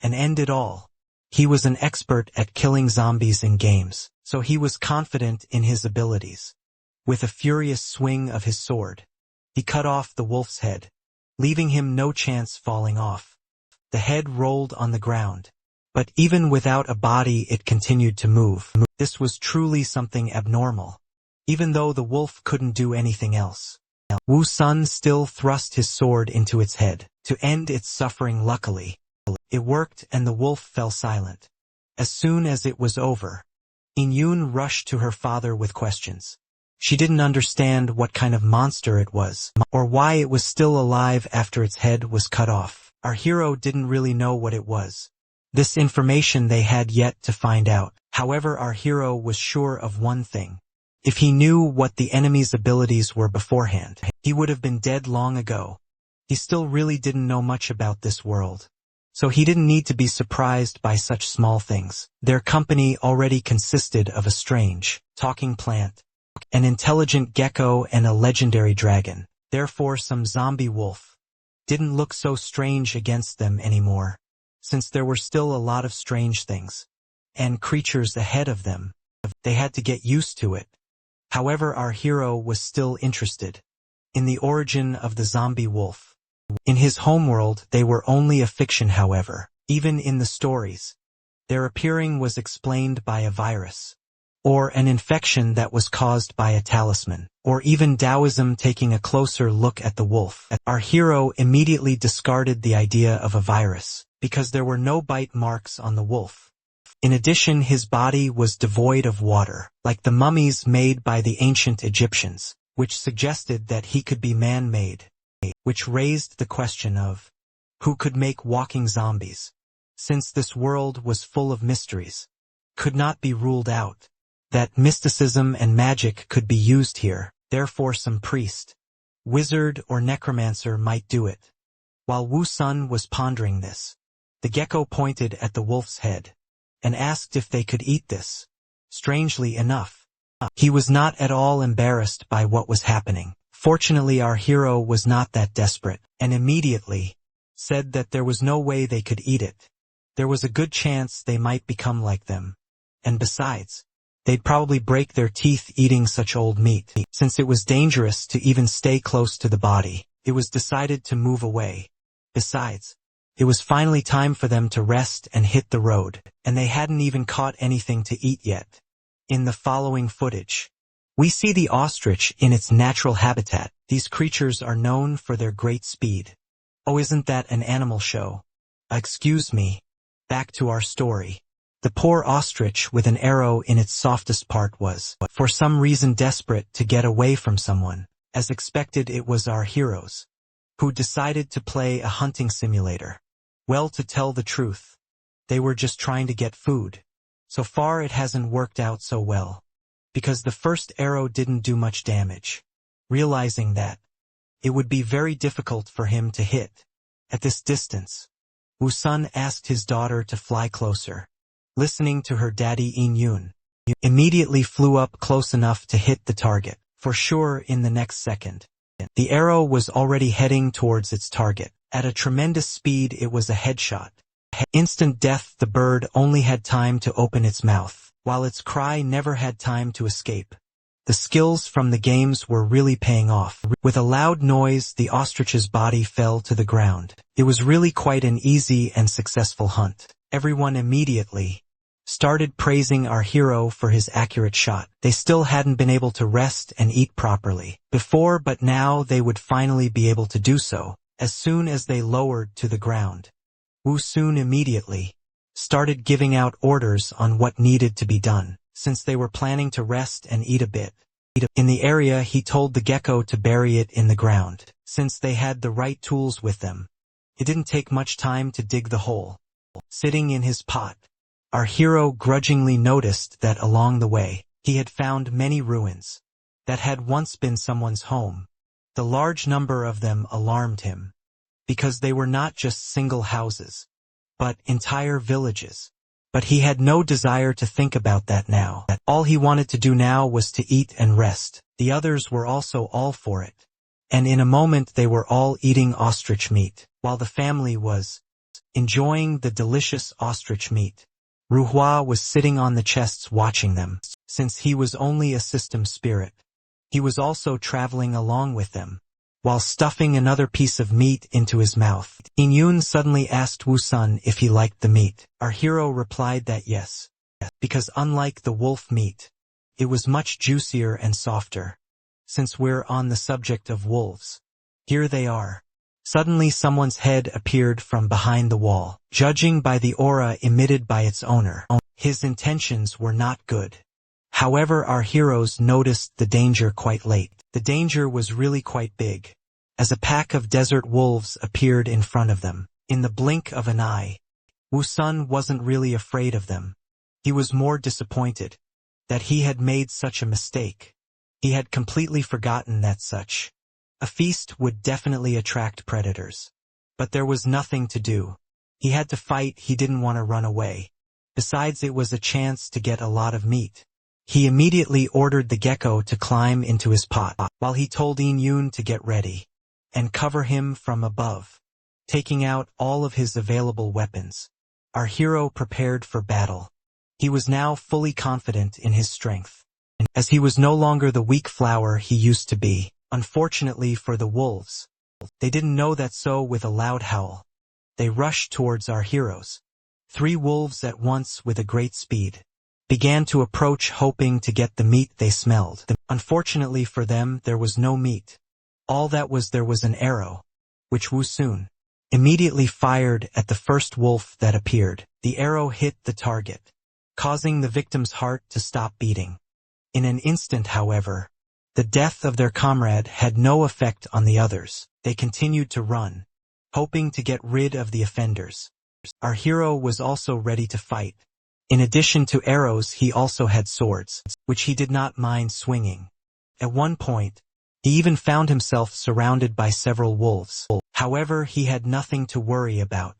and end it all. He was an expert at killing zombies in games, so he was confident in his abilities. With a furious swing of his sword, he cut off the wolf's head, leaving him no chance falling off. The head rolled on the ground, but even without a body it continued to move. This was truly something abnormal, even though the wolf couldn't do anything else. Woo-sun still thrust his sword into its head to end its suffering. Luckily, it worked and the wolf fell silent. As soon as it was over, In-yoon rushed to her father with questions. She didn't understand what kind of monster it was, or why it was still alive after its head was cut off. Our hero didn't really know what it was. This information they had yet to find out. However, our hero was sure of one thing. If he knew what the enemy's abilities were beforehand, he would have been dead long ago. He still really didn't know much about this world, so he didn't need to be surprised by such small things. Their company already consisted of a strange, talking plant, an intelligent gecko and a legendary dragon. Therefore some zombie wolf didn't look so strange against them anymore, since there were still a lot of strange things and creatures ahead of them. They had to get used to it. However, our hero was still interested in the origin of the zombie wolf. In his homeworld, they were only a fiction, however. Even in the stories, their appearing was explained by a virus, or an infection that was caused by a talisman, or even Taoism taking a closer look at the wolf. Our hero immediately discarded the idea of a virus, because there were no bite marks on the wolf. In addition, his body was devoid of water, like the mummies made by the ancient Egyptians, which suggested that he could be man-made, which raised the question of who could make walking zombies. Since this world was full of mysteries, could not be ruled out that mysticism and magic could be used here. Therefore some priest, wizard or necromancer might do it. While Wu Sun was pondering this, the gecko pointed at the wolf's head and asked if they could eat this. Strangely enough, he was not at all embarrassed by what was happening. Fortunately, our hero was not that desperate, and immediately said that there was no way they could eat it. There was a good chance they might become like them. And besides, they'd probably break their teeth eating such old meat. Since it was dangerous to even stay close to the body, it was decided to move away. Besides, it was finally time for them to rest and hit the road, and they hadn't even caught anything to eat yet. In the following footage, we see the ostrich in its natural habitat. These creatures are known for their great speed. Oh, isn't that an animal show? Excuse me. Back to our story. The poor ostrich with an arrow in its softest part was, for some reason, desperate to get away from someone. As expected, it was our heroes, who decided to play a hunting simulator. Well, to tell the truth, they were just trying to get food. So far it hasn't worked out so well, because the first arrow didn't do much damage. Realizing that it would be very difficult for him to hit at this distance, Wu Sun asked his daughter to fly closer. Listening to her daddy, In Yun immediately flew up close enough to hit the target. For sure, in the next second, the arrow was already heading towards its target. At a tremendous speed, it was a headshot. Instant death. The bird only had time to open its mouth, while its cry never had time to escape. The skills from the games were really paying off. With a loud noise, the ostrich's body fell to the ground. It was really quite an easy and successful hunt. Everyone immediately started praising our hero for his accurate shot. They still hadn't been able to rest and eat properly before, but now they would finally be able to do so as soon as they lowered to the ground. Wu Sun immediately started giving out orders on what needed to be done, since they were planning to rest and eat a bit. In the area, he told the gecko to bury it in the ground, since they had the right tools with them. It didn't take much time to dig the hole. Sitting in his pot, our hero grudgingly noticed that along the way, he had found many ruins that had once been someone's home. The large number of them alarmed him, because they were not just single houses, but entire villages. But he had no desire to think about that now. All he wanted to do now was to eat and rest. The others were also all for it. And in a moment they were all eating ostrich meat, while the family was enjoying the delicious ostrich meat. Ruhua was sitting on the chests watching them. Since he was only a system spirit, he was also traveling along with them, while stuffing another piece of meat into his mouth. In Yun suddenly asked Wu Sun if he liked the meat. Our hero replied that yes, because unlike the wolf meat, it was much juicier and softer. Since we're on the subject of wolves, here they are. Suddenly someone's head appeared from behind the wall. Judging by the aura emitted by its owner, his intentions were not good. However, our heroes noticed the danger quite late. The danger was really quite big, as a pack of desert wolves appeared in front of them. In the blink of an eye, Wu Sun wasn't really afraid of them. He was more disappointed that he had made such a mistake. He had completely forgotten that such a feast would definitely attract predators. But there was nothing to do. He had to fight. He didn't want to run away. Besides, it was a chance to get a lot of meat. He immediately ordered the gecko to climb into his pot, while he told In-yoon to get ready and cover him from above. Taking out all of his available weapons, our hero prepared for battle. He was now fully confident in his strength, as he was no longer the weak flower he used to be. Unfortunately for the wolves, they didn't know that, so with a loud howl, they rushed towards our heroes. 3 wolves at once, with a great speed, began to approach, hoping to get the meat they smelled. Unfortunately for them, there was no meat. All that was there was an arrow, which Woo-soon immediately fired at the first wolf that appeared. The arrow hit the target, causing the victim's heart to stop beating. In an instant, however, the death of their comrade had no effect on the others. They continued to run, hoping to get rid of the offenders. Our hero was also ready to fight. In addition to arrows, he also had swords, which he did not mind swinging. At one point, he even found himself surrounded by several wolves. However, he had nothing to worry about,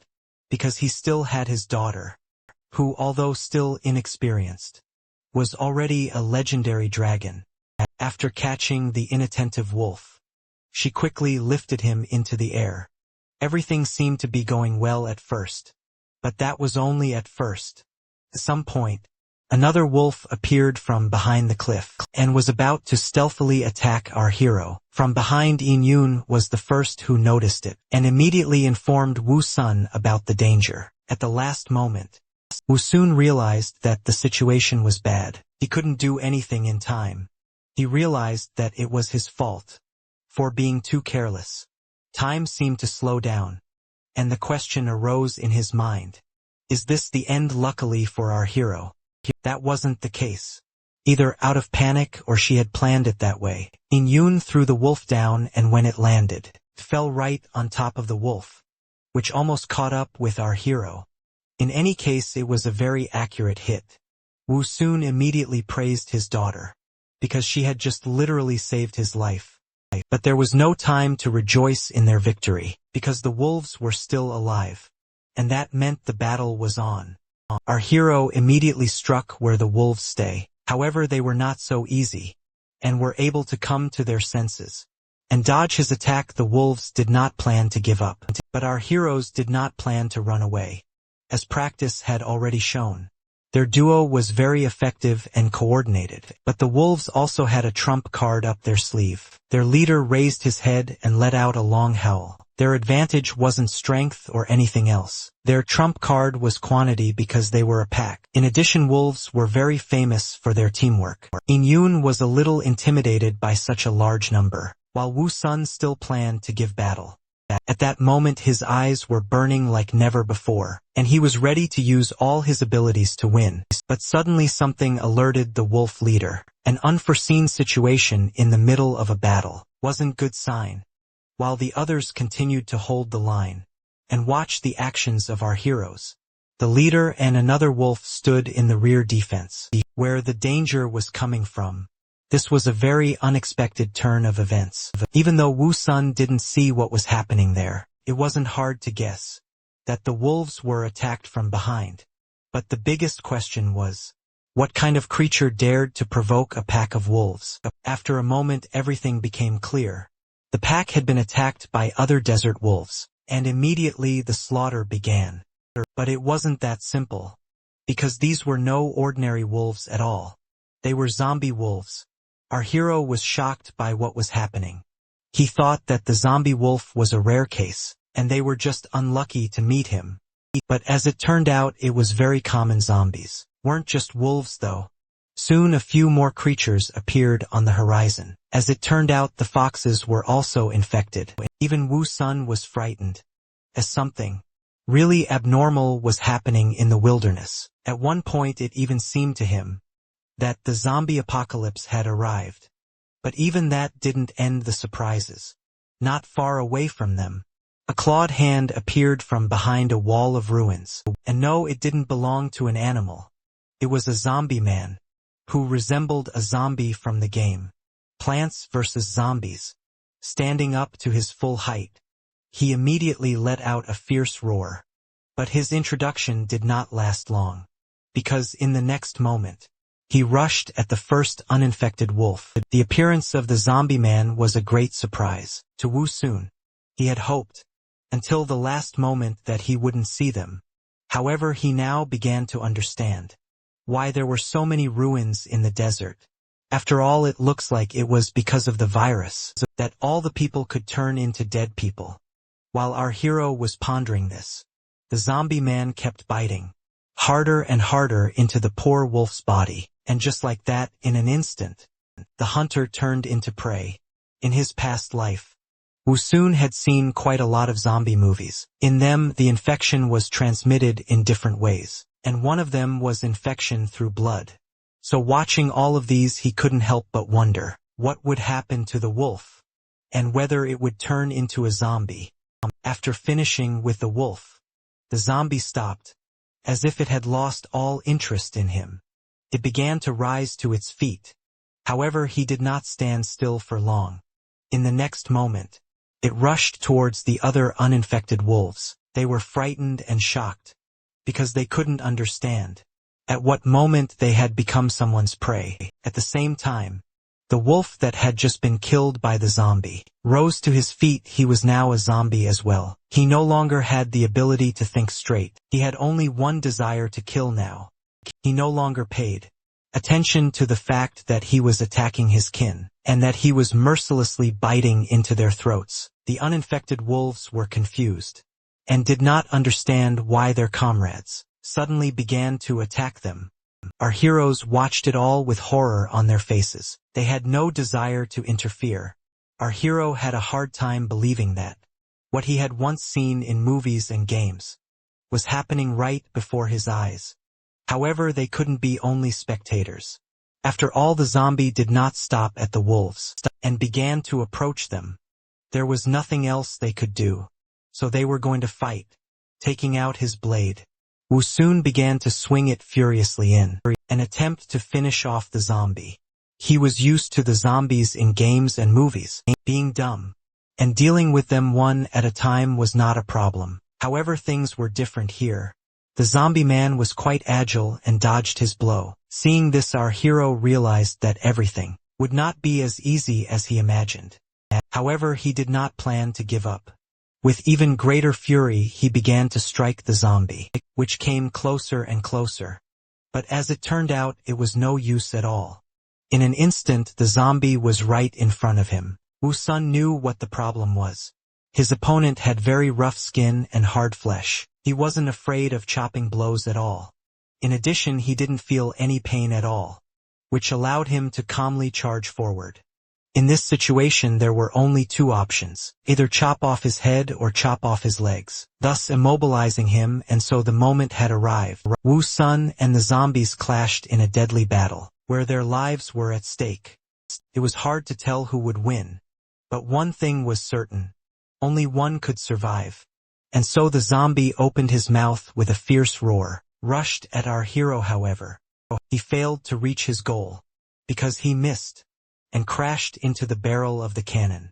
because he still had his daughter, who, although still inexperienced, was already a legendary dragon. After catching the inattentive wolf, she quickly lifted him into the air. Everything seemed to be going well at first, but that was only at first. At some point, another wolf appeared from behind the cliff and was about to stealthily attack our hero. From behind, In-yoon was the first who noticed it and immediately informed Woo-sun about the danger. At the last moment, Woo-soon realized that the situation was bad. He couldn't do anything in time. He realized that it was his fault for being too careless. Time seemed to slow down, and the question arose in his mind: is this the end? Luckily for our hero, that wasn't the case. Either out of panic or she had planned it that way. In-yoon threw the wolf down, and when it landed, it fell right on top of the wolf, which almost caught up with our hero. In any case, it was a very accurate hit. Woo-soon immediately praised his daughter, because she had just literally saved his life. But there was no time to rejoice in their victory, because the wolves were still alive, and that meant the battle was on. Our hero immediately struck where the wolves stay. However, they were not so easy, and were able to come to their senses and dodge his attack. The wolves did not plan to give up, but our heroes did not plan to run away, as practice had already shown. Their duo was very effective and coordinated, but the wolves also had a trump card up their sleeve. Their leader raised his head and let out a long howl. Their advantage wasn't strength or anything else. Their trump card was quantity, because they were a pack. In addition, wolves were very famous for their teamwork. In-yoon was a little intimidated by such a large number, while Woo-sun still planned to give battle. At that moment, his eyes were burning like never before, and he was ready to use all his abilities to win. But suddenly something alerted the wolf leader. An unforeseen situation in the middle of a battle wasn't a good sign. While the others continued to hold the line and watch the actions of our heroes, the leader and another wolf stood in the rear defense, where the danger was coming from. This was a very unexpected turn of events. Even though Woo-sun didn't see what was happening there, it wasn't hard to guess that the wolves were attacked from behind. But the biggest question was, what kind of creature dared to provoke a pack of wolves? After a moment, everything became clear. The pack had been attacked by other desert wolves, and immediately the slaughter began. But it wasn't that simple, because these were no ordinary wolves at all. They were zombie wolves. Our hero was shocked by what was happening. He thought that the zombie wolf was a rare case, and they were just unlucky to meet him. But as it turned out, it was very common. Zombies weren't just wolves, though. Soon a few more creatures appeared on the horizon. As it turned out, the foxes were also infected. Even Woo-sun was frightened, as something really abnormal was happening in the wilderness. At one point, it even seemed to him that the zombie apocalypse had arrived. But even that didn't end the surprises. Not far away from them, a clawed hand appeared from behind a wall of ruins. And no, it didn't belong to an animal. It was a zombie man, who resembled a zombie from the game Plants vs. Zombies. Standing up to his full height, he immediately let out a fierce roar. But his introduction did not last long, because in the next moment, He rushed at the first uninfected wolf. The appearance of the zombie man was a great surprise to Wu Sun. He had hoped, until the last moment, that he wouldn't see them. However, he now began to understand why there were so many ruins in the desert. After all, it looks like it was because of the virus that all the people could turn into dead people. While our hero was pondering this, the zombie man kept biting harder and harder into the poor wolf's body, and just like that, in an instant, the hunter turned into prey. In his past life, Wu Sun had seen quite a lot of zombie movies. In them, the infection was transmitted in different ways, and one of them was infection through blood. So watching all of these, he couldn't help but wonder what would happen to the wolf, and whether it would turn into a zombie. After finishing with the wolf, the zombie stopped, as if it had lost all interest in him. It began to rise to its feet. However, he did not stand still for long. In the next moment, it rushed towards the other uninfected wolves. They were frightened and shocked, because they couldn't understand at what moment they had become someone's prey. At the same time, the wolf that had just been killed by the zombie rose to his feet. He was now a zombie as well. He no longer had the ability to think straight. He had only one desire: to kill now. He no longer paid attention to the fact that he was attacking his kin, and that he was mercilessly biting into their throats. The uninfected wolves were confused, and did not understand why their comrades suddenly began to attack them. Our heroes watched it all with horror on their faces. They had no desire to interfere. Our hero had a hard time believing that what he had once seen in movies and games was happening right before his eyes. However, they couldn't be only spectators. After all, the zombie did not stop at the wolves, and began to approach them. There was nothing else they could do, so they were going to fight. Taking out his blade, Wu Sun began to swing it furiously in an attempt to finish off the zombie. He was used to the zombies in games and movies being dumb, and dealing with them one at a time was not a problem. However, things were different here. The zombie man was quite agile and dodged his blow. Seeing this, our hero realized that everything would not be as easy as he imagined. However, he did not plan to give up. With even greater fury, he began to strike the zombie, which came closer and closer. But as it turned out, it was no use at all. In an instant, the zombie was right in front of him. Wu Sun knew what the problem was. His opponent had very rough skin and hard flesh. He wasn't afraid of chopping blows at all. In addition, he didn't feel any pain at all, which allowed him to calmly charge forward. In this situation, there were only two options: either chop off his head or chop off his legs, thus immobilizing him. And so the moment had arrived. Wu Sun and the zombies clashed in a deadly battle, where their lives were at stake. It was hard to tell who would win, but one thing was certain: only one could survive. And so the zombie opened his mouth with a fierce roar, rushed at our hero. However, he failed to reach his goal, because he missed, and crashed into the barrel of the cannon.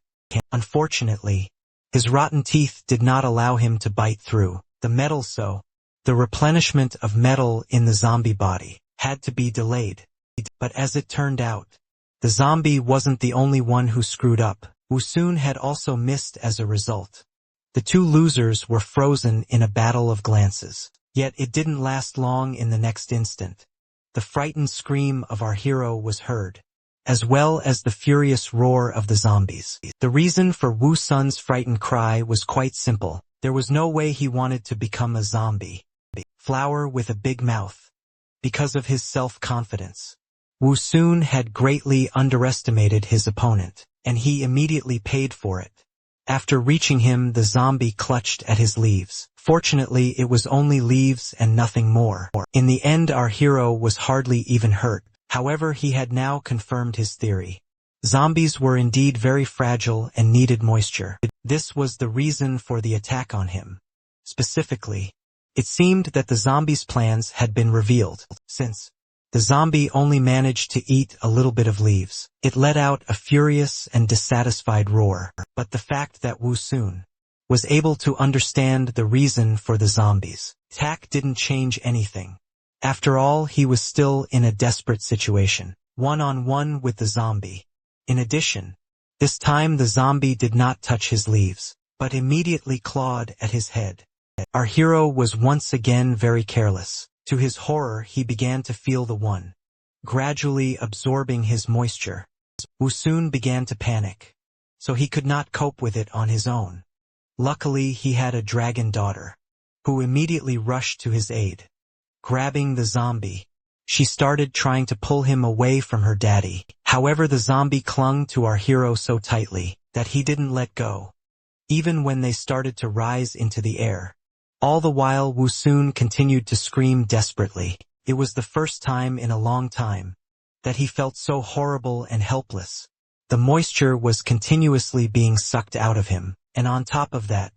Unfortunately, his rotten teeth did not allow him to bite through the metal, so the replenishment of metal in the zombie body had to be delayed. But as it turned out, the zombie wasn't the only one who screwed up. Wu Sun had also missed as a result. The two losers were frozen in a battle of glances. Yet it didn't last long. In the next instant, the frightened scream of our hero was heard, as well as the furious roar of the zombies. The reason for Wu Sun's frightened cry was quite simple. There was no way he wanted to become a zombie flower with a big mouth. Because of his self-confidence, Wu Sun had greatly underestimated his opponent, and he immediately paid for it. After reaching him, the zombie clutched at his leaves. Fortunately, it was only leaves and nothing more. In the end, our hero was hardly even hurt. However, he had now confirmed his theory. Zombies were indeed very fragile and needed moisture. This was the reason for the attack on him. Specifically, it seemed that the zombie's plans had been revealed. Since the zombie only managed to eat a little bit of leaves, it let out a furious and dissatisfied roar. But the fact that Wu Sun was able to understand the reason for the zombies' attack didn't change anything. After all, he was still in a desperate situation, one-on-one with the zombie. In addition, this time the zombie did not touch his leaves, but immediately clawed at his head. Our hero was once again very careless. To his horror, he began to feel the one, gradually absorbing his moisture. Wu soon began to panic, so he could not cope with it on his own. Luckily, he had a dragon daughter, who immediately rushed to his aid. Grabbing the zombie, she started trying to pull him away from her daddy. However, the zombie clung to our hero so tightly that he didn't let go, even when they started to rise into the air. All the while, Wu soon continued to scream desperately. It was the first time in a long time that he felt so horrible and helpless. The moisture was continuously being sucked out of him, and on top of that,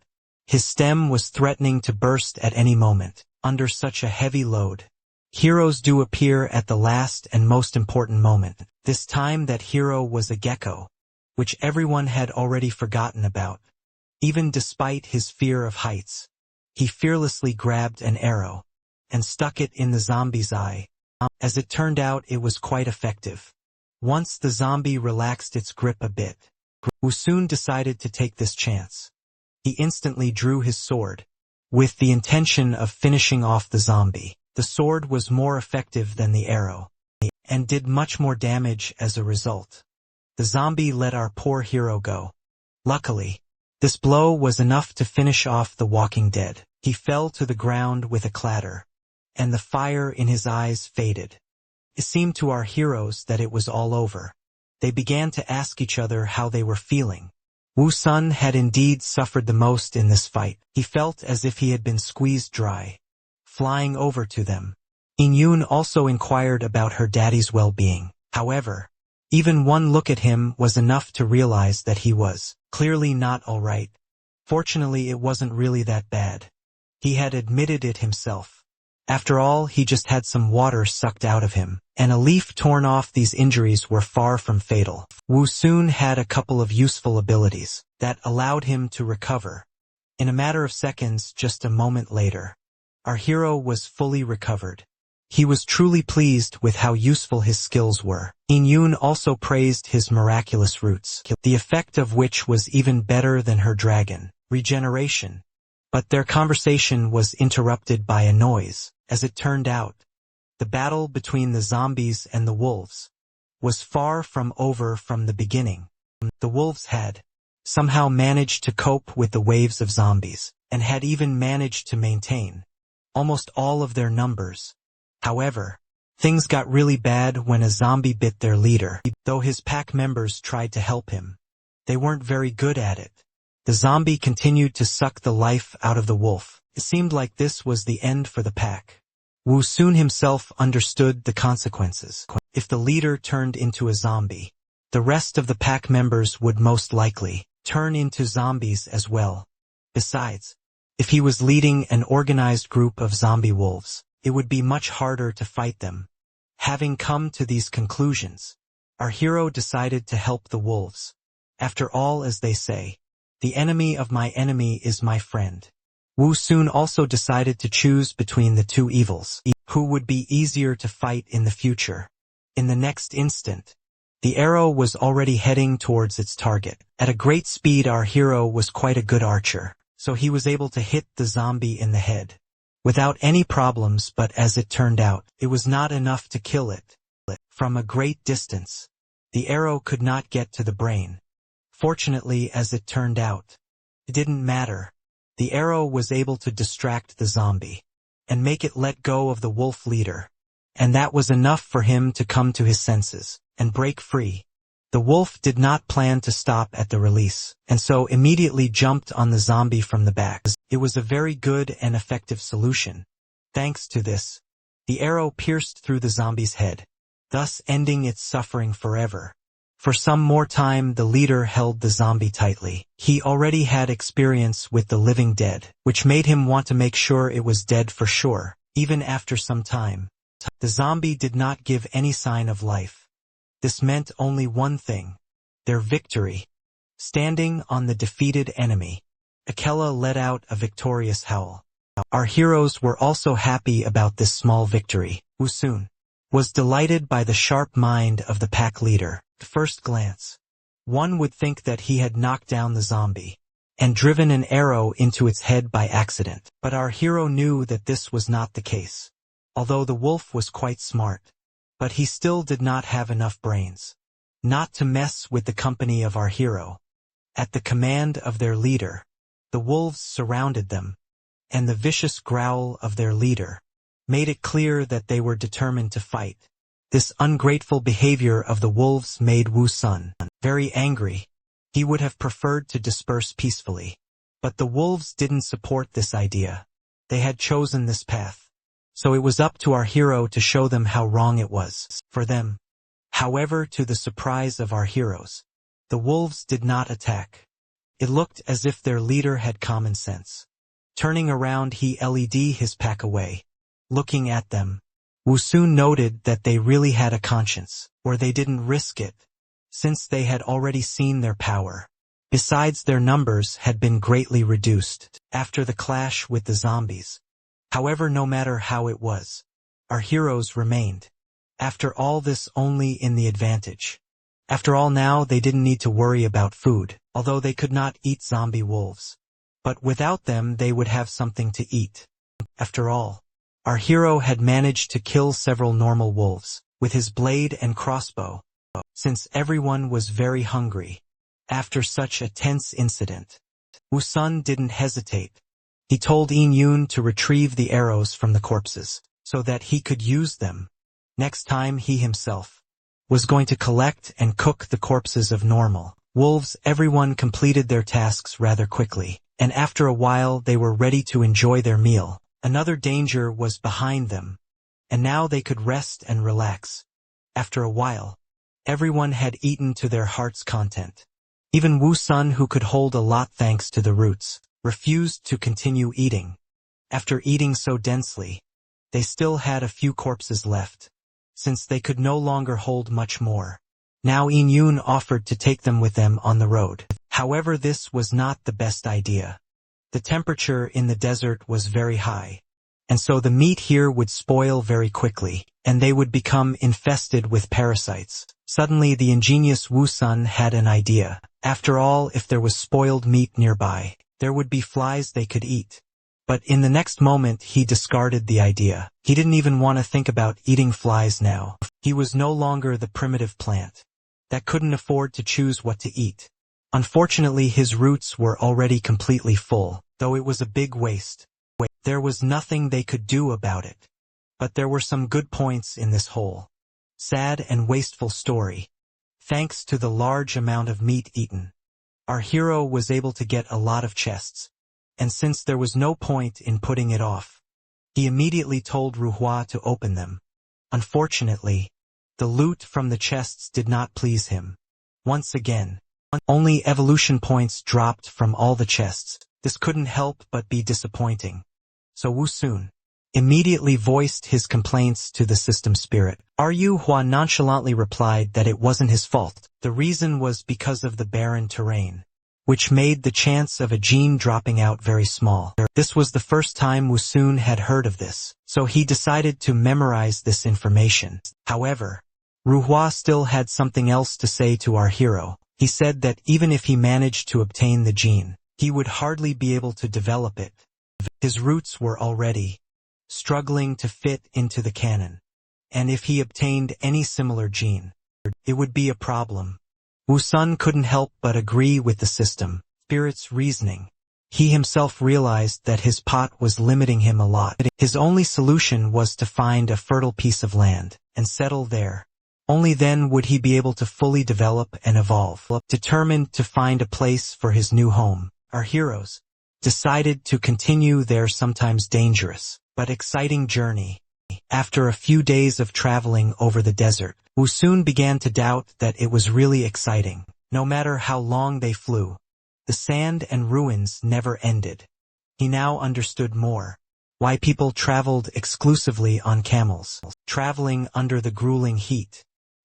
his stem was threatening to burst at any moment. Under such a heavy load, heroes do appear at the last and most important moment. This time that hero was a gecko, which everyone had already forgotten about. Even despite his fear of heights, he fearlessly grabbed an arrow and stuck it in the zombie's eye. As it turned out, it was quite effective. Once the zombie relaxed its grip a bit, Wu soon decided to take this chance. He instantly drew his sword, with the intention of finishing off the zombie. The sword was more effective than the arrow, and did much more damage as a result. The zombie let our poor hero go. Luckily, this blow was enough to finish off the walking dead. He fell to the ground with a clatter, and the fire in his eyes faded. It seemed to our heroes that it was all over. They began to ask each other how they were feeling. Wu Sun had indeed suffered the most in this fight. He felt as if he had been squeezed dry. Flying over to them, In Yoon also inquired about her daddy's well-being. However, even one look at him was enough to realize that he was clearly not all right. Fortunately, it wasn't really that bad. He had admitted it himself. After all, he just had some water sucked out of him, and a leaf torn off. These injuries were far from fatal. Wu soon had a couple of useful abilities that allowed him to recover. In a matter of seconds, just a moment later, our hero was fully recovered. He was truly pleased with how useful his skills were. In Yoon also praised his miraculous roots, the effect of which was even better than her dragon regeneration. But their conversation was interrupted by a noise. As it turned out, the battle between the zombies and the wolves was far from over from the beginning. The wolves had somehow managed to cope with the waves of zombies, and had even managed to maintain almost all of their numbers. However, things got really bad when a zombie bit their leader. Though his pack members tried to help him, they weren't very good at it. The zombie continued to suck the life out of the wolf. It seemed like this was the end for the pack. Wu soon himself understood the consequences. If the leader turned into a zombie, the rest of the pack members would most likely turn into zombies as well. Besides, if he was leading an organized group of zombie wolves, it would be much harder to fight them. Having come to these conclusions, our hero decided to help the wolves. After all, as they say, the enemy of my enemy is my friend. Wu soon also decided to choose between the two evils, who would be easier to fight in the future. In the next instant, the arrow was already heading towards its target. At a great speed, our hero was quite a good archer, so he was able to hit the zombie in the head without any problems, but as it turned out, it was not enough to kill it. From a great distance, the arrow could not get to the brain. Fortunately, as it turned out, it didn't matter. The arrow was able to distract the zombie and make it let go of the wolf leader, and that was enough for him to come to his senses and break free. The wolf did not plan to stop at the release, and so immediately jumped on the zombie from the back. It was a very good and effective solution. Thanks to this, the arrow pierced through the zombie's head, thus ending its suffering forever. For some more time, the leader held the zombie tightly. He already had experience with the living dead, which made him want to make sure it was dead for sure. Even after some time, the zombie did not give any sign of life. This meant only one thing: their victory. Standing on the defeated enemy, Akela let out a victorious howl. Our heroes were also happy about this small victory. Woo-soon was delighted by the sharp mind of the pack leader. At first glance, one would think that he had knocked down the zombie and driven an arrow into its head by accident. But our hero knew that this was not the case. Although the wolf was quite smart, but he still did not have enough brains not to mess with the company of our hero. At the command of their leader, the wolves surrounded them, and the vicious growl of their leader made it clear that they were determined to fight. This ungrateful behavior of the wolves made Woo-sun very angry. He would have preferred to disperse peacefully. But the wolves didn't support this idea. They had chosen this path. So it was up to our hero to show them how wrong it was for them. However, to the surprise of our heroes, the wolves did not attack. It looked as if their leader had common sense. Turning around, he led his pack away. Looking at them, Woo-soon noted that they really had a conscience, or they didn't risk it, since they had already seen their power. Besides, their numbers had been greatly reduced after the clash with the zombies. However, no matter how it was, our heroes remained. After all this, only in the advantage. After all, now they didn't need to worry about food, although they could not eat zombie wolves. But without them, they would have something to eat. After all, our hero had managed to kill several normal wolves with his blade and crossbow, since everyone was very hungry. After such a tense incident, Woo-sun didn't hesitate. He told In-yoon to retrieve the arrows from the corpses, so that he could use them. Next time, he himself was going to collect and cook the corpses of normal wolves. Everyone completed their tasks rather quickly, and after a while they were ready to enjoy their meal. Another danger was behind them, and now they could rest and relax. After a while, everyone had eaten to their heart's content. Even Woo-sun, who could hold a lot thanks to the roots, refused to continue eating. After eating so densely, they still had a few corpses left, since they could no longer hold much more. Now In-yoon offered to take them with them on the road. However, this was not the best idea. The temperature in the desert was very high, and so the meat here would spoil very quickly, and they would become infested with parasites. Suddenly, the ingenious Woo-sun had an idea. After all, if there was spoiled meat nearby, there would be flies they could eat. But in the next moment, he discarded the idea. He didn't even want to think about eating flies now. He was no longer the primitive plant that couldn't afford to choose what to eat. Unfortunately, his roots were already completely full, though it was a big waste. There was nothing they could do about it. But there were some good points in this whole sad and wasteful story. Thanks to the large amount of meat eaten, our hero was able to get a lot of chests, and since there was no point in putting it off, he immediately told Ruhwa to open them. Unfortunately, the loot from the chests did not please him. Once again, only evolution points dropped from all the chests. This couldn't help but be disappointing. So Woo-sun immediately voiced his complaints to the system spirit. Ruhwa nonchalantly replied that it wasn't his fault. The reason was because of the barren terrain, which made the chance of a gene dropping out very small. This was the first time Woo-sun had heard of this, so he decided to memorize this information. However, Ruhwa still had something else to say to our hero. He said that even if he managed to obtain the gene, he would hardly be able to develop it. His roots were already struggling to fit into the canon, and if he obtained any similar gene, it would be a problem. Woo-sun couldn't help but agree with the system spirit's reasoning. He himself realized that his pot was limiting him a lot. His only solution was to find a fertile piece of land and settle there. Only then would he be able to fully develop and evolve. Determined to find a place for his new home, our heroes decided to continue their sometimes dangerous but exciting journey. After a few days of traveling over the desert, Woo-sun began to doubt that it was really exciting. No matter how long they flew, the sand and ruins never ended. He now understood more why people traveled exclusively on camels. Traveling under the grueling heat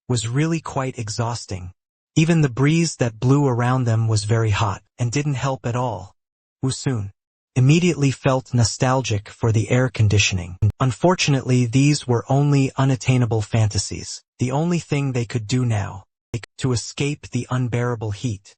was really quite exhausting. Even the breeze that blew around them was very hot and didn't help at all. Woo-sun immediately felt nostalgic for the air conditioning. Unfortunately, these were only unattainable fantasies. The only thing they could do now, to escape the unbearable heat,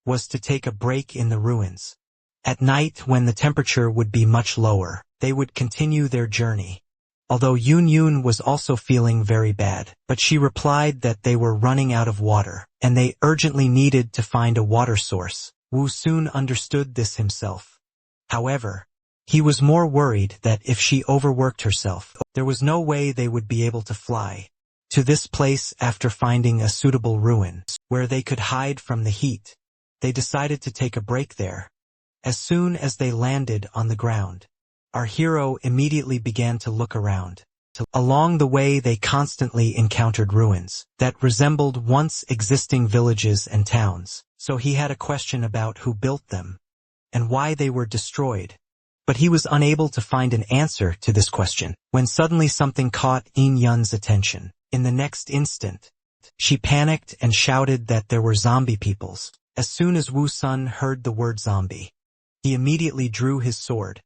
was to take a break in the ruins. At night, when the temperature would be much lower, they would continue their journey. Although Yun was also feeling very bad, but she replied that they were running out of water, and they urgently needed to find a water source. Wu soon understood this himself. However, he was more worried that if she overworked herself, there was no way they would be able to fly to this place after finding a suitable ruin, where they could hide from the heat. They decided to take a break there. As soon as they landed on the ground, our hero immediately began to look around. Along the way they constantly encountered ruins that resembled once existing villages and towns, so he had a question about who built them and why they were destroyed. But he was unable to find an answer to this question, when suddenly something caught Yun's attention. In the next instant, she panicked and shouted that there were zombie peoples. As soon as Wu Sun heard the word zombie, he immediately drew his sword.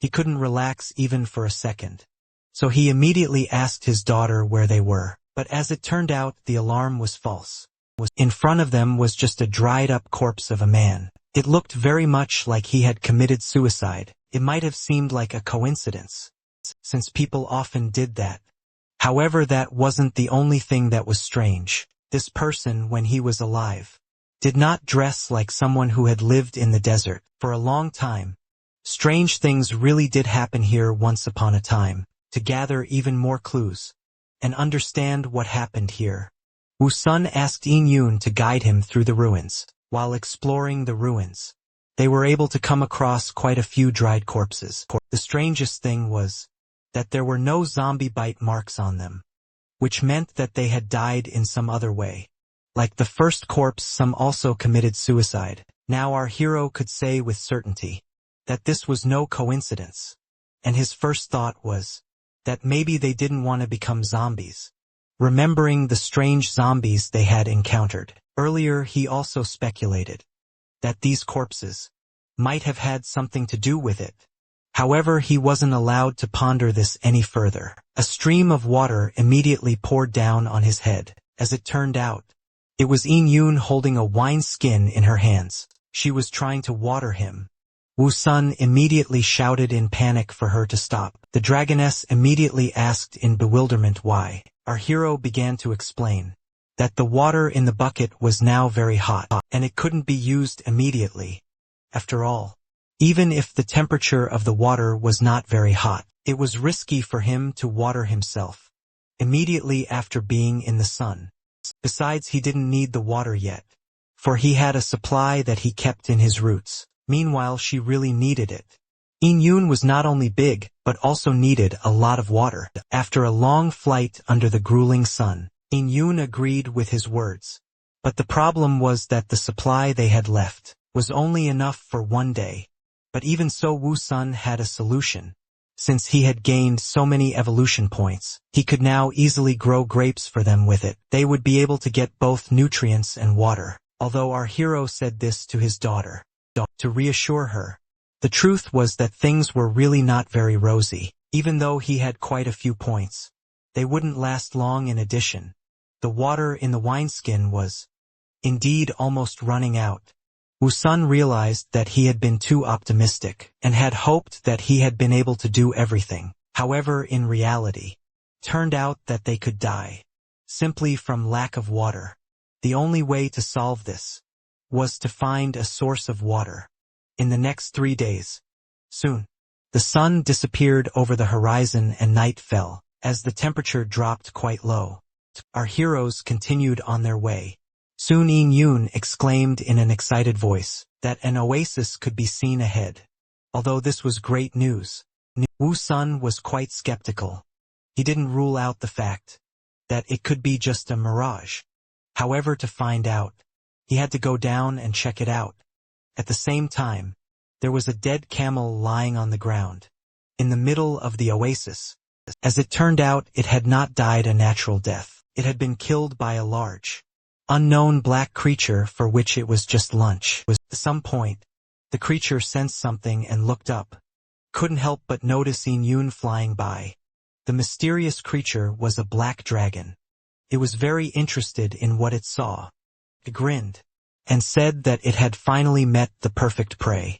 He couldn't relax even for a second. So he immediately asked his daughter where they were, but as it turned out, the alarm was false. In front of them was just a dried-up corpse of a man. It looked very much like he had committed suicide. It might have seemed like a coincidence, since people often did that. However, that wasn't the only thing that was strange. This person, when he was alive, did not dress like someone who had lived in the desert for a long time. Strange things really did happen here once upon a time. To gather even more clues and understand what happened here, Wu Sun asked Yun to guide him through the ruins. While exploring the ruins, they were able to come across quite a few dried corpses. The strangest thing was that there were no zombie bite marks on them, which meant that they had died in some other way. Like the first corpse, some also committed suicide. Now our hero could say with certainty that this was no coincidence, and his first thought was that maybe they didn't want to become zombies. Remembering the strange zombies they had encountered earlier, he also speculated that these corpses might have had something to do with it. However, he wasn't allowed to ponder this any further. A stream of water immediately poured down on his head. As it turned out, it was Yun holding a wine skin in her hands. She was trying to water him. Wu Sun immediately shouted in panic for her to stop. The dragoness immediately asked in bewilderment why. Our hero began to explain that the water in the bucket was now very hot, and it couldn't be used immediately. After all, even if the temperature of the water was not very hot, it was risky for him to water himself immediately after being in the sun. Besides, he didn't need the water yet, for he had a supply that he kept in his roots. Meanwhile, she really needed it. Yun was not only big, but also needed a lot of water. After a long flight under the grueling sun, Yun agreed with his words. But the problem was that the supply they had left was only enough for one day. But even so, Wu Sun had a solution. Since he had gained so many evolution points, he could now easily grow grapes for them with it. They would be able to get both nutrients and water. Although our hero said this to his daughter to reassure her, the truth was that things were really not very rosy. Even though he had quite a few points, they wouldn't last long. In addition, the water in the wineskin was indeed almost running out. Wu Sun realized that he had been too optimistic and had hoped that he had been able to do everything. However, in reality, it turned out that they could die simply from lack of water. The only way to solve this was to find a source of water. In the next 3 days, soon, the sun disappeared over the horizon and night fell. As the temperature dropped quite low, our heroes continued on their way. Soon Yun exclaimed in an excited voice that an oasis could be seen ahead. Although this was great news, Wu Sun was quite skeptical. He didn't rule out the fact that it could be just a mirage. However, to find out, he had to go down and check it out. At the same time, there was a dead camel lying on the ground, in the middle of the oasis. As it turned out, it had not died a natural death. It had been killed by a large, unknown black creature for which it was just lunch. At some point, The creature sensed something and looked up. Couldn't help but notice Yun flying by. The mysterious creature was a black dragon. It was very interested in what it saw. It grinned and said that it had finally met the perfect prey.